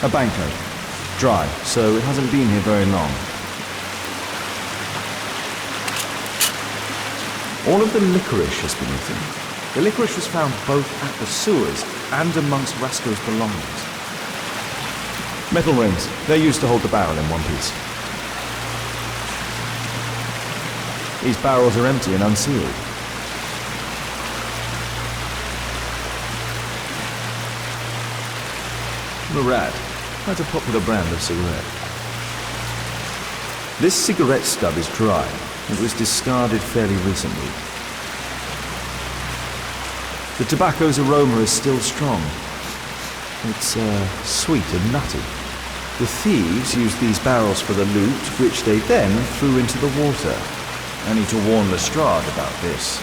A banknote. Dry, so it hasn't been here very long. All of the licorice has been eaten. The licorice was found both at the sewers and amongst Rasco's belongings. Metal rings. They're used to hold the barrel in one piece. These barrels are empty and unsealed. Murad. That's a popular brand of cigarette. This cigarette stub is dry. It was discarded fairly recently. The tobacco's aroma is still strong. It's sweet and nutty. The thieves used these barrels for the loot, which they then threw into the water. I need to warn Lestrade about this.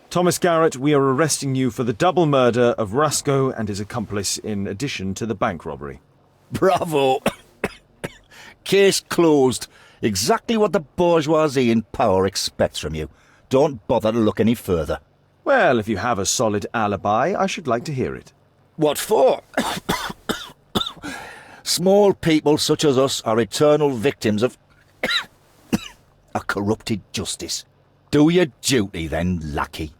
Thomas Garrett, we are arresting you for the double murder of Rasco and his accomplice in addition to the bank robbery. Bravo! Case closed. Exactly what the bourgeoisie in power expects from you. Don't bother to look any further. Well, if you have a solid alibi, I should like to hear it. What for? Small people such as us are eternal victims of a corrupted justice. Do your duty then, lackey.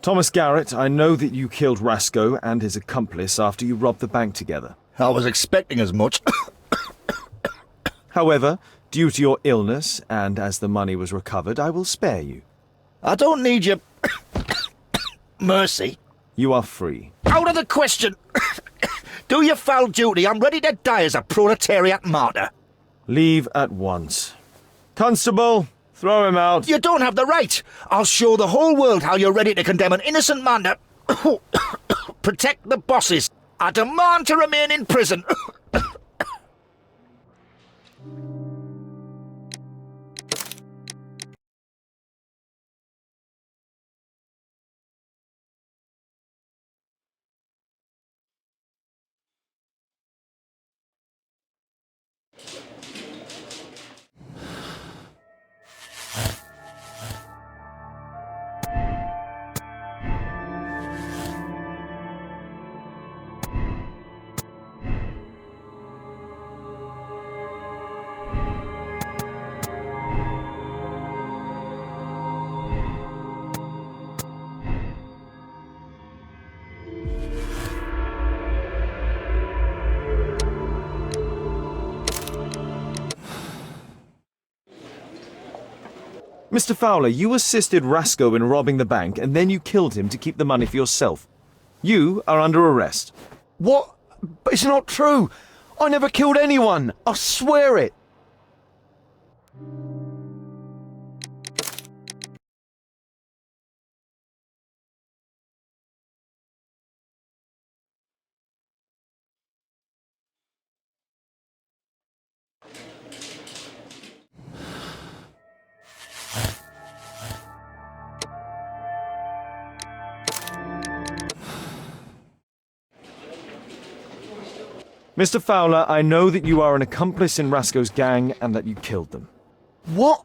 Thomas Garrett, I know that you killed Rasco and his accomplice after you robbed the bank together. I was expecting as much. However, due to your illness, and as the money was recovered, I will spare you. I don't need your mercy. You are free. Out of the question! Do your foul duty. I'm ready to die as a proletariat martyr. Leave at once. Constable, throw him out. You don't have the right. I'll show the whole world how you're ready to condemn an innocent man to Protect the bosses. I demand to remain in prison. Mr. Fowler, you assisted Rasco in robbing the bank, and then you killed him to keep the money for yourself. You are under arrest. What? But it's not true. I never killed anyone. I swear it. Mr. Fowler, I know that you are an accomplice in Rasco's gang and that you killed them. What?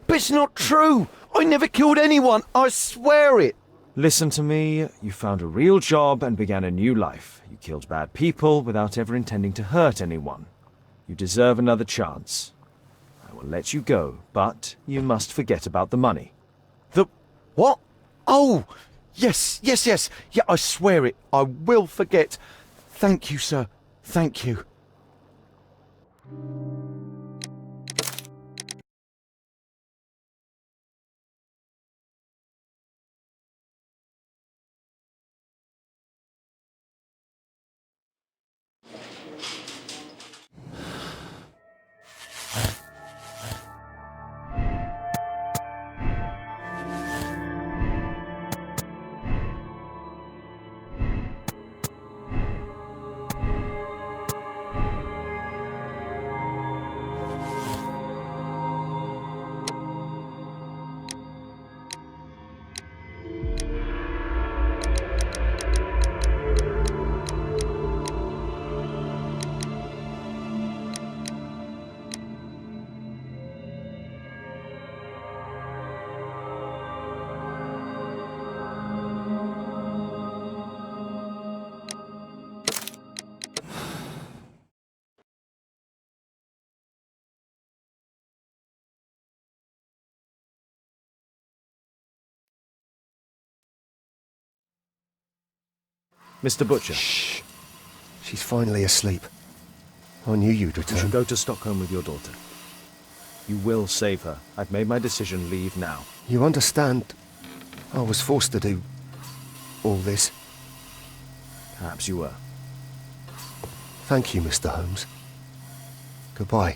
But it's not true. I never killed anyone. I swear it. Listen to me. You found a real job and began a new life. You killed bad people without ever intending to hurt anyone. You deserve another chance. I will let you go, but you must forget about the money. The what? Oh, yes. Yeah, I swear it. I will forget. Thank you, sir. Thank you. Mr. Butcher. Shh. She's finally asleep. I knew you'd return. You should go to Stockholm with your daughter. You will save her. I've made my decision. Leave now. You understand, I was forced to do all this. Perhaps you were. Thank you, Mr. Holmes. Goodbye.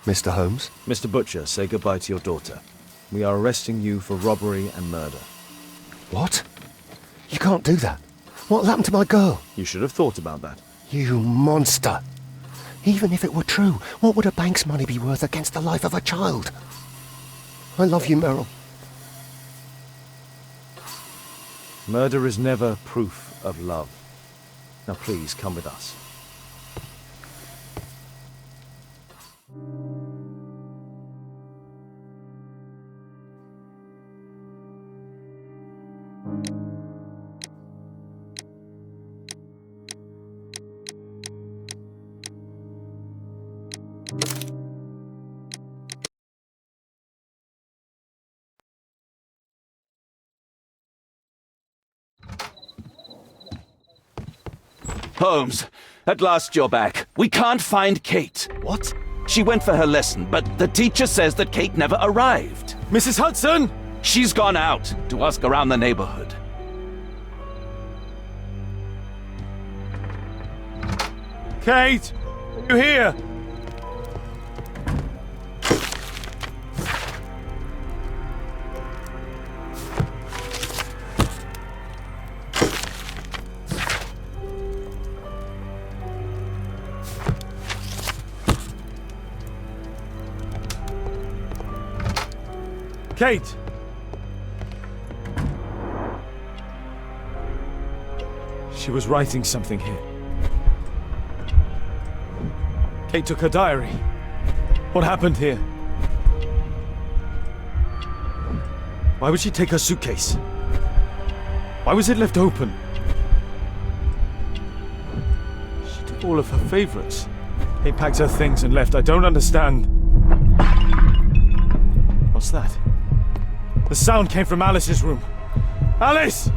Mr. Holmes? Mr. Butcher, say goodbye to your daughter. We are arresting you for robbery and murder. What? You can't do that. What happened to my girl? You should have thought about that. You monster! Even if it were true, what would a bank's money be worth against the life of a child? I love you, Merrill. Murder is never proof of love. Now please, come with us. Holmes, at last you're back. We can't find Kate. What? She went for her lesson, but the teacher says that Kate never arrived. Mrs. Hudson! She's gone out to ask around the neighborhood. Kate! Are you here? Kate! She was writing something here. Kate took her diary. What happened here? Why would she take her suitcase? Why was it left open? She took all of her favorites. Kate packed her things and left. I don't understand. What's that? The sound came from Alice's room. Alice!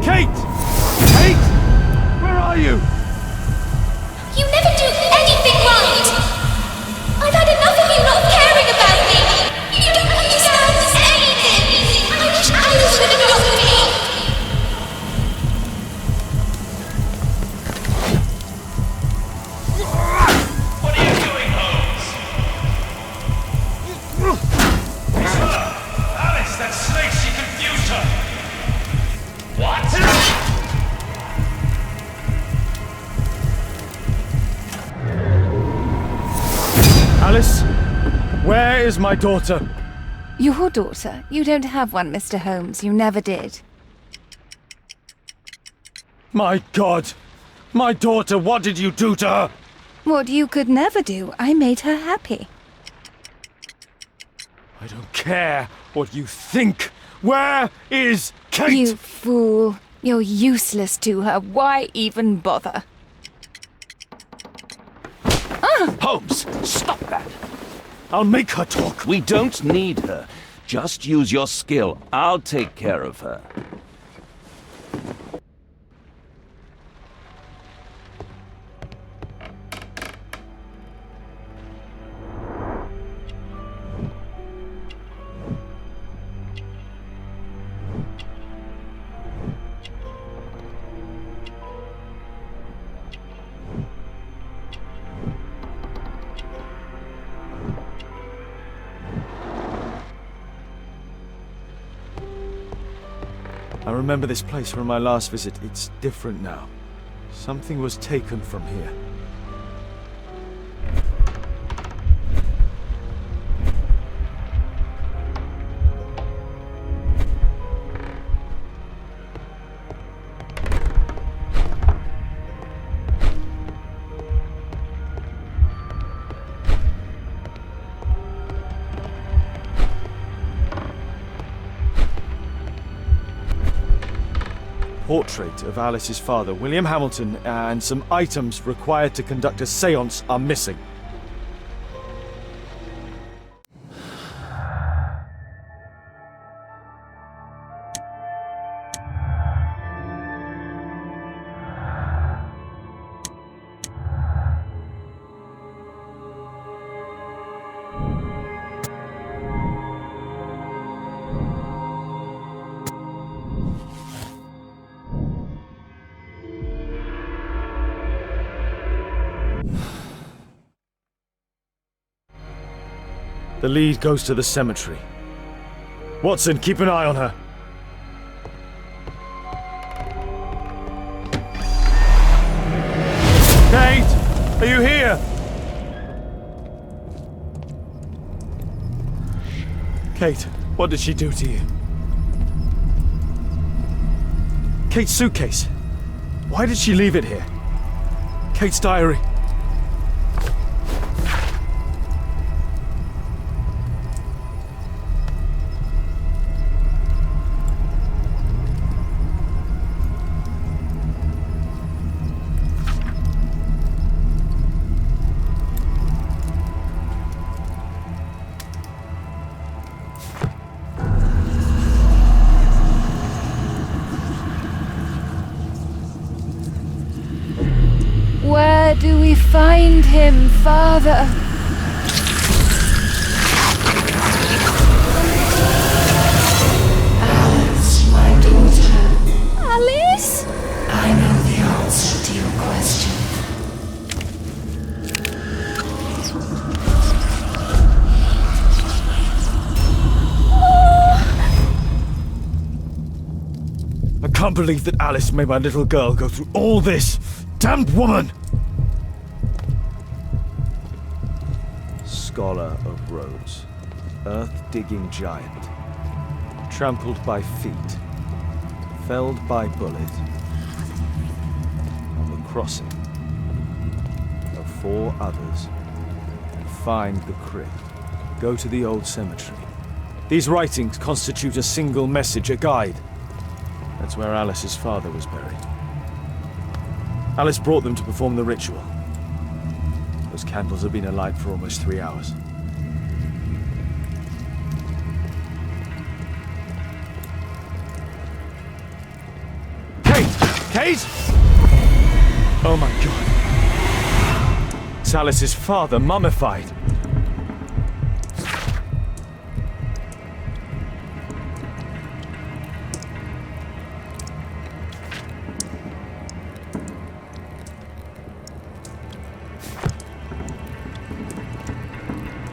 Kate! Kate! Where are you? You never do anything right! I've had enough of you not caring about me! You don't understand anything! I wish Alice would have got me! What are you doing, Holmes? Alice, that snake, she confused her! What? Alice, where is my daughter? Your daughter? You don't have one, Mr. Holmes. You never did. My God! My daughter, what did you do to her? What you could never do. I made her happy. I don't care what you think. Where is Kate? You fool. You're useless to her. Why even bother? Holmes, stop that! I'll make her talk. We don't need her. Just use your skill. I'll take care of her. I remember this place from my last visit. It's different now. Something was taken from here. Portrait of Alice's father, William Hamilton, and some items required to conduct a séance are missing. The lead goes to the cemetery. Watson, keep an eye on her. Kate! Are you here? Kate, what did she do to you? Kate's suitcase. Why did she leave it here? Kate's diary. find him, Father. Alice, my daughter. Alice? I know the answer to your question. I can't believe that Alice made my little girl go through all this. Damned woman! Scholar of Rhodes. Earth-digging giant. Trampled by feet. Felled by bullet. On the crossing of 4 others. Find the crypt. Go to the old cemetery. These writings constitute a single message, a guide. That's where Alice's father was buried. Alice brought them to perform the ritual. Those candles have been alight for almost 3 hours. Kate! Kate! Oh my God. It's Alice's father, mummified.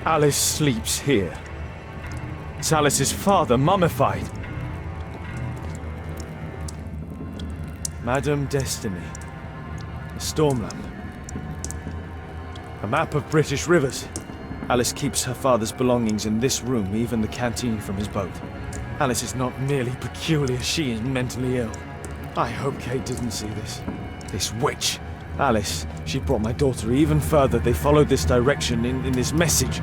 Alice sleeps here. It's Alice's father, mummified. Madame Destiny. A storm lamp. A map of British rivers. Alice keeps her father's belongings in this room, even the canteen from his boat. Alice is not merely peculiar, she is mentally ill. I hope Kate didn't see this. This witch. Alice, she brought my daughter even further. They followed this direction in this message.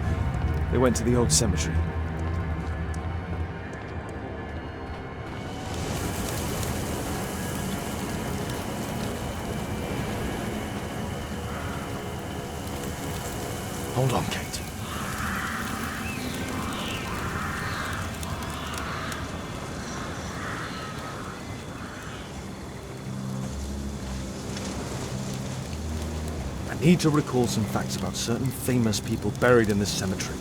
They went to the old cemetery. Hold on, Kate. I need to recall some facts about certain famous people buried in this cemetery.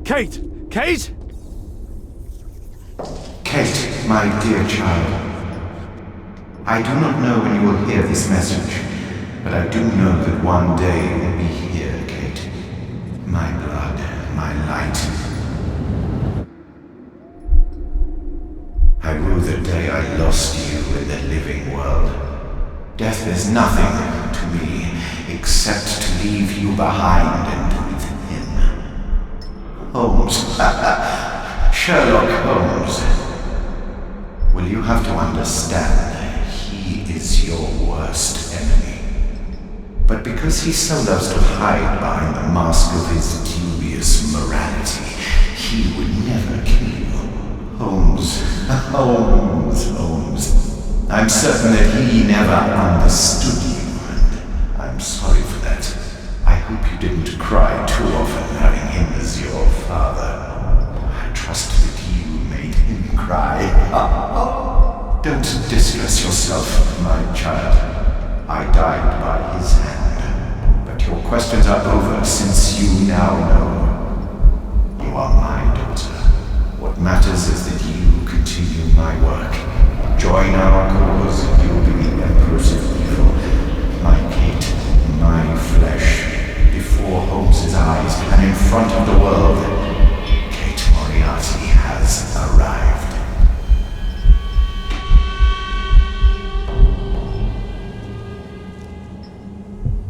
Kate! Kate! Kate, my dear child. I do not know when you will hear this message, but I do know that one day you will be here, Kate. My blood, my light. I rue the day I lost you in the living world. Death is nothing to me. except to leave you behind and with him. Holmes. Sherlock Holmes. Well, you have to understand, he is your worst enemy. But because he so loves to hide behind the mask of his dubious morality, he would never kill you. Holmes. Holmes. I'm certain that he never understood you, and I'm sorry for that. I hope you didn't cry too often having him as your father. I trust that you made him cry. Don't distress yourself, my child. I died by his hand. But your questions are over since you now know. You are my daughter. What matters is that you continue my work. Join our cause and you'll be the Empress of Evil. My Kate, my flesh, before Holmes's eyes and in front of the world. Kate Moriarty has arrived.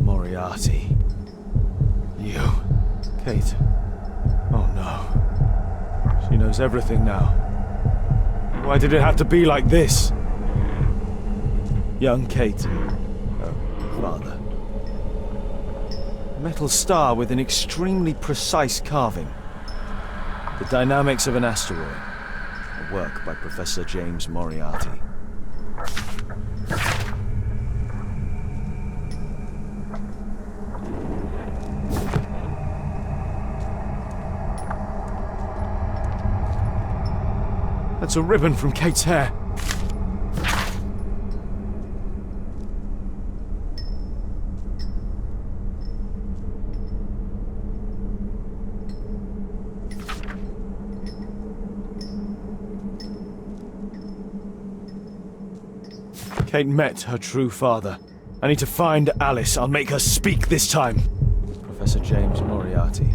Moriarty. You. Kate. Oh no. She knows everything now. Why did it have to be like this? Young Kate. Oh, father. A metal star with an extremely precise carving. The dynamics of an asteroid. A work by Professor James Moriarty. That's a ribbon from Kate's hair. Kate met her true father. I need to find Alice. I'll make her speak this time. Professor James Moriarty.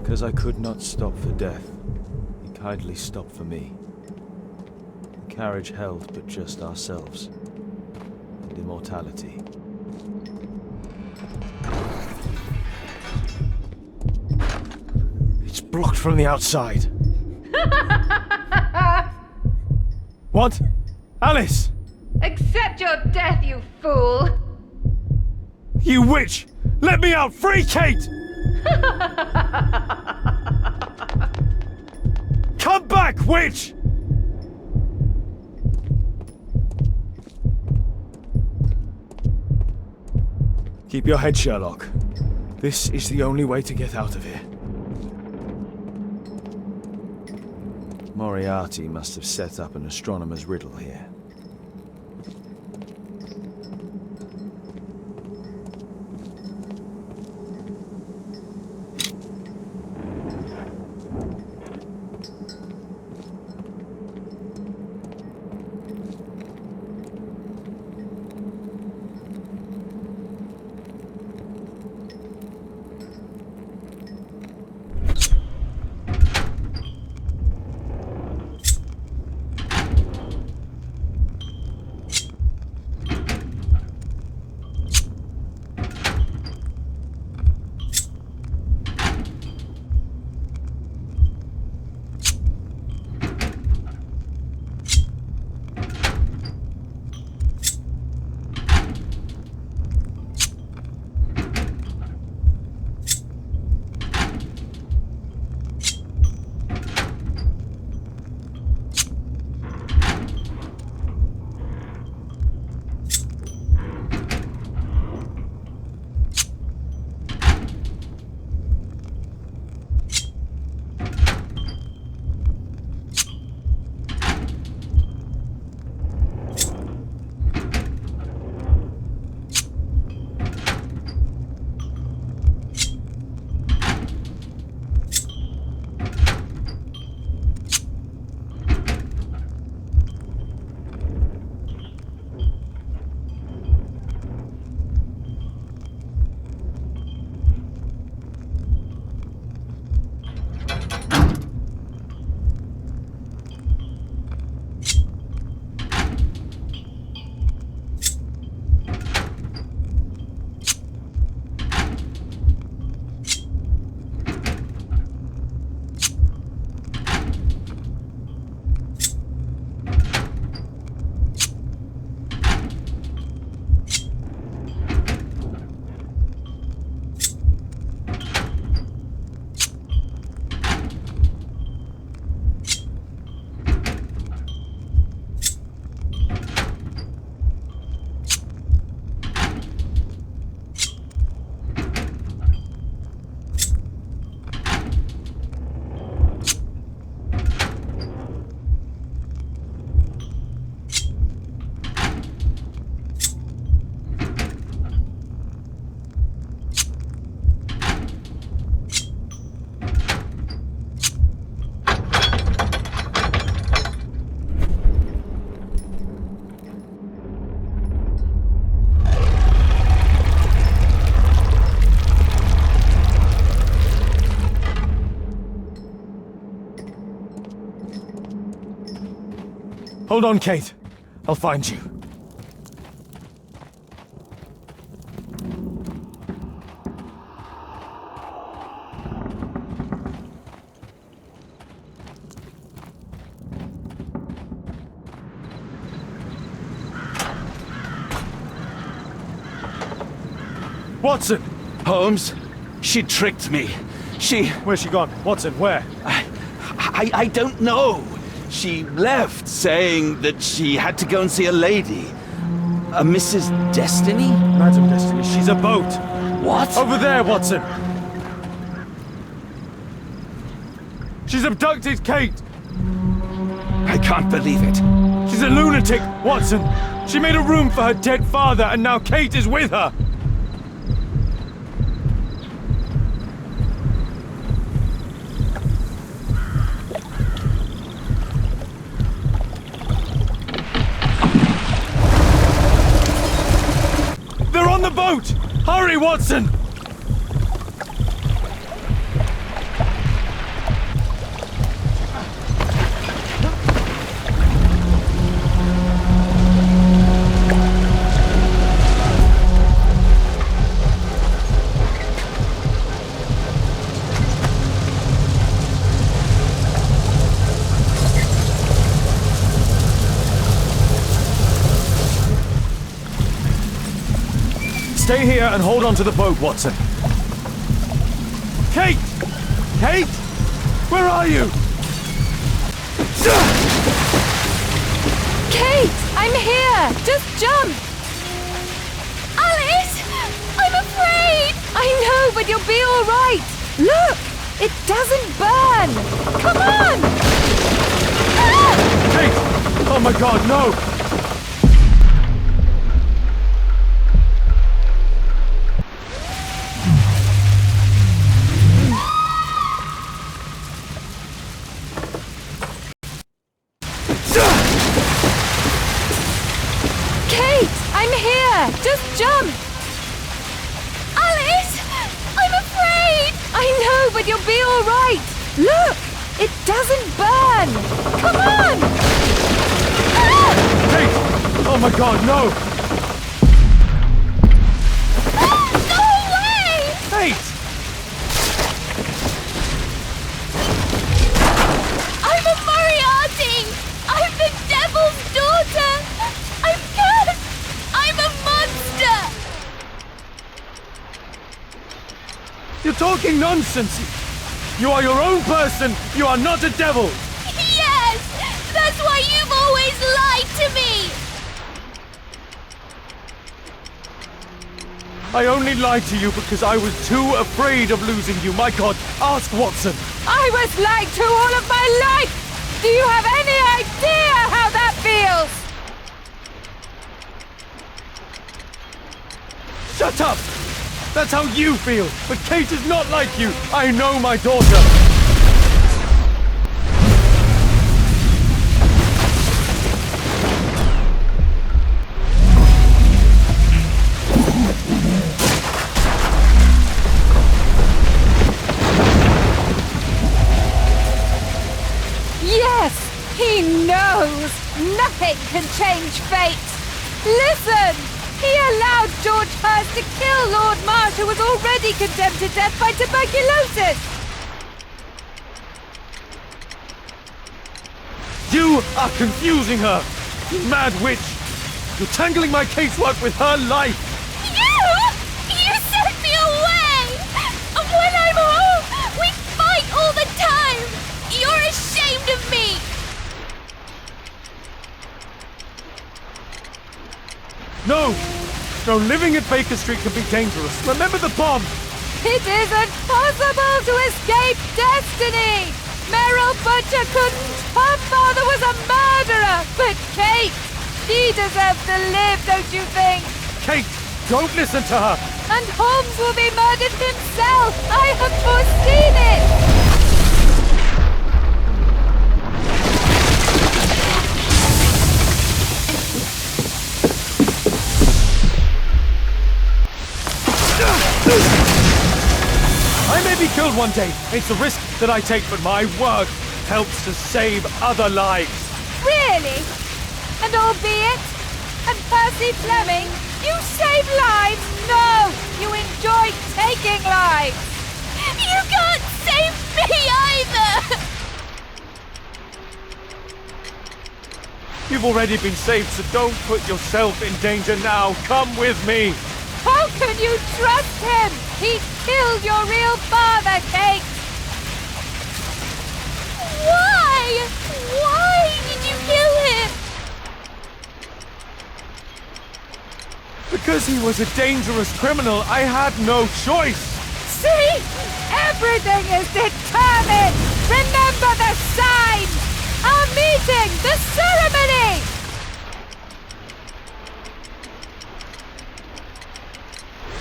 Because I could not stop for death. Kindly stop for me. The carriage held but just ourselves. And immortality. It's blocked from the outside. What? Alice! Accept your death, you fool! You witch! Let me out! Free Kate! Come back, witch! Keep your head, Sherlock. This is the only way to get out of here. Moriarty must have set up an astronomer's riddle here. Hold on, Kate. I'll find you. Watson! Holmes, she tricked me. Where's she gone? Watson, where? I don't know. She left, saying that she had to go and see a lady. A Mrs. Destiny? Madam Destiny, she's a boat. What? Over there, Watson! She's abducted Kate! I can't believe it. She's a lunatic, Watson! She made a room for her dead father, and now Kate is with her! They're on the boat! Hurry, Watson! Stay here and hold on to the boat, Watson. Kate! Kate! Where are you? Kate! I'm here! Just jump! Alice! I'm afraid! I know, but you'll be all right! Look! It doesn't burn! Come on! Ah! Kate! Oh my God, no! Kate! I'm here! Just jump! Alice! I'm afraid! I know, but you'll be all right! Look! It doesn't burn! Come on! Ah! Kate! Oh my God, no! Ah, go away! Kate! I'm a Moriarty! I'm the Devil's daughter! I'm cursed! I'm a monster! You're talking nonsense! You are your own person! You are not a devil! Yes! That's why you've always lied to me! I only lied to you because I was too afraid of losing you. My God, ask Watson! I was lied to all of my life! Do you have any idea how that feels? Shut up! That's how you feel! But Kate is not like you! I know my daughter! Yes! He knows! Nothing can change fate! Listen! He allowed George Hurst to kill Lord Marsh, who was already condemned to death by tuberculosis! You are confusing her! You mad witch! You're tangling my casework with her life! You sent me away! And when I'm home, we fight all the time! You're ashamed of me! No! No, living at Baker Street can be dangerous. Remember the bomb! It isn't possible to escape destiny! Merrill Butcher couldn't! Her father was a murderer! But Kate! She deserves to live, don't you think? Kate, don't listen to her! And Holmes will be murdered himself! I have foreseen it! I may be killed one day. It's a risk that I take, but my work helps to save other lives. Really? And albeit, and Percy Fleming, you save lives! No! You enjoy taking lives! You can't save me either! You've already been saved, so don't put yourself in danger now. Come with me. How can you trust him? He killed your real father, Kate! Why? Why did you kill him? Because he was a dangerous criminal, I had no choice. See? Everything is determined! Remember the sign! Our meeting! The ceremony!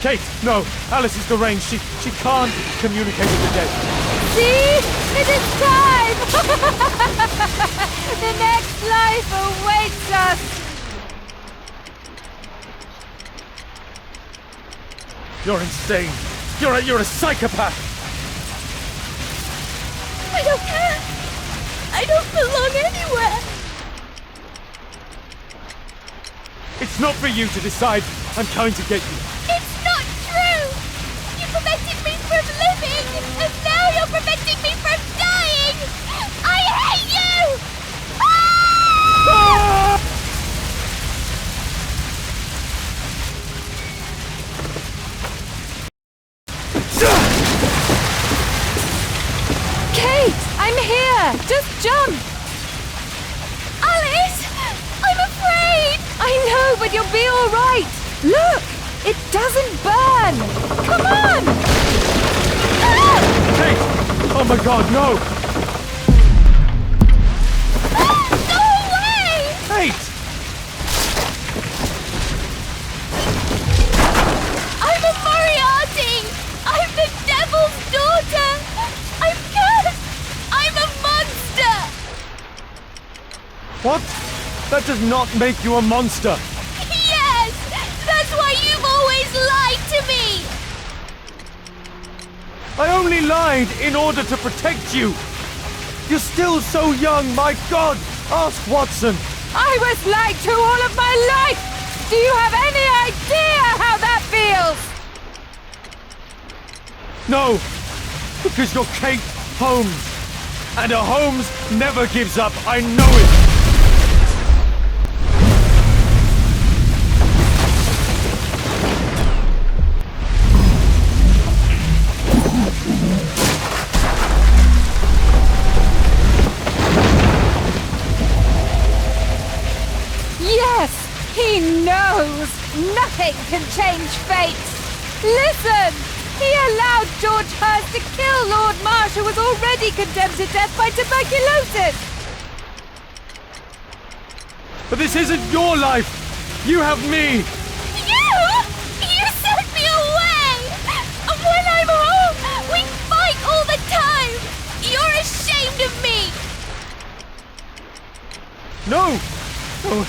Kate, no. Alice is deranged. She can't communicate with the dead. See? It is time! The next life awaits us! You're insane. You're a psychopath. I don't care. I don't belong anywhere. It's not for you to decide. I'm coming to get you. It's not true. You prevented me from living, and now you're preventing me from dying. I hate you. Ah! Kate! I'm here! Just jump! Alice! I'm afraid! I know, but you'll be all right! Look! It doesn't burn! Come on! Ah! Kate! Oh my god, no! Ah! Go away! Kate! I'm a Moriarty! I'm the devil's daughter! I'm cursed! I'm a monster! What? That does not make you a monster. Yes! That's why you've always lied to me! I only lied in order to protect you. You're still so young, my god! Ask Watson. I was lied to all of my life! Do you have any idea how that feels? No, because you're Kate Holmes. And a Holmes never gives up, I know it! Yes! He knows! Nothing can change fate! Listen! He allowed George Hurst to kill Lord Marsh, who was already condemned to death by tuberculosis! But this isn't your life! You have me! You? You sent me away! And when I'm home, we fight all the time! You're ashamed of me! No! No,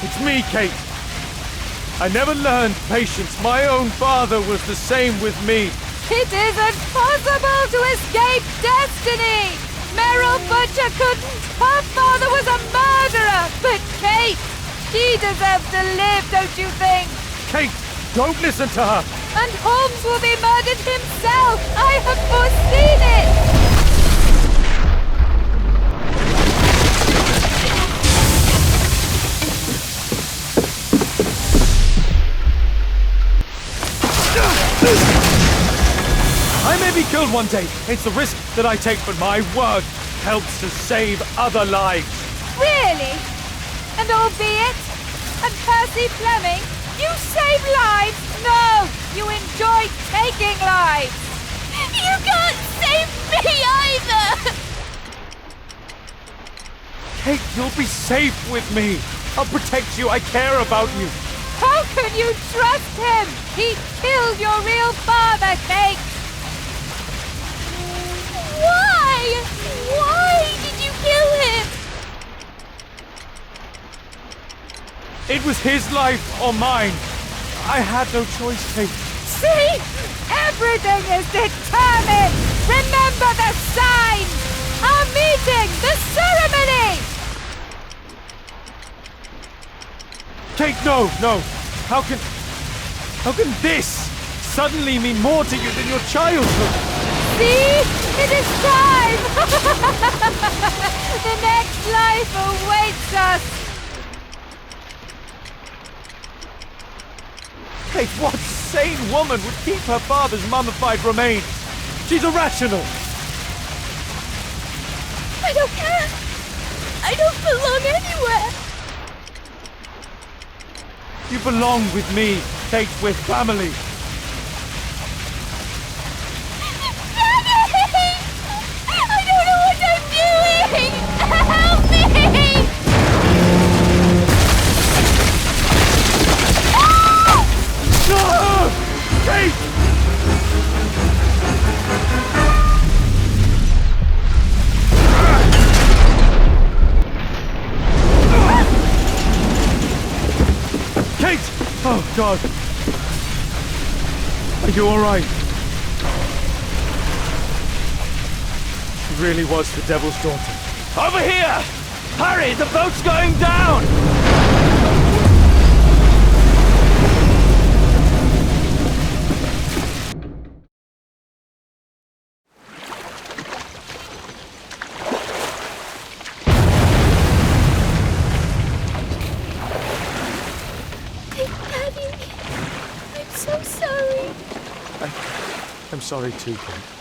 it's me, Kate. I never learned patience. My own father was the same with me. It isn't possible to escape destiny! Merrill Butcher couldn't! Her father was a murderer! But Kate, she deserves to live, don't you think? Kate, don't listen to her! And Holmes will be murdered himself! I have foreseen it! I may be killed one day. It's the risk that I take, but my word helps to save other lives. Really? And albeit, and Percy Fleming, you save lives? No! You enjoy taking lives! You can't save me either! Kate, you'll be safe with me. I'll protect you. I care about you. How can you trust him? He killed your real father, Kate! Why? Why did you kill him? It was his life or mine. I had no choice, Kate. See? Everything is determined! Remember the sign! Our meeting! The ceremony! Kate, no! How can this suddenly mean more to you than your childhood? See? It is time! The next life awaits us! Kate, what sane woman would keep her father's mummified remains? She's irrational! I don't care! I don't belong anywhere! You belong with me, Kate, with family. Daddy! I don't know what I'm doing! Help me! No! Kate! Kate! Oh, God. Are you all right? She really was the devil's daughter. Over here! Hurry, the boat's going down! Daddy, I'm so sorry. I'm sorry too, Kate.